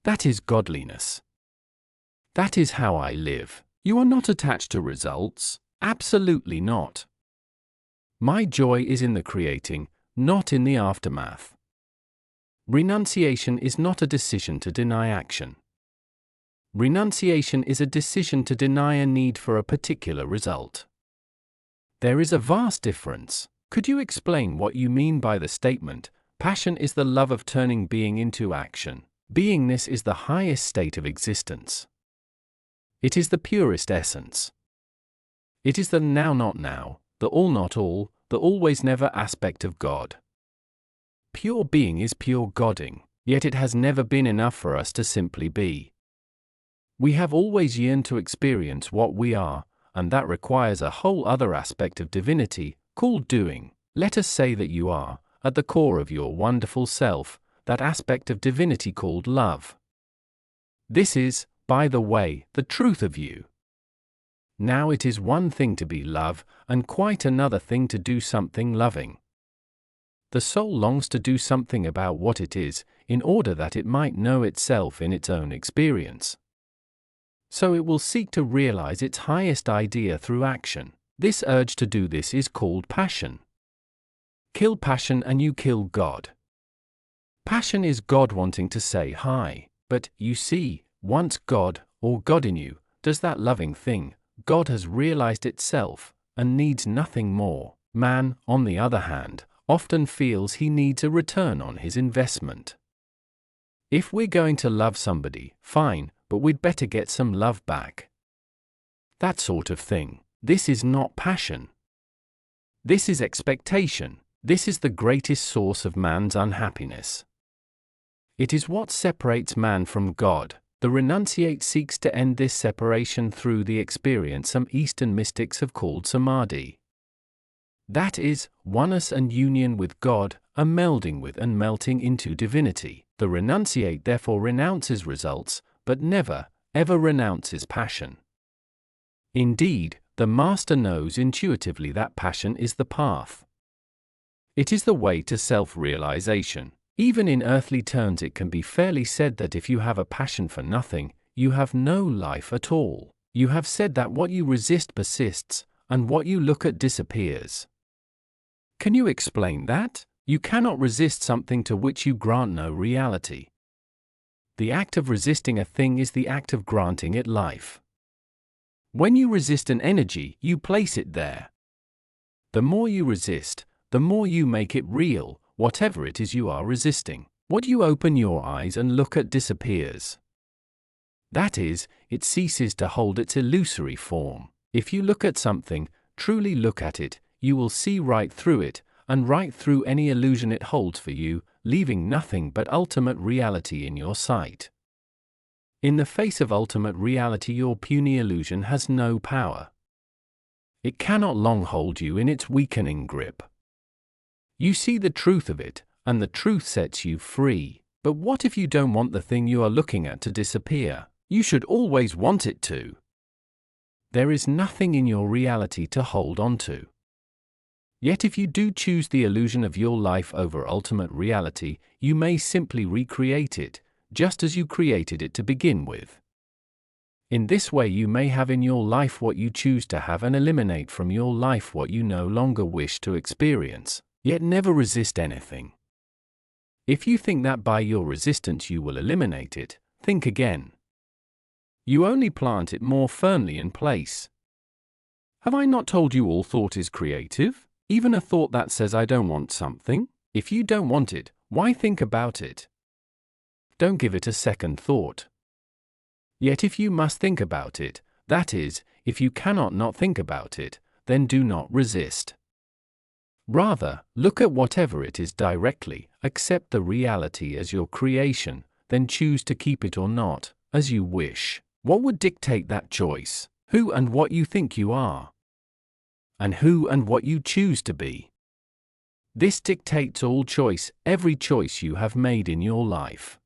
That is godliness. That is how I live. You are not attached to results. Absolutely not. My joy is in the creating, not in the aftermath. Renunciation is not a decision to deny action. Renunciation is a decision to deny a need for a particular result. There is a vast difference. Could you explain what you mean by the statement, passion is the love of turning being into action? Beingness is the highest state of existence. It is the purest essence. It is the now not now, the all not all, the always never aspect of God. Pure being is pure Godding, yet it has never been enough for us to simply be. We have always yearned to experience what we are, and that requires a whole other aspect of divinity, called doing. Let us say that you are, at the core of your wonderful self, that aspect of divinity called love. This is, by the way, the truth of you. Now it is one thing to be love, and quite another thing to do something loving. The soul longs to do something about what it is, in order that it might know itself in its own experience. So it will seek to realize its highest idea through action. This urge to do this is called passion. Kill passion and you kill God. Passion is God wanting to say hi, but, you see, once God, or God in you, does that loving thing, God has realized itself, and needs nothing more. Man, on the other hand, often feels he needs a return on his investment. If we're going to love somebody, fine, but we'd better get some love back. That sort of thing. This is not passion. This is expectation. This is the greatest source of man's unhappiness. It is what separates man from God. The renunciate seeks to end this separation through the experience some Eastern mystics have called samadhi. That is, oneness and union with God, a melding with and melting into divinity. The renunciate therefore renounces results, but never, ever renounces passion. Indeed, the master knows intuitively that passion is the path. It is the way to self-realization. Even in earthly terms it can be fairly said that if you have a passion for nothing, you have no life at all. You have said that what you resist persists, and what you look at disappears. Can you explain that? You cannot resist something to which you grant no reality. The act of resisting a thing is the act of granting it life. When you resist an energy, you place it there. The more you resist, the more you make it real, whatever it is you are resisting. What you open your eyes and look at disappears. That is, it ceases to hold its illusory form. If you look at something, truly look at it, you will see right through it, and right through any illusion it holds for you, leaving nothing but ultimate reality in your sight. In the face of ultimate reality, your puny illusion has no power. It cannot long hold you in its weakening grip. You see the truth of it, and the truth sets you free. But what if you don't want the thing you are looking at to disappear? You should always want it to. There is nothing in your reality to hold on to. Yet if you do choose the illusion of your life over ultimate reality, you may simply recreate it, just as you created it to begin with. In this way you may have in your life what you choose to have and eliminate from your life what you no longer wish to experience, yet never resist anything. If you think that by your resistance you will eliminate it, think again. You only plant it more firmly in place. Have I not told you all thought is creative? Even a thought that says I don't want something? If you don't want it, why think about it? Don't give it a second thought. Yet if you must think about it, that is, if you cannot not think about it, then do not resist. Rather, look at whatever it is directly, accept the reality as your creation, then choose to keep it or not, as you wish. What would dictate that choice? Who and what you think you are. And who and what you choose to be. This dictates all choice, every choice you have made in your life.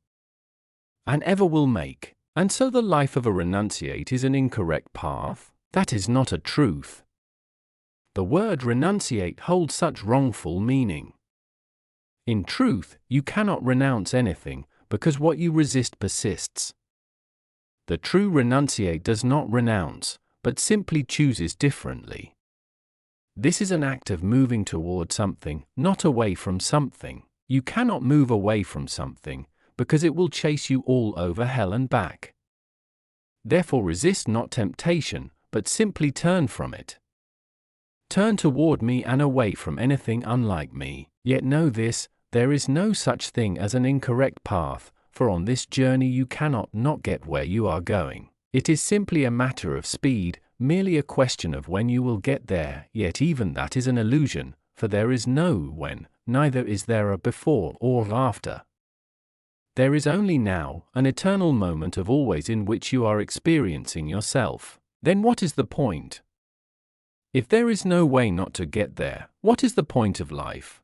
And ever will make. And so the life of a renunciate is an incorrect path? That is not a truth. The word renunciate holds such wrongful meaning. In truth, you cannot renounce anything, because what you resist persists. The true renunciate does not renounce, but simply chooses differently. This is an act of moving toward something, not away from something. You cannot move away from something, because it will chase you all over hell and back. Therefore resist not temptation, but simply turn from it. Turn toward me and away from anything unlike me. Yet know this, there is no such thing as an incorrect path, for on this journey you cannot not get where you are going. It is simply a matter of speed, merely a question of when you will get there, yet even that is an illusion, for there is no when, neither is there a before or after. There is only now, an eternal moment of always in which you are experiencing yourself. Then what is the point? If there is no way not to get there, what is the point of life?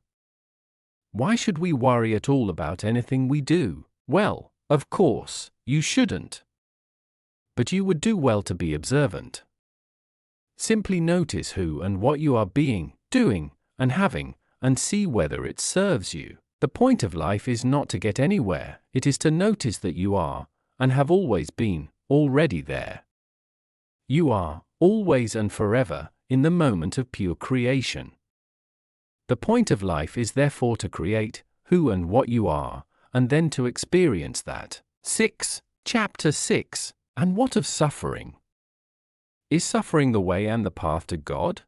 Why should we worry at all about anything we do? Well, of course, you shouldn't. But you would do well to be observant. Simply notice who and what you are being, doing, and having, and see whether it serves you. The point of life is not to get anywhere, it is to notice that you are, and have always been, already there. You are, always and forever, in the moment of pure creation. The point of life is therefore to create who and what you are, and then to experience that. 6. Chapter 6. And what of suffering? Is suffering the way and the path to God?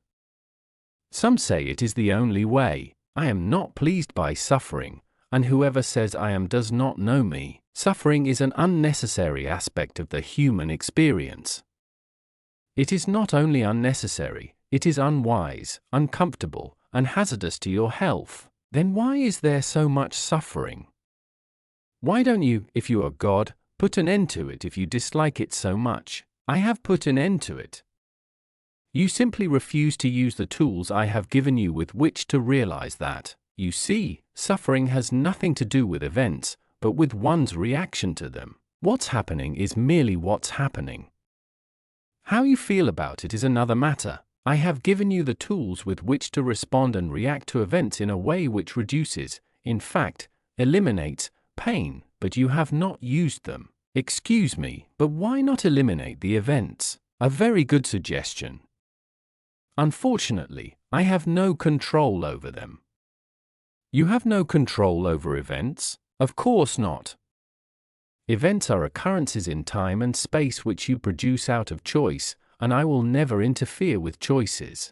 Some say it is the only way. I am not pleased by suffering, and whoever says I am does not know me. Suffering is an unnecessary aspect of the human experience. It is not only unnecessary, it is unwise, uncomfortable, and hazardous to your health. Then why is there so much suffering? Why don't you, if you are God, put an end to it if you dislike it so much? I have put an end to it. You simply refuse to use the tools I have given you with which to realize that. You see, suffering has nothing to do with events, but with one's reaction to them. What's happening is merely what's happening. How you feel about it is another matter. I have given you the tools with which to respond and react to events in a way which reduces, in fact, eliminates, pain, but you have not used them. Excuse me, but why not eliminate the events? A very good suggestion. Unfortunately, I have no control over them. You have no control over events? Of course not. Events are occurrences in time and space which you produce out of choice, and I will never interfere with choices.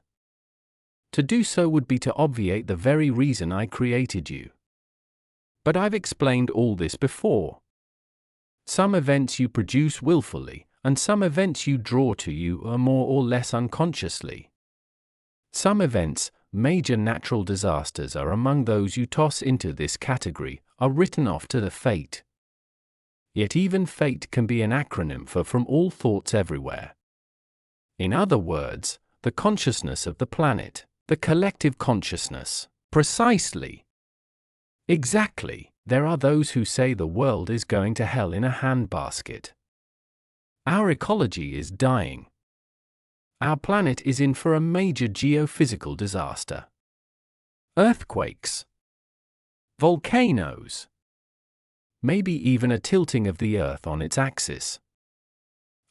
To do so would be to obviate the very reason I created you. But I've explained all this before. Some events you produce willfully, and some events you draw to you more or less unconsciously. Some events, major natural disasters are among those you toss into this category, are written off to the fate. Yet even fate can be an acronym for from all thoughts everywhere. In other words, the consciousness of the planet, the collective consciousness. Precisely. Exactly. There are those who say the world is going to hell in a handbasket. Our ecology is dying. Our planet is in for a major geophysical disaster. Earthquakes. Volcanoes. Maybe even a tilting of the Earth on its axis.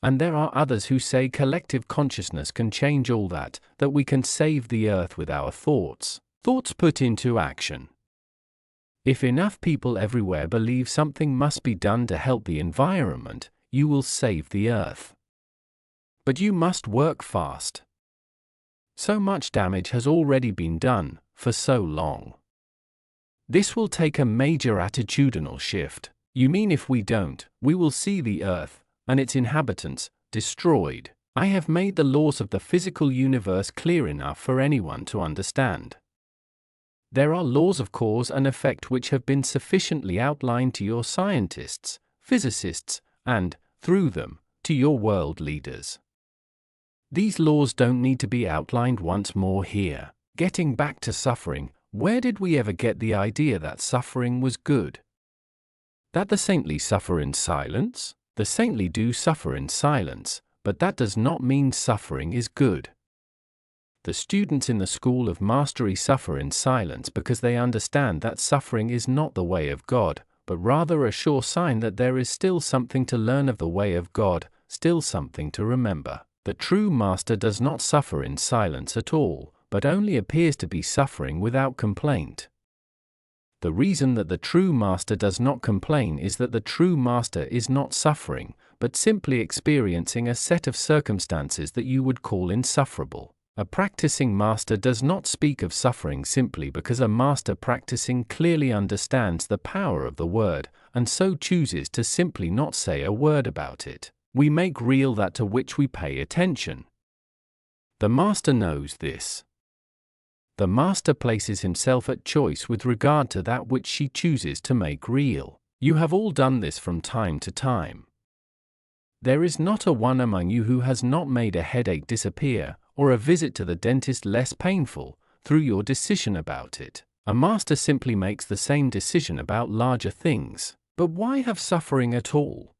And there are others who say collective consciousness can change all that we can save the Earth with our thoughts put into action. If enough people everywhere believe something must be done to help the environment, you will save the earth. But you must work fast. So much damage has already been done, for so long. This will take a major attitudinal shift. You mean if we don't, we will see the earth, and its inhabitants, destroyed. I have made the laws of the physical universe clear enough for anyone to understand. There are laws of cause and effect which have been sufficiently outlined to your scientists, physicists, and, through them, to your world leaders. These laws don't need to be outlined once more here. Getting back to suffering, where did we ever get the idea that suffering was good? That the saintly suffer in silence? The saintly do suffer in silence, but that does not mean suffering is good. The students in the School of Mastery suffer in silence because they understand that suffering is not the way of God, but rather a sure sign that there is still something to learn of the way of God, still something to remember. The true master does not suffer in silence at all, but only appears to be suffering without complaint. The reason that the true master does not complain is that the true master is not suffering, but simply experiencing a set of circumstances that you would call insufferable. A practicing master does not speak of suffering simply because a master practicing clearly understands the power of the word, and so chooses to simply not say a word about it. We make real that to which we pay attention. The master knows this. The master places himself at choice with regard to that which she chooses to make real. You have all done this from time to time. There is not a one among you who has not made a headache disappear, or a visit to the dentist less painful, through your decision about it. A master simply makes the same decision about larger things. But why have suffering at all?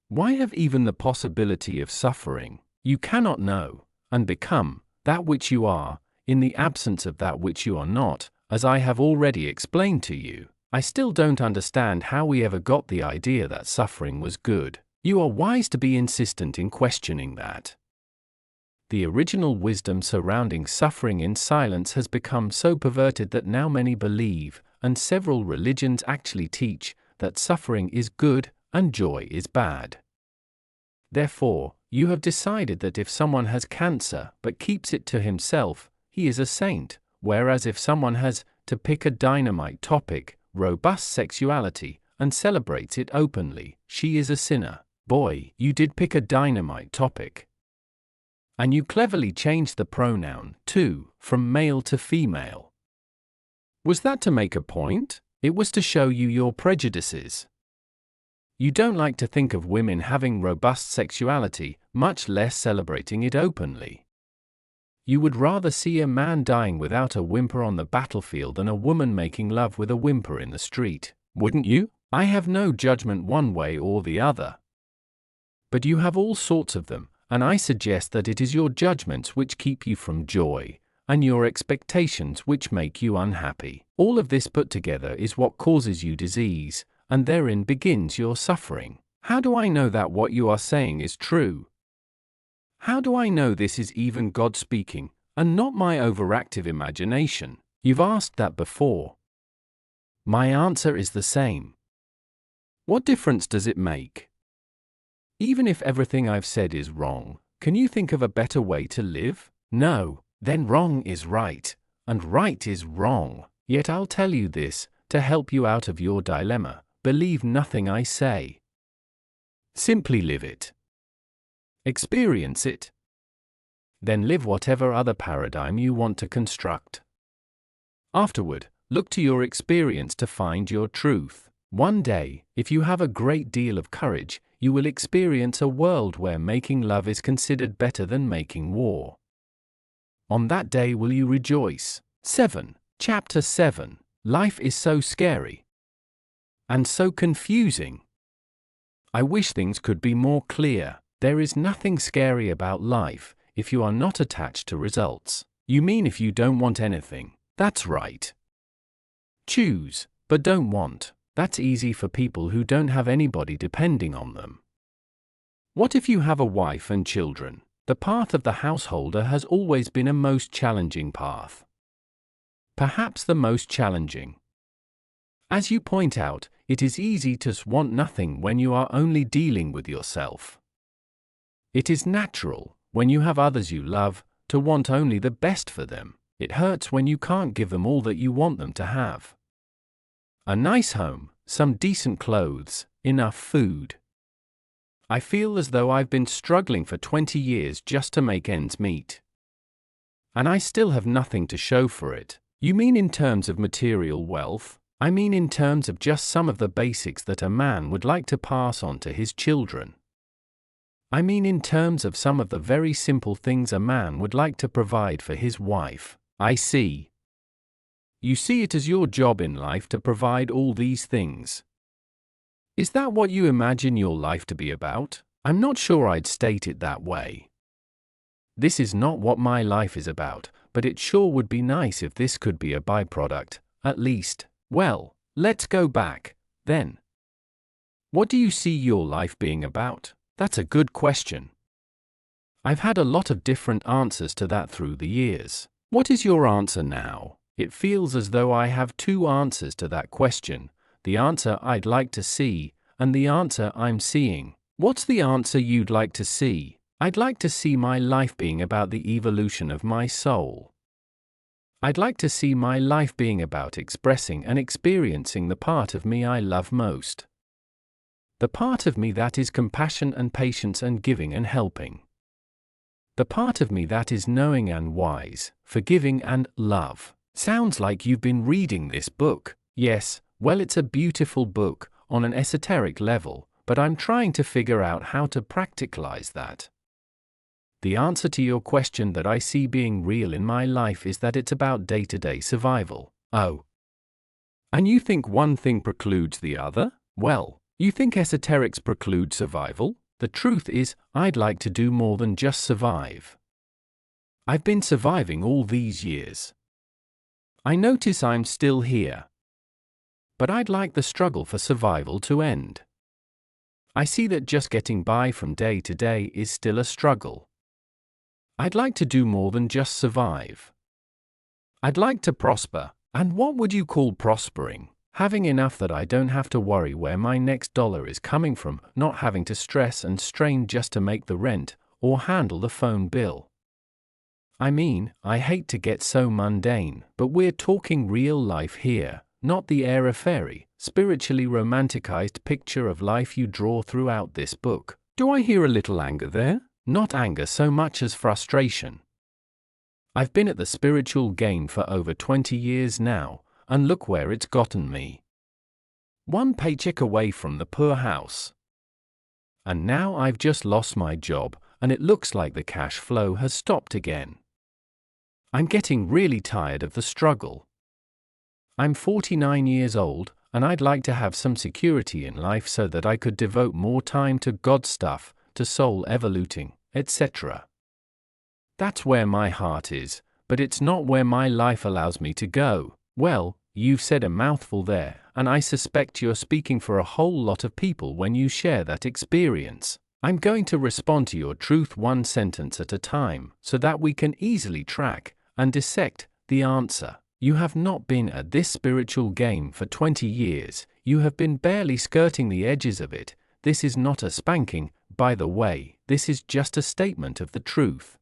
Why have even the possibility of suffering? You cannot know, and become, that which you are, in the absence of that which you are not, as I have already explained to you. I still don't understand how we ever got the idea that suffering was good. You are wise to be insistent in questioning that. The original wisdom surrounding suffering in silence has become so perverted that now many believe, and several religions actually teach, that suffering is good and joy is bad. Therefore, you have decided that if someone has cancer but keeps it to himself, he is a saint, whereas if someone has, to pick a dynamite topic, robust sexuality, and celebrates it openly, she is a sinner. Boy, you did pick a dynamite topic. And you cleverly changed the pronoun, too, from male to female. Was that to make a point? It was to show you your prejudices. You don't like to think of women having robust sexuality, much less celebrating it openly. You would rather see a man dying without a whimper on the battlefield than a woman making love with a whimper in the street, wouldn't you? I have no judgment one way or the other. But you have all sorts of them, and I suggest that it is your judgments which keep you from joy, and your expectations which make you unhappy. All of this put together is what causes you disease, and therein begins your suffering. How do I know that what you are saying is true? How do I know this is even God speaking, and not my overactive imagination? You've asked that before. My answer is the same. What difference does it make? Even if everything I've said is wrong, can you think of a better way to live? No, then wrong is right, and right is wrong. Yet I'll tell you this, to help you out of your dilemma. Believe nothing I say. Simply live it. Experience it. Then live whatever other paradigm you want to construct. Afterward, look to your experience to find your truth. One day, if you have a great deal of courage, you will experience a world where making love is considered better than making war. On that day will you rejoice. 7. Chapter 7. Life is so scary. And so confusing. I wish things could be more clear. There is nothing scary about life, if you are not attached to results. You mean if you don't want anything? That's right. Choose, but don't want. That's easy for people who don't have anybody depending on them. What if you have a wife and children? The path of the householder has always been a most challenging path. Perhaps the most challenging. As you point out, it is easy to want nothing when you are only dealing with yourself. It is natural, when you have others you love, to want only the best for them. It hurts when you can't give them all that you want them to have. A nice home, some decent clothes, enough food. I feel as though I've been struggling for 20 years just to make ends meet. And I still have nothing to show for it. You mean in terms of material wealth? I mean in terms of just some of the basics that a man would like to pass on to his children. I mean in terms of some of the very simple things a man would like to provide for his wife. I see. You see it as your job in life to provide all these things. Is that what you imagine your life to be about? I'm not sure I'd state it that way. This is not what my life is about, but it sure would be nice if this could be a byproduct, at least. Well, let's go back, then. What do you see your life being about? That's a good question. I've had a lot of different answers to that through the years. What is your answer now? It feels as though I have two answers to that question, the answer I'd like to see, and the answer I'm seeing. What's the answer you'd like to see? I'd like to see my life being about the evolution of my soul. I'd like to see my life being about expressing and experiencing the part of me I love most. The part of me that is compassion and patience and giving and helping. The part of me that is knowing and wise, forgiving and love. Sounds like you've been reading this book. Yes, well, it's a beautiful book, on an esoteric level, but I'm trying to figure out how to practicalize that. The answer to your question that I see being real in my life is that it's about day-to-day survival. Oh. And you think one thing precludes the other? Well, you think esoterics preclude survival? The truth is, I'd like to do more than just survive. I've been surviving all these years. I notice I'm still here. But I'd like the struggle for survival to end. I see that just getting by from day to day is still a struggle. I'd like to do more than just survive. I'd like to prosper, and what would you call prospering? Having enough that I don't have to worry where my next dollar is coming from, not having to stress and strain just to make the rent, or handle the phone bill. I mean, I hate to get so mundane, but we're talking real life here, not the airy-fairy, spiritually romanticized picture of life you draw throughout this book. Do I hear a little anger there? Not anger so much as frustration. I've been at the spiritual game for over 20 years now, and look where it's gotten me. One paycheck away from the poorhouse. And now I've just lost my job, and it looks like the cash flow has stopped again. I'm getting really tired of the struggle. I'm 49 years old, and I'd like to have some security in life so that I could devote more time to God stuff, to soul evoluting, etc. That's where my heart is, but it's not where my life allows me to go. Well, you've said a mouthful there, and I suspect you're speaking for a whole lot of people when you share that experience. I'm going to respond to your truth one sentence at a time, so that we can easily track and dissect the answer. You have not been at this spiritual game for 20 years, you have been barely skirting the edges of it. This is not a spanking, by the way, this is just a statement of the truth.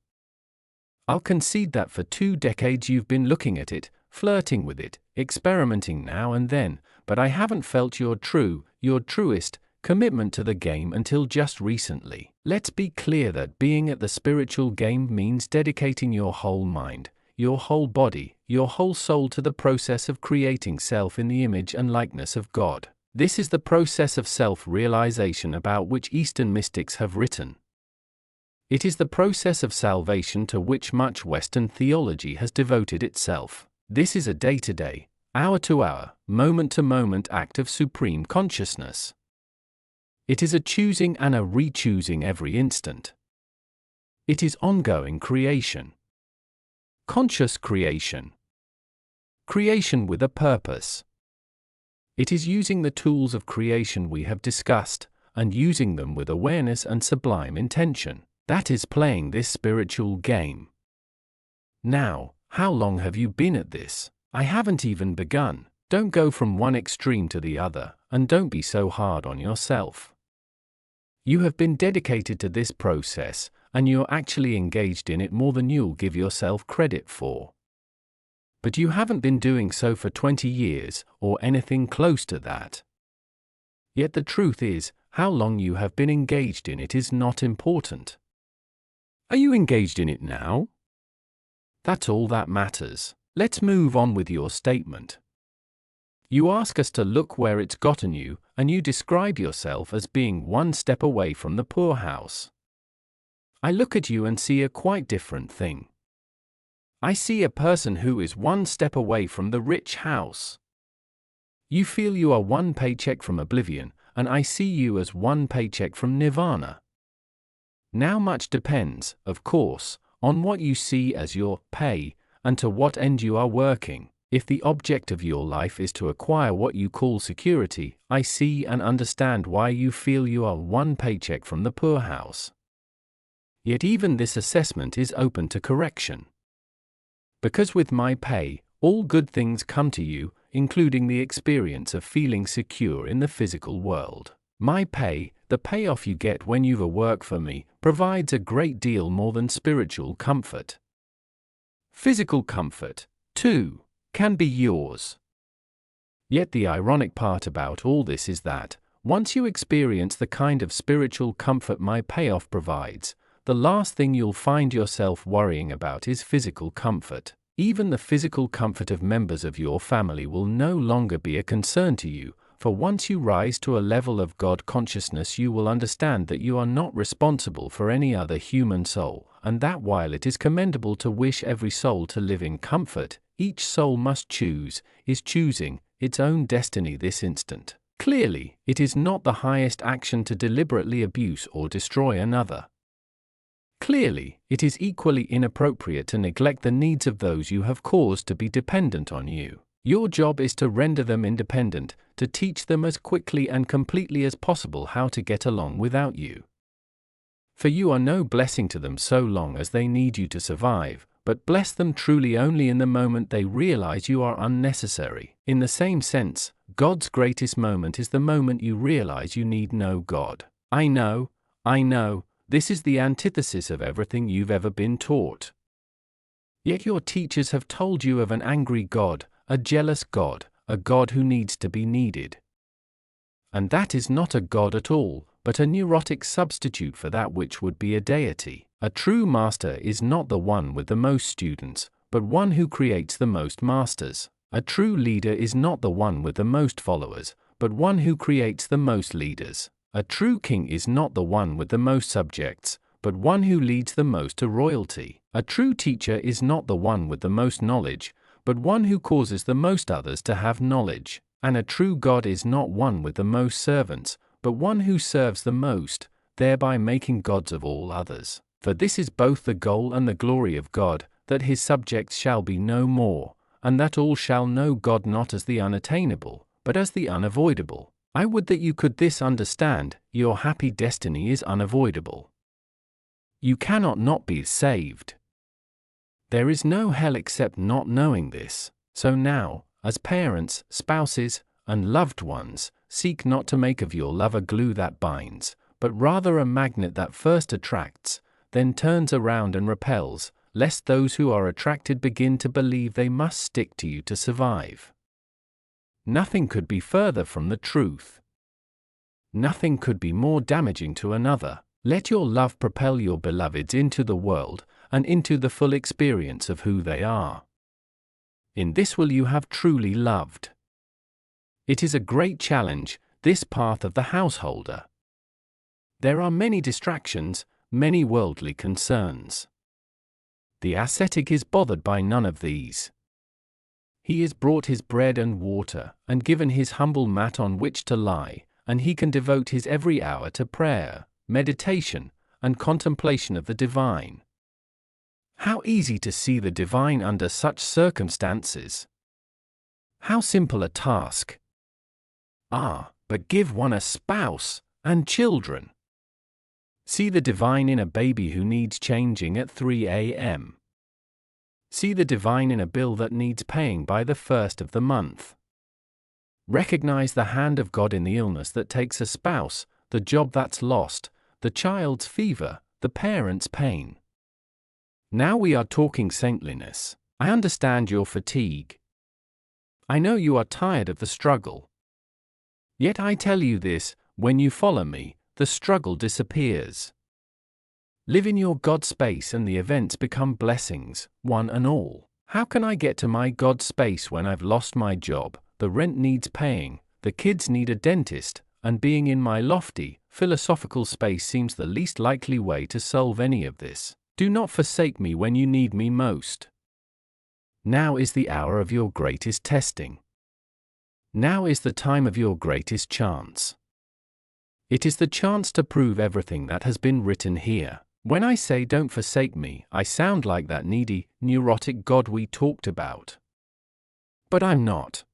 I'll concede that for 2 decades you've been looking at it, flirting with it, experimenting now and then, but I haven't felt your truest commitment to the game until just recently. Let's be clear that being at the spiritual game means dedicating your whole mind, your whole body, your whole soul to the process of creating self in the image and likeness of God. This is the process of self-realization about which Eastern mystics have written. It is the process of salvation to which much Western theology has devoted itself. This is a day-to-day, hour-to-hour, moment-to-moment act of supreme consciousness. It is a choosing and a re-choosing every instant. It is ongoing creation. Conscious creation. Creation with a purpose. It is using the tools of creation we have discussed, and using them with awareness and sublime intention. That is playing this spiritual game. Now, how long have you been at this? I haven't even begun. Don't go from one extreme to the other, and don't be so hard on yourself. You have been dedicated to this process, and you're actually engaged in it more than you'll give yourself credit for. But you haven't been doing so for 20 years, or anything close to that. Yet the truth is, how long you have been engaged in it is not important. Are you engaged in it now? That's all that matters. Let's move on with your statement. You ask us to look where it's gotten you, and you describe yourself as being one step away from the poorhouse. I look at you and see a quite different thing. I see a person who is one step away from the rich house. You feel you are one paycheck from oblivion, and I see you as one paycheck from nirvana. Now much depends, of course, on what you see as your pay, and to what end you are working. If the object of your life is to acquire what you call security, I see and understand why you feel you are one paycheck from the poorhouse. Yet even this assessment is open to correction. Because with my pay, all good things come to you, including the experience of feeling secure in the physical world. My pay, the payoff you get when you work for me, provides a great deal more than spiritual comfort. Physical comfort, too, can be yours. Yet the ironic part about all this is that, once you experience the kind of spiritual comfort my payoff provides, the last thing you'll find yourself worrying about is physical comfort. Even the physical comfort of members of your family will no longer be a concern to you, for once you rise to a level of God consciousness you will understand that you are not responsible for any other human soul, and that while it is commendable to wish every soul to live in comfort, each soul must is choosing, its own destiny this instant. Clearly, it is not the highest action to deliberately abuse or destroy another. Clearly, it is equally inappropriate to neglect the needs of those you have caused to be dependent on you. Your job is to render them independent, to teach them as quickly and completely as possible how to get along without you. For you are no blessing to them so long as they need you to survive, but bless them truly only in the moment they realize you are unnecessary. In the same sense, God's greatest moment is the moment you realize you need no God. I know, this is the antithesis of everything you've ever been taught. Yet your teachers have told you of an angry God, a jealous God, a God who needs to be needed. And that is not a God at all, but a neurotic substitute for that which would be a deity. A true master is not the one with the most students, but one who creates the most masters. A true leader is not the one with the most followers, but one who creates the most leaders. A true king is not the one with the most subjects, but one who leads the most to royalty. A true teacher is not the one with the most knowledge, but one who causes the most others to have knowledge. And a true God is not one with the most servants, but one who serves the most, thereby making gods of all others. For this is both the goal and the glory of God, that his subjects shall be no more, and that all shall know God not as the unattainable, but as the unavoidable. I would that you could this understand, your happy destiny is unavoidable. You cannot not be saved. There is no hell except not knowing this. So now, as parents, spouses, and loved ones, seek not to make of your love a glue that binds, but rather a magnet that first attracts, then turns around and repels, lest those who are attracted begin to believe they must stick to you to survive. Nothing could be further from the truth. Nothing could be more damaging to another. Let your love propel your beloveds into the world, and into the full experience of who they are. In this will you have truly loved. It is a great challenge, this path of the householder. There are many distractions, many worldly concerns. The ascetic is bothered by none of these. He is brought his bread and water, and given his humble mat on which to lie, and he can devote his every hour to prayer, meditation, and contemplation of the divine. How easy to see the divine under such circumstances! How simple a task! But give one a spouse, and children. See the divine in a baby who needs changing at 3 a.m. See the divine in a bill that needs paying by the 1st of the month. Recognize the hand of God in the illness that takes a spouse, the job that's lost, the child's fever, the parent's pain. Now we are talking saintliness. I understand your fatigue. I know you are tired of the struggle. Yet I tell you this, when you follow me, the struggle disappears. Live in your God space and the events become blessings, one and all. How can I get to my God space when I've lost my job, the rent needs paying, the kids need a dentist, and being in my lofty, philosophical space seems the least likely way to solve any of this? Do not forsake me when you need me most. Now is the hour of your greatest testing. Now is the time of your greatest chance. It is the chance to prove everything that has been written here. When I say don't forsake me, I sound like that needy, neurotic God we talked about. But I'm not.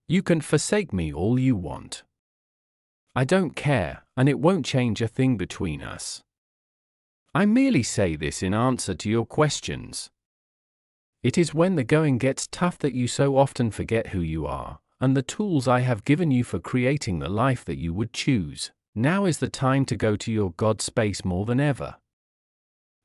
You can forsake me all you want. I don't care, and it won't change a thing between us. I merely say this in answer to your questions. It is when the going gets tough that you so often forget who you are, and the tools I have given you for creating the life that you would choose. Now is the time to go to your God space more than ever.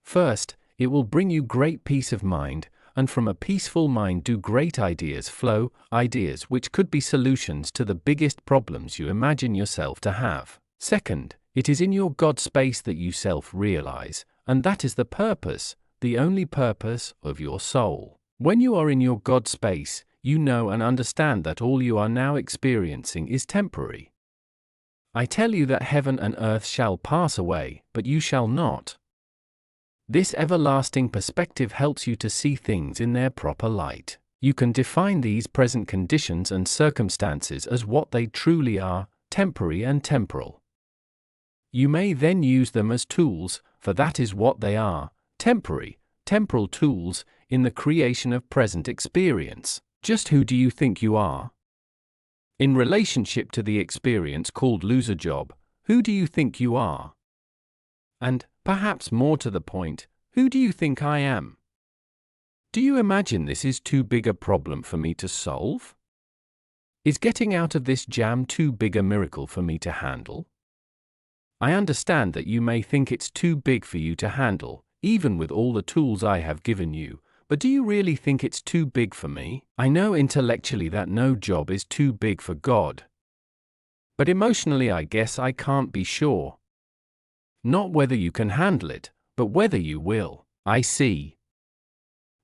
First, it will bring you great peace of mind, and from a peaceful mind do great ideas flow, ideas which could be solutions to the biggest problems you imagine yourself to have. Second, it is in your God space that you self-realize, and that is the purpose, the only purpose, of your soul. When you are in your God space, you know and understand that all you are now experiencing is temporary. I tell you that heaven and earth shall pass away, but you shall not. This everlasting perspective helps you to see things in their proper light. You can define these present conditions and circumstances as what they truly are, temporary and temporal. You may then use them as tools, for that is what they are, temporary, temporal tools, in the creation of present experience. Just who do you think you are? In relationship to the experience called loser job, who do you think you are? And, perhaps more to the point, who do you think I am? Do you imagine this is too big a problem for me to solve? Is getting out of this jam too big a miracle for me to handle? I understand that you may think it's too big for you to handle, even with all the tools I have given you, but do you really think it's too big for me? I know intellectually that no job is too big for God. But emotionally I guess I can't be sure. Not whether you can handle it, but whether you will. I see.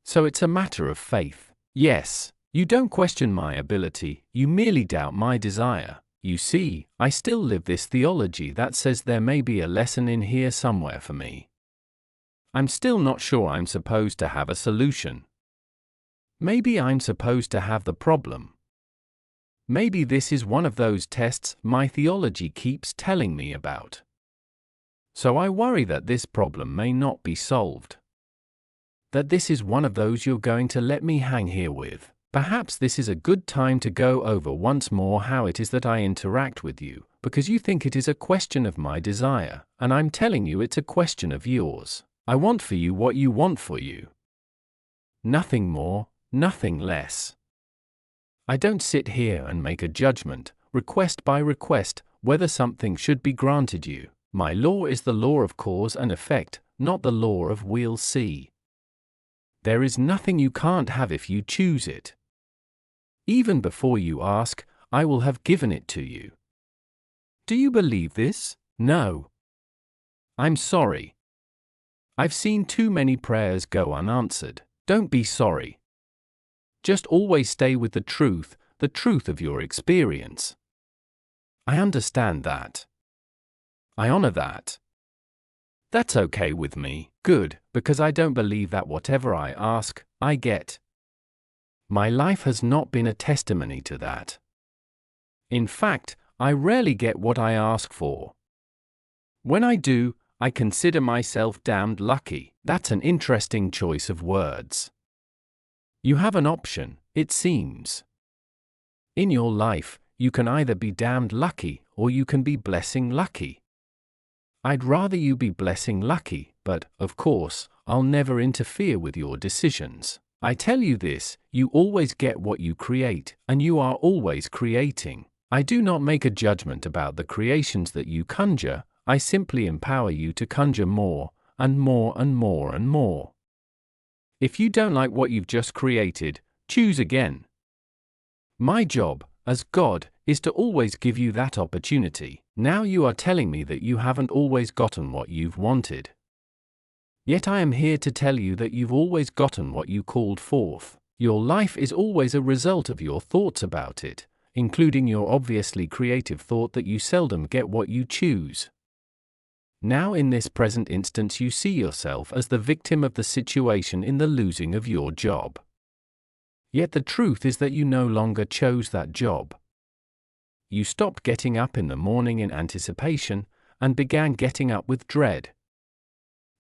So it's a matter of faith. Yes, you don't question my ability, you merely doubt my desire. You see, I still live this theology that says there may be a lesson in here somewhere for me. I'm still not sure I'm supposed to have a solution. Maybe I'm supposed to have the problem. Maybe this is one of those tests my theology keeps telling me about. So I worry that this problem may not be solved. That this is one of those you're going to let me hang here with. Perhaps this is a good time to go over once more how it is that I interact with you, because you think it is a question of my desire, and I'm telling you it's a question of yours. I want for you what you want for you. Nothing more, nothing less. I don't sit here and make a judgment, request by request, whether something should be granted you. My law is the law of cause and effect, not the law of we'll see. There is nothing you can't have if you choose it. Even before you ask, I will have given it to you. Do you believe this? No. I'm sorry. I've seen too many prayers go unanswered. Don't be sorry. Just always stay with the truth of your experience. I understand that. I honor that. That's okay with me. Good, because I don't believe that whatever I ask, I get. My life has not been a testimony to that. In fact, I rarely get what I ask for. When I do, I consider myself damned lucky. That's an interesting choice of words. You have an option, it seems. In your life, you can either be damned lucky or you can be blessing lucky. I'd rather you be blessing lucky, but, of course, I'll never interfere with your decisions. I tell you this, you always get what you create, and you are always creating. I do not make a judgment about the creations that you conjure, I simply empower you to conjure more, and more and more and more. If you don't like what you've just created, choose again. My job, as God, is to always give you that opportunity. Now you are telling me that you haven't always gotten what you've wanted. Yet I am here to tell you that you've always gotten what you called forth. Your life is always a result of your thoughts about it, including your obviously creative thought that you seldom get what you choose. Now in this present instance you see yourself as the victim of the situation in the losing of your job. Yet the truth is that you no longer chose that job. You stopped getting up in the morning in anticipation, and began getting up with dread.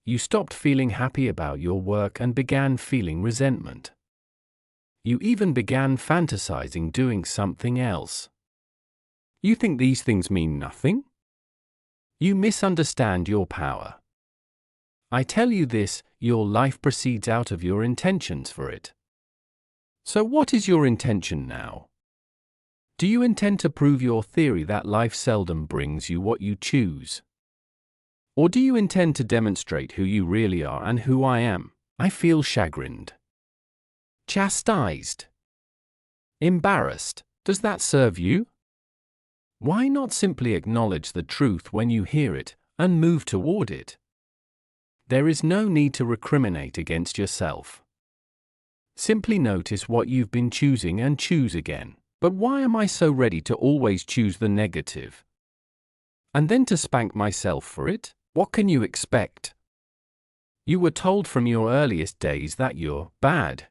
You stopped feeling happy about your work and began feeling resentment. You even began fantasizing doing something else. You think these things mean nothing? You misunderstand your power. I tell you this, your life proceeds out of your intentions for it. So what is your intention now? Do you intend to prove your theory that life seldom brings you what you choose? Or do you intend to demonstrate who you really are and who I am? I feel chagrined, chastised, embarrassed. Does that serve you? Why not simply acknowledge the truth when you hear it, and move toward it? There is no need to recriminate against yourself. Simply notice what you've been choosing and choose again. But why am I so ready to always choose the negative? And then to spank myself for it? What can you expect? You were told from your earliest days that you're bad.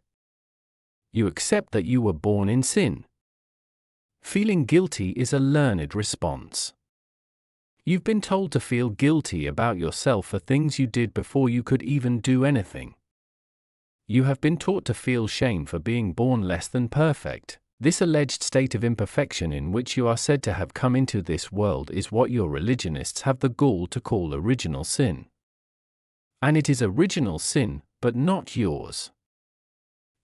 You accept that you were born in sin. Feeling guilty is a learned response. You've been told to feel guilty about yourself for things you did before you could even do anything. You have been taught to feel shame for being born less than perfect. This alleged state of imperfection in which you are said to have come into this world is what your religionists have the gall to call original sin. And it is original sin, but not yours.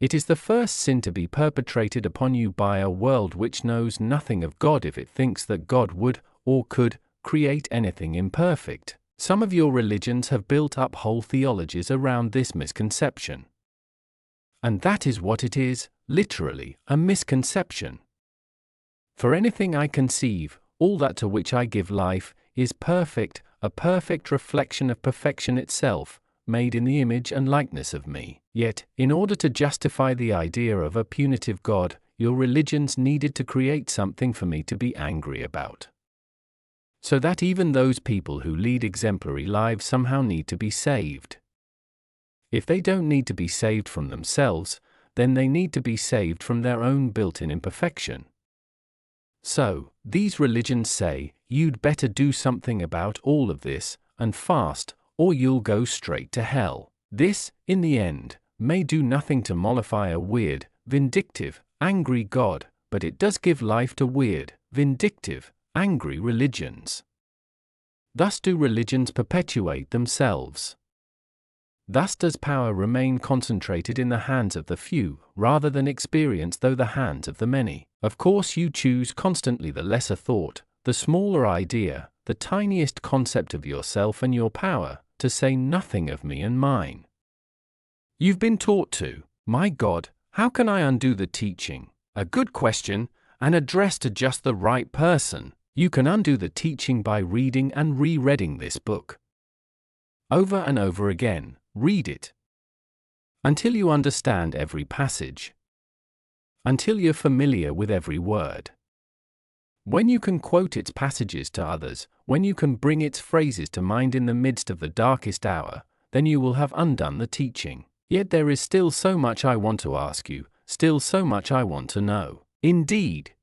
It is the first sin to be perpetrated upon you by a world which knows nothing of God if it thinks that God would, or could, create anything imperfect. Some of your religions have built up whole theologies around this misconception. And that is what it is, literally, a misconception. For anything I conceive, all that to which I give life, is perfect, a perfect reflection of perfection itself, made in the image and likeness of me. Yet, in order to justify the idea of a punitive God, your religions needed to create something for me to be angry about. So that even those people who lead exemplary lives somehow need to be saved. If they don't need to be saved from themselves, then they need to be saved from their own built-in imperfection. So, these religions say, you'd better do something about all of this, and fast, or you'll go straight to hell. This, in the end, may do nothing to mollify a weird, vindictive, angry God, but it does give life to weird, vindictive, angry religions. Thus do religions perpetuate themselves. Thus does power remain concentrated in the hands of the few, rather than experience through the hands of the many. Of course you choose constantly the lesser thought, the smaller idea, the tiniest concept of yourself and your power, to say nothing of me and mine. You've been taught to, my God, how can I undo the teaching? A good question, and addressed to just the right person. You can undo the teaching by reading and rereading this book. Over and over again, read it. Until you understand every passage. Until you're familiar with every word. When you can quote its passages to others, when you can bring its phrases to mind in the midst of the darkest hour, then you will have undone the teaching. Yet there is still so much I want to ask you, still so much I want to know. Indeed.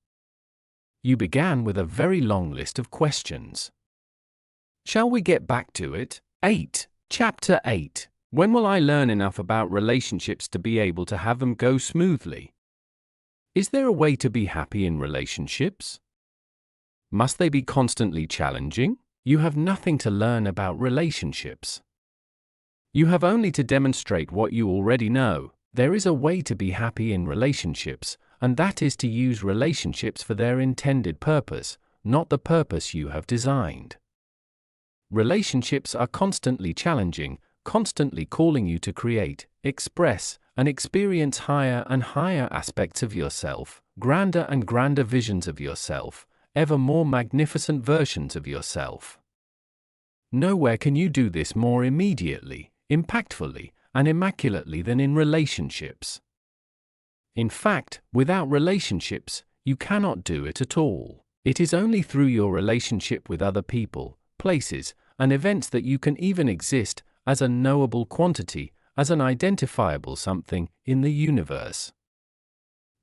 You began with a very long list of questions. Shall we get back to it? 8. Chapter 8. When will I learn enough about relationships to be able to have them go smoothly? Is there a way to be happy in relationships? Must they be constantly challenging? You have nothing to learn about relationships. You have only to demonstrate what you already know, There is a way to be happy in relationships, and that is to use relationships for their intended purpose, not the purpose you have designed. Relationships are constantly challenging, constantly calling you to create, express, and experience higher and higher aspects of yourself, grander and grander visions of yourself, ever more magnificent versions of yourself. Nowhere can you do this more immediately, impactfully, and immaculately than in relationships. In fact, without relationships, you cannot do it at all. It is only through your relationship with other people, places, and events that you can even exist as a knowable quantity, as an identifiable something in the universe.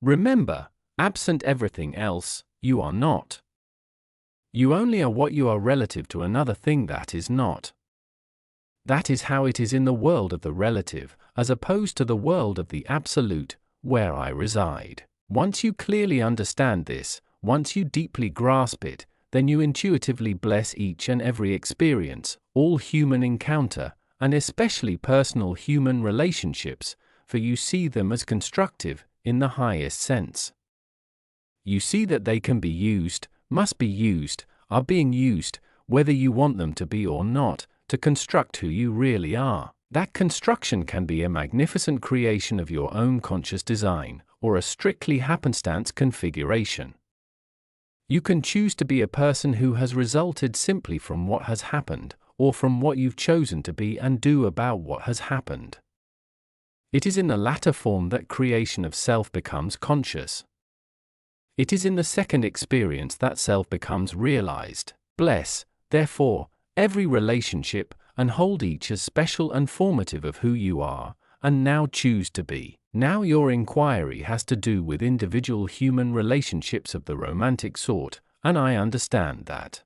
Remember, absent everything else, you are not. You only are what you are relative to another thing that is not. That is how it is in the world of the relative, as opposed to the world of the absolute, where I reside. Once you clearly understand this, once you deeply grasp it, then you intuitively bless each and every experience, all human encounter, and especially personal human relationships, for you see them as constructive, in the highest sense. You see that they can be used, must be used, are being used, whether you want them to be or not, to construct who you really are. That construction can be a magnificent creation of your own conscious design, or a strictly happenstance configuration. You can choose to be a person who has resulted simply from what has happened, or from what you've chosen to be and do about what has happened. It is in the latter form that creation of self becomes conscious. It is in the second experience that self becomes realized. Bless, therefore, every relationship, and hold each as special and formative of who you are, and now choose to be. Now your inquiry has to do with individual human relationships of the romantic sort, and I understand that.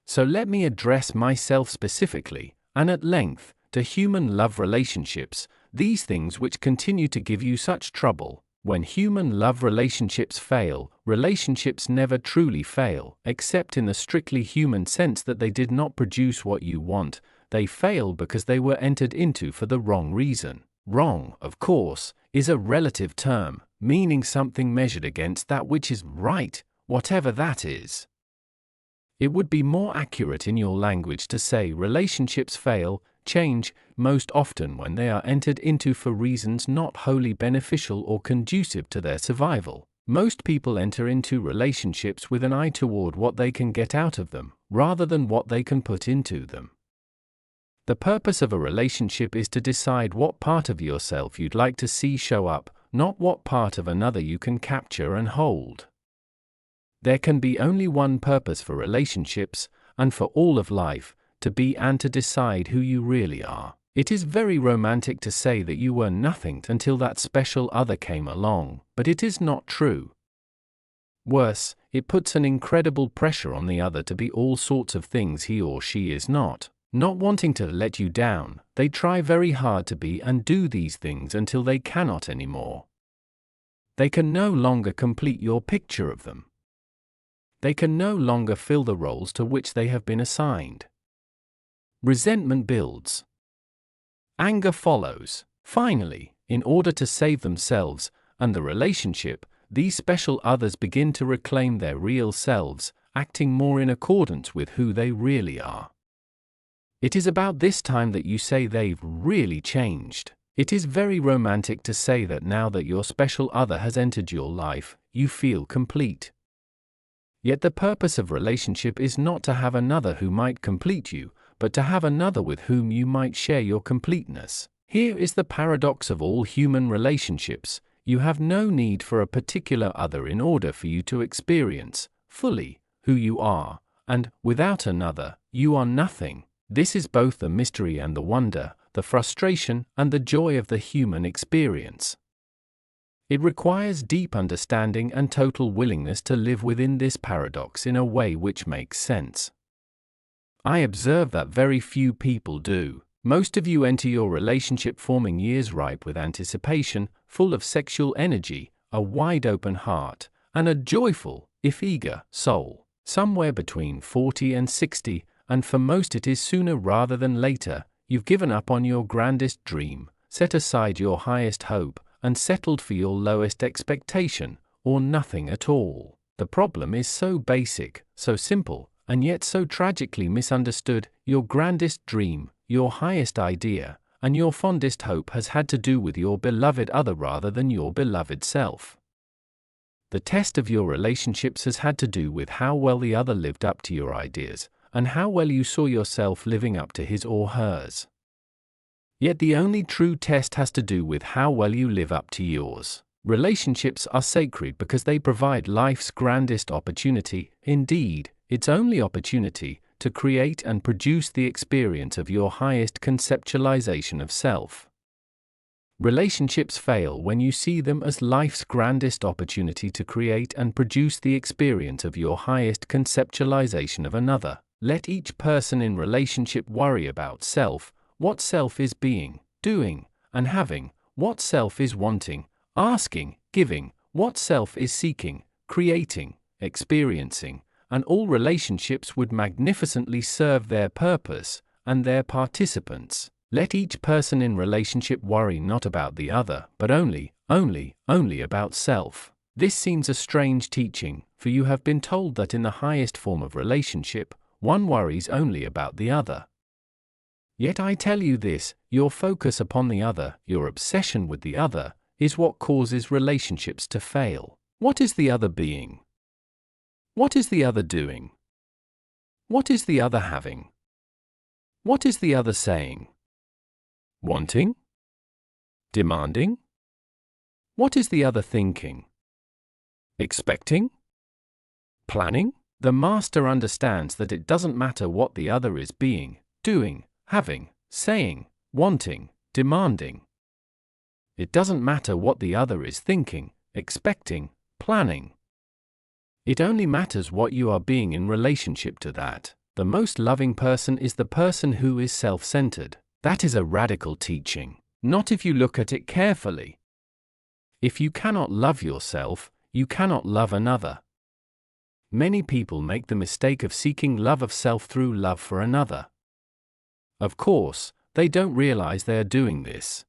So let me address myself specifically, and at length, to human love relationships, these things which continue to give you such trouble. When human love relationships fail, relationships never truly fail, except in the strictly human sense that they did not produce what you want. They fail because they were entered into for the wrong reason. Wrong, of course, is a relative term, meaning something measured against that which is right, whatever that is. It would be more accurate in your language to say relationships fail, change, most often when they are entered into for reasons not wholly beneficial or conducive to their survival. Most people enter into relationships with an eye toward what they can get out of them, rather than what they can put into them. The purpose of a relationship is to decide what part of yourself you'd like to see show up, not what part of another you can capture and hold. There can be only one purpose for relationships, and for all of life, to be and to decide who you really are. It is very romantic to say that you were nothing until that special other came along, but it is not true. Worse, it puts an incredible pressure on the other to be all sorts of things he or she is not. Not wanting to let you down, they try very hard to be and do these things until they cannot anymore. They can no longer complete your picture of them. They can no longer fill the roles to which they have been assigned. Resentment builds. Anger follows. Finally, in order to save themselves and the relationship, these special others begin to reclaim their real selves, acting more in accordance with who they really are. It is about this time that you say they've really changed. It is very romantic to say that now that your special other has entered your life, you feel complete. Yet the purpose of relationship is not to have another who might complete you, but to have another with whom you might share your completeness. Here is the paradox of all human relationships. You have no need for a particular other in order for you to experience, fully, who you are, and, without another, you are nothing. This is both the mystery and the wonder, the frustration and the joy of the human experience. It requires deep understanding and total willingness to live within this paradox in a way which makes sense. I observe that very few people do. Most of you enter your relationship forming years ripe with anticipation, full of sexual energy, a wide-open heart, and a joyful, if eager, soul. Somewhere between 40 and 60, and for most it is sooner rather than later, you've given up on your grandest dream, set aside your highest hope, and settled for your lowest expectation, or nothing at all. The problem is so basic, so simple, and yet so tragically misunderstood. Your grandest dream, your highest idea, and your fondest hope has had to do with your beloved other rather than your beloved self. The test of your relationships has had to do with how well the other lived up to your ideas, and how well you saw yourself living up to his or hers. Yet the only true test has to do with how well you live up to yours. Relationships are sacred because they provide life's grandest opportunity, indeed, its only opportunity, to create and produce the experience of your highest conceptualization of self. Relationships fail when you see them as life's grandest opportunity to create and produce the experience of your highest conceptualization of another. Let each person in relationship worry about self, what self is being, doing, and having, what self is wanting, asking, giving, what self is seeking, creating, experiencing, and all relationships would magnificently serve their purpose and their participants. Let each person in relationship worry not about the other, but only about self. This seems a strange teaching, for you have been told that in the highest form of relationship, one worries only about the other. Yet I tell you this, your focus upon the other, your obsession with the other, is what causes relationships to fail. What is the other being? What is the other doing? What is the other having? What is the other saying? Wanting? Demanding? What is the other thinking? Expecting? Planning? The master understands that it doesn't matter what the other is being, doing, having, saying, wanting, demanding. It doesn't matter what the other is thinking, expecting, planning. It only matters what you are being in relationship to that. The most loving person is the person who is self-centered. That is a radical teaching, not if you look at it carefully. If you cannot love yourself, you cannot love another. Many people make the mistake of seeking love of self through love for another. Of course, they don't realize they are doing this.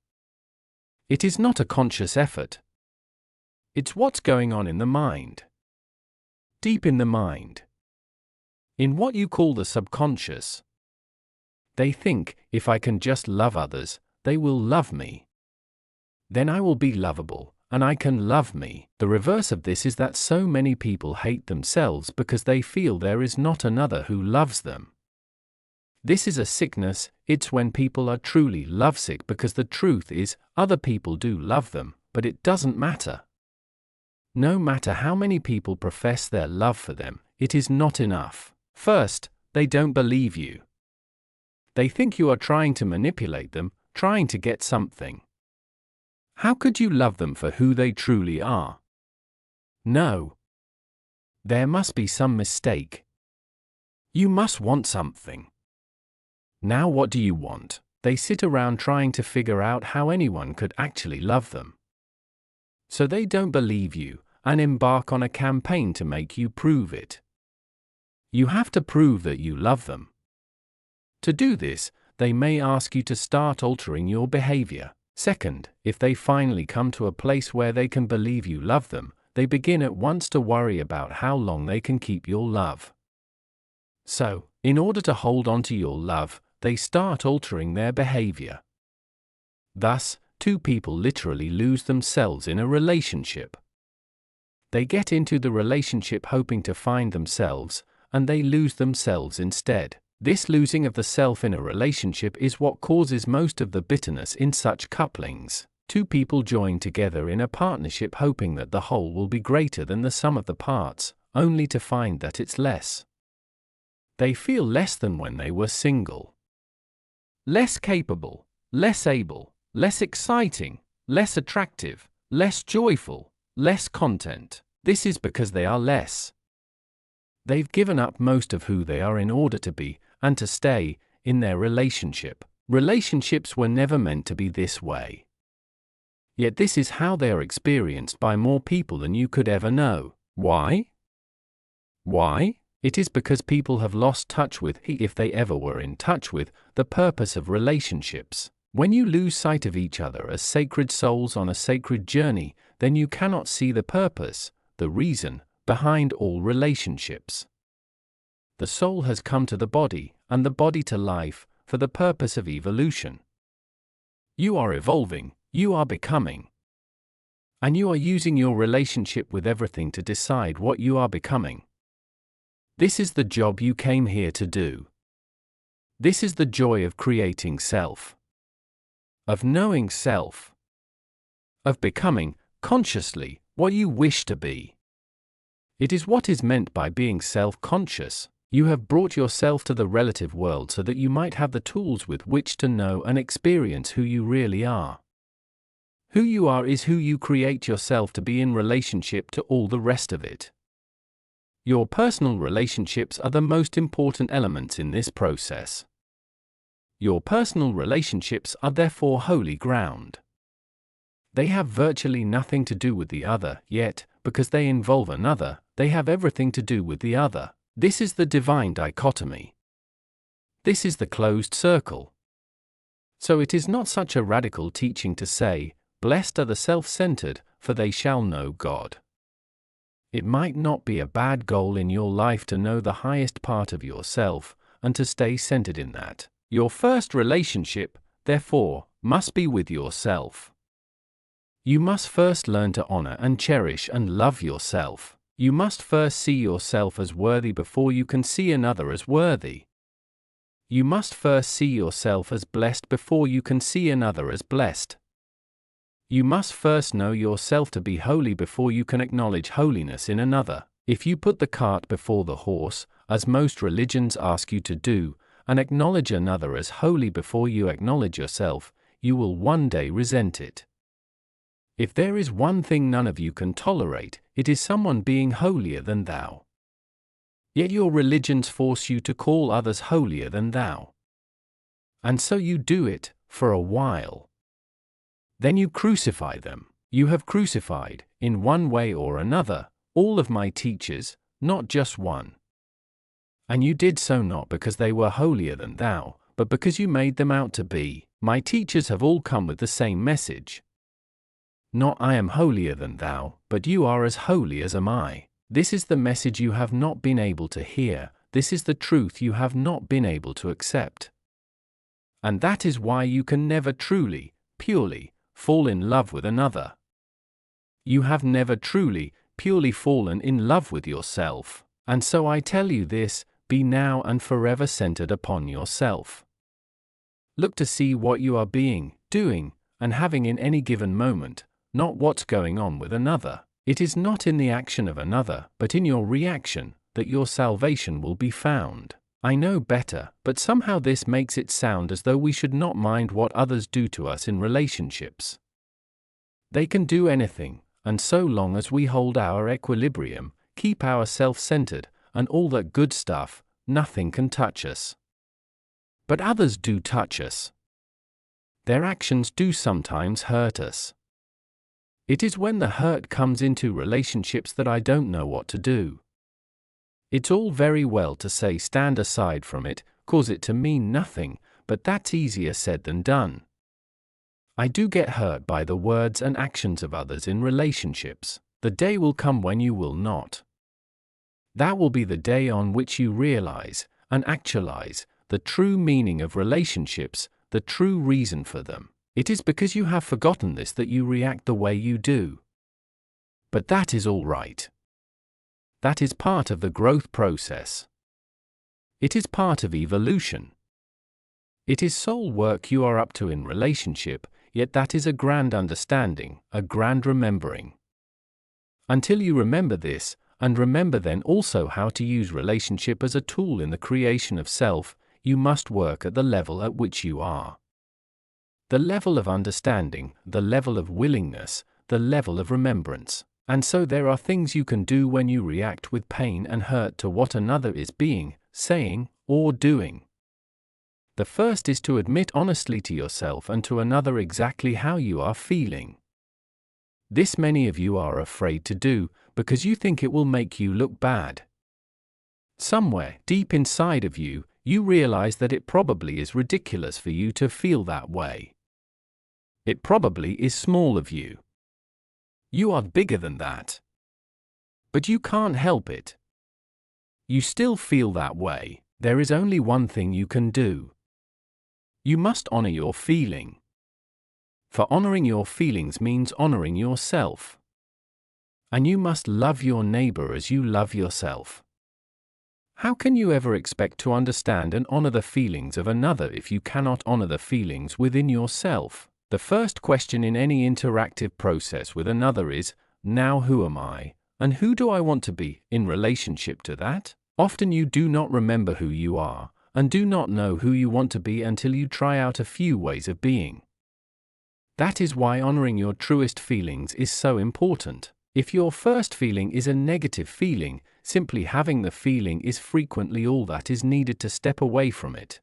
It is not a conscious effort. It's what's going on in the mind. Deep in the mind. In what you call the subconscious. They think, if I can just love others, they will love me. Then I will be lovable, and I can love me. The reverse of this is that so many people hate themselves because they feel there is not another who loves them. This is a sickness. It's when people are truly lovesick because the truth is, other people do love them, but it doesn't matter. No matter how many people profess their love for them, it is not enough. First, they don't believe you. They think you are trying to manipulate them, trying to get something. How could you love them for who they truly are? No. There must be some mistake. You must want something. Now what do you want? They sit around trying to figure out how anyone could actually love them. So they don't believe you, and embark on a campaign to make you prove it. You have to prove that you love them. To do this, they may ask you to start altering your behavior. Second, if they finally come to a place where they can believe you love them, they begin at once to worry about how long they can keep your love. So, in order to hold on to your love, they start altering their behavior. Thus, two people literally lose themselves in a relationship. They get into the relationship hoping to find themselves, and they lose themselves instead. This losing of the self in a relationship is what causes most of the bitterness in such couplings. Two people join together in a partnership hoping that the whole will be greater than the sum of the parts, only to find that it's less. They feel less than when they were single. Less capable, less able, less exciting, less attractive, less joyful, less content. This is because they are less. They've given up most of who they are in order to be, and to stay, in their relationship. Relationships were never meant to be this way. Yet this is how they are experienced by more people than you could ever know. Why? Why? It is because people have lost touch with, if they ever were in touch with, the purpose of relationships. When you lose sight of each other as sacred souls on a sacred journey, then you cannot see the purpose, the reason, behind all relationships. The soul has come to the body, and the body to life, for the purpose of evolution. You are evolving, you are becoming. And you are using your relationship with everything to decide what you are becoming. This is the job you came here to do. This is the joy of creating self. Of knowing self. Of becoming, consciously, what you wish to be. It is what is meant by being self-conscious. You have brought yourself to the relative world so that you might have the tools with which to know and experience who you really are. Who you are is who you create yourself to be in relationship to all the rest of it. Your personal relationships are the most important elements in this process. Your personal relationships are therefore holy ground. They have virtually nothing to do with the other, yet, because they involve another, they have everything to do with the other. This is the divine dichotomy. This is the closed circle. So it is not such a radical teaching to say, "Blessed are the self-centered, for they shall know God." It might not be a bad goal in your life to know the highest part of yourself, and to stay centered in that. Your first relationship, therefore, must be with yourself. You must first learn to honor and cherish and love yourself. You must first see yourself as worthy before you can see another as worthy. You must first see yourself as blessed before you can see another as blessed. You must first know yourself to be holy before you can acknowledge holiness in another. If you put the cart before the horse, as most religions ask you to do, and acknowledge another as holy before you acknowledge yourself, you will one day resent it. If there is one thing none of you can tolerate, it is someone being holier than thou. Yet your religions force you to call others holier than thou. And so you do it, for a while. Then you crucify them. You have crucified, in one way or another, all of my teachers, not just one. And you did so not because they were holier than thou, but because you made them out to be. My teachers have all come with the same message. Not I am holier than thou, but you are as holy as am I. This is the message you have not been able to hear, this is the truth you have not been able to accept. And that is why you can never truly, purely, fall in love with another. You have never truly, purely fallen in love with yourself, and so I tell you this, be now and forever centered upon yourself. Look to see what you are being, doing, and having in any given moment, not what's going on with another. It is not in the action of another, but in your reaction, that your salvation will be found. I know better, but somehow this makes it sound as though we should not mind what others do to us in relationships. They can do anything, and so long as we hold our equilibrium, keep our self-centered, and all that good stuff, nothing can touch us. But others do touch us. Their actions do sometimes hurt us. It is when the hurt comes into relationships that I don't know what to do. It's all very well to say stand aside from it, cause it to mean nothing, but that's easier said than done. I do get hurt by the words and actions of others in relationships. The day will come when you will not. That will be the day on which you realize, and actualize, the true meaning of relationships, the true reason for them. It is because you have forgotten this that you react the way you do. But that is all right. That is part of the growth process. It is part of evolution. It is soul work you are up to in relationship, yet that is a grand understanding, a grand remembering. Until you remember this, and remember then also how to use relationship as a tool in the creation of self, you must work at the level at which you are. The level of understanding, the level of willingness, the level of remembrance. And so there are things you can do when you react with pain and hurt to what another is being, saying, or doing. The first is to admit honestly to yourself and to another exactly how you are feeling. This many of you are afraid to do, because you think it will make you look bad. Somewhere, deep inside of you, you realize that it probably is ridiculous for you to feel that way. It probably is small of you. You are bigger than that. But you can't help it. You still feel that way. There is only one thing you can do. You must honor your feeling. For honoring your feelings means honoring yourself. And you must love your neighbor as you love yourself. How can you ever expect to understand and honor the feelings of another if you cannot honor the feelings within yourself? The first question in any interactive process with another is, now who am I, and who do I want to be in relationship to that? Often you do not remember who you are, and do not know who you want to be until you try out a few ways of being. That is why honoring your truest feelings is so important. If your first feeling is a negative feeling, simply having the feeling is frequently all that is needed to step away from it.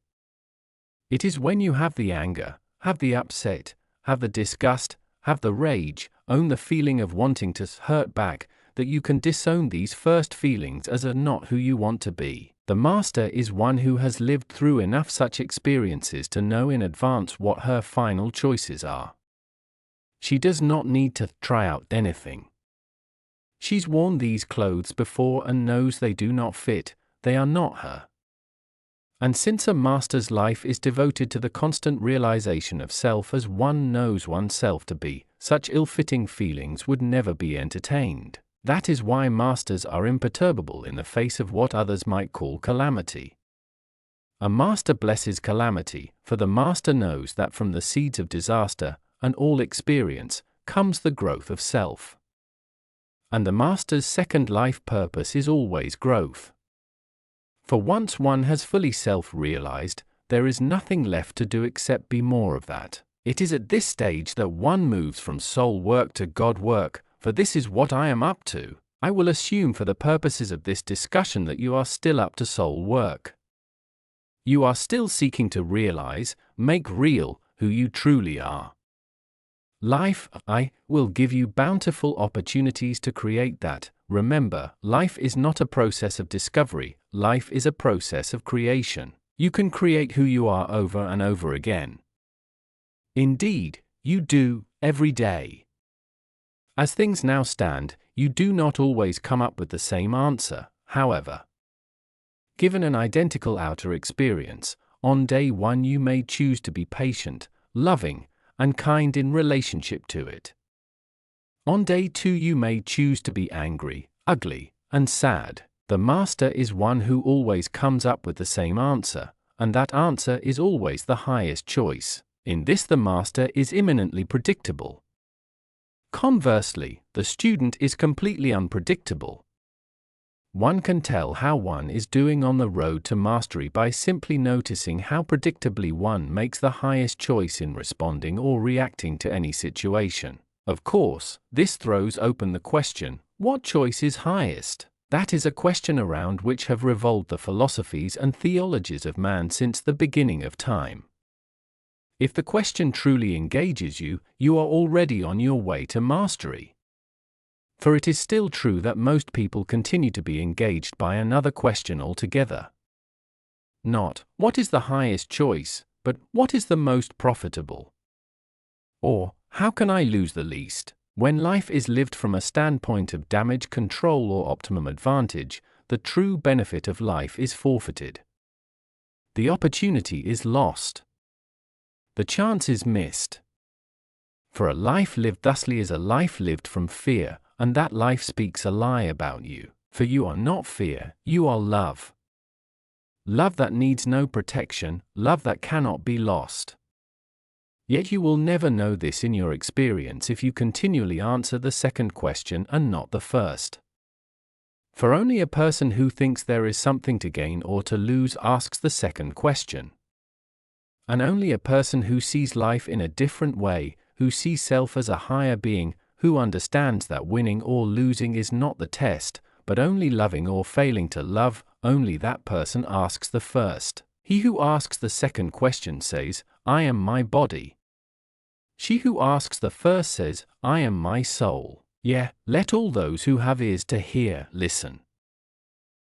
It is when you have the anger, have the upset, have the disgust, have the rage, own the feeling of wanting to hurt back, that you can disown these first feelings as are not who you want to be. The master is one who has lived through enough such experiences to know in advance what her final choices are. She does not need to try out anything. She's worn these clothes before and knows they do not fit, they are not her. And since a master's life is devoted to the constant realization of self as one knows oneself to be, such ill-fitting feelings would never be entertained. That is why masters are imperturbable in the face of what others might call calamity. A master blesses calamity, for the master knows that from the seeds of disaster, and all experience, comes the growth of self. And the master's second life purpose is always growth. For once one has fully self-realized, there is nothing left to do except be more of that. It is at this stage that one moves from soul work to God work, for this is what I am up to. I will assume for the purposes of this discussion that you are still up to soul work. You are still seeking to realize, make real, who you truly are. Life, I, will give you bountiful opportunities to create that. Remember, life is not a process of discovery, life is a process of creation. You can create who you are over and over again. Indeed, you do, every day. As things now stand, you do not always come up with the same answer, however. Given an identical outer experience, on day one you may choose to be patient, loving, and kind in relationship to it. On day two you may choose to be angry, ugly, and sad. The master is one who always comes up with the same answer, and that answer is always the highest choice. In this the master is eminently predictable. Conversely, the student is completely unpredictable. One can tell how one is doing on the road to mastery by simply noticing how predictably one makes the highest choice in responding or reacting to any situation. Of course, this throws open the question, what choice is highest? That is a question around which have revolved the philosophies and theologies of man since the beginning of time. If the question truly engages you, you are already on your way to mastery. For it is still true that most people continue to be engaged by another question altogether. Not, what is the highest choice, but what is the most profitable? Or, how can I lose the least? When life is lived from a standpoint of damage control or optimum advantage, the true benefit of life is forfeited. The opportunity is lost. The chance is missed. For a life lived thusly is a life lived from fear, and that life speaks a lie about you. For you are not fear, you are love. Love that needs no protection, love that cannot be lost. Yet you will never know this in your experience if you continually answer the second question and not the first. For only a person who thinks there is something to gain or to lose asks the second question. And only a person who sees life in a different way, who sees self as a higher being, who understands that winning or losing is not the test, but only loving or failing to love, only that person asks the first. He who asks the second question says, I am my body. She who asks the first says, I am my soul. Yea, let all those who have ears to hear listen.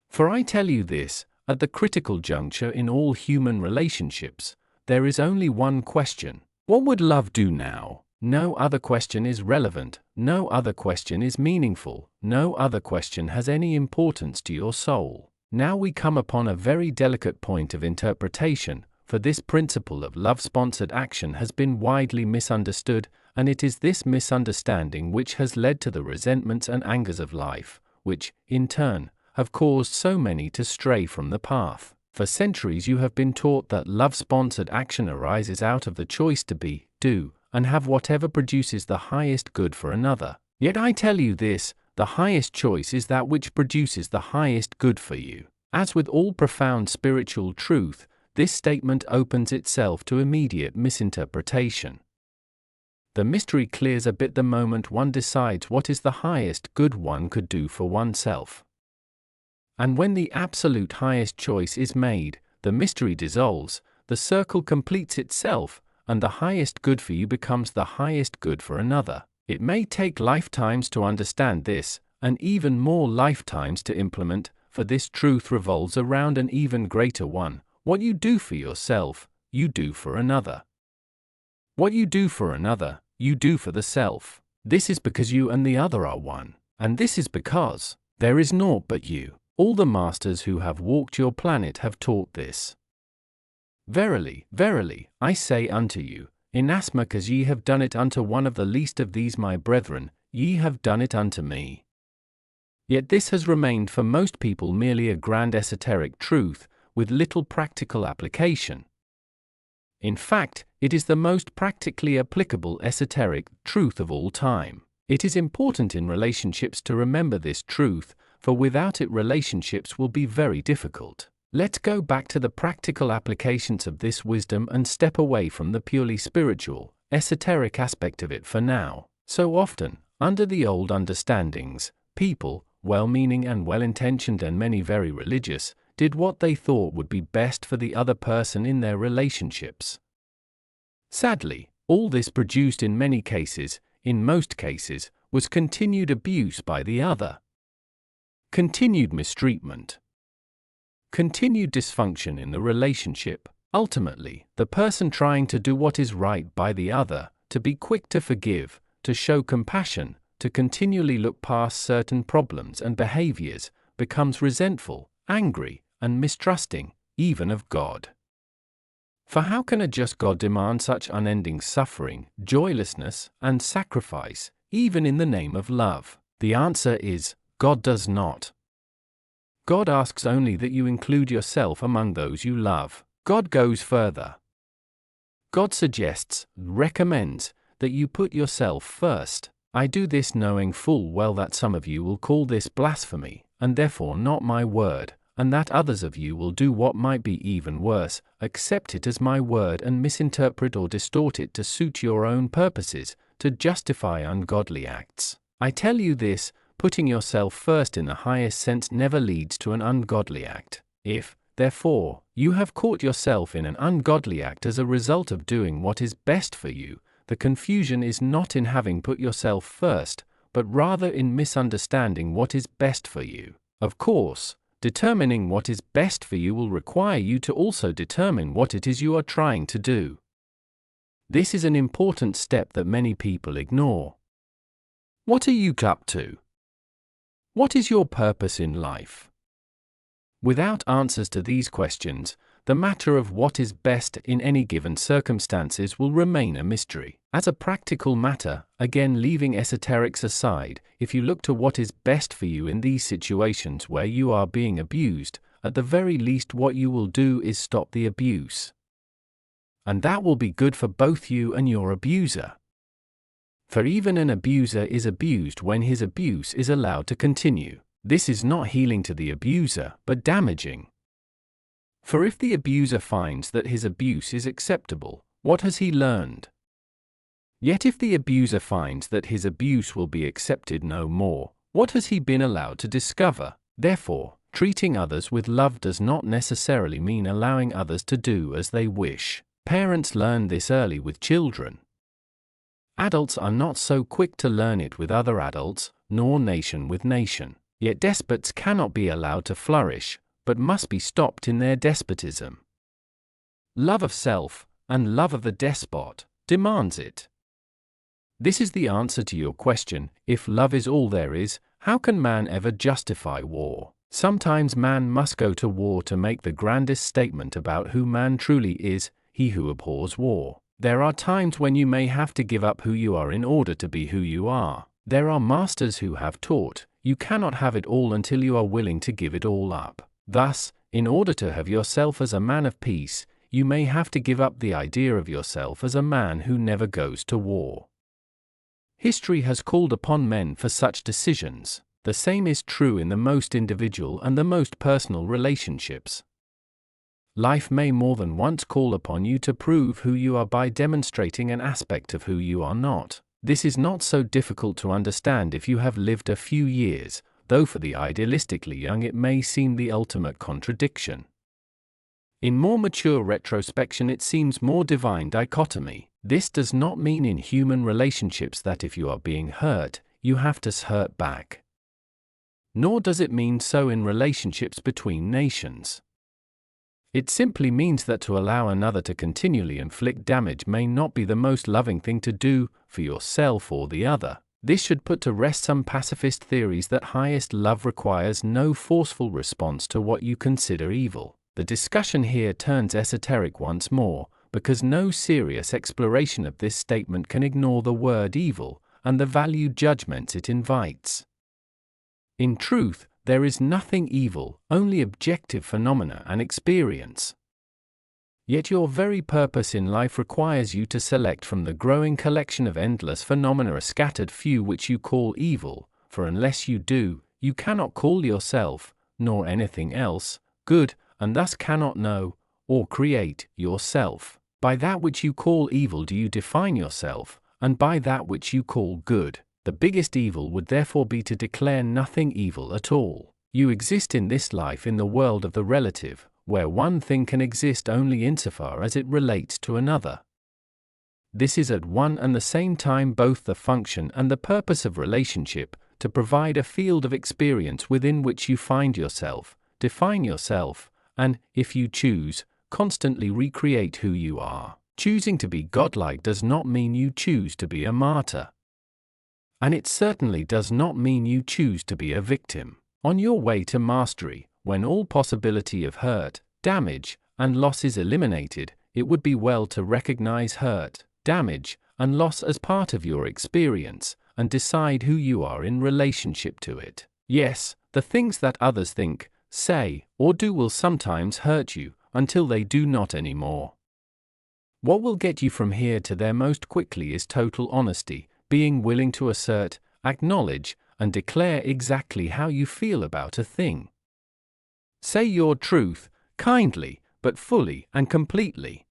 For I tell you this, at the critical juncture in all human relationships, there is only one question. What would love do now? No other question is relevant, no other question is meaningful, no other question has any importance to your soul. Now we come upon a very delicate point of interpretation, for this principle of love-sponsored action has been widely misunderstood, and it is this misunderstanding which has led to the resentments and angers of life, which, in turn, have caused so many to stray from the path. For centuries you have been taught that love-sponsored action arises out of the choice to be, do, and have whatever produces the highest good for another. Yet I tell you this, the highest choice is that which produces the highest good for you. As with all profound spiritual truth, this statement opens itself to immediate misinterpretation. The mystery clears a bit the moment one decides what is the highest good one could do for oneself. And when the absolute highest choice is made, the mystery dissolves, the circle completes itself, and the highest good for you becomes the highest good for another. It may take lifetimes to understand this, and even more lifetimes to implement, for this truth revolves around an even greater one. What you do for yourself, you do for another. What you do for another, you do for the self. This is because you and the other are one, and this is because there is naught but you. All the masters who have walked your planet have taught this. Verily, verily, I say unto you, inasmuch as ye have done it unto one of the least of these my brethren, ye have done it unto me. Yet this has remained for most people merely a grand esoteric truth, with little practical application. In fact, it is the most practically applicable esoteric truth of all time. It is important in relationships to remember this truth, for without it relationships will be very difficult. Let's go back to the practical applications of this wisdom and step away from the purely spiritual, esoteric aspect of it for now. So often, under the old understandings, people, well-meaning and well-intentioned and many very religious, did what they thought would be best for the other person in their relationships. Sadly, all this produced in many cases, in most cases, was continued abuse by the other. Continued mistreatment. Continued dysfunction in the relationship. Ultimately, the person trying to do what is right by the other, to be quick to forgive, to show compassion, to continually look past certain problems and behaviors, becomes resentful, angry, and mistrusting, even of God. For how can a just God demand such unending suffering, joylessness, and sacrifice, even in the name of love? The answer is, God does not. God asks only that you include yourself among those you love. God goes further. God suggests, recommends, that you put yourself first. I do this knowing full well that some of you will call this blasphemy, and therefore not my word, and that others of you will do what might be even worse, accept it as my word and misinterpret or distort it to suit your own purposes, to justify ungodly acts. I tell you this, putting yourself first in the highest sense never leads to an ungodly act. If, therefore, you have caught yourself in an ungodly act as a result of doing what is best for you, the confusion is not in having put yourself first, but rather in misunderstanding what is best for you. Of course, determining what is best for you will require you to also determine what it is you are trying to do. This is an important step that many people ignore. What are you up to? What is your purpose in life? Without answers to these questions, the matter of what is best in any given circumstances will remain a mystery. As a practical matter, again leaving esoterics aside, if you look to what is best for you in these situations where you are being abused, at the very least what you will do is stop the abuse. And that will be good for both you and your abuser. For even an abuser is abused when his abuse is allowed to continue. This is not healing to the abuser, but damaging. For if the abuser finds that his abuse is acceptable, what has he learned? Yet if the abuser finds that his abuse will be accepted no more, what has he been allowed to discover? Therefore, treating others with love does not necessarily mean allowing others to do as they wish. Parents learn this early with children. Adults are not so quick to learn it with other adults, nor nation with nation. Yet despots cannot be allowed to flourish, but must be stopped in their despotism. Love of self, and love of the despot, demands it. This is the answer to your question: if love is all there is, how can man ever justify war? Sometimes man must go to war to make the grandest statement about who man truly is, he who abhors war. There are times when you may have to give up who you are in order to be who you are. There are masters who have taught, you cannot have it all until you are willing to give it all up. Thus, in order to have yourself as a man of peace, you may have to give up the idea of yourself as a man who never goes to war. History has called upon men for such decisions. The same is true in the most individual and the most personal relationships. Life may more than once call upon you to prove who you are by demonstrating an aspect of who you are not. This is not so difficult to understand if you have lived a few years, though for the idealistically young it may seem the ultimate contradiction. In more mature retrospection it seems more divine dichotomy. This does not mean in human relationships that if you are being hurt, you have to hurt back. Nor does it mean so in relationships between nations. It simply means that to allow another to continually inflict damage may not be the most loving thing to do for yourself or the other. This should put to rest some pacifist theories that highest love requires no forceful response to what you consider evil. The discussion here turns esoteric once more, because no serious exploration of this statement can ignore the word evil and the valued judgments it invites. In truth, there is nothing evil, only objective phenomena and experience. Yet your very purpose in life requires you to select from the growing collection of endless phenomena a scattered few which you call evil, for unless you do, you cannot call yourself, nor anything else, good, and thus cannot know, or create, yourself. By that which you call evil do you define yourself, and by that which you call good. The biggest evil would therefore be to declare nothing evil at all. You exist in this life in the world of the relative, where one thing can exist only insofar as it relates to another. This is at one and the same time both the function and the purpose of relationship, to provide a field of experience within which you find yourself, define yourself, and, if you choose, constantly recreate who you are. Choosing to be godlike does not mean you choose to be a martyr. And it certainly does not mean you choose to be a victim. On your way to mastery, when all possibility of hurt, damage, and loss is eliminated, it would be well to recognize hurt, damage, and loss as part of your experience, and decide who you are in relationship to it. Yes, the things that others think, say, or do will sometimes hurt you, until they do not anymore. What will get you from here to there most quickly is total honesty, being willing to assert, acknowledge, and declare exactly how you feel about a thing. Say your truth, kindly, but fully and completely.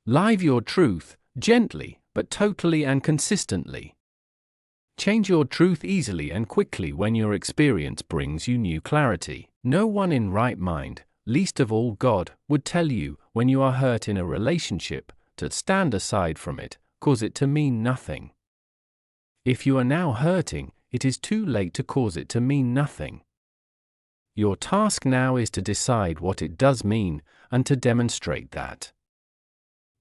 Live your truth, gently, but totally and consistently. Change your truth easily and quickly when your experience brings you new clarity. No one in right mind, least of all God, would tell you, when you are hurt in a relationship, to stand aside from it, cause it to mean nothing. If you are now hurting, it is too late to cause it to mean nothing. Your task now is to decide what it does mean, and to demonstrate that.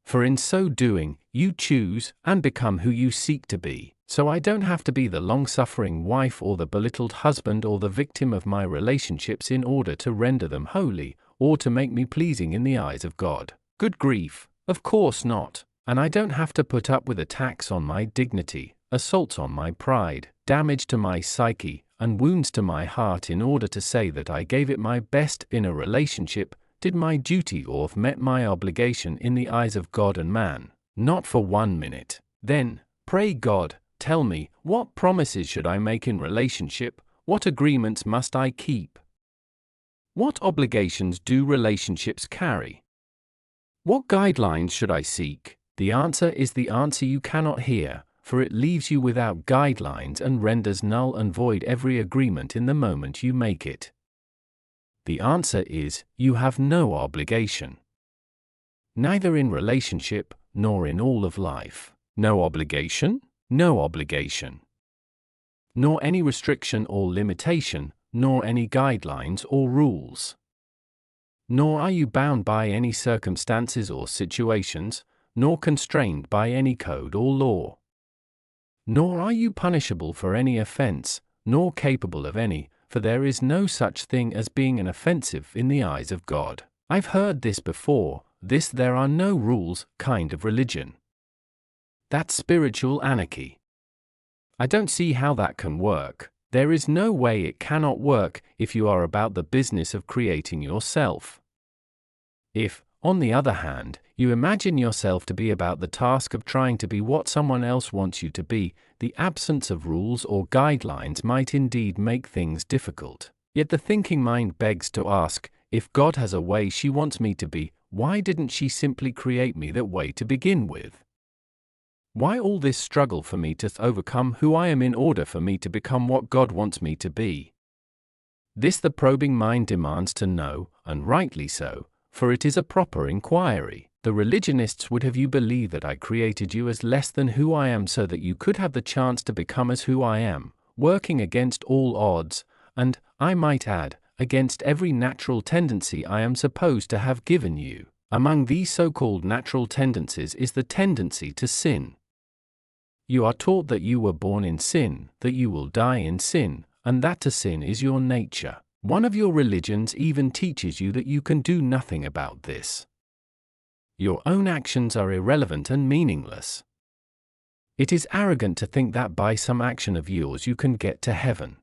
For in so doing, you choose and become who you seek to be. So I don't have to be the long-suffering wife or the belittled husband or the victim of my relationships in order to render them holy, or to make me pleasing in the eyes of God. Good grief, of course not. And I don't have to put up with attacks on my dignity, assaults on my pride, damage to my psyche, and wounds to my heart in order to say that I gave it my best in a relationship, did my duty or met my obligation in the eyes of God and man. Not for 1 minute. Then, pray God, tell me, what promises should I make in relationship? What agreements must I keep? What obligations do relationships carry? What guidelines should I seek? The answer is the answer you cannot hear, for it leaves you without guidelines and renders null and void every agreement in the moment you make it. The answer is, you have no obligation. Neither in relationship, nor in all of life. No obligation? No obligation. Nor any restriction or limitation, nor any guidelines or rules. Nor are you bound by any circumstances or situations, nor constrained by any code or law. Nor are you punishable for any offense, nor capable of any, for there is no such thing as being an offensive in the eyes of God. I've heard this before, this there are no rules kind of religion. That's spiritual anarchy. I don't see how that can work. There is no way it cannot work if you are about the business of creating yourself. If, on the other hand, you imagine yourself to be about the task of trying to be what someone else wants you to be, the absence of rules or guidelines might indeed make things difficult. Yet the thinking mind begs to ask, if God has a way she wants me to be, why didn't she simply create me that way to begin with? Why all this struggle for me to overcome who I am in order for me to become what God wants me to be? This the probing mind demands to know, and rightly so, for it is a proper inquiry. The religionists would have you believe that I created you as less than who I am so that you could have the chance to become as who I am, working against all odds, and, I might add, against every natural tendency I am supposed to have given you. Among these so-called natural tendencies is the tendency to sin. You are taught that you were born in sin, that you will die in sin, and that to sin is your nature. One of your religions even teaches you that you can do nothing about this. Your own actions are irrelevant and meaningless. It is arrogant to think that by some action of yours you can get to heaven.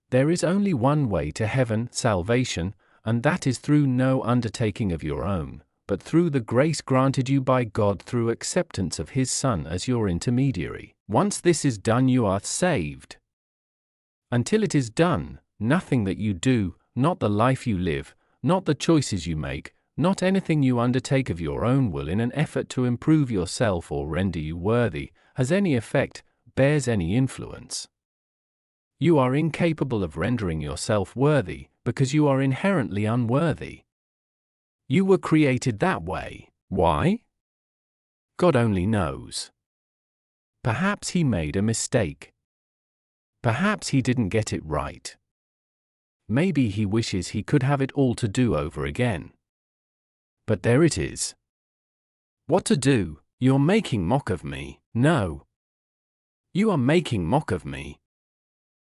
There is only one way to heaven, salvation, and that is through no undertaking of your own, but through the grace granted you by God through acceptance of His Son as your intermediary. Once this is done, you are saved. Until it is done, nothing that you do, not the life you live, not the choices you make, not anything you undertake of your own will in an effort to improve yourself or render you worthy, has any effect, bears any influence. You are incapable of rendering yourself worthy, because you are inherently unworthy. You were created that way. Why? God only knows. Perhaps He made a mistake. Perhaps He didn't get it right. Maybe He wishes He could have it all to do over again. But there it is. What to do? You're making mock of me. No. You are making mock of me.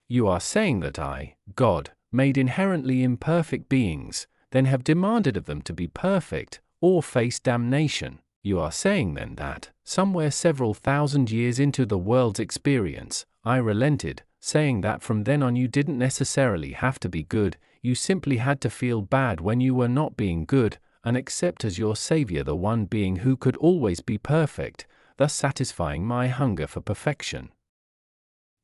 You are saying that I, God, made inherently imperfect beings, then have demanded of them to be perfect, or face damnation. You are saying then that, somewhere several thousand years into the world's experience, I relented, saying that from then on you didn't necessarily have to be good, you simply had to feel bad when you were not being good, and accept as your Savior the one being who could always be perfect, thus satisfying my hunger for perfection.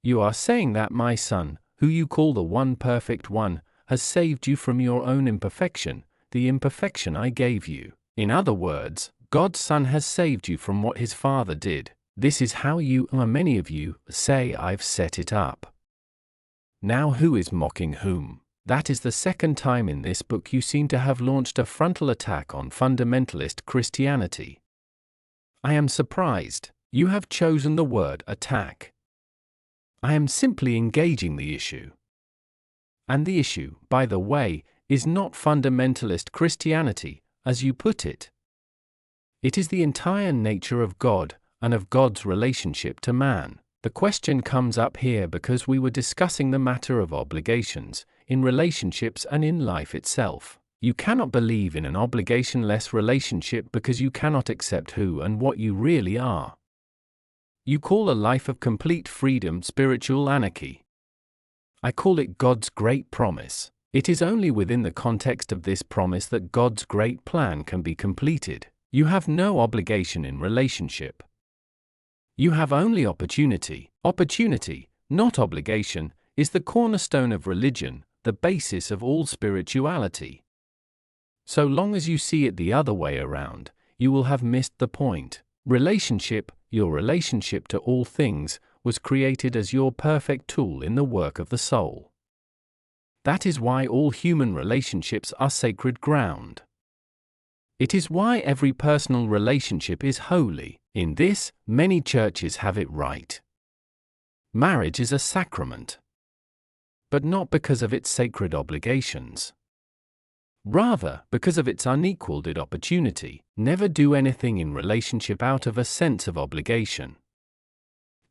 You are saying that my Son, who you call the one perfect one, has saved you from your own imperfection, the imperfection I gave you. In other words, God's Son has saved you from what His Father did. This is how you, or many of you, say I've set it up. Now who is mocking whom? That is the second time in this book you seem to have launched a frontal attack on fundamentalist Christianity. I am surprised. You have chosen the word attack. I am simply engaging the issue. And the issue, by the way, is not fundamentalist Christianity, as you put it. It is the entire nature of God, and of God's relationship to man. The question comes up here because we were discussing the matter of obligations, in relationships and in life itself. You cannot believe in an obligation-less relationship because you cannot accept who and what you really are. You call a life of complete freedom spiritual anarchy. I call it God's great promise. It is only within the context of this promise that God's great plan can be completed. You have no obligation in relationship. You have only opportunity. Opportunity, not obligation, is the cornerstone of religion, the basis of all spirituality. So long as you see it the other way around, you will have missed the point. Relationship, your relationship to all things, was created as your perfect tool in the work of the soul. That is why all human relationships are sacred ground. It is why every personal relationship is holy. In this, many churches have it right. Marriage is a sacrament. But not because of its sacred obligations. Rather, because of its unequaled opportunity. Never do anything in relationship out of a sense of obligation.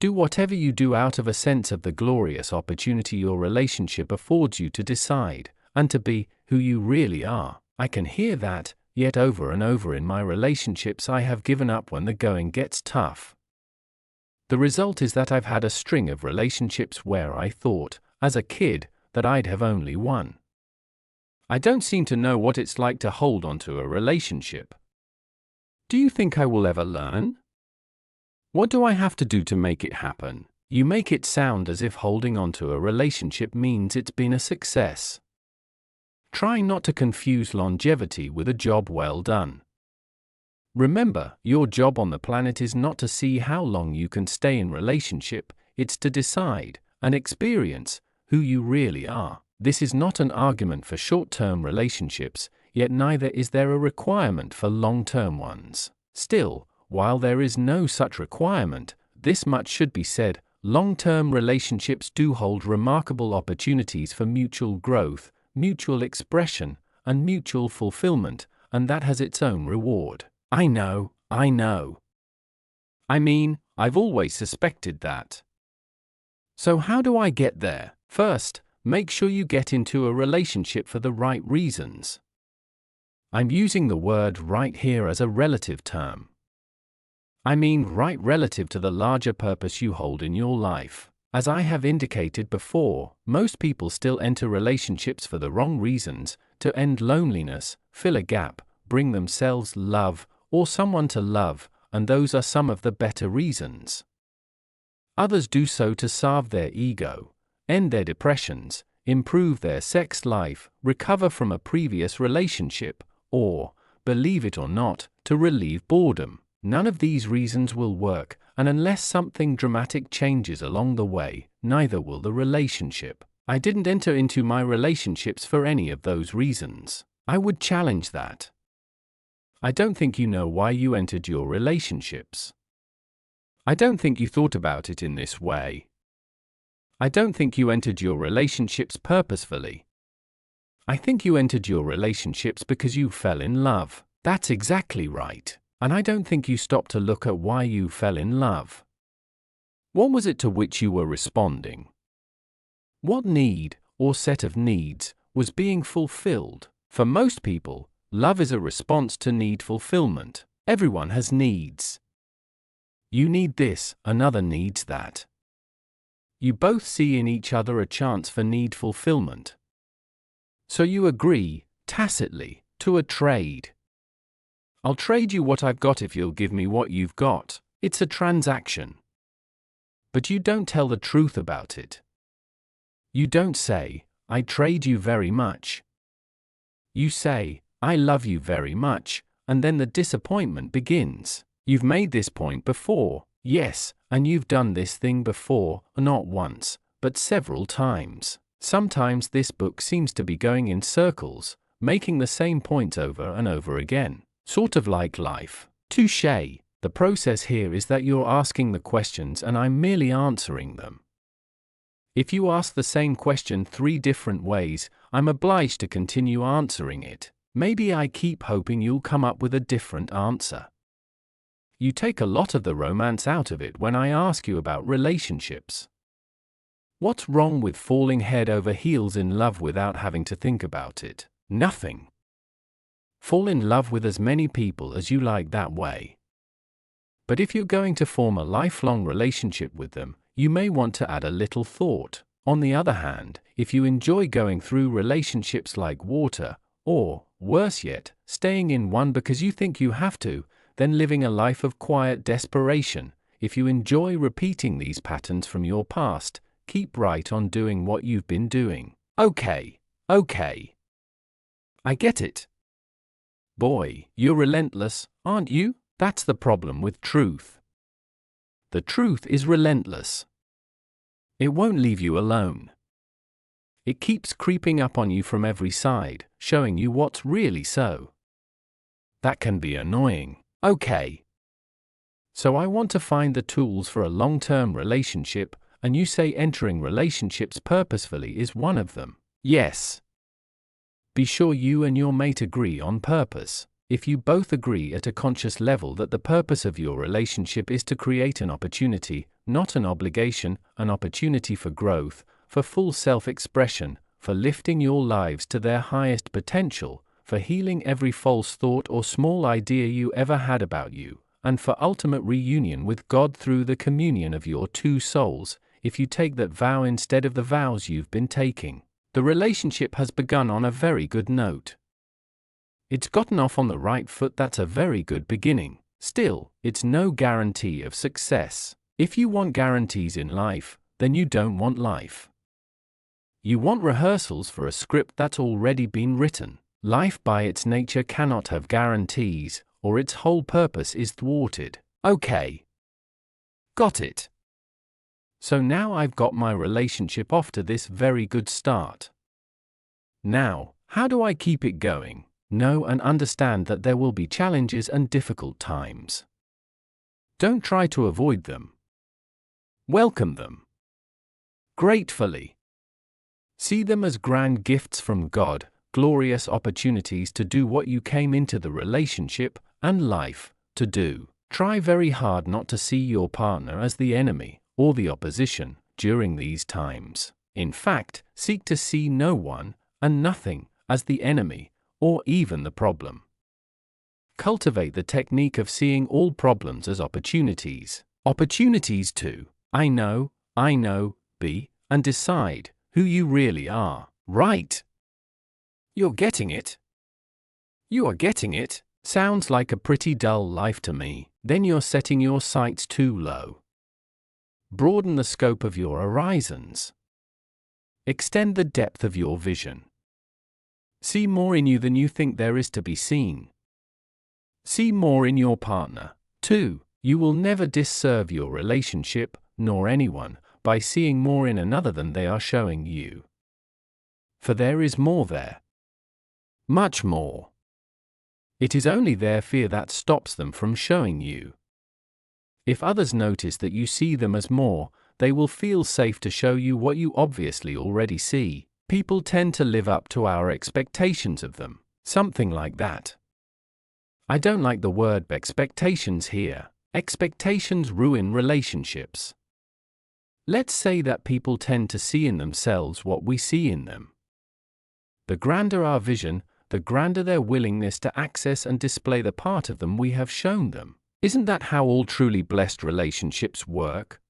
Do whatever you do out of a sense of the glorious opportunity your relationship affords you to decide, and to be, who you really are. I can hear that, yet over and over in my relationships I have given up when the going gets tough. The result is that I've had a string of relationships where I thought, as a kid, that I'd have only one. I don't seem to know what it's like to hold on to a relationship. Do you think I will ever learn? What do I have to do to make it happen? You make it sound as if holding on to a relationship means it's been a success. Try not to confuse longevity with a job well done. Remember, your job on the planet is not to see how long you can stay in relationship, it's to decide and experience who you really are. This is not an argument for short-term relationships, yet neither is there a requirement for long-term ones. Still, while there is no such requirement, this much should be said: long-term relationships do hold remarkable opportunities for mutual growth, mutual expression, and mutual fulfillment, and that has its own reward. I know. I mean, I've always suspected that. So how do I get there? First, make sure you get into a relationship for the right reasons. I'm using the word right here as a relative term. I mean right relative to the larger purpose you hold in your life. As I have indicated before, most people still enter relationships for the wrong reasons: to end loneliness, fill a gap, bring themselves love, or someone to love, and those are some of the better reasons. Others do so to salve their ego, end their depressions, improve their sex life, recover from a previous relationship, or, believe it or not, to relieve boredom. None of these reasons will work, and unless something dramatic changes along the way, neither will the relationship. I didn't enter into my relationships for any of those reasons. I would challenge that. I don't think you know why you entered your relationships. I don't think you thought about it in this way. I don't think you entered your relationships purposefully. I think you entered your relationships because you fell in love. That's exactly right. And I don't think you stopped to look at why you fell in love. What was it to which you were responding? What need, or set of needs, was being fulfilled? For most people, love is a response to need fulfillment. Everyone has needs. You need this, another needs that. You both see in each other a chance for need fulfillment. So you agree, tacitly, to a trade. I'll trade you what I've got if you'll give me what you've got. It's a transaction. But you don't tell the truth about it. You don't say, I trade you very much. You say, I love you very much, and then the disappointment begins. You've made this point before, yes, and you've done this thing before, not once, but several times. Sometimes this book seems to be going in circles, making the same point over and over again. Sort of like life. Touché. The process here is that you're asking the questions and I'm merely answering them. If you ask the same question 3 different ways, I'm obliged to continue answering it. Maybe I keep hoping you'll come up with a different answer. You take a lot of the romance out of it when I ask you about relationships. What's wrong with falling head over heels in love without having to think about it? Nothing. Fall in love with as many people as you like that way. But if you're going to form a lifelong relationship with them, you may want to add a little thought. On the other hand, if you enjoy going through relationships like water, or, worse yet, staying in one because you think you have to, then living a life of quiet desperation. If you enjoy repeating these patterns from your past, keep right on doing what you've been doing. Okay. I get it. Boy, you're relentless, aren't you? That's the problem with truth. The truth is relentless. It won't leave you alone. It keeps creeping up on you from every side, showing you what's really so. That can be annoying. Okay. So I want to find the tools for a long-term relationship, and you say entering relationships purposefully is one of them. Yes. Be sure you and your mate agree on purpose. if you both agree at a conscious level that the purpose of your relationship is to create an opportunity, not an obligation, an opportunity for growth, for full self-expression, for lifting your lives to their highest potential, for healing every false thought or small idea you ever had about you, and for ultimate reunion with God through the communion of your two souls, if you take that vow instead of the vows you've been taking, the relationship has begun on a very good note. It's gotten off on the right foot. That's a very good beginning. Still, it's no guarantee of success. If you want guarantees in life, then you don't want life. You want rehearsals for a script that's already been written. Life by its nature cannot have guarantees, or its whole purpose is thwarted. Okay. Got it. So now I've got my relationship off to this very good start. Now, how do I keep it going? Know and understand that there will be challenges and difficult times. Don't try to avoid them. Welcome them gratefully. See them as grand gifts from God, glorious opportunities to do what you came into the relationship and life to do. Try very hard not to see your partner as the enemy or the opposition during these times. In fact, seek to see no one and nothing as the enemy or even the problem. Cultivate the technique of seeing all problems as opportunities. Opportunities to I know, be, and decide who you really are. Right? You're getting it? You are getting it? Sounds like a pretty dull life to me. Then you're setting your sights too low. Broaden the scope of your horizons. Extend the depth of your vision. See more in you than you think there is to be seen. See more in your partner, too. You will never disserve your relationship, nor anyone, by seeing more in another than they are showing you. For there is more there. Much more. It is only their fear that stops them from showing you. If others notice that you see them as more, they will feel safe to show you what you obviously already see. People tend to live up to our expectations of them. Something like that. I don't like the word expectations here. Expectations ruin relationships. Let's say that people tend to see in themselves what we see in them. The grander our vision, the grander their willingness to access and display the part of them we have shown them. Isn't that how all truly blessed relationships work?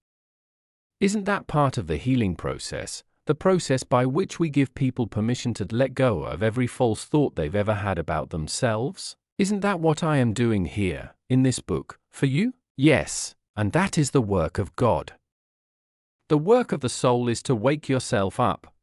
Isn't that part of the healing process, the process by which we give people permission to let go of every false thought they've ever had about themselves? Isn't that what I am doing here, in this book, for you? Yes, and that is the work of God. The work of the soul is to wake yourself up.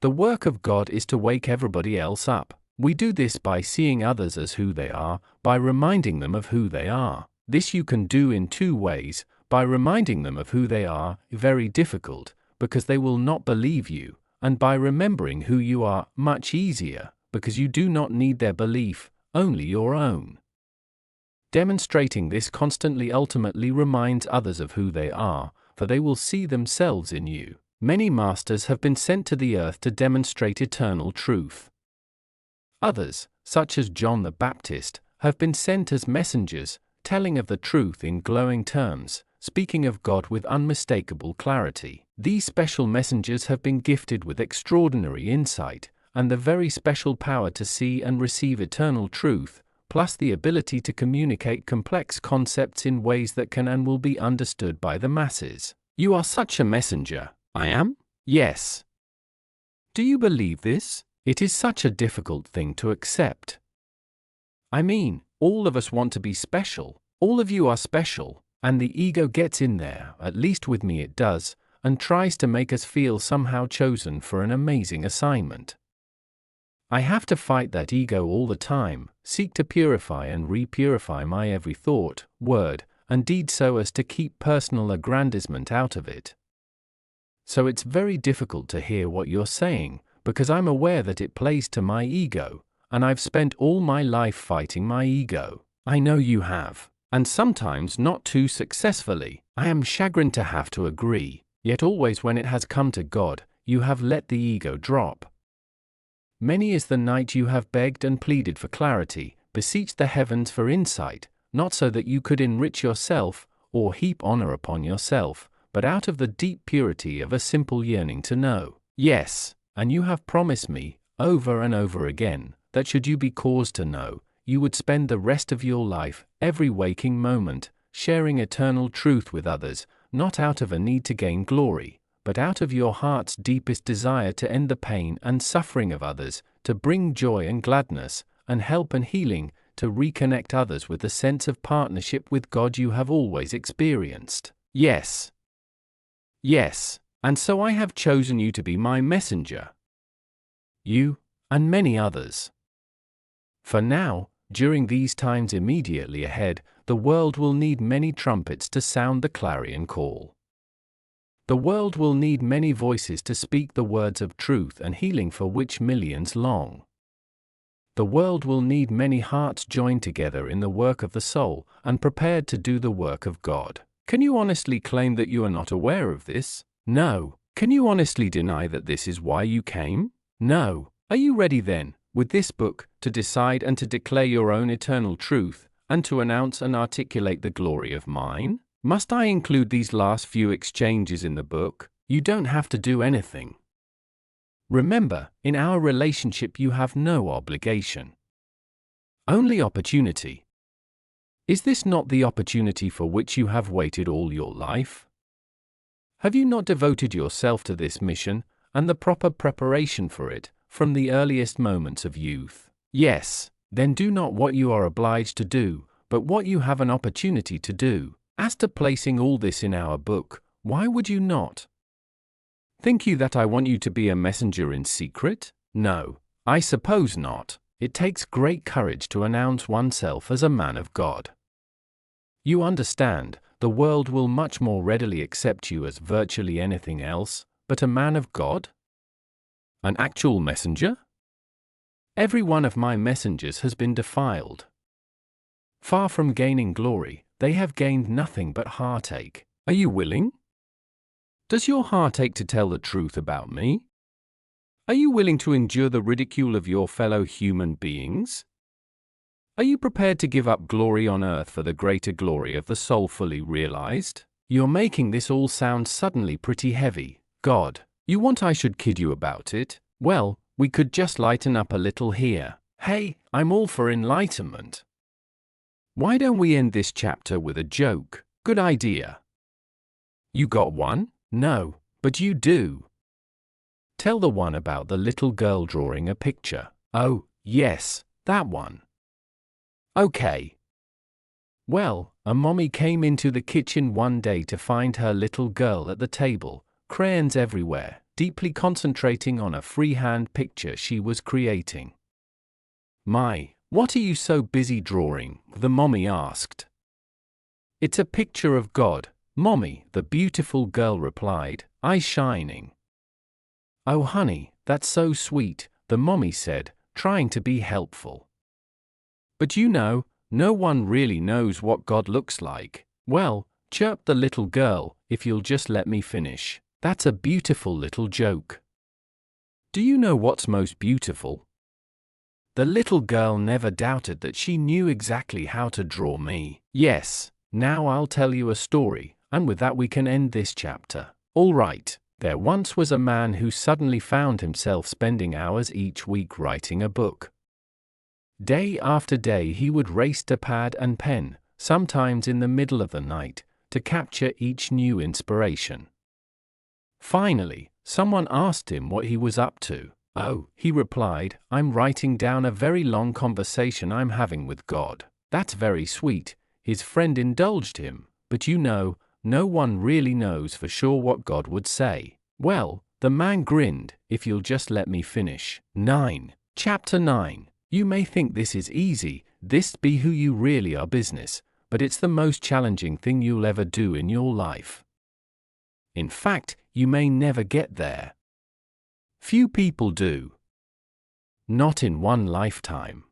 The work of God is to wake everybody else up. We do this by seeing others as who they are, by reminding them of who they are. This you can do in two ways, by reminding them of who they are, very difficult, because they will not believe you, and by remembering who you are, much easier, because you do not need their belief, only your own. Demonstrating this constantly ultimately reminds others of who they are, for they will see themselves in you. Many masters have been sent to the earth to demonstrate eternal truth. Others, such as John the Baptist, have been sent as messengers, telling of the truth in glowing terms, speaking of God with unmistakable clarity. These special messengers have been gifted with extraordinary insight, and the very special power to see and receive eternal truth, plus the ability to communicate complex concepts in ways that can and will be understood by the masses. You are such a messenger. I am? Yes. Do you believe this? It is such a difficult thing to accept. I mean, all of us want to be special. All of you are special, and the ego gets in there, at least with me it does, and tries to make us feel somehow chosen for an amazing assignment. I have to fight that ego all the time, seek to purify and re-purify my every thought, word, and deed so as to keep personal aggrandizement out of it. So it's very difficult to hear what you're saying, because I'm aware that it plays to my ego, and I've spent all my life fighting my ego. I know you have, and sometimes not too successfully. I am chagrined to have to agree, yet always when it has come to God, you have let the ego drop. Many is the night you have begged and pleaded for clarity, beseech the heavens for insight, not so that you could enrich yourself, or heap honor upon yourself, but out of the deep purity of a simple yearning to know. Yes, and you have promised me, over and over again, that should you be caused to know, you would spend the rest of your life, every waking moment, sharing eternal truth with others, not out of a need to gain glory, but out of your heart's deepest desire to end the pain and suffering of others, to bring joy and gladness, and help and healing, to reconnect others with the sense of partnership with God you have always experienced. Yes. Yes, and so I have chosen you to be my messenger. You, and many others. For now, during these times immediately ahead, the world will need many trumpets to sound the clarion call. The world will need many voices to speak the words of truth and healing for which millions long. The world will need many hearts joined together in the work of the soul and prepared to do the work of God. Can you honestly claim that you are not aware of this? No. Can you honestly deny that this is why you came? No. Are you ready then, with this book, to decide and to declare your own eternal truth, and to announce and articulate the glory of mine? Must I include these last few exchanges in the book? You don't have to do anything. Remember, in our relationship you have no obligation. Only opportunity. Is this not the opportunity for which you have waited all your life? Have you not devoted yourself to this mission, and the proper preparation for it, from the earliest moments of youth? Yes, then do not what you are obliged to do, but what you have an opportunity to do. As to placing all this in our book, why would you not? Think you that I want you to be a messenger in secret? No, I suppose not. It takes great courage to announce oneself as a man of God. You understand, the world will much more readily accept you as virtually anything else, but a man of God? An actual messenger? Every one of my messengers has been defiled. Far from gaining glory, they have gained nothing but heartache. Are you willing? Does your heart ache to tell the truth about me? Are you willing to endure the ridicule of your fellow human beings? Are you prepared to give up glory on earth for the greater glory of the soul fully realized? You're making this all sound suddenly pretty heavy. God, you want I should kid you about it? Well, we could just lighten up a little here. Hey, I'm all for enlightenment. Why don't we end this chapter with a joke? Good idea. You got one? No, but you do. Tell the one about the little girl drawing a picture. Oh, yes, that one. Okay. Well, a mommy came into the kitchen one day to find her little girl at the table, crayons everywhere, deeply concentrating on a freehand picture she was creating. My, what are you so busy drawing? The mommy asked. It's a picture of God, Mommy, the beautiful girl replied, eyes shining. Oh honey, that's so sweet, the mommy said, trying to be helpful. But you know, no one really knows what God looks like. Well, chirped the little girl, if you'll just let me finish. That's a beautiful little joke. Do you know what's most beautiful? The little girl never doubted that she knew exactly how to draw me. Yes, now I'll tell you a story, and with that we can end this chapter. All right, there once was a man who suddenly found himself spending hours each week writing a book. Day after day he would race to pad and pen, sometimes in the middle of the night, to capture each new inspiration. Finally, someone asked him what he was up to. Oh, he replied, I'm writing down a very long conversation I'm having with God. That's very sweet. His friend indulged him, but you know, no one really knows for sure what God would say. Well, the man grinned, if you'll just let me finish. 9. Chapter 9. You may think this is easy, this be who you really are business, but it's the most challenging thing you'll ever do in your life. In fact, you may never get there. Few people do. Not in one lifetime.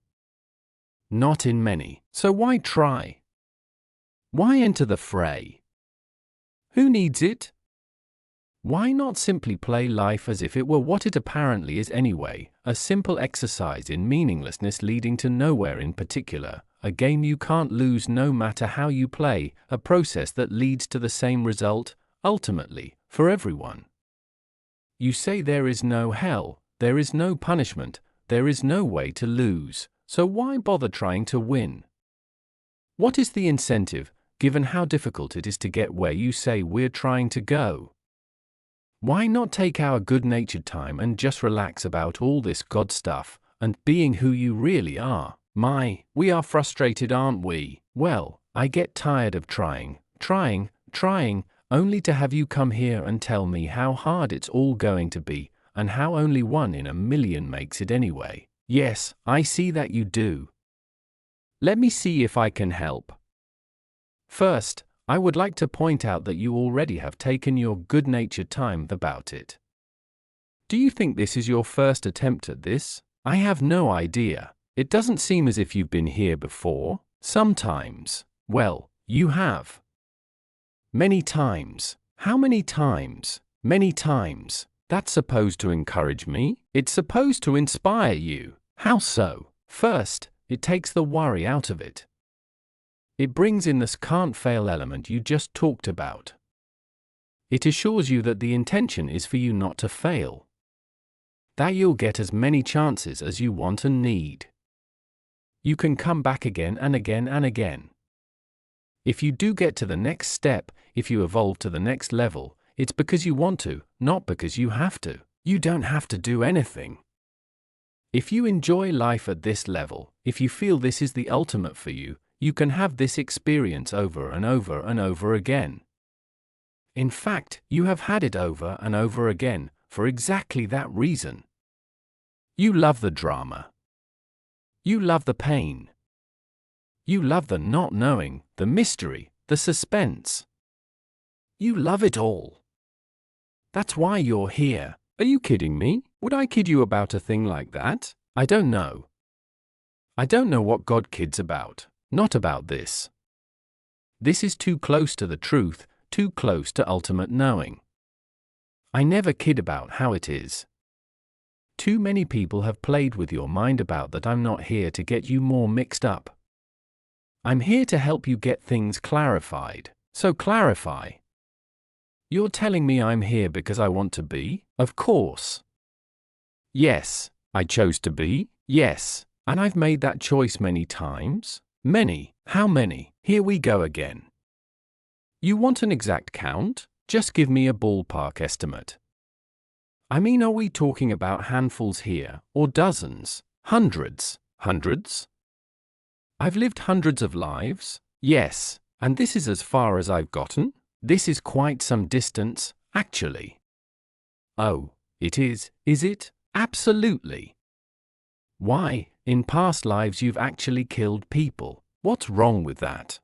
Not in many. So why try? Why enter the fray? Who needs it? Why not simply play life as if it were what it apparently is anyway, a simple exercise in meaninglessness leading to nowhere in particular, a game you can't lose no matter how you play, a process that leads to the same result, ultimately, for everyone. You say there is no hell, there is no punishment, there is no way to lose, so why bother trying to win? What is the incentive, given how difficult it is to get where you say we're trying to go? Why not take our good-natured time and just relax about all this God stuff, and being who you really are? We are frustrated, aren't we? Well, I get tired of trying, only to have you come here and tell me how hard it's all going to be, and how only 1 in a million makes it anyway. Yes, I see that you do. Let me see if I can help. First, I would like to point out that you already have taken your good-natured time about it. Do you think this is your first attempt at this? I have no idea. It doesn't seem as if you've been here before. Sometimes. Well, you have. Many times. How many times? Many times. That's supposed to encourage me? It's supposed to inspire you. How so? First, it takes the worry out of it. It brings in this can't-fail element you just talked about. It assures you that the intention is for you not to fail. That you'll get as many chances as you want and need. You can come back again and again and again. If you do get to the next step, if you evolve to the next level, it's because you want to, not because you have to. You don't have to do anything. If you enjoy life at this level, if you feel this is the ultimate for you, you can have this experience over and over and over again. In fact, you have had it over and over again, for exactly that reason. You love the drama. You love the pain. You love the not knowing, the mystery, the suspense. You love it all. That's why you're here. Are you kidding me? Would I kid you about a thing like that? I don't know. I don't know what God kids about. Not about this. This is too close to the truth, too close to ultimate knowing. I never kid about how it is. Too many people have played with your mind about that. I'm not here to get you more mixed up. I'm here to help you get things clarified. So clarify. You're telling me I'm here because I want to be? Of course. Yes, I chose to be. Yes, and I've made that choice many times. Many. How many? Here we go again. You want an exact count? Just give me a ballpark estimate. I mean, are we talking about handfuls here, or dozens? Hundreds? Hundreds? I've lived hundreds of lives? Yes, and this is as far as I've gotten? This is quite some distance, actually. Oh, it is it? Absolutely. Why, in past lives you've actually killed people. What's wrong with that?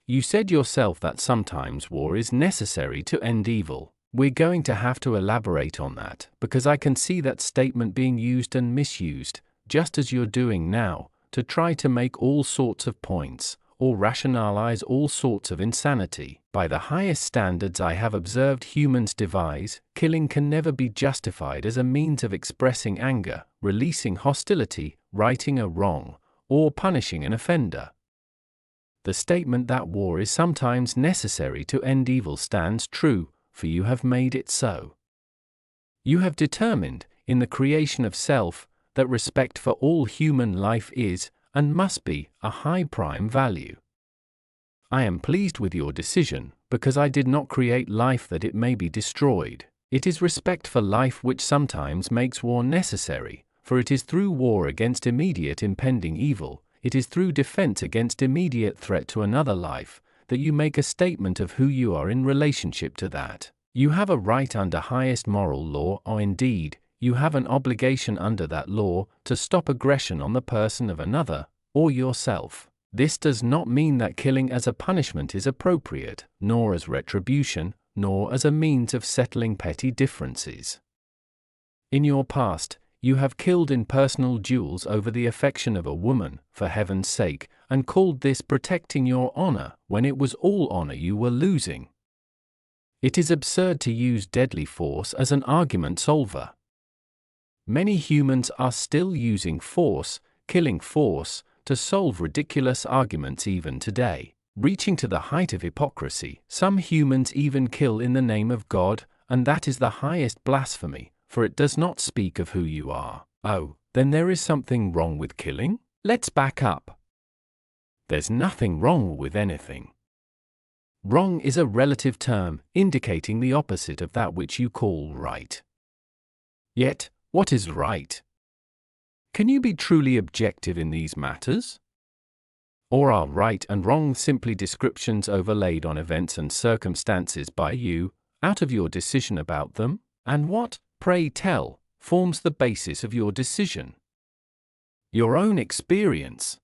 You said yourself that sometimes war is necessary to end evil. We're going to have to elaborate on that, because I can see that statement being used and misused, just as you're doing now, to try to make all sorts of points, or rationalize all sorts of insanity. By the highest standards I have observed humans devise, killing can never be justified as a means of expressing anger, releasing hostility, righting a wrong, or punishing an offender. The statement that war is sometimes necessary to end evil stands true, for you have made it so. You have determined, in the creation of self, that respect for all human life is, and must be, a high prime value. I am pleased with your decision, because I did not create life that it may be destroyed. It is respect for life which sometimes makes war necessary, for it is through war against immediate impending evil, it is through defense against immediate threat to another life, that you make a statement of who you are in relationship to that. You have a right under highest moral law, or indeed, you have an obligation under that law, to stop aggression on the person of another, or yourself. This does not mean that killing as a punishment is appropriate, nor as retribution, nor as a means of settling petty differences. In your past, you have killed in personal duels over the affection of a woman, for heaven's sake, and called this protecting your honor, when it was all honor you were losing. It is absurd to use deadly force as an argument solver. Many humans are still using force, killing force, to solve ridiculous arguments even today, reaching to the height of hypocrisy. Some humans even kill in the name of God, and that is the highest blasphemy, for it does not speak of who you are. Oh, then there is something wrong with killing? Let's back up. There's nothing wrong with anything. Wrong is a relative term, indicating the opposite of that which you call right. Yet, what is right? Can you be truly objective in these matters? Or are right and wrong simply descriptions overlaid on events and circumstances by you, out of your decision about them? And what, pray tell, forms the basis of your decision? Your own experience?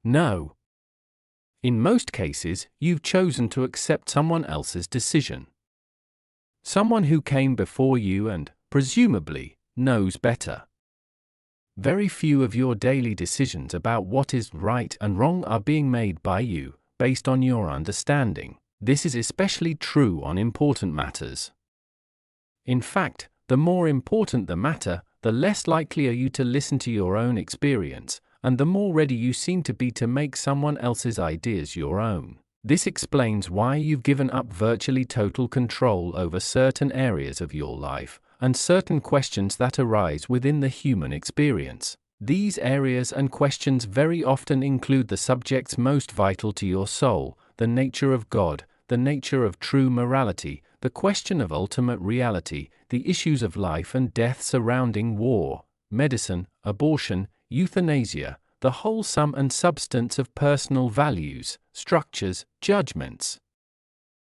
No. In most cases, you've chosen to accept someone else's decision. Someone who came before you and, presumably, knows better. Very few of your daily decisions about what is right and wrong are being made by you, based on your understanding. This is especially true on important matters. In fact, the more important the matter, the less likely are you to listen to your own experience, and the more ready you seem to be to make someone else's ideas your own. This explains why you've given up virtually total control over certain areas of your life, and certain questions that arise within the human experience. These areas and questions very often include the subjects most vital to your soul, the nature of God, the nature of true morality, the question of ultimate reality, the issues of life and death surrounding war, medicine, abortion, euthanasia, the whole sum and substance of personal values, structures, judgments.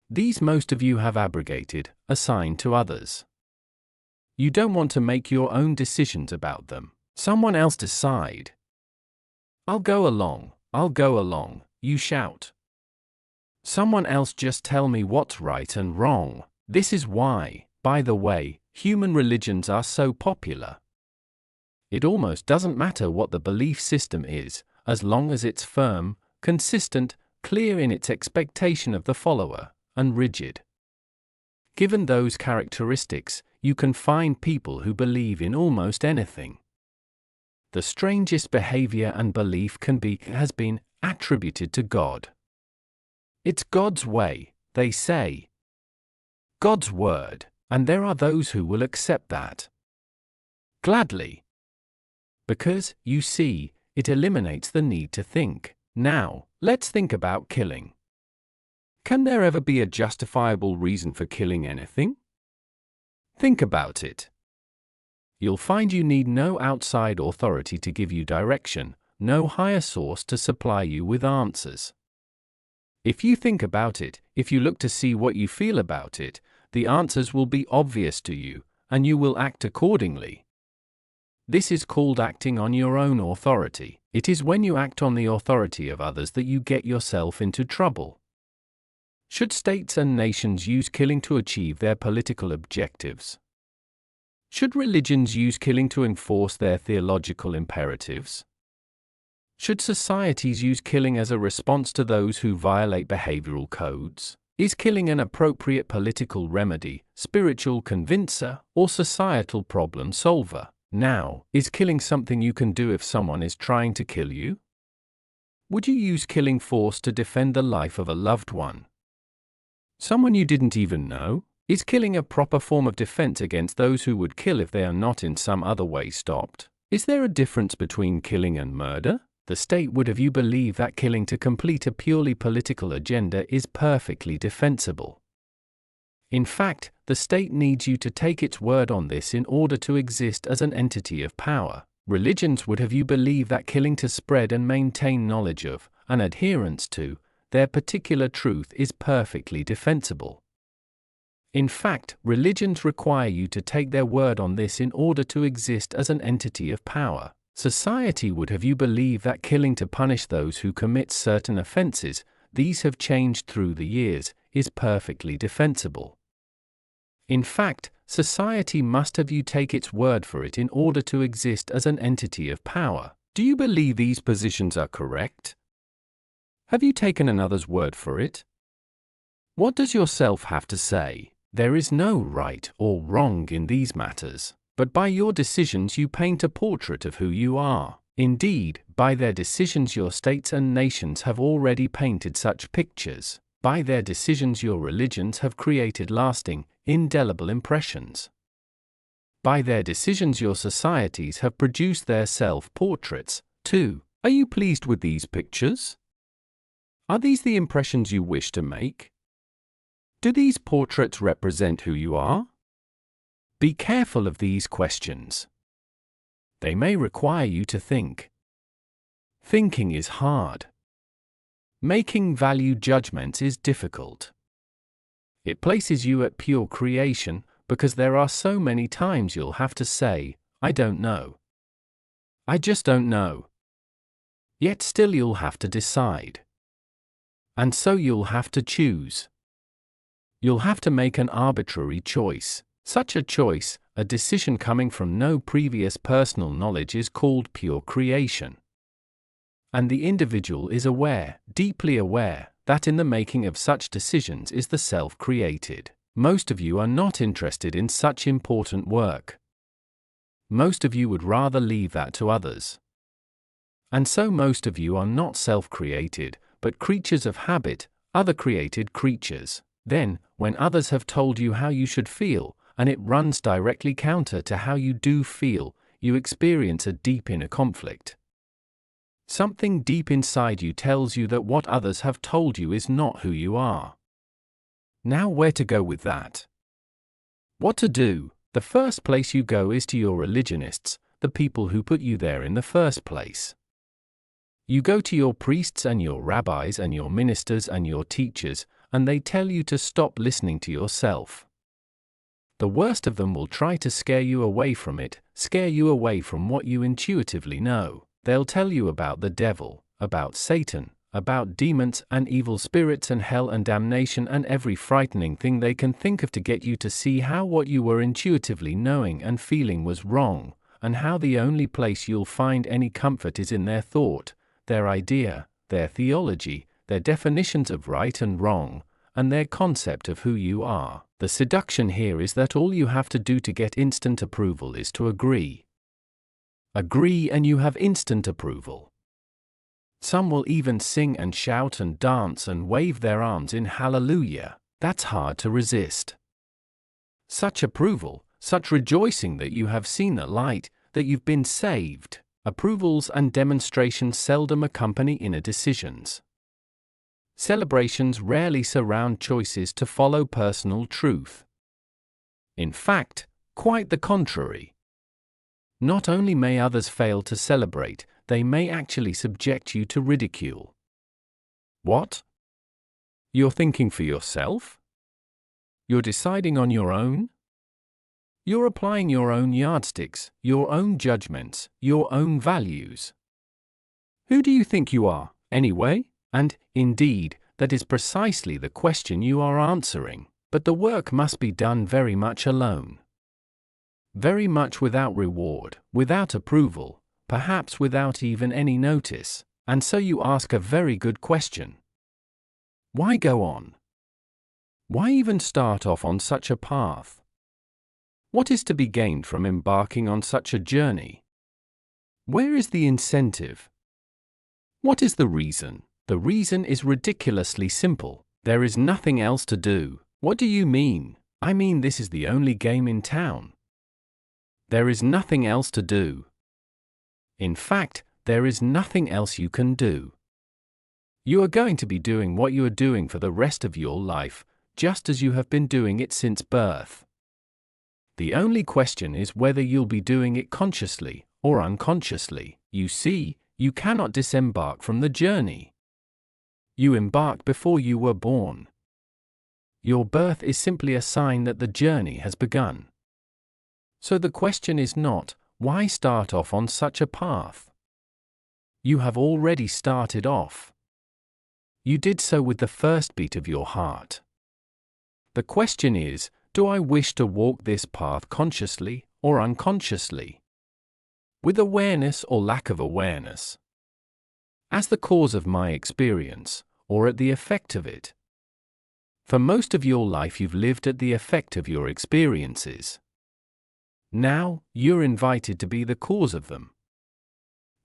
These most of you have abrogated, assigned to others. You don't want to make your own decisions about them. Someone else decide. I'll go along, you shout. Someone else just tell me what's right and wrong. This is why, by the way, human religions are so popular. It almost doesn't matter what the belief system is, as long as it's firm, consistent, clear in its expectation of the follower, and rigid. Given those characteristics, you can find people who believe in almost anything. The strangest behavior and belief has been attributed to God. It's God's way, they say. God's word, and there are those who will accept that. Gladly. Because, you see, it eliminates the need to think. Now, let's think about killing. Can there ever be a justifiable reason for killing anything? Think about it. You'll find you need no outside authority to give you direction, no higher source to supply you with answers. If you think about it, if you look to see what you feel about it, the answers will be obvious to you, and you will act accordingly. This is called acting on your own authority. It is when you act on the authority of others that you get yourself into trouble. Should states and nations use killing to achieve their political objectives? Should religions use killing to enforce their theological imperatives? Should societies use killing as a response to those who violate behavioral codes? Is killing an appropriate political remedy, spiritual convincer, or societal problem solver? Now, is killing something you can do if someone is trying to kill you? Would you use killing force to defend the life of a loved one? Someone you didn't even know? Is killing a proper form of defense against those who would kill if they are not in some other way stopped? Is there a difference between killing and murder? The state would have you believe that killing to complete a purely political agenda is perfectly defensible. In fact, the state needs you to take its word on this in order to exist as an entity of power. Religions would have you believe that killing to spread and maintain knowledge of, and adherence to, their particular truth is perfectly defensible. In fact, religions require you to take their word on this in order to exist as an entity of power. Society would have you believe that killing to punish those who commit certain offenses, these have changed through the years, is perfectly defensible. In fact, society must have you take its word for it in order to exist as an entity of power. Do you believe these positions are correct? Have you taken another's word for it? What does yourself have to say? There is no right or wrong in these matters, but by your decisions you paint a portrait of who you are. Indeed, by their decisions your states and nations have already painted such pictures. By their decisions your religions have created lasting, indelible impressions. By their decisions your societies have produced their self-portraits, too. Are you pleased with these pictures? Are these the impressions you wish to make? Do these portraits represent who you are? Be careful of these questions. They may require you to think. Thinking is hard. Making value judgments is difficult. It places you at pure creation, because there are so many times you'll have to say, I don't know. I just don't know. Yet still you'll have to decide. And so you'll have to choose. You'll have to make an arbitrary choice. Such a choice, a decision coming from no previous personal knowledge, is called pure creation. And the individual is aware, deeply aware, that in the making of such decisions is the self created. Most of you are not interested in such important work. Most of you would rather leave that to others. And so most of you are not self-created, but creatures of habit, other created creatures. Then, when others have told you how you should feel, and it runs directly counter to how you do feel, you experience a deep inner conflict. Something deep inside you tells you that what others have told you is not who you are. Now where to go with that? What to do? The first place you go is to your religionists, the people who put you there in the first place. You go to your priests and your rabbis and your ministers and your teachers, and they tell you to stop listening to yourself. The worst of them will try to scare you away from it, scare you away from what you intuitively know. They'll tell you about the devil, about Satan, about demons and evil spirits and hell and damnation and every frightening thing they can think of to get you to see how what you were intuitively knowing and feeling was wrong, and how the only place you'll find any comfort is in their thought, their idea, their theology, their definitions of right and wrong, and their concept of who you are. The seduction here is that all you have to do to get instant approval is to agree. Agree and you have instant approval. Some will even sing and shout and dance and wave their arms in hallelujah. That's hard to resist. Such approval, such rejoicing that you have seen the light, that you've been saved. Approvals and demonstrations seldom accompany inner decisions. Celebrations rarely surround choices to follow personal truth. In fact, quite the contrary. Not only may others fail to celebrate, they may actually subject you to ridicule. What? You're thinking for yourself? You're deciding on your own? You're applying your own yardsticks, your own judgments, your own values. Who do you think you are, anyway? And, indeed, that is precisely the question you are answering, but the work must be done very much alone. Very much without reward, without approval, perhaps without even any notice, and so you ask a very good question. Why go on? Why even start off on such a path? What is to be gained from embarking on such a journey? Where is the incentive? What is the reason? The reason is ridiculously simple. There is nothing else to do. What do you mean? I mean this is the only game in town. There is nothing else to do. In fact, there is nothing else you can do. You are going to be doing what you are doing for the rest of your life, just as you have been doing it since birth. The only question is whether you'll be doing it consciously or unconsciously. You see, you cannot disembark from the journey. You embarked before you were born. Your birth is simply a sign that the journey has begun. So the question is not, why start off on such a path? You have already started off. You did so with the first beat of your heart. The question is, do I wish to walk this path consciously or unconsciously? With awareness or lack of awareness? As the cause of my experience, or at the effect of it? For most of your life you've lived at the effect of your experiences. Now, you're invited to be the cause of them.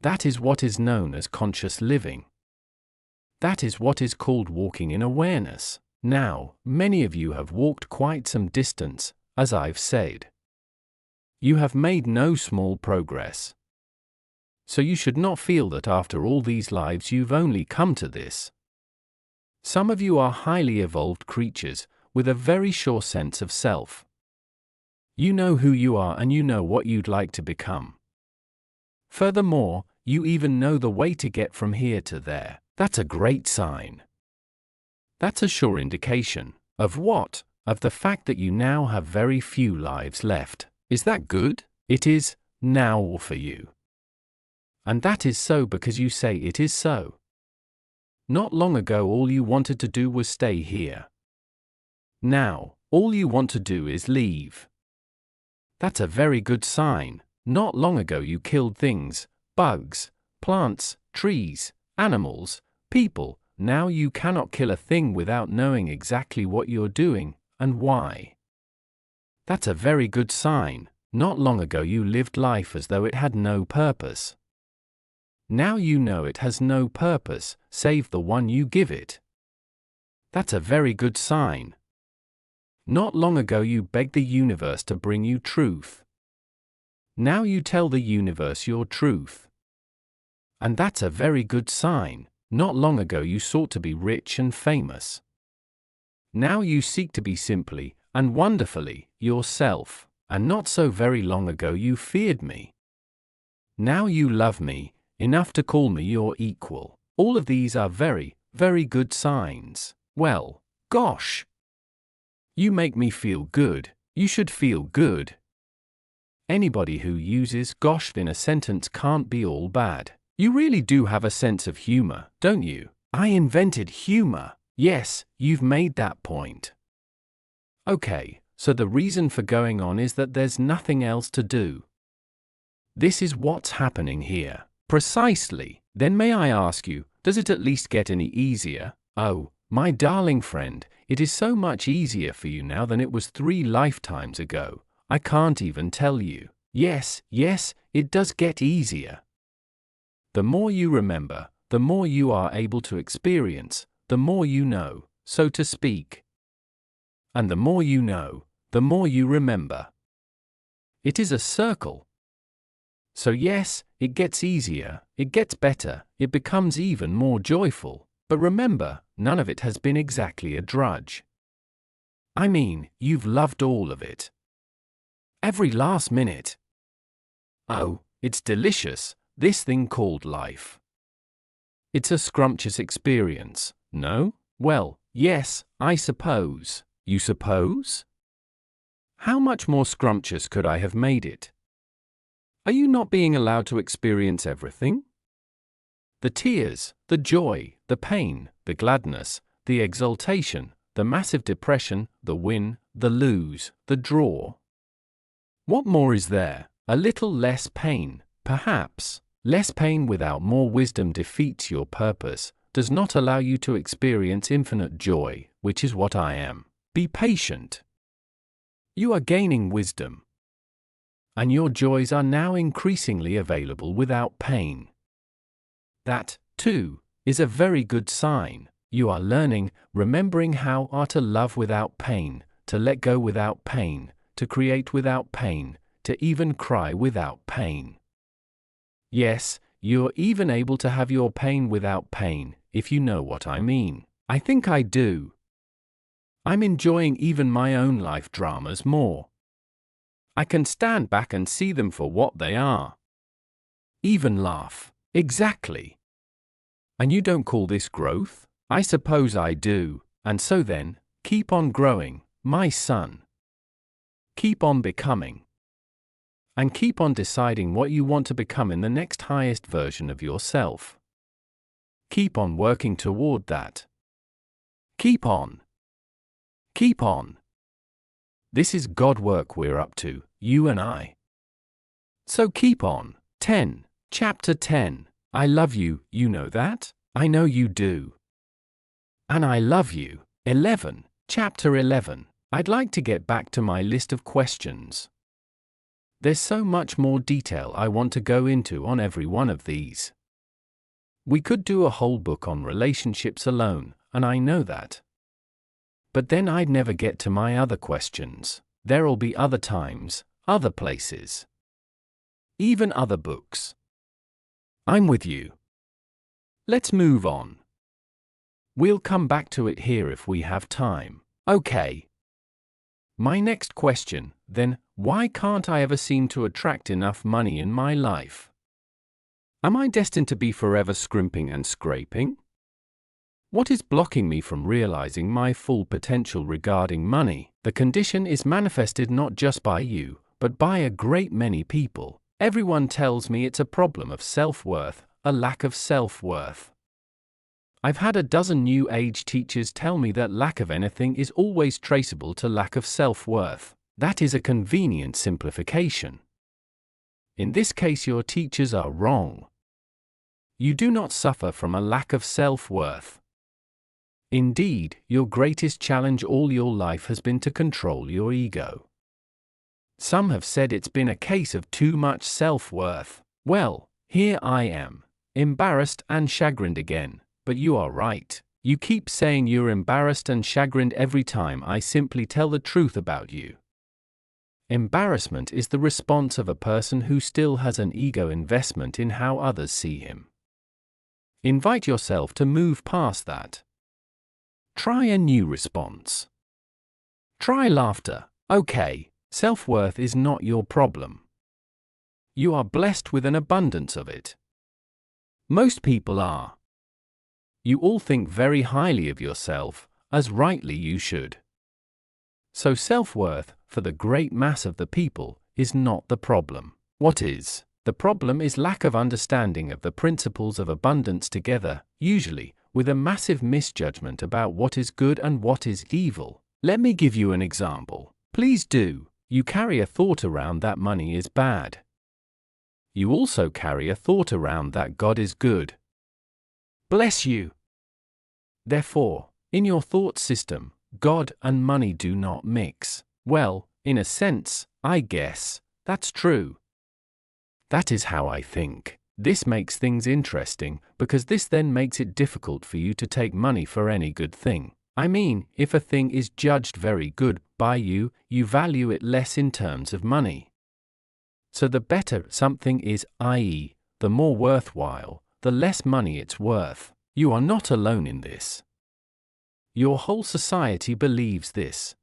That is what is known as conscious living. That is what is called walking in awareness. Now, many of you have walked quite some distance, as I've said. You have made no small progress. So you should not feel that after all these lives you've only come to this. Some of you are highly evolved creatures, with a very sure sense of self. You know who you are and you know what you'd like to become. Furthermore, you even know the way to get from here to there. That's a great sign. That's a sure indication. Of what? Of the fact that you now have very few lives left. Is that good? It is, now for you. And that is so because you say it is so. Not long ago all you wanted to do was stay here. Now, all you want to do is leave. That's a very good sign. Not long ago you killed things, bugs, plants, trees, animals, people. Now you cannot kill a thing without knowing exactly what you're doing, and why. That's a very good sign. Not long ago you lived life as though it had no purpose. Now you know it has no purpose, save the one you give it. That's a very good sign. Not long ago you begged the universe to bring you truth. Now you tell the universe your truth. And that's a very good sign. Not long ago you sought to be rich and famous. Now you seek to be simply, and wonderfully, yourself. And not so very long ago you feared me. Now you love me, enough to call me your equal. All of these are very, very good signs. Well, gosh! You make me feel good. You should feel good. Anybody who uses gosh in a sentence can't be all bad. You really do have a sense of humor, don't you? I invented humor. Yes, you've made that point. Okay, so the reason for going on is that there's nothing else to do. This is what's happening here. Precisely. Then may I ask you, does it at least get any easier? Oh, my darling friend, it is so much easier for you now than it was 3 lifetimes ago. I can't even tell you. Yes, it does get easier. The more you remember, the more you are able to experience, the more you know, so to speak. And the more you know, the more you remember. It is a circle. So yes, it gets easier, it gets better, it becomes even more joyful. But remember, none of it has been exactly a drudge. I mean, you've loved all of it. Every last minute. Oh, it's delicious, this thing called life. It's a scrumptious experience, no? Well, yes, I suppose. You suppose? How much more scrumptious could I have made it? Are you not being allowed to experience everything? The tears, the joy, the pain, the gladness, the exultation, the massive depression, the win, the lose, the draw. What more is there? A little less pain, perhaps. Less pain without more wisdom defeats your purpose, does not allow you to experience infinite joy, which is what I am. Be patient. You are gaining wisdom. And your joys are now increasingly available without pain. That, too, is a very good sign. You are learning, remembering how to love without pain, to let go without pain, to create without pain, to even cry without pain. Yes, you're even able to have your pain without pain, if you know what I mean. I think I do. I'm enjoying even my own life dramas more. I can stand back and see them for what they are. Even laugh. Exactly. And you don't call this growth? I suppose I do. And so then, keep on growing, my son. Keep on becoming. And keep on deciding what you want to become in the next highest version of yourself. Keep on working toward that. Keep on. Keep on. This is God work we're up to, you and I. So keep on. 10. Chapter 10. I love you, you know that? I know you do. And I love you. 11. Chapter 11. I'd like to get back to my list of questions. There's so much more detail I want to go into on every one of these. We could do a whole book on relationships alone, and I know that. But then I'd never get to my other questions. There'll be other times, other places, even other books. I'm with you. Let's move on. We'll come back to it here if we have time. Okay. My next question, then, why can't I ever seem to attract enough money in my life? Am I destined to be forever scrimping and scraping? What is blocking me from realizing my full potential regarding money? The condition is manifested not just by you, but by a great many people. Everyone tells me it's a problem of self-worth, a lack of self-worth. I've had a dozen New Age teachers tell me that lack of anything is always traceable to lack of self-worth. That is a convenient simplification. In this case, your teachers are wrong. You do not suffer from a lack of self-worth. Indeed, your greatest challenge all your life has been to control your ego. Some have said it's been a case of too much self-worth. Well, here I am, embarrassed and chagrined again, but you are right. You keep saying you're embarrassed and chagrined every time I simply tell the truth about you. Embarrassment is the response of a person who still has an ego investment in how others see him. Invite yourself to move past that. Try a new response. Try laughter. Okay, self-worth is not your problem. You are blessed with an abundance of it. Most people are. You all think very highly of yourself, as rightly you should. So self-worth, for the great mass of the people, is not the problem. What is? The problem is lack of understanding of the principles of abundance together, usually, with a massive misjudgment about what is good and what is evil. Let me give you an example. Please do. You carry a thought around that money is bad. You also carry a thought around that God is good. Bless you. Therefore, in your thought system, God and money do not mix. Well, in a sense, I guess, that's true. That is how I think. This makes things interesting, because this then makes it difficult for you to take money for any good thing. I mean, if a thing is judged very good by you, you value it less in terms of money. So the better something is, i.e., the more worthwhile, the less money it's worth. You are not alone in this. Your whole society believes this.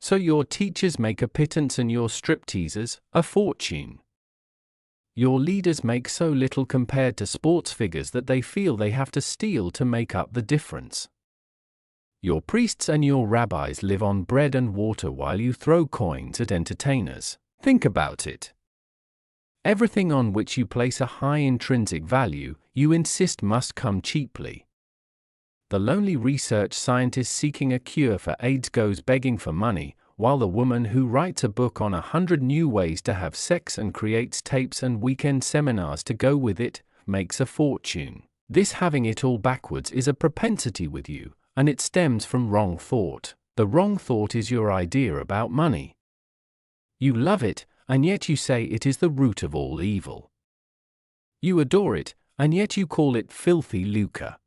So your teachers make a pittance and your stripteasers a fortune. Your leaders make so little compared to sports figures that they feel they have to steal to make up the difference. Your priests and your rabbis live on bread and water while you throw coins at entertainers. Think about it. Everything on which you place a high intrinsic value, you insist must come cheaply. The lonely research scientist seeking a cure for AIDS goes begging for money, while the woman who writes a book on 100 new ways to have sex and creates tapes and weekend seminars to go with it, makes a fortune. This having it all backwards is a propensity with you, and it stems from wrong thought. The wrong thought is your idea about money. You love it, and yet you say it is the root of all evil. You adore it, and yet you call it filthy lucre.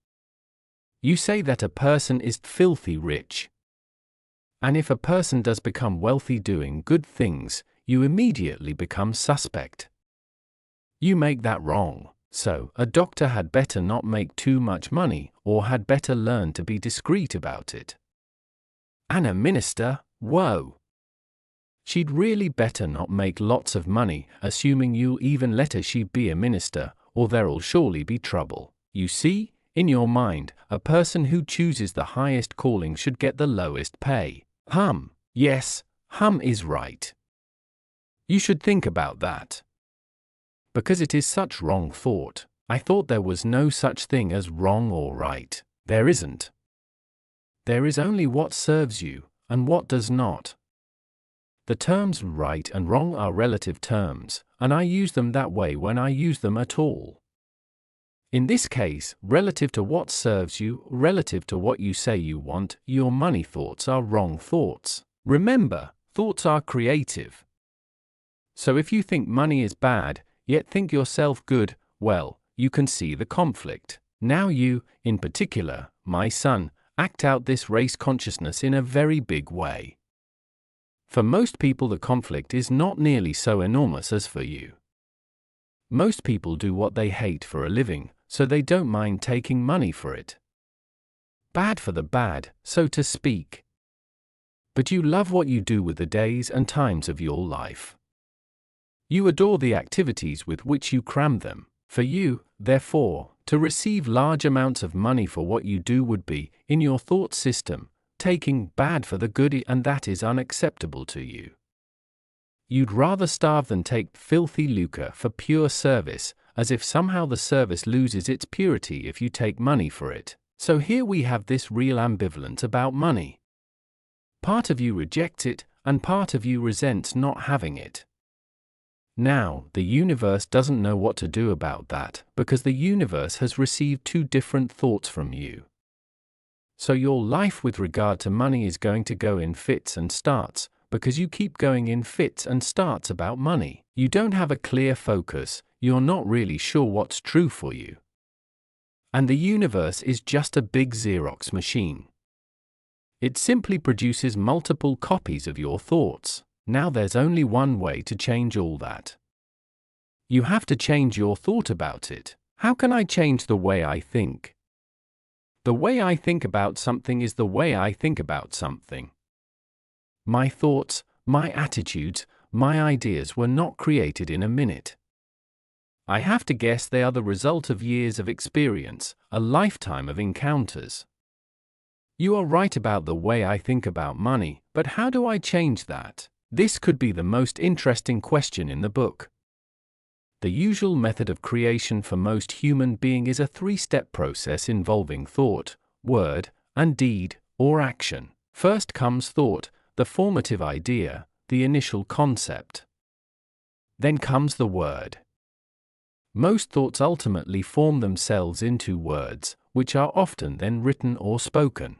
You say that a person is filthy rich. And if a person does become wealthy doing good things, you immediately become suspect. You make that wrong. So, a doctor had better not make too much money, or had better learn to be discreet about it. And a minister, whoa! She'd really better not make lots of money, assuming you'll even let her she be a minister, or there'll surely be trouble. You see, in your mind, a person who chooses the highest calling should get the lowest pay. Yes, is right. You should think about that. Because it is such wrong thought. I thought there was no such thing as wrong or right. There isn't. There is only what serves you, and what does not. The terms right and wrong are relative terms, and I use them that way when I use them at all. In this case, relative to what serves you, relative to what you say you want, your money thoughts are wrong thoughts. Remember, thoughts are creative. So if you think money is bad, yet think yourself good, well, you can see the conflict. Now you, in particular, my son, act out this race consciousness in a very big way. For most people, the conflict is not nearly so enormous as for you. Most people do what they hate for a living, so they don't mind taking money for it. Bad for the bad, so to speak. But you love what you do with the days and times of your life. You adore the activities with which you cram them. For you, therefore, to receive large amounts of money for what you do would be, in your thought system, taking bad for the good, and that is unacceptable to you. You'd rather starve than take filthy lucre for pure service, as if somehow the service loses its purity if you take money for it. So here we have this real ambivalence about money. Part of you rejects it, and part of you resents not having it. Now, the universe doesn't know what to do about that, because the universe has received two different thoughts from you. So your life with regard to money is going to go in fits and starts, because you keep going in fits and starts about money. You don't have a clear focus, you're not really sure what's true for you. And the universe is just a big Xerox machine. It simply produces multiple copies of your thoughts. Now there's only one way to change all that. You have to change your thought about it. How can I change the way I think? The way I think about something is the way I think about something. My thoughts, my attitudes, my ideas were not created in a minute. I have to guess they are the result of years of experience, a lifetime of encounters. You are right about the way I think about money, but how do I change that? This could be the most interesting question in the book. The usual method of creation for most human beings is a three-step process involving thought, word, and deed, or action. First comes thought, the formative idea, the initial concept. Then comes the word. Most thoughts ultimately form themselves into words, which are often then written or spoken.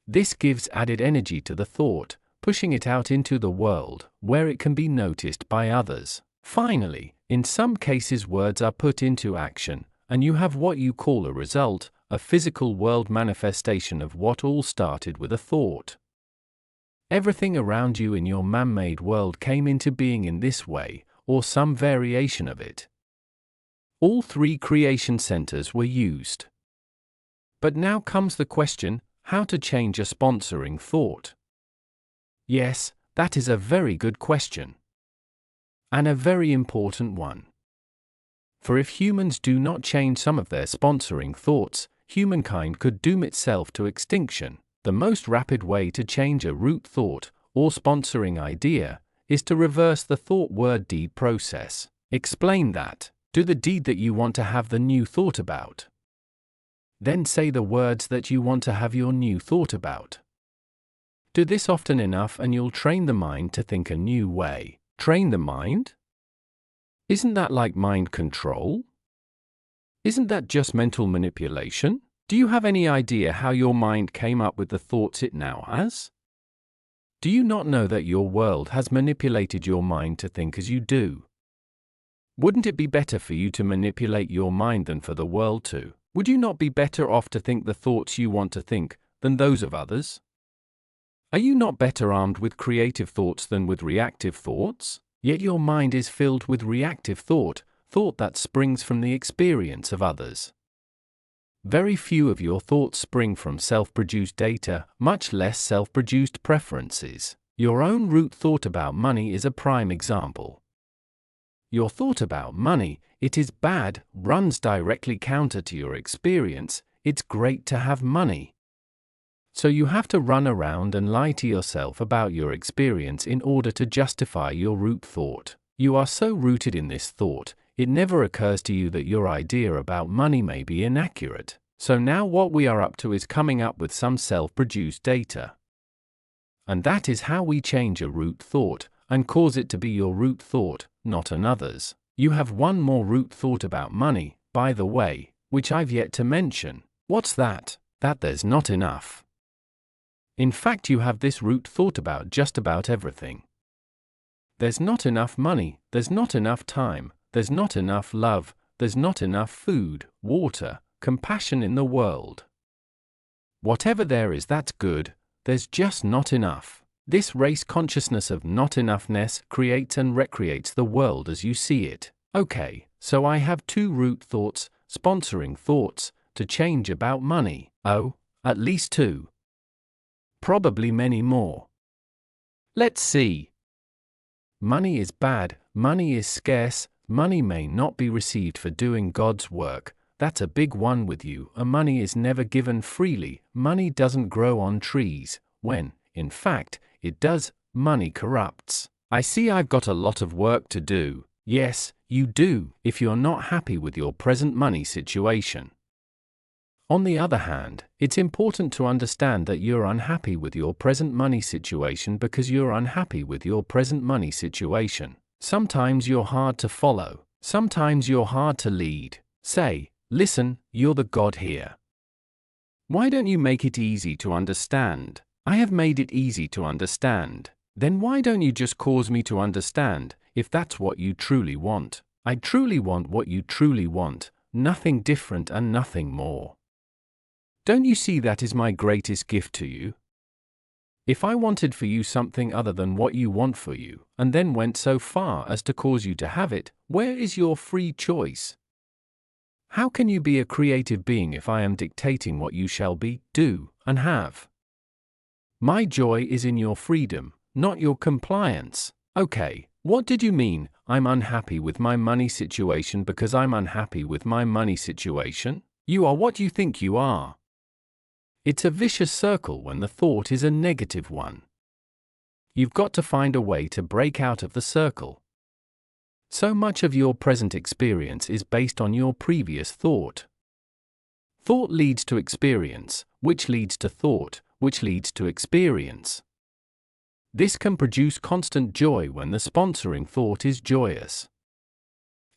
This gives added energy to the thought, pushing it out into the world, where it can be noticed by others. Finally, in some cases words are put into action, and you have what you call a result, a physical world manifestation of what all started with a thought. Everything around you in your man-made world came into being in this way, or some variation of it. All three creation centers were used. But now comes the question, how to change a sponsoring thought? Yes, that is a very good question. And a very important one. For if humans do not change some of their sponsoring thoughts, humankind could doom itself to extinction. The most rapid way to change a root thought, or sponsoring idea, is to reverse the thought-word-deed process. Explain that. Do the deed that you want to have the new thought about. Then say the words that you want to have your new thought about. Do this often enough and you'll train the mind to think a new way. Train the mind? Isn't that like mind control? Isn't that just mental manipulation? Do you have any idea how your mind came up with the thoughts it now has? Do you not know that your world has manipulated your mind to think as you do? Wouldn't it be better for you to manipulate your mind than for the world to? Would you not be better off to think the thoughts you want to think than those of others? Are you not better armed with creative thoughts than with reactive thoughts? Yet your mind is filled with reactive thought, thought that springs from the experience of others. Very few of your thoughts spring from self-produced data, much less self-produced preferences. Your own root thought about money is a prime example. Your thought about money, it is bad, runs directly counter to your experience, it's great to have money. So you have to run around and lie to yourself about your experience in order to justify your root thought. You are so rooted in this thought, it never occurs to you that your idea about money may be inaccurate. So now what we are up to is coming up with some self-produced data. And that is how we change a root thought, and cause it to be your root thought, not another's. You have one more root thought about money, by the way, which I've yet to mention. What's that? That there's not enough. In fact, you have this root thought about just about everything. There's not enough money, there's not enough time, there's not enough love, there's not enough food, water, compassion in the world. Whatever there is that's good, there's just not enough. This race consciousness of not enoughness creates and recreates the world as you see it. Okay, so I have two root thoughts, sponsoring thoughts, to change about money. Oh, at least two. Probably many more. Let's see. Money is bad, money is scarce, money may not be received for doing God's work. That's a big one with you. Money is never given freely, money doesn't grow on trees, when, in fact, it does. Money corrupts. I see I've got a lot of work to do. Yes, you do, if you're not happy with your present money situation. On the other hand, it's important to understand that you're unhappy with your present money situation because you're unhappy with your present money situation. Sometimes you're hard to follow. Sometimes you're hard to lead. Say, listen, you're the God here. Why don't you make it easy to understand? I have made it easy to understand. Then why don't you just cause me to understand, if that's what you truly want? I truly want what you truly want, nothing different and nothing more. Don't you see that is my greatest gift to you? If I wanted for you something other than what you want for you, and then went so far as to cause you to have it, where is your free choice? How can you be a creative being if I am dictating what you shall be, do, and have? My joy is in your freedom, not your compliance. Okay, what did you mean, I'm unhappy with my money situation because I'm unhappy with my money situation? You are what you think you are. It's a vicious circle when the thought is a negative one. You've got to find a way to break out of the circle. So much of your present experience is based on your previous thought. Thought leads to experience, which leads to thought, which leads to experience. This can produce constant joy when the sponsoring thought is joyous.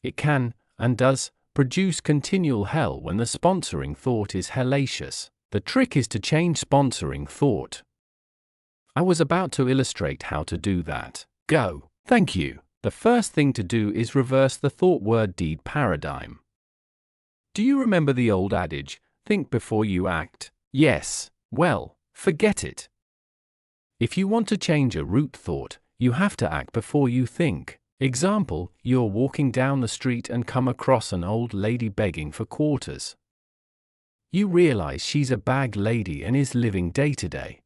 It can, and does, produce continual hell when the sponsoring thought is hellacious. The trick is to change sponsoring thought. I was about to illustrate how to do that. Go. Thank you. The first thing to do is reverse the thought-word-deed paradigm. Do you remember the old adage, think before you act? Yes. Well, forget it. If you want to change a root thought, you have to act before you think. Example, you're walking down the street and come across an old lady begging for quarters. You realize she's a bag lady and is living day to day.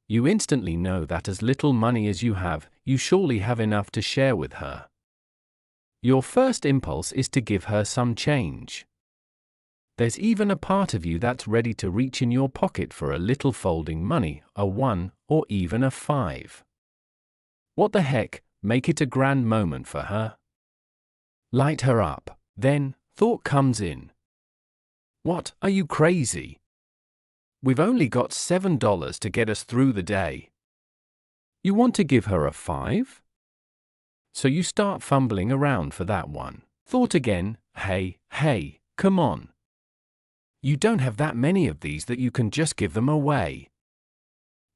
You instantly know that as little money as you have, you surely have enough to share with her. Your first impulse is to give her some change. There's even a part of you that's ready to reach in your pocket for a little folding money, a 1, or even a 5. What the heck, make it a grand moment for her. Light her up. Then, thought comes in. What, are you crazy? We've only got $7 to get us through the day. You want to give her a 5? So you start fumbling around for that one. Thought again, hey, come on. You don't have that many of these that you can just give them away.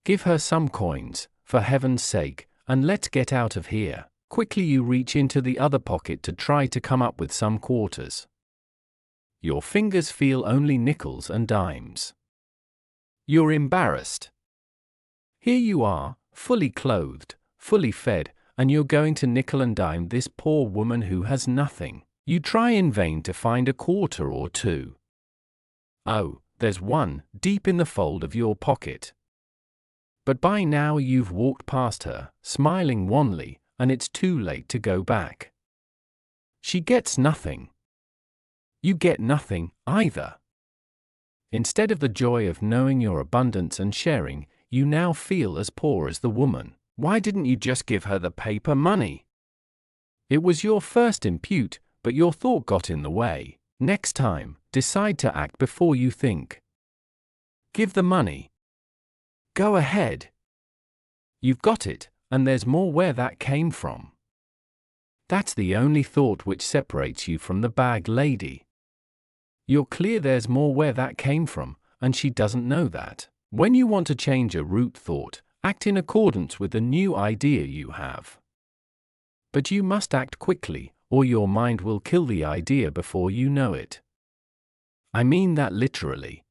Give her some coins, for heaven's sake, and let's get out of here. Quickly you reach into the other pocket to try to come up with some quarters. Your fingers feel only nickels and dimes. You're embarrassed. Here you are, fully clothed, fully fed, and you're going to nickel and dime this poor woman who has nothing. You try in vain to find a quarter or two. Oh, there's one, deep in the fold of your pocket. But by now you've walked past her, smiling wanly, and it's too late to go back. She gets nothing. You get nothing, either. Instead of the joy of knowing your abundance and sharing, you now feel as poor as the woman. Why didn't you just give her the paper money? It was your first impute, but your thought got in the way. Next time, decide to act before you think. Give the money. Go ahead. You've got it, and there's more where that came from. That's the only thought which separates you from the bag lady. You're clear there's more where that came from, and she doesn't know that. When you want to change a root thought, act in accordance with the new idea you have. But you must act quickly, or your mind will kill the idea before you know it. I mean that literally.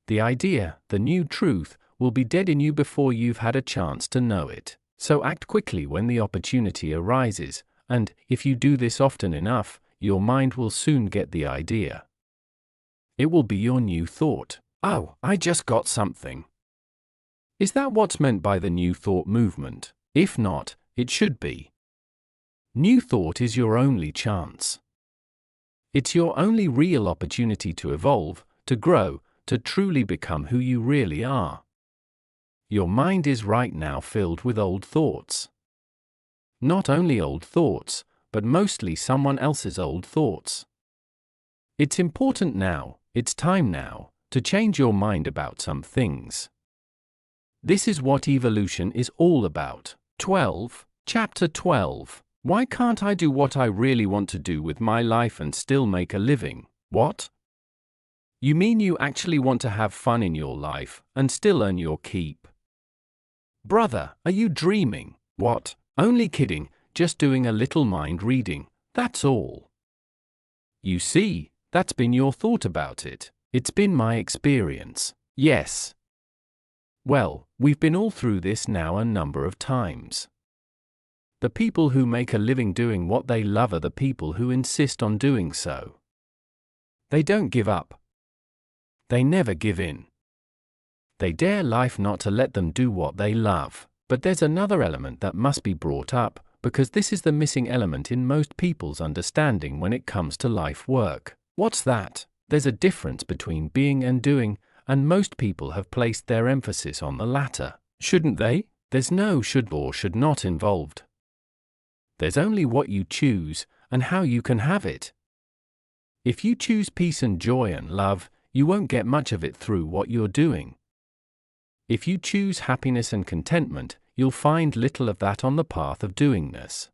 The idea, the new truth, will be dead in you before you've had a chance to know it. So act quickly when the opportunity arises, and, if you do this often enough, your mind will soon get the idea. It will be your new thought. Oh, I just got something. Is that what's meant by the new thought movement? If not, it should be. New thought is your only chance. It's your only real opportunity to evolve, to grow, to truly become who you really are. Your mind is right now filled with old thoughts. Not only old thoughts, but mostly someone else's old thoughts. It's important now, it's time now, to change your mind about some things. This is what evolution is all about. 12, Chapter 12. Why can't I do what I really want to do with my life and still make a living? What? You mean you actually want to have fun in your life and still earn your keep? Brother, are you dreaming? What? Only kidding, just doing a little mind reading, that's all. You see, that's been your thought about it. It's been my experience. Yes. Well, we've been all through this now a number of times. The people who make a living doing what they love are the people who insist on doing so. They don't give up. They never give in. They dare life not to let them do what they love. But there's another element that must be brought up, because this is the missing element in most people's understanding when it comes to life work. What's that? There's a difference between being and doing, and most people have placed their emphasis on the latter. Shouldn't they? There's no should or should not involved. There's only what you choose, and how you can have it. If you choose peace and joy and love, you won't get much of it through what you're doing. If you choose happiness and contentment, you'll find little of that on the path of doingness.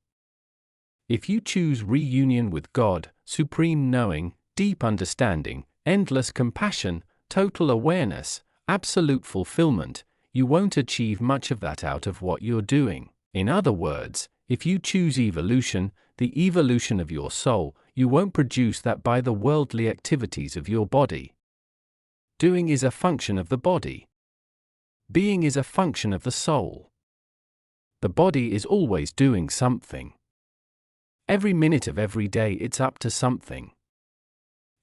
If you choose reunion with God, supreme knowing, deep understanding, endless compassion, total awareness, absolute fulfillment, you won't achieve much of that out of what you're doing. In other words, if you choose evolution, the evolution of your soul, you won't produce that by the worldly activities of your body. Doing is a function of the body. Being is a function of the soul. The body is always doing something. Every minute of every day it's up to something.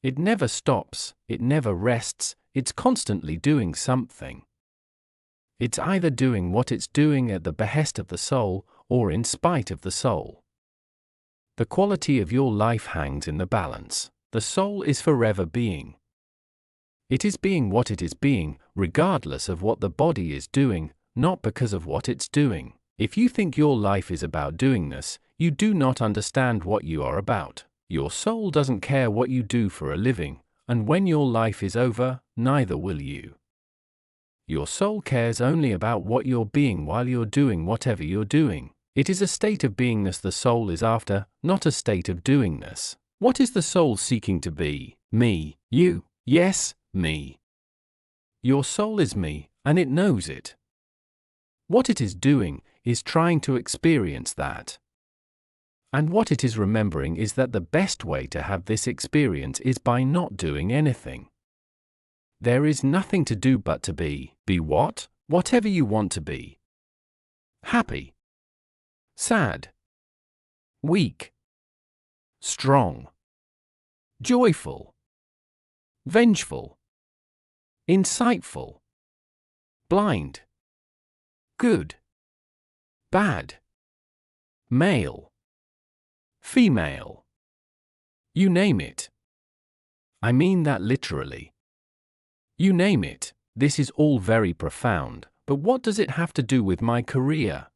It never stops, it never rests, it's constantly doing something. It's either doing what it's doing at the behest of the soul, or in spite of the soul. The quality of your life hangs in the balance. The soul is forever being. It is being what it is being, regardless of what the body is doing, not because of what it's doing. If you think your life is about doingness, you do not understand what you are about. Your soul doesn't care what you do for a living, and when your life is over, neither will you. Your soul cares only about what you're being while you're doing whatever you're doing. It is a state of beingness the soul is after, not a state of doingness. What is the soul seeking to be? Me. You. Yes, me. Your soul is me, and it knows it. What it is doing is trying to experience that. And what it is remembering is that the best way to have this experience is by not doing anything. There is nothing to do but to be. Be what? Whatever you want to be. Happy. Sad. Weak. Strong. Joyful. Vengeful. Insightful. Blind. Good. Bad. Male. Female. You name it. I mean that literally. You name it. This is all very profound, but what does it have to do with my career?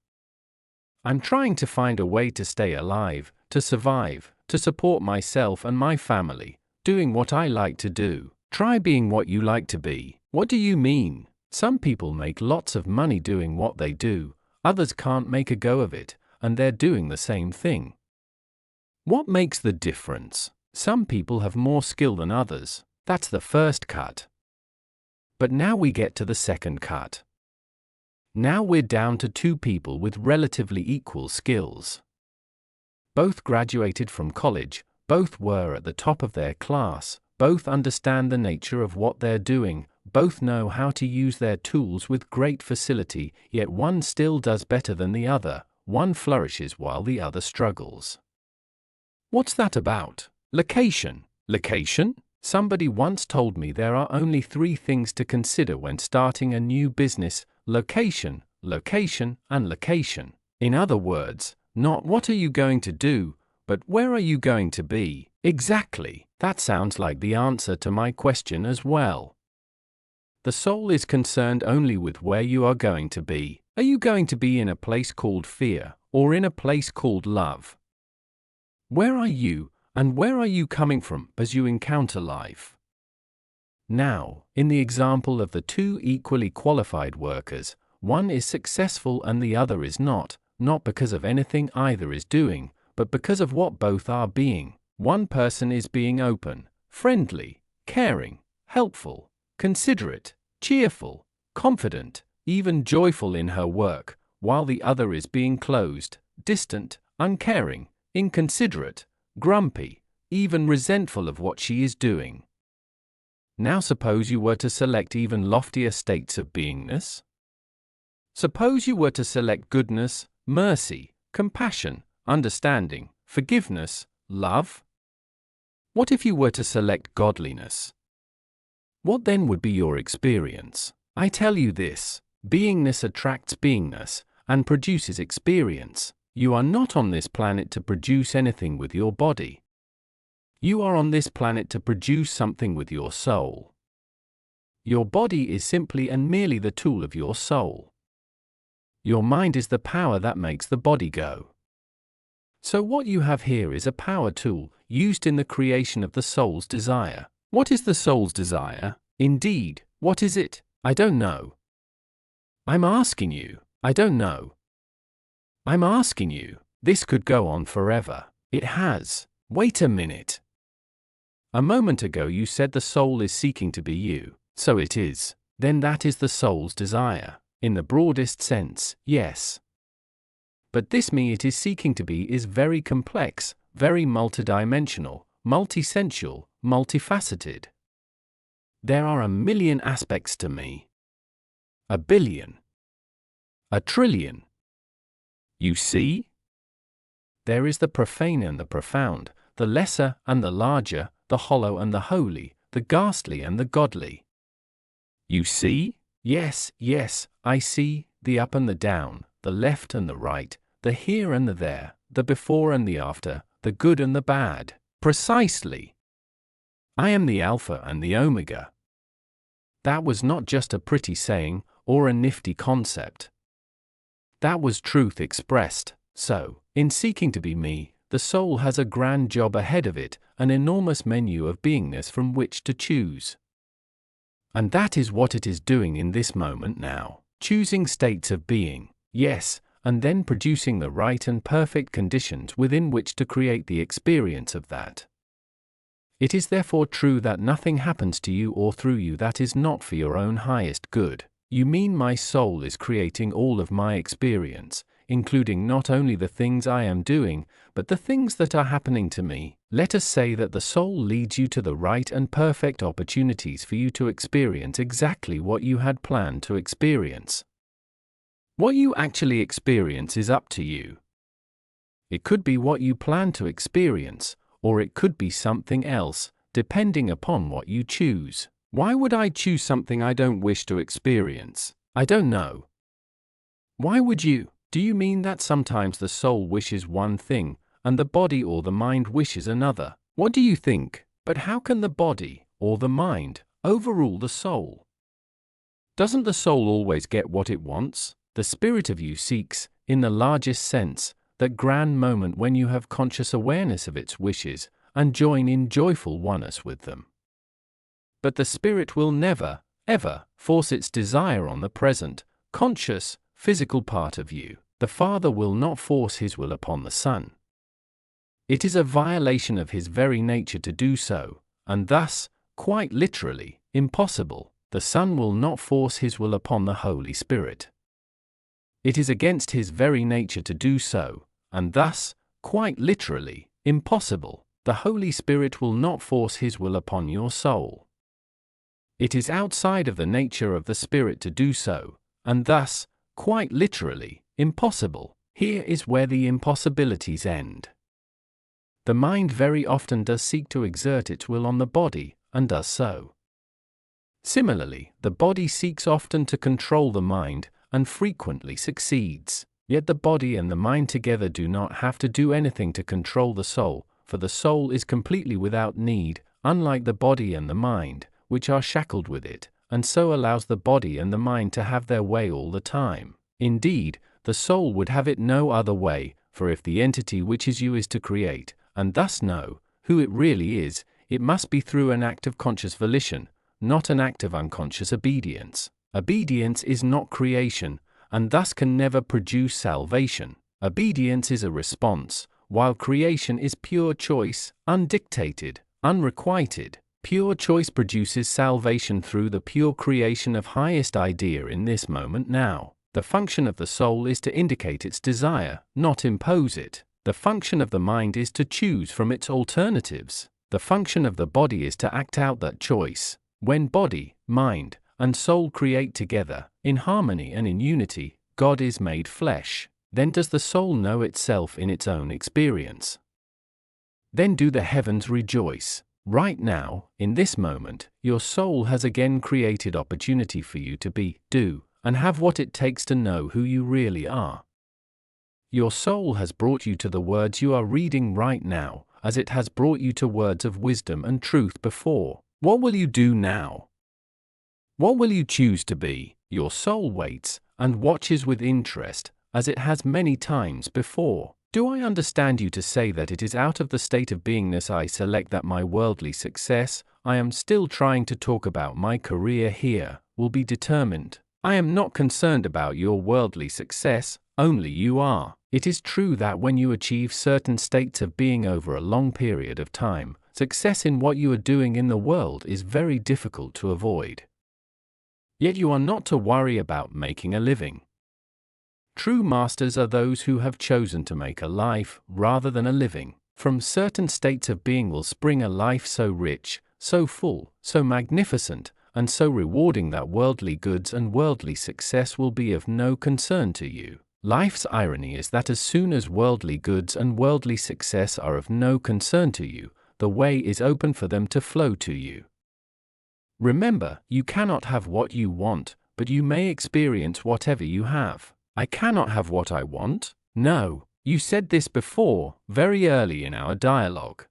I'm trying to find a way to stay alive, to survive, to support myself and my family, doing what I like to do. Try being what you like to be. What do you mean? Some people make lots of money doing what they do, others can't make a go of it, and they're doing the same thing. What makes the difference? Some people have more skill than others. That's the first cut. But now we get to the second cut. Now we're down to two people with relatively equal skills. Both graduated from college, both were at the top of their class, both understand the nature of what they're doing, both know how to use their tools with great facility, yet one still does better than the other, one flourishes while the other struggles. What's that about? Location. Location? Somebody once told me there are only 3 things to consider when starting a new business: location, location, and location. In other words, not what are you going to do, but where are you going to be? Exactly. That sounds like the answer to my question as well. The soul is concerned only with where you are going to be. Are you going to be in a place called fear, or in a place called love? Where are you, and where are you coming from as you encounter life? Now, in the example of the 2 equally qualified workers, one is successful and the other is not because of anything either is doing, but because of what both are being. One person is being open, friendly, caring, helpful, considerate, cheerful, confident, even joyful in her work, while the other is being closed, distant, uncaring, inconsiderate, grumpy, even resentful of what she is doing. Now suppose you were to select even loftier states of beingness. Suppose you were to select goodness, mercy, compassion, understanding, forgiveness, love. What if you were to select godliness? What then would be your experience? I tell you this: beingness attracts beingness and produces experience. You are not on this planet to produce anything with your body. You are on this planet to produce something with your soul. Your body is simply and merely the tool of your soul. Your mind is the power that makes the body go. So what you have here is a power tool, used in the creation of the soul's desire. What is the soul's desire? Indeed, what is it? I don't know. I'm asking you. I don't know. I'm asking you. This could go on forever. It has. Wait a minute. A moment ago you said the soul is seeking to be you. So it is. Then that is the soul's desire. In the broadest sense, yes. But this me it is seeking to be is very complex, very multidimensional, multisensual, multifaceted. There are 1,000,000 aspects to me. 1,000,000,000. 1,000,000,000,000. You see? There is the profane and the profound, the lesser and the larger, the hollow and the holy, the ghastly and the godly. You see? Yes, yes, I see, the up and the down, the left and the right, the here and the there, the before and the after, the good and the bad. Precisely. I am the Alpha and the Omega. That was not just a pretty saying, or a nifty concept. That was truth expressed. So, in seeking to be me, the soul has a grand job ahead of it, an enormous menu of beingness from which to choose. And that is what it is doing in this moment now, choosing states of being, yes, and then producing the right and perfect conditions within which to create the experience of that. It is therefore true that nothing happens to you or through you that is not for your own highest good. You mean my soul is creating all of my experience, including not only the things I am doing, but the things that are happening to me. Let us say that the soul leads you to the right and perfect opportunities for you to experience exactly what you had planned to experience. What you actually experience is up to you. It could be what you plan to experience, or it could be something else, depending upon what you choose. Why would I choose something I don't wish to experience? I don't know. Why would you? Do you mean that sometimes the soul wishes one thing, and the body or the mind wishes another? What do you think? But how can the body, or the mind, overrule the soul? Doesn't the soul always get what it wants? The spirit of you seeks, in the largest sense, that grand moment when you have conscious awareness of its wishes, and join in joyful oneness with them. But the spirit will never, ever, force its desire on the present, conscious, physical part of you. The Father will not force His will upon the Son. It is a violation of his very nature to do so, and thus, quite literally, impossible. The Son will not force his will upon the Holy Spirit. It is against his very nature to do so, and thus, quite literally, impossible. The Holy Spirit will not force his will upon your soul. It is outside of the nature of the Spirit to do so, and thus, quite literally, impossible. Here is where the impossibilities end. The mind very often does seek to exert its will on the body, and does so. Similarly, the body seeks often to control the mind, and frequently succeeds. Yet the body and the mind together do not have to do anything to control the soul, for the soul is completely without need, unlike the body and the mind, which are shackled with it, and so allows the body and the mind to have their way all the time. Indeed, the soul would have it no other way, for if the entity which is you is to create, and thus know, who it really is, it must be through an act of conscious volition, not an act of unconscious obedience. Obedience is not creation, and thus can never produce salvation. Obedience is a response, while creation is pure choice, undictated, unrequited. Pure choice produces salvation through the pure creation of highest idea in this moment now. The function of the soul is to indicate its desire, not impose it. The function of the mind is to choose from its alternatives. The function of the body is to act out that choice. When body, mind, and soul create together, in harmony and in unity, God is made flesh. Then does the soul know itself in its own experience. Then do the heavens rejoice. Right now, in this moment, your soul has again created opportunity for you to be, do, and have what it takes to know who you really are. Your soul has brought you to the words you are reading right now, as it has brought you to words of wisdom and truth before. What will you do now? What will you choose to be? Your soul waits, and watches with interest, as it has many times before. Do I understand you to say that it is out of the state of beingness I select that my worldly success, I am still trying to talk about my career here, will be determined? I am not concerned about your worldly success, only you are. It is true that when you achieve certain states of being over a long period of time, success in what you are doing in the world is very difficult to avoid. Yet you are not to worry about making a living. True masters are those who have chosen to make a life rather than a living. From certain states of being will spring a life so rich, so full, so magnificent, and so rewarding that worldly goods and worldly success will be of no concern to you. Life's irony is that as soon as worldly goods and worldly success are of no concern to you, the way is open for them to flow to you. Remember, you cannot have what you want, but you may experience whatever you have. I cannot have what I want? No, you said this before, very early in our dialogue.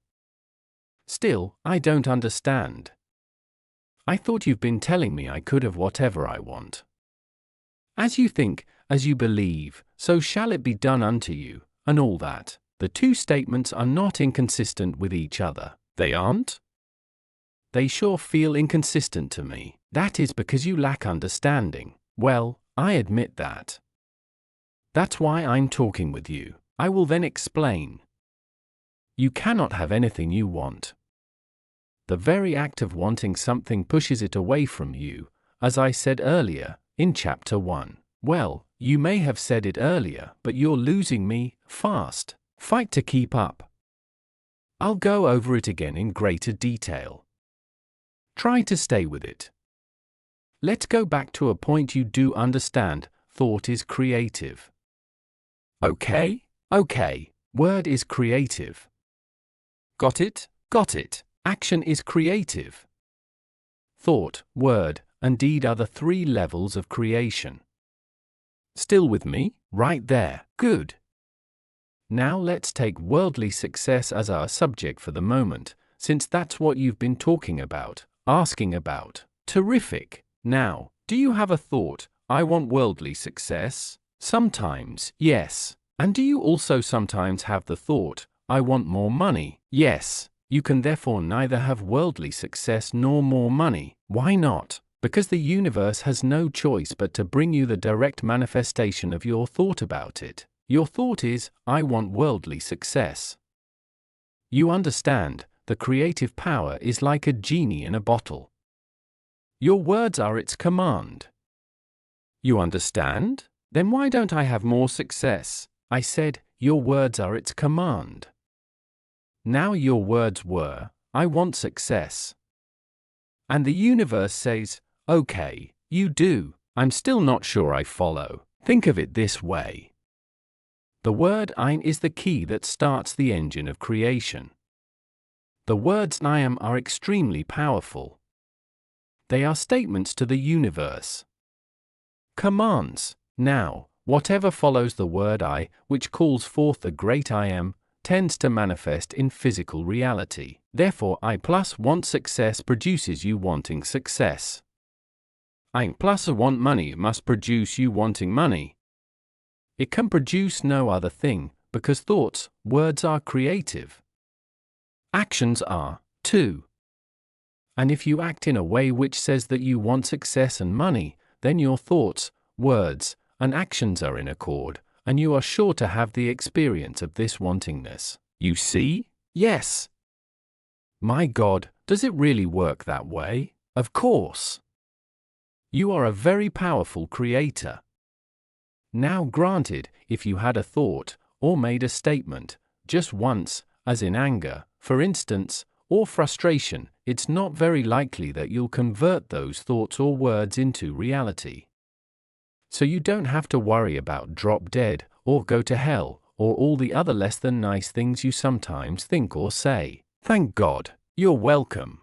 Still, I don't understand. I thought you've been telling me I could have whatever I want. As you think, as you believe, so shall it be done unto you, and all that. The two statements are not inconsistent with each other. They aren't? They sure feel inconsistent to me. That is because you lack understanding. Well, I admit that. That's why I'm talking with you. I will then explain. You cannot have anything you want. The very act of wanting something pushes it away from you, as I said earlier, in Chapter 1. Well, you may have said it earlier, but you're losing me, fast. Fight to keep up. I'll go over it again in greater detail. Try to stay with it. Let's go back to a point you do understand. Thought is creative. Okay? Okay. Word is creative. Got it? Got it. Action is creative. Thought, word, and deed are the three levels of creation. Still with me? Right there. Good. Now let's take worldly success as our subject for the moment, since that's what you've been talking about, asking about. Terrific. Now, do you have a thought, I want worldly success? Sometimes, yes. And do you also sometimes have the thought, I want more money? Yes. You can therefore neither have worldly success nor more money. Why not? Because the universe has no choice but to bring you the direct manifestation of your thought about it. Your thought is, I want worldly success. You understand, the creative power is like a genie in a bottle. Your words are its command. You understand? Then why don't I have more success? I said, your words are its command. Now your words were, I want success. And the universe says, okay, you do. I'm still not sure I follow. Think of it this way. The word Ein is the key that starts the engine of creation. The words I am are extremely powerful. They are statements to the universe. Commands. Now, whatever follows the word I, which calls forth the great I am, tends to manifest in physical reality. Therefore, I plus want success produces you wanting success. I plus a want money must produce you wanting money. It can produce no other thing, because thoughts, words are creative. Actions are, too. And if you act in a way which says that you want success and money, then your thoughts, words, and actions are in accord, and you are sure to have the experience of this wantingness. You see? Yes. My God, does it really work that way? Of course. You are a very powerful creator. Now granted, if you had a thought, or made a statement, just once, as in anger, for instance, or frustration, it's not very likely that you'll convert those thoughts or words into reality. So you don't have to worry about drop dead, or go to hell, or all the other less than nice things you sometimes think or say. Thank God, you're welcome.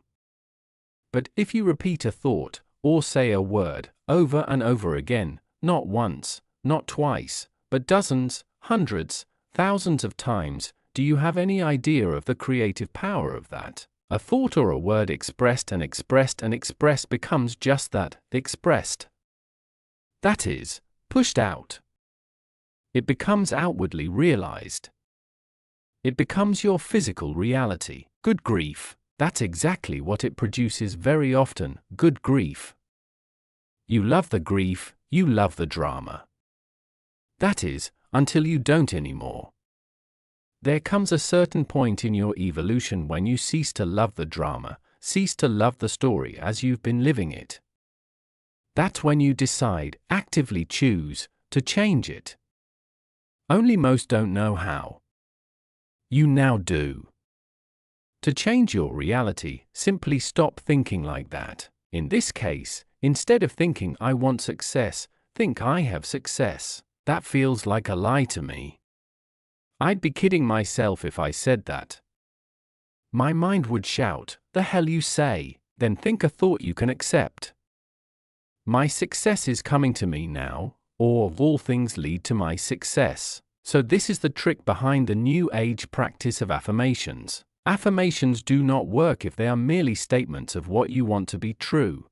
But if you repeat a thought, or say a word, over and over again, not once, not twice, but dozens, hundreds, thousands of times, do you have any idea of the creative power of that? A thought or a word expressed and expressed and expressed becomes just that, expressed. That is, pushed out. It becomes outwardly realized. It becomes your physical reality. Good grief, that's exactly what it produces very often, good grief. You love the grief, you love the drama. That is, until you don't anymore. There comes a certain point in your evolution when you cease to love the drama, cease to love the story as you've been living it. That's when you decide, actively choose, to change it. Only most don't know how. You now do. To change your reality, simply stop thinking like that. In this case, instead of thinking I want success, think I have success. That feels like a lie to me. I'd be kidding myself if I said that. My mind would shout, the hell you say, then think a thought you can accept. My success is coming to me now, or of all things lead to my success. So this is the trick behind the New Age practice of affirmations. Affirmations do not work if they are merely statements of what you want to be true.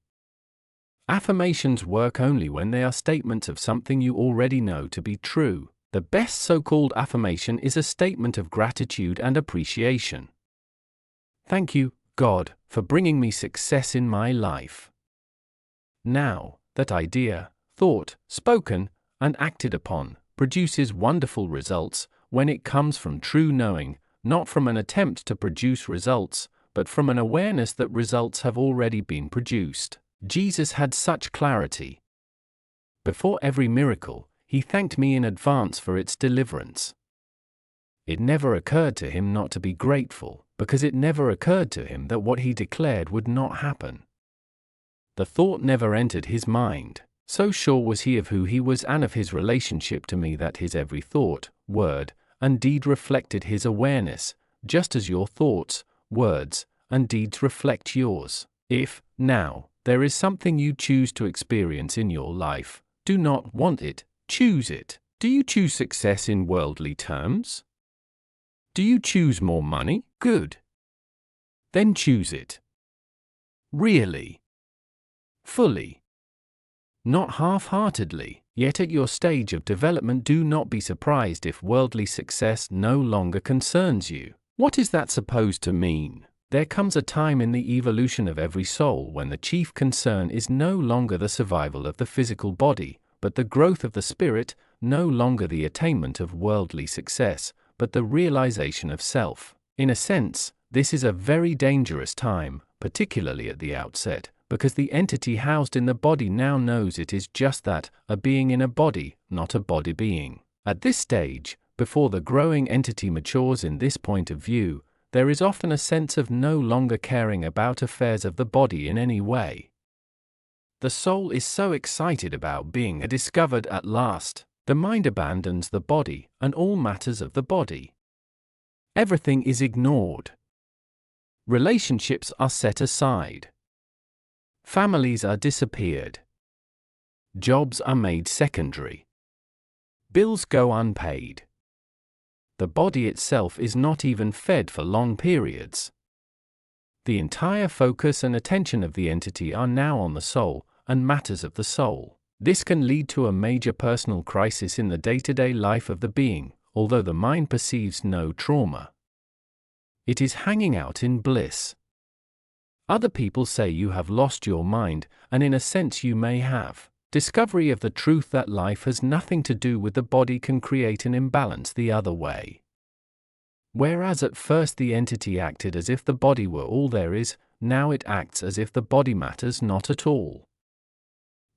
Affirmations work only when they are statements of something you already know to be true. The best so-called affirmation is a statement of gratitude and appreciation. Thank you, God, for bringing me success in my life. Now, that idea, thought, spoken, and acted upon, produces wonderful results when it comes from true knowing, not from an attempt to produce results, but from an awareness that results have already been produced. Jesus had such clarity. Before every miracle, he thanked me in advance for its deliverance. It never occurred to him not to be grateful, because it never occurred to him that what he declared would not happen. The thought never entered his mind, so sure was he of who he was and of his relationship to me that his every thought, word, and deed reflected his awareness, just as your thoughts, words, and deeds reflect yours. If, now, there is something you choose to experience in your life, do not want it, choose it. Do you choose success in worldly terms? Do you choose more money? Good. Then choose it. Really. Fully. Not half-heartedly. Yet at your stage of development do not be surprised if worldly success no longer concerns you. What is that supposed to mean? There comes a time in the evolution of every soul when the chief concern is no longer the survival of the physical body, but the growth of the spirit, no longer the attainment of worldly success, but the realization of self. In a sense, this is a very dangerous time, particularly at the outset, because the entity housed in the body now knows it is just that, a being in a body, not a body being. At this stage, before the growing entity matures in this point of view, there is often a sense of no longer caring about affairs of the body in any way. The soul is so excited about being discovered at last, the mind abandons the body and all matters of the body. Everything is ignored. Relationships are set aside. Families are disappeared. Jobs are made secondary. Bills go unpaid. The body itself is not even fed for long periods. The entire focus and attention of the entity are now on the soul and matters of the soul. This can lead to a major personal crisis in the day-to-day life of the being, although the mind perceives no trauma. It is hanging out in bliss. Other people say you have lost your mind, and in a sense you may have. Discovery of the truth that life has nothing to do with the body can create an imbalance the other way. Whereas at first the entity acted as if the body were all there is, now it acts as if the body matters not at all.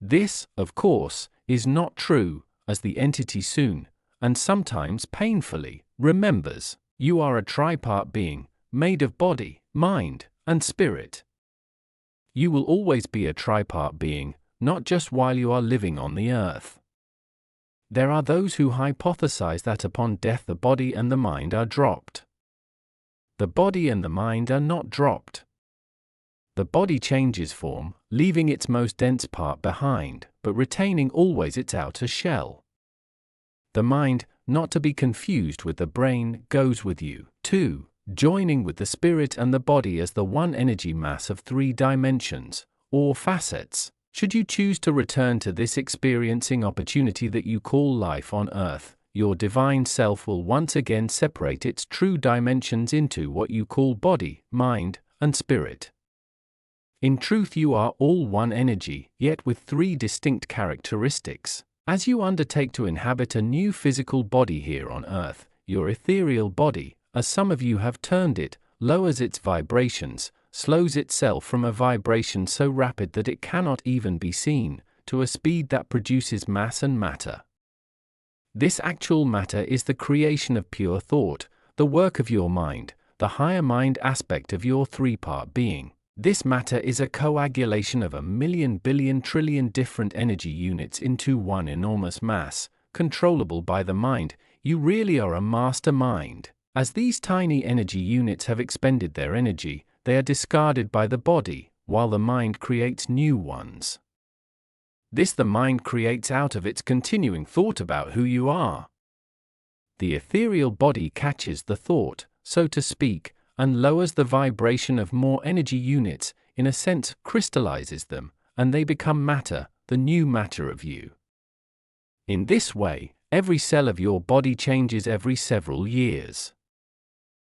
This, of course, is not true, as the entity soon, and sometimes painfully, remembers, you are a tripart being, made of body, mind, and spirit. You will always be a tripart being, not just while you are living on the earth. There are those who hypothesize that upon death the body and the mind are dropped. The body and the mind are not dropped. The body changes form, leaving its most dense part behind, but retaining always its outer shell. The mind, not to be confused with the brain, goes with you, too, joining with the spirit and the body as the one energy mass of 3 dimensions, or facets. Should you choose to return to this experiencing opportunity that you call life on earth, your divine self will once again separate its true dimensions into what you call body, mind, and spirit. In truth you are all one energy, yet with 3 distinct characteristics. As you undertake to inhabit a new physical body here on earth, your ethereal body, as some of you have termed it, lowers its vibrations, slows itself from a vibration so rapid that it cannot even be seen, to a speed that produces mass and matter. This actual matter is the creation of pure thought, the work of your mind, the higher mind aspect of your 3-part being. This matter is a coagulation of 1,000,000 billion trillion different energy units into one enormous mass, controllable by the mind. You really are a mastermind. As these tiny energy units have expended their energy, they are discarded by the body, while the mind creates new ones. This the mind creates out of its continuing thought about who you are. The ethereal body catches the thought, so to speak, and lowers the vibration of more energy units, in a sense crystallizes them, and they become matter, the new matter of you. In this way, every cell of your body changes every several years.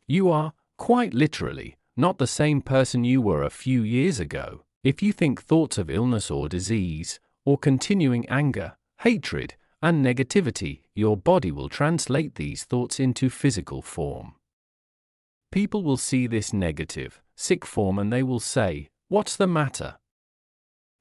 You are, quite literally, not the same person you were a few years ago. If you think thoughts of illness or disease, or continuing anger, hatred, and negativity, your body will translate these thoughts into physical form. People will see this negative, sick form and they will say, "What's the matter?"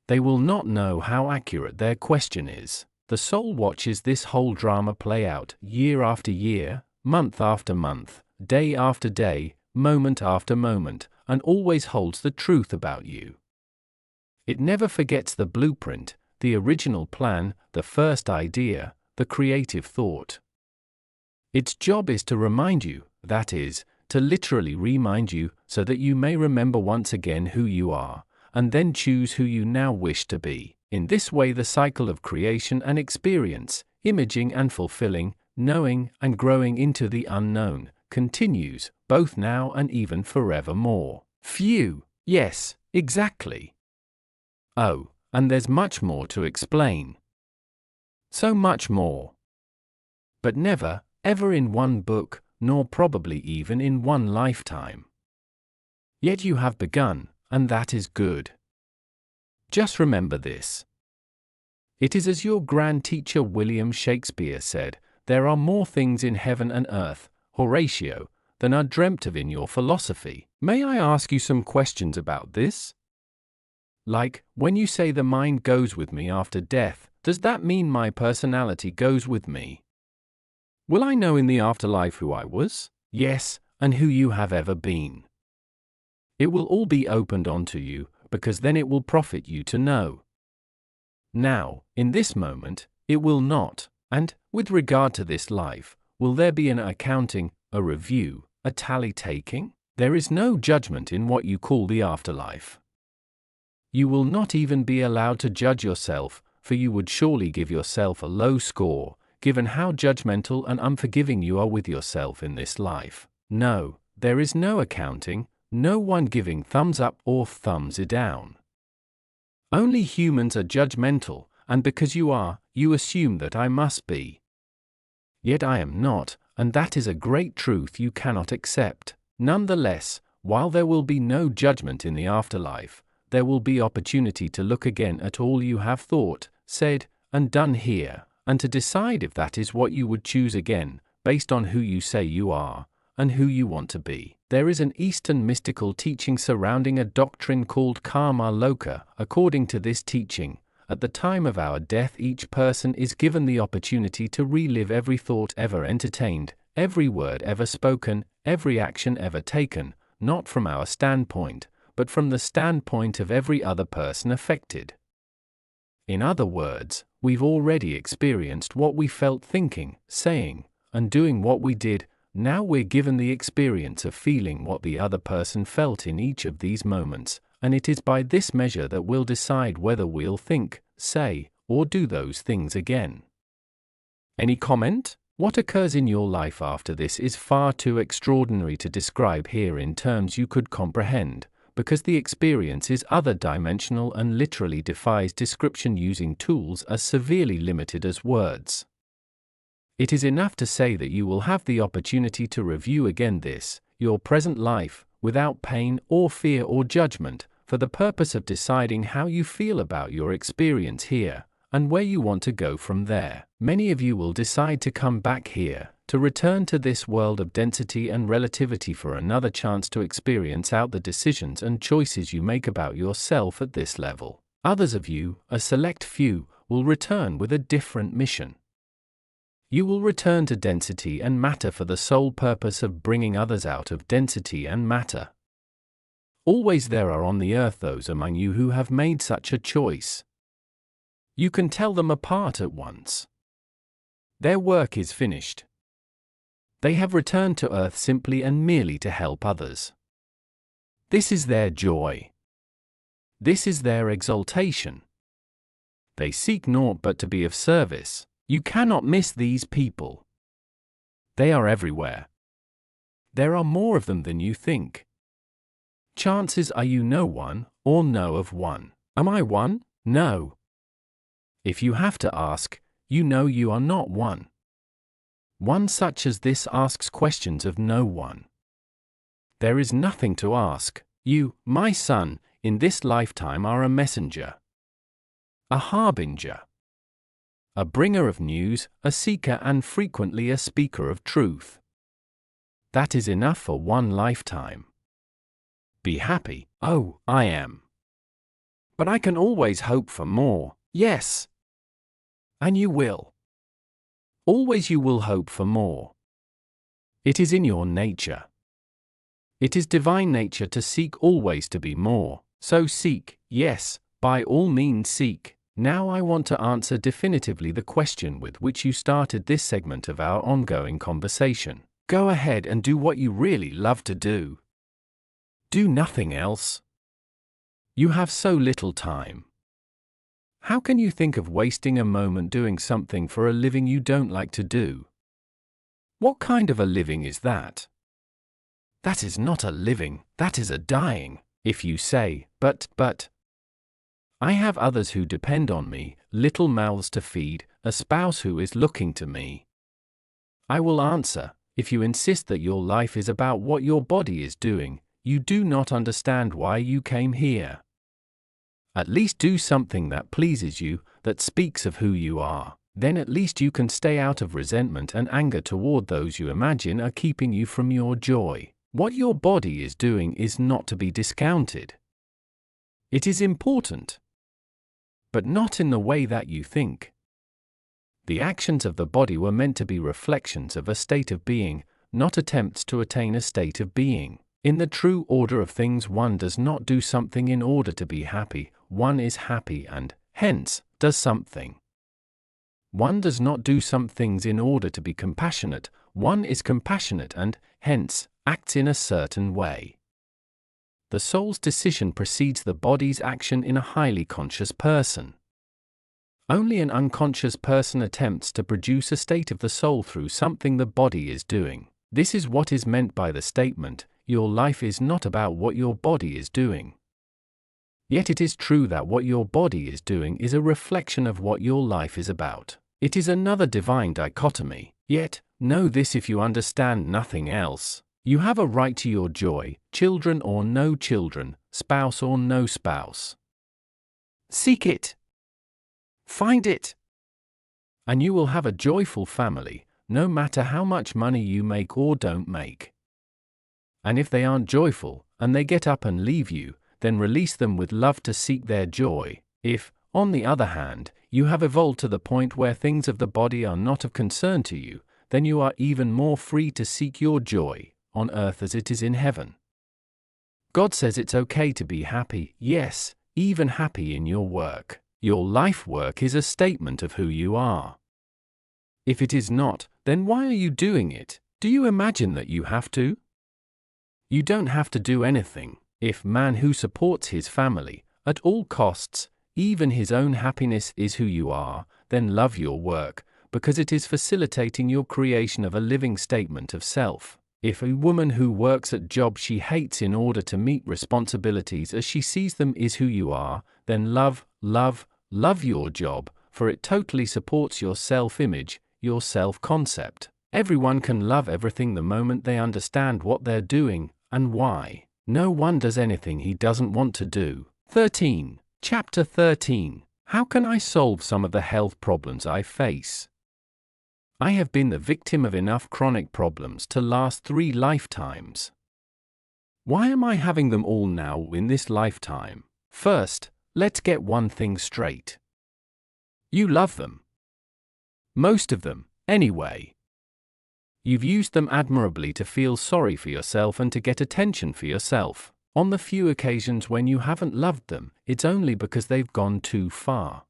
They will not know how accurate their question is. The soul watches this whole drama play out, year after year, month after month, day after day, moment after moment, and always holds the truth about you. It never forgets the blueprint, the original plan, the first idea, the creative thought. Its job is to remind you, that is, to literally remind you, so that you may remember once again who you are, and then choose who you now wish to be. In this way the cycle of creation and experience, imaging and fulfilling, knowing and growing into the unknown, continues, both now and even forevermore. Phew, yes, exactly. Oh, and there's much more to explain. So much more. But never, ever in one book, nor probably even in one lifetime. Yet you have begun, and that is good. Just remember this. It is as your grand teacher William Shakespeare said, there are more things in heaven and earth, Horatio, than are dreamt of in your philosophy. May I ask you some questions about this? Like, when you say the mind goes with me after death, does that mean my personality goes with me? Will I know in the afterlife who I was? Yes, and who you have ever been. It will all be opened onto you, because then it will profit you to know. Now, in this moment, it will not, and, with regard to this life, will there be an accounting, a review, a tally-taking? There is no judgment in what you call the afterlife. You will not even be allowed to judge yourself, for you would surely give yourself a low score, given how judgmental and unforgiving you are with yourself in this life. No, there is no accounting, no one giving thumbs up or thumbs down. Only humans are judgmental, and because you are, you assume that I must be. Yet I am not, and that is a great truth you cannot accept. Nonetheless, while there will be no judgment in the afterlife, there will be opportunity to look again at all you have thought, said, and done here, and to decide if that is what you would choose again, based on who you say you are, and who you want to be. There is an Eastern mystical teaching surrounding a doctrine called karma loka. According to this teaching, at the time of our death each person is given the opportunity to relive every thought ever entertained, every word ever spoken, every action ever taken, not from our standpoint, but from the standpoint of every other person affected. In other words, we've already experienced what we felt thinking, saying, and doing what we did. Now we're given the experience of feeling what the other person felt in each of these moments, and it is by this measure that we'll decide whether we'll think, say, or do those things again. Any comment? What occurs in your life after this is far too extraordinary to describe here in terms you could comprehend, because the experience is other-dimensional and literally defies description using tools as severely limited as words. It is enough to say that you will have the opportunity to review again this, your present life, without pain or fear or judgment, for the purpose of deciding how you feel about your experience here, and where you want to go from there. Many of you will decide to come back here, to return to this world of density and relativity for another chance to experience out the decisions and choices you make about yourself at this level. Others of you, a select few, will return with a different mission. You will return to density and matter for the sole purpose of bringing others out of density and matter. Always there are on the earth those among you who have made such a choice. You can tell them apart at once. Their work is finished. They have returned to earth simply and merely to help others. This is their joy. This is their exaltation. They seek naught but to be of service. You cannot miss these people. They are everywhere. There are more of them than you think. Chances are you know one, or know of one. Am I one? No. If you have to ask, you know you are not one. One such as this asks questions of no one. There is nothing to ask. You, my son, in this lifetime are a messenger, a harbinger, a bringer of news, a seeker and frequently a speaker of truth. That is enough for one lifetime. Be happy. Oh, I am. But I can always hope for more. Yes. And you will. Always you will hope for more. It is in your nature. It is divine nature to seek always to be more. So seek, yes, by all means seek. Now I want to answer definitively the question with which you started this segment of our ongoing conversation. Go ahead and do what you really love to do. Do nothing else. You have so little time. How can you think of wasting a moment doing something for a living you don't like to do? What kind of a living is that? That is not a living, that is a dying. If you say, but, I have others who depend on me, little mouths to feed, a spouse who is looking to me. I will answer, if you insist that your life is about what your body is doing, you do not understand why you came here. At least do something that pleases you, that speaks of who you are. Then at least you can stay out of resentment and anger toward those you imagine are keeping you from your joy. What your body is doing is not to be discounted. It is important, but not in the way that you think. The actions of the body were meant to be reflections of a state of being, not attempts to attain a state of being. In the true order of things, one does not do something in order to be happy, one is happy and, hence, does something. One does not do some things in order to be compassionate, one is compassionate and, hence, acts in a certain way. The soul's decision precedes the body's action in a highly conscious person. Only an unconscious person attempts to produce a state of the soul through something the body is doing. This is what is meant by the statement, your life is not about what your body is doing. Yet it is true that what your body is doing is a reflection of what your life is about. It is another divine dichotomy. Yet, know this if you understand nothing else. You have a right to your joy, children or no children, spouse or no spouse. Seek it. Find it. And you will have a joyful family, no matter how much money you make or don't make. And if they aren't joyful, and they get up and leave you, then release them with love to seek their joy. If, on the other hand, you have evolved to the point where things of the body are not of concern to you, then you are even more free to seek your joy, on earth as it is in heaven. God says it's okay to be happy, yes, even happy in your work. Your life work is a statement of who you are. If it is not, then why are you doing it? Do you imagine that you have to? You don't have to do anything. If man who supports his family, at all costs, even his own happiness is who you are, then love your work, because it is facilitating your creation of a living statement of self. If a woman who works at job she hates in order to meet responsibilities as she sees them is who you are, then love your job, for it totally supports your self-image, your self-concept. Everyone can love everything the moment they understand what they're doing, and why. No one does anything he doesn't want to do. 13. Chapter 13. How can I solve some of the health problems I face? I have been the victim of enough chronic problems to last 3 lifetimes. Why am I having them all now in this lifetime? First, let's get one thing straight. You love them. Most of them, anyway. You've used them admirably to feel sorry for yourself and to get attention for yourself. On the few occasions when you haven't loved them, it's only because they've gone too far.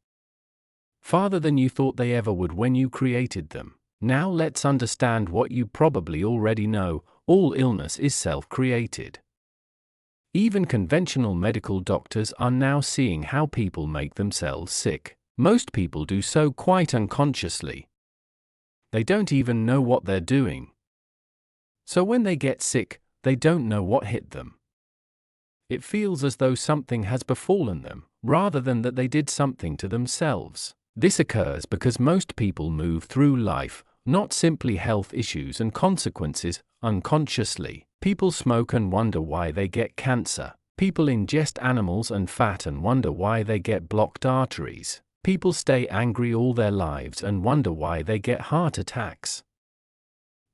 Farther than you thought they ever would when you created them. Now let's understand what you probably already know: all illness is self-created. Even conventional medical doctors are now seeing how people make themselves sick. Most people do so quite unconsciously. They don't even know what they're doing. So when they get sick, they don't know what hit them. It feels as though something has befallen them, rather than that they did something to themselves. This occurs because most people move through life, not simply health issues and consequences, unconsciously. People smoke and wonder why they get cancer. People ingest animals and fat and wonder why they get blocked arteries. People stay angry all their lives and wonder why they get heart attacks.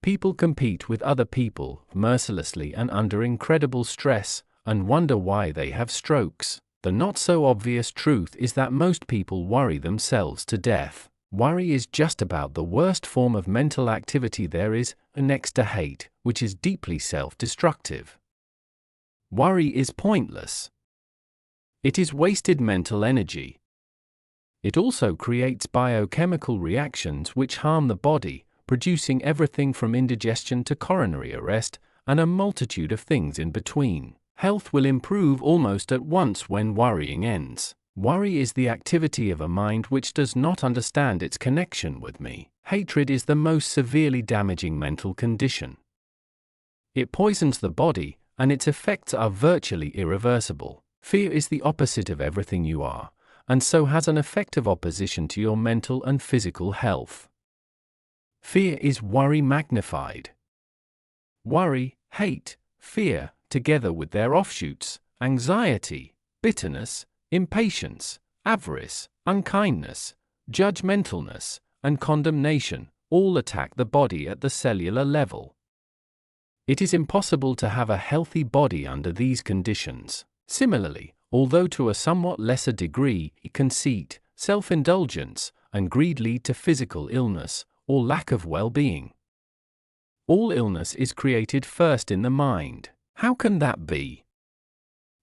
People compete with other people, mercilessly and under incredible stress, and wonder why they have strokes. The not-so-obvious truth is that most people worry themselves to death. Worry is just about the worst form of mental activity there is, next to hate, which is deeply self-destructive. Worry is pointless. It is wasted mental energy. It also creates biochemical reactions which harm the body, producing everything from indigestion to coronary arrest, and a multitude of things in between. Health will improve almost at once when worrying ends. Worry is the activity of a mind which does not understand its connection with me. Hatred is the most severely damaging mental condition. It poisons the body, and its effects are virtually irreversible. Fear is the opposite of everything you are, and so has an effect of opposition to your mental and physical health. Fear is worry magnified. Worry, hate, fear, together with their offshoots, anxiety, bitterness, impatience, avarice, unkindness, judgmentalness, and condemnation all attack the body at the cellular level. It is impossible to have a healthy body under these conditions. Similarly, although to a somewhat lesser degree, conceit, self-indulgence, and greed lead to physical illness or lack of well-being. All illness is created first in the mind. How can that be?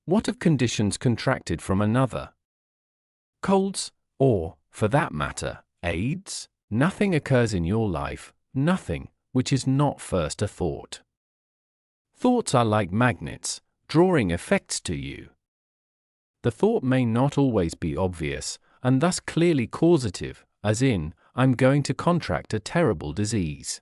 What of conditions contracted from another? Colds, or, for that matter, AIDS? Nothing occurs in your life, nothing, which is not first a thought. Thoughts are like magnets, drawing effects to you. The thought may not always be obvious, and thus clearly causative, as in, I'm going to contract a terrible disease.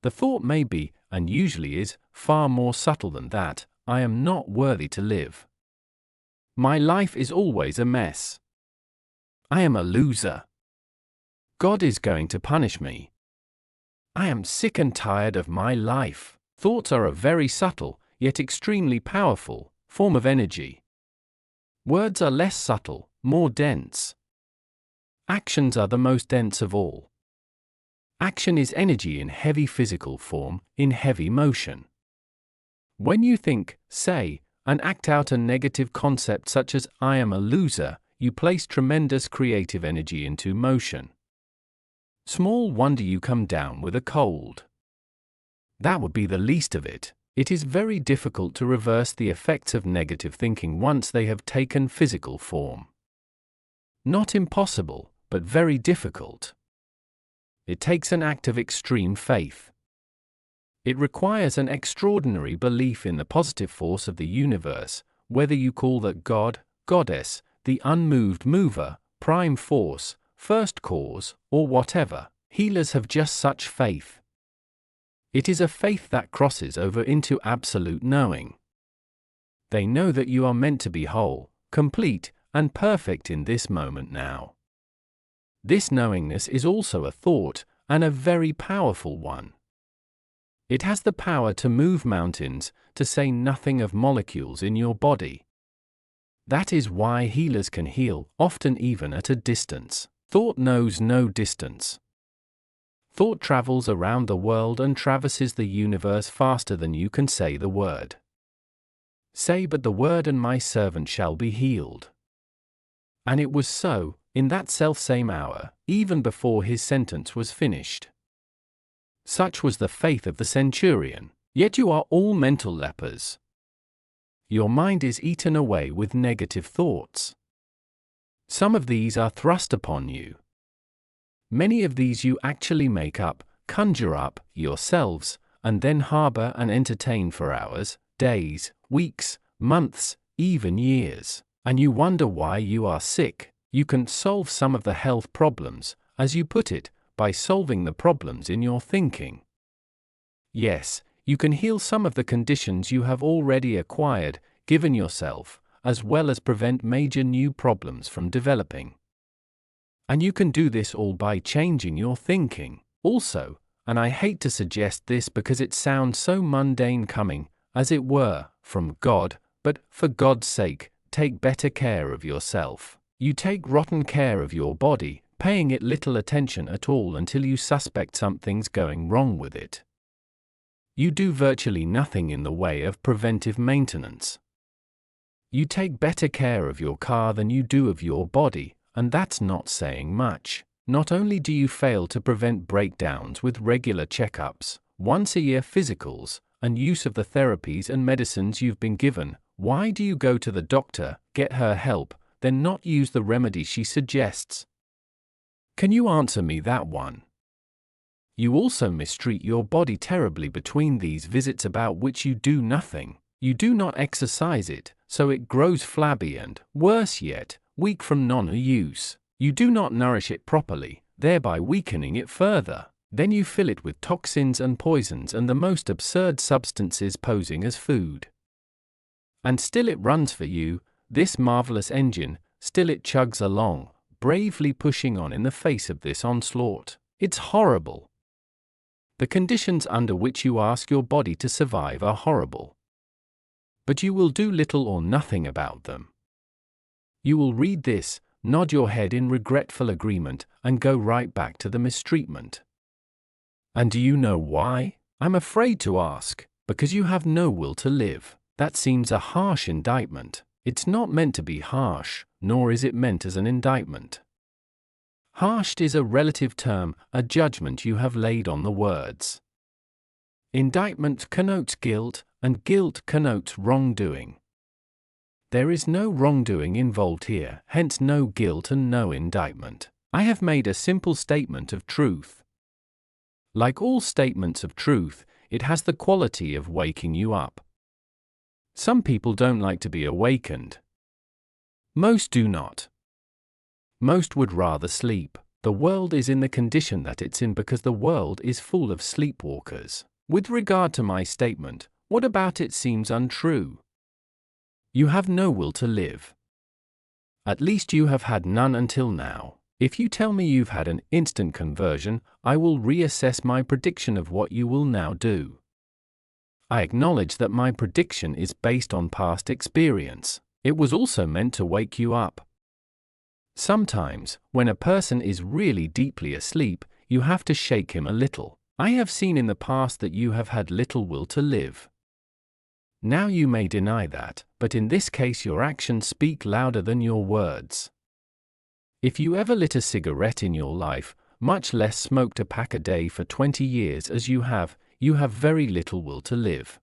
The thought may be, and usually is, far more subtle than that, I am not worthy to live. My life is always a mess. I am a loser. God is going to punish me. I am sick and tired of my life. Thoughts are a very subtle, yet extremely powerful, form of energy. Words are less subtle, more dense. Actions are the most dense of all. Action is energy in heavy physical form, in heavy motion. When you think, say, and act out a negative concept such as I am a loser, you place tremendous creative energy into motion. Small wonder you come down with a cold. That would be the least of it. It is very difficult to reverse the effects of negative thinking once they have taken physical form. Not impossible, but very difficult. It takes an act of extreme faith. It requires an extraordinary belief in the positive force of the universe, whether you call that God, Goddess, the unmoved mover, prime force, first cause, or whatever. Healers have just such faith. It is a faith that crosses over into absolute knowing. They know that you are meant to be whole, complete, and perfect in this moment now. This knowingness is also a thought, and a very powerful one. It has the power to move mountains, to say nothing of molecules in your body. That is why healers can heal, often even at a distance. Thought knows no distance. Thought travels around the world and traverses the universe faster than you can say the word. Say but the word and my servant shall be healed. And it was so, in that selfsame hour, even before his sentence was finished. Such was the faith of the centurion. Yet you are all mental lepers. Your mind is eaten away with negative thoughts. Some of these are thrust upon you. Many of these you actually make up, conjure up, yourselves, and then harbor and entertain for hours, days, weeks, months, even years. And you wonder why you are sick. You can solve some of the health problems, as you put it, by solving the problems in your thinking. Yes, you can heal some of the conditions you have already acquired, given yourself, as well as prevent major new problems from developing. And you can do this all by changing your thinking. Also, and I hate to suggest this because it sounds so mundane coming, as it were, from God, but, for God's sake, take better care of yourself. You take rotten care of your body, paying it little attention at all until you suspect something's going wrong with it. You do virtually nothing in the way of preventive maintenance. You take better care of your car than you do of your body, and that's not saying much. Not only do you fail to prevent breakdowns with regular checkups, once-a-year physicals, and use of the therapies and medicines you've been given, why do you go to the doctor, get her help, then not use the remedy she suggests? Can you answer me that one? You also mistreat your body terribly between these visits about which you do nothing. You do not exercise it, so it grows flabby and, worse yet, weak from non-use. You do not nourish it properly, thereby weakening it further. Then you fill it with toxins and poisons and the most absurd substances posing as food. And still it runs for you, this marvelous engine, still it chugs along, bravely pushing on in the face of this onslaught. It's horrible. The conditions under which you ask your body to survive are horrible. But you will do little or nothing about them. You will read this, nod your head in regretful agreement, and go right back to the mistreatment. And do you know why? I'm afraid to ask. Because you have no will to live. That seems a harsh indictment. It's not meant to be harsh, nor is it meant as an indictment. Harsh is a relative term, a judgment you have laid on the words. Indictment connotes guilt, and guilt connotes wrongdoing. There is no wrongdoing involved here, hence no guilt and no indictment. I have made a simple statement of truth. Like all statements of truth, it has the quality of waking you up. Some people don't like to be awakened. Most do not. Most would rather sleep. The world is in the condition that it's in because the world is full of sleepwalkers. With regard to my statement, what about it seems untrue? You have no will to live. At least you have had none until now. If you tell me you've had an instant conversion, I will reassess my prediction of what you will now do. I acknowledge that my prediction is based on past experience. It was also meant to wake you up. Sometimes, when a person is really deeply asleep, you have to shake him a little. I have seen in the past that you have had little will to live. Now you may deny that, but in this case your actions speak louder than your words. If you ever lit a cigarette in your life, much less smoked a pack a day for 20 years as you have very little will to live.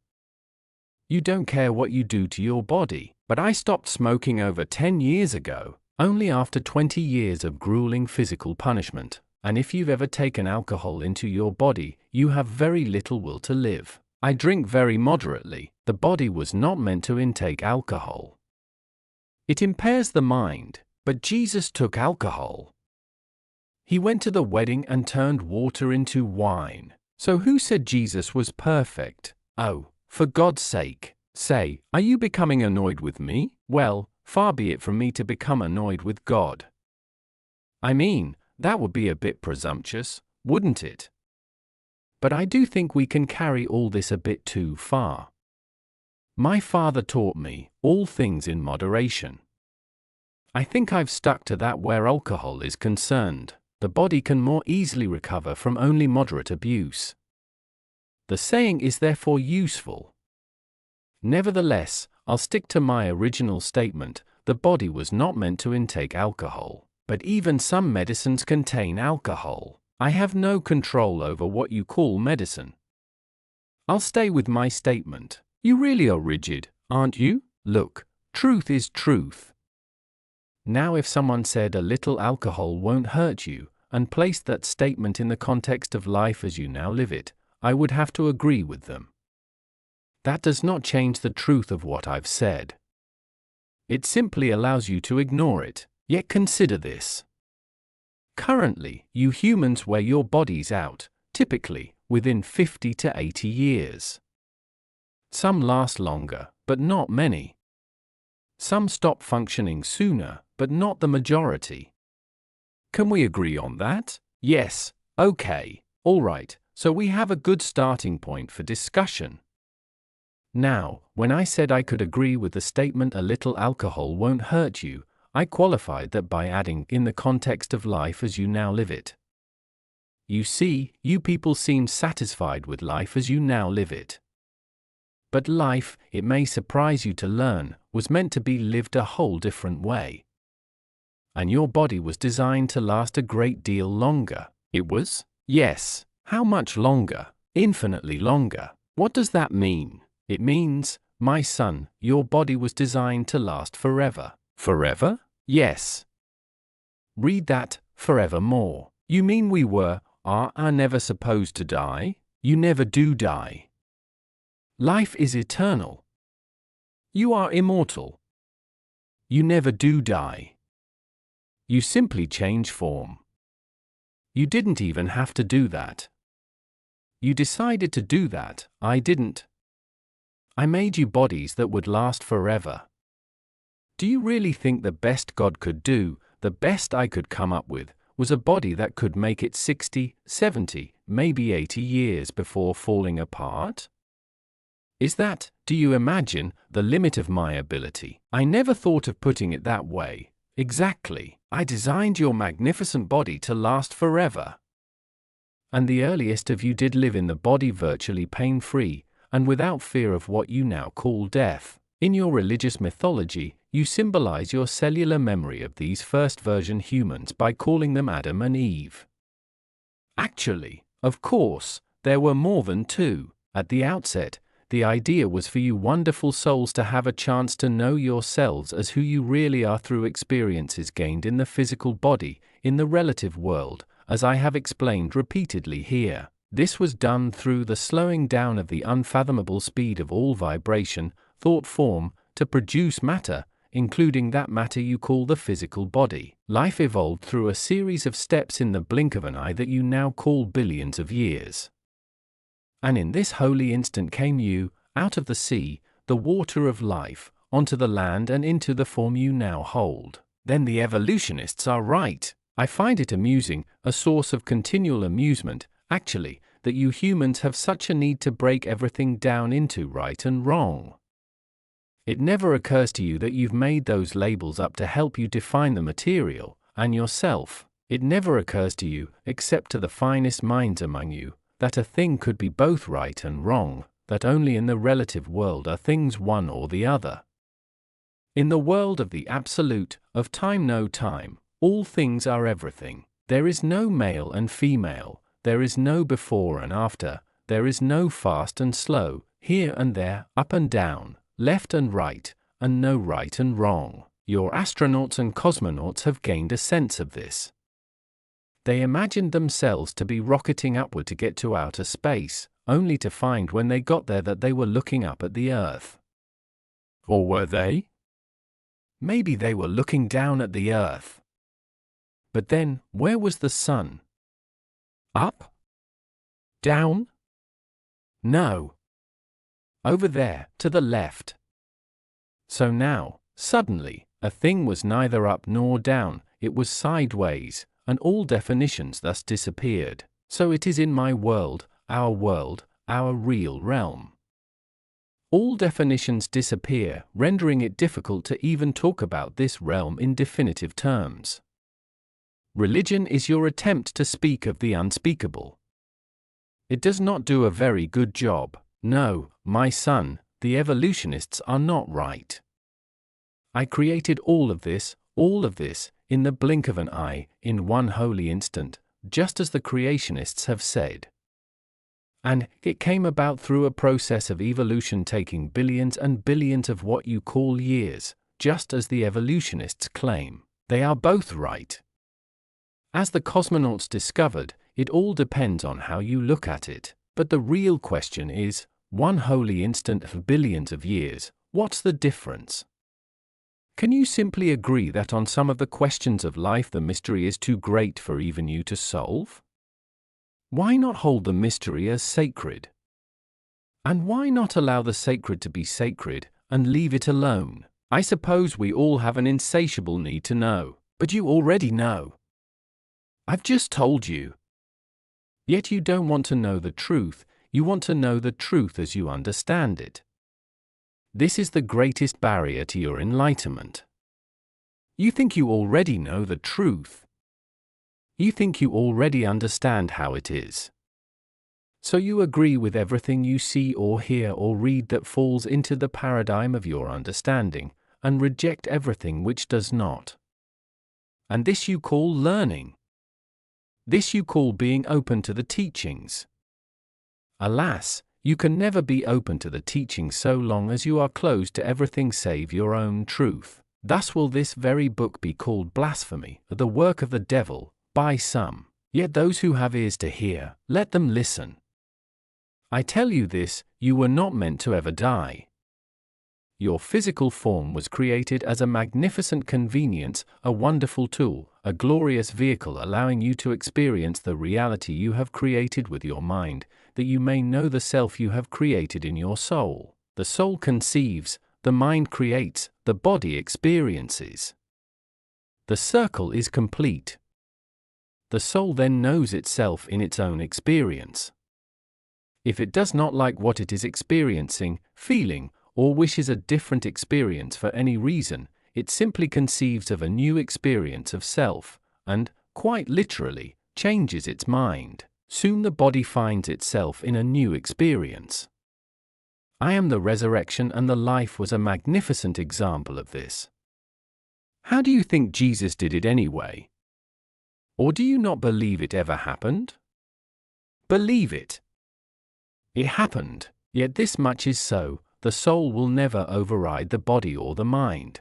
You don't care what you do to your body, but I stopped smoking over 10 years ago, only after 20 years of grueling physical punishment, and if you've ever taken alcohol into your body, you have very little will to live. I drink very moderately. The body was not meant to intake alcohol. It impairs the mind. But Jesus took alcohol. He went to the wedding and turned water into wine. So who said Jesus was perfect? Oh, for God's sake, say, are you becoming annoyed with me? Well, far be it from me to become annoyed with God. I mean, that would be a bit presumptuous, wouldn't it? But I do think we can carry all this a bit too far. My father taught me, all things in moderation. I think I've stuck to that where alcohol is concerned. The body can more easily recover from only moderate abuse. The saying is therefore useful. Nevertheless, I'll stick to my original statement. The body was not meant to intake alcohol. But even some medicines contain alcohol. I have no control over what you call medicine. I'll stay with my statement. You really are rigid, aren't you? Look, truth is truth. Now if someone said a little alcohol won't hurt you, and placed that statement in the context of life as you now live it, I would have to agree with them. That does not change the truth of what I've said. It simply allows you to ignore it. Yet consider this. Currently, you humans wear your bodies out, typically, within 50 to 80 years. Some last longer, but not many. Some stop functioning sooner, but not the majority. Can we agree on that? Yes, okay, all right, so we have a good starting point for discussion. Now, when I said I could agree with the statement a little alcohol won't hurt you, I qualified that by adding in the context of life as you now live it. You see, you people seem satisfied with life as you now live it. But life, it may surprise you to learn, was meant to be lived a whole different way. And your body was designed to last a great deal longer. It was? Yes. How much longer? Infinitely longer. What does that mean? It means, my son, your body was designed to last forever. Forever? Yes. Read that, forevermore. You mean we are never supposed to die? You never do die. Life is eternal. You are immortal. You never do die. You simply change form. You didn't even have to do that. You decided to do that, I didn't. I made you bodies that would last forever. Do you really think the best God could do, the best I could come up with, was a body that could make it 60, 70, maybe 80 years before falling apart? Is that, do you imagine, the limit of my ability? I never thought of putting it that way. Exactly. I designed your magnificent body to last forever. And the earliest of you did live in the body virtually pain-free, and without fear of what you now call death. In your religious mythology, you symbolize your cellular memory of these first-version humans by calling them Adam and Eve. Actually, of course, there were more than two. At the outset, the idea was for you wonderful souls to have a chance to know yourselves as who you really are through experiences gained in the physical body, in the relative world, as I have explained repeatedly here. This was done through the slowing down of the unfathomable speed of all vibration, thought form, to produce matter, including that matter you call the physical body. Life evolved through a series of steps in the blink of an eye that you now call billions of years. And in this holy instant came you, out of the sea, the water of life, onto the land and into the form you now hold. Then the evolutionists are right. I find it amusing, a source of continual amusement, actually, that you humans have such a need to break everything down into right and wrong. It never occurs to you that you've made those labels up to help you define the material, and yourself. It never occurs to you, except to the finest minds among you, that a thing could be both right and wrong, that only in the relative world are things one or the other. In the world of the absolute, of time no time, all things are everything. There is no male and female, there is no before and after, there is no fast and slow, here and there, up and down, left and right, and no right and wrong. Your astronauts and cosmonauts have gained a sense of this. They imagined themselves to be rocketing upward to get to outer space, only to find when they got there that they were looking up at the Earth. Or were they? Maybe they were looking down at the Earth. But then, where was the sun? Up? Down? No. Over there, to the left. So now, suddenly, a thing was neither up nor down, it was sideways, and all definitions thus disappeared. So it is in my world, our real realm. All definitions disappear, rendering it difficult to even talk about this realm in definitive terms. Religion is your attempt to speak of the unspeakable. It does not do a very good job. No, my son, the evolutionists are not right. I created all of this, in the blink of an eye, in one holy instant, just as the creationists have said. And it came about through a process of evolution taking billions and billions of what you call years, just as the evolutionists claim. They are both right. As the cosmonauts discovered, it all depends on how you look at it. But the real question is, one holy instant of billions of years, what's the difference? Can you simply agree that on some of the questions of life the mystery is too great for even you to solve? Why not hold the mystery as sacred? And why not allow the sacred to be sacred, and leave it alone? I suppose we all have an insatiable need to know, but you already know. I've just told you. Yet you don't want to know the truth, you want to know the truth as you understand it. This is the greatest barrier to your enlightenment. You think you already know the truth. You think you already understand how it is. So you agree with everything you see or hear or read that falls into the paradigm of your understanding, and reject everything which does not. And this you call learning. This you call being open to the teachings. Alas, you can never be open to the teachings so long as you are closed to everything save your own truth. Thus will this very book be called blasphemy, the work of the devil, by some. Yet those who have ears to hear, let them listen. I tell you this, you were not meant to ever die. Your physical form was created as a magnificent convenience, a wonderful tool, a glorious vehicle allowing you to experience the reality you have created with your mind, that you may know the self you have created in your soul. The soul conceives, the mind creates, the body experiences. The circle is complete. The soul then knows itself in its own experience. If it does not like what it is experiencing, feeling, or wishes a different experience for any reason, it simply conceives of a new experience of self, and, quite literally, changes its mind. Soon the body finds itself in a new experience. I am the resurrection, and the life was a magnificent example of this. How do you think Jesus did it anyway? Or do you not believe it ever happened? Believe it. It happened, yet this much is so, the soul will never override the body or the mind.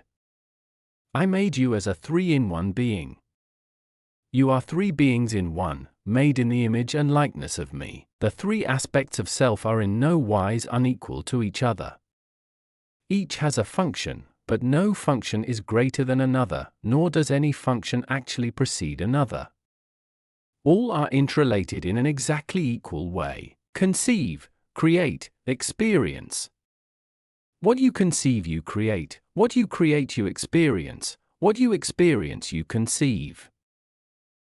I made you as a three-in-one being. You are three beings in one, made in the image and likeness of me. The three aspects of self are in no wise unequal to each other. Each has a function, but no function is greater than another, nor does any function actually precede another. All are interrelated in an exactly equal way. Conceive, create, experience. What you conceive you create, what you create you experience, what you experience you conceive.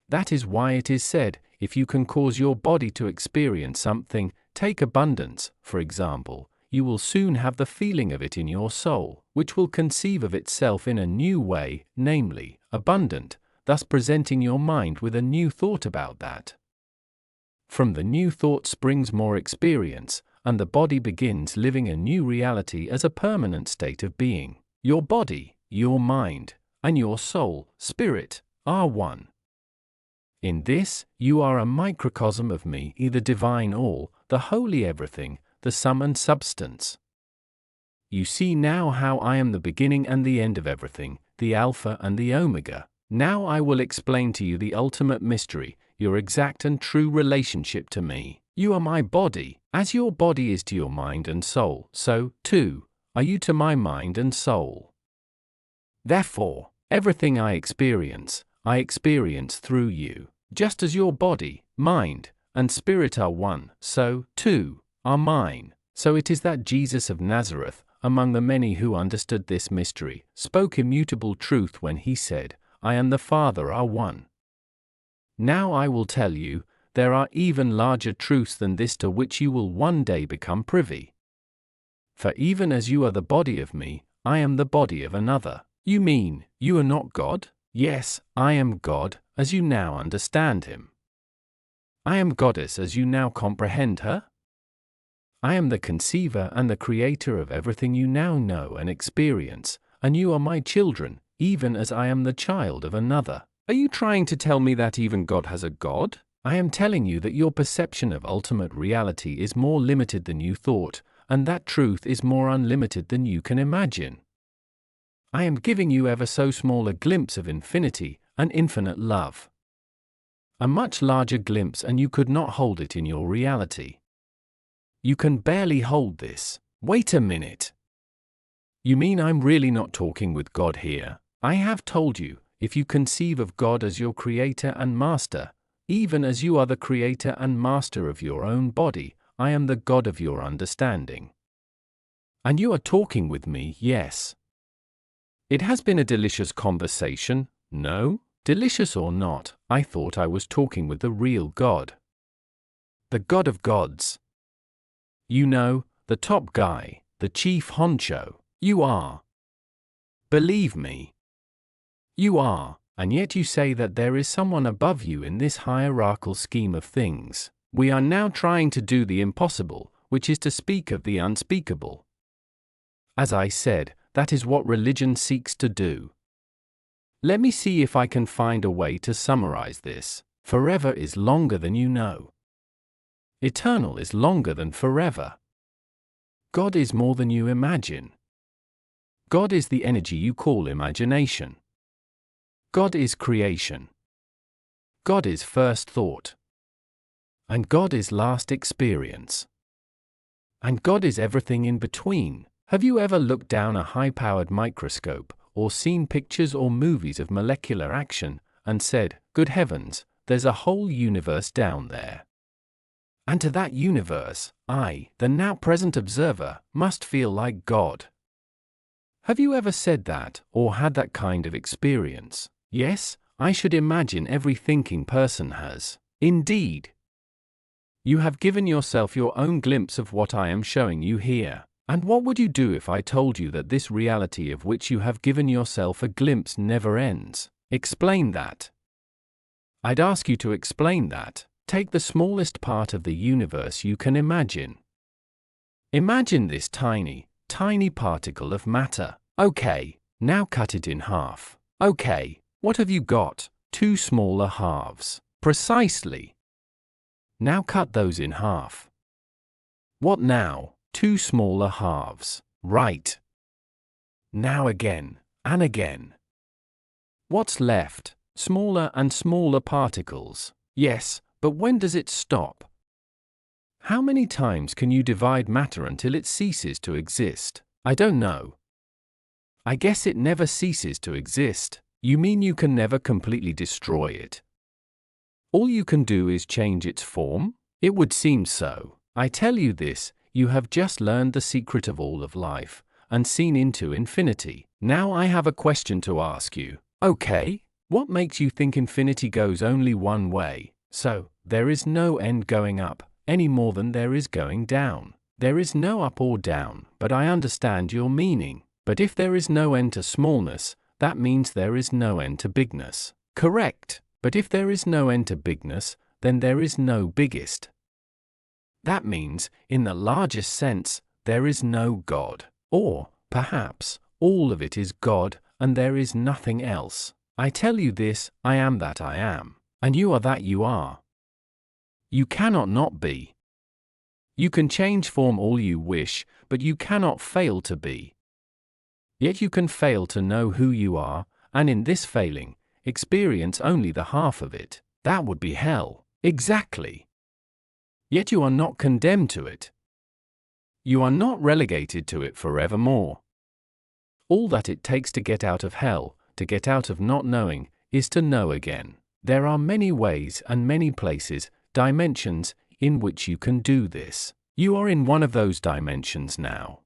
That is why it is said, if you can cause your body to experience something, take abundance, for example, you will soon have the feeling of it in your soul, which will conceive of itself in a new way, namely, abundant, thus presenting your mind with a new thought about that. From the new thought springs more experience, and the body begins living a new reality as a permanent state of being. Your body, your mind, and your soul, spirit, are one. In this, you are a microcosm of me, the divine all, the holy everything, the sum and substance. You see now how I am the beginning and the end of everything, the Alpha and the Omega. Now I will explain to you the ultimate mystery, your exact and true relationship to me. You are my body. As your body is to your mind and soul, so, too, are you to my mind and soul. Therefore, everything I experience through you. Just as your body, mind, and spirit are one, so, too, are mine. So it is that Jesus of Nazareth, among the many who understood this mystery, spoke immutable truth when he said, I and the Father are one. Now I will tell you, there are even larger truths than this to which you will one day become privy. For even as you are the body of me, I am the body of another. You mean, you are not God? Yes, I am God, as you now understand him. I am Goddess as you now comprehend her. I am the conceiver and the creator of everything you now know and experience, and you are my children, even as I am the child of another. Are you trying to tell me that even God has a God? I am telling you that your perception of ultimate reality is more limited than you thought, and that truth is more unlimited than you can imagine. I am giving you ever so small a glimpse of infinity and infinite love. A much larger glimpse, and you could not hold it in your reality. You can barely hold this. Wait a minute. You mean I'm really not talking with God here? I have told you, if you conceive of God as your creator and master, even as you are the creator and master of your own body, I am the God of your understanding. And you are talking with me, yes. It has been a delicious conversation, no? Delicious or not, I thought I was talking with the real God. The God of gods. You know, the top guy, the chief honcho. You are. Believe me. You are, and yet you say that there is someone above you in this hierarchical scheme of things. We are now trying to do the impossible, which is to speak of the unspeakable. As I said, that is what religion seeks to do. Let me see if I can find a way to summarize this. Forever is longer than you know. Eternal is longer than forever. God is more than you imagine. God is the energy you call imagination. God is creation. God is first thought. And God is last experience. And God is everything in between. Have you ever looked down a high-powered microscope, or seen pictures or movies of molecular action, and said, good heavens, there's a whole universe down there? And to that universe, I, the now-present observer, must feel like God. Have you ever said that, or had that kind of experience? Yes, I should imagine every thinking person has. Indeed. You have given yourself your own glimpse of what I am showing you here. And what would you do if I told you that this reality of which you have given yourself a glimpse never ends? Explain that. I'd ask you to explain that. Take the smallest part of the universe you can imagine. Imagine this tiny, tiny particle of matter. Okay, now cut it in half. Okay, what have you got? Two smaller halves. Precisely. Now cut those in half. What now? Two smaller halves. Right. Now again, and again. What's left? Smaller and smaller particles. Yes, but when does it stop? How many times can you divide matter until it ceases to exist? I don't know. I guess it never ceases to exist. You mean you can never completely destroy it? All you can do is change its form? It would seem so. I tell you this, you have just learned the secret of all of life, and seen into infinity. Now I have a question to ask you. Okay, what makes you think infinity goes only one way? So, there is no end going up, any more than there is going down. There is no up or down, but I understand your meaning. But if there is no end to smallness, that means there is no end to bigness. Correct. But if there is no end to bigness, then there is no biggest. That means, in the largest sense, there is no God. Or, perhaps, all of it is God, and there is nothing else. I tell you this, I am that I am, and you are that you are. You cannot not be. You can change form all you wish, but you cannot fail to be. Yet you can fail to know who you are, and in this failing, experience only the half of it. That would be hell. Exactly. Yet you are not condemned to it. You are not relegated to it forevermore. All that it takes to get out of hell, to get out of not knowing, is to know again. There are many ways and many places, dimensions, in which you can do this. You are in one of those dimensions now.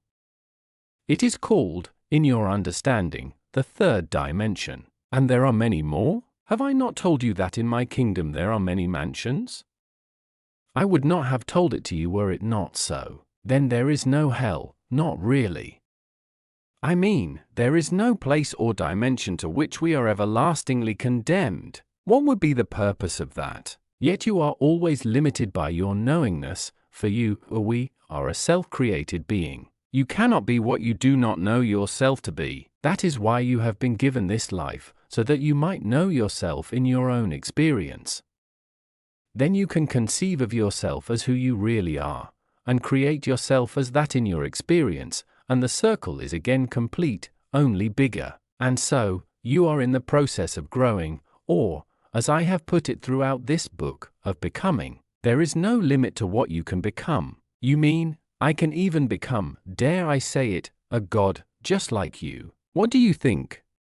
It is called, in your understanding, the third dimension. And there are many more? Have I not told you that in my kingdom there are many mansions? I would not have told it to you were it not so. Then there is no hell, not really. I mean, there is no place or dimension to which we are everlastingly condemned. What would be the purpose of that? Yet you are always limited by your knowingness, for you, or we, are a self-created being. You cannot be what you do not know yourself to be. That is why you have been given this life, so that you might know yourself in your own experience. Then you can conceive of yourself as who you really are, and create yourself as that in your experience, and the circle is again complete, only bigger. And so, you are in the process of growing, or, as I have put it throughout this book, of becoming. There is no limit to what you can become. You mean, I can even become, dare I say it, a god, just like you. What do you think?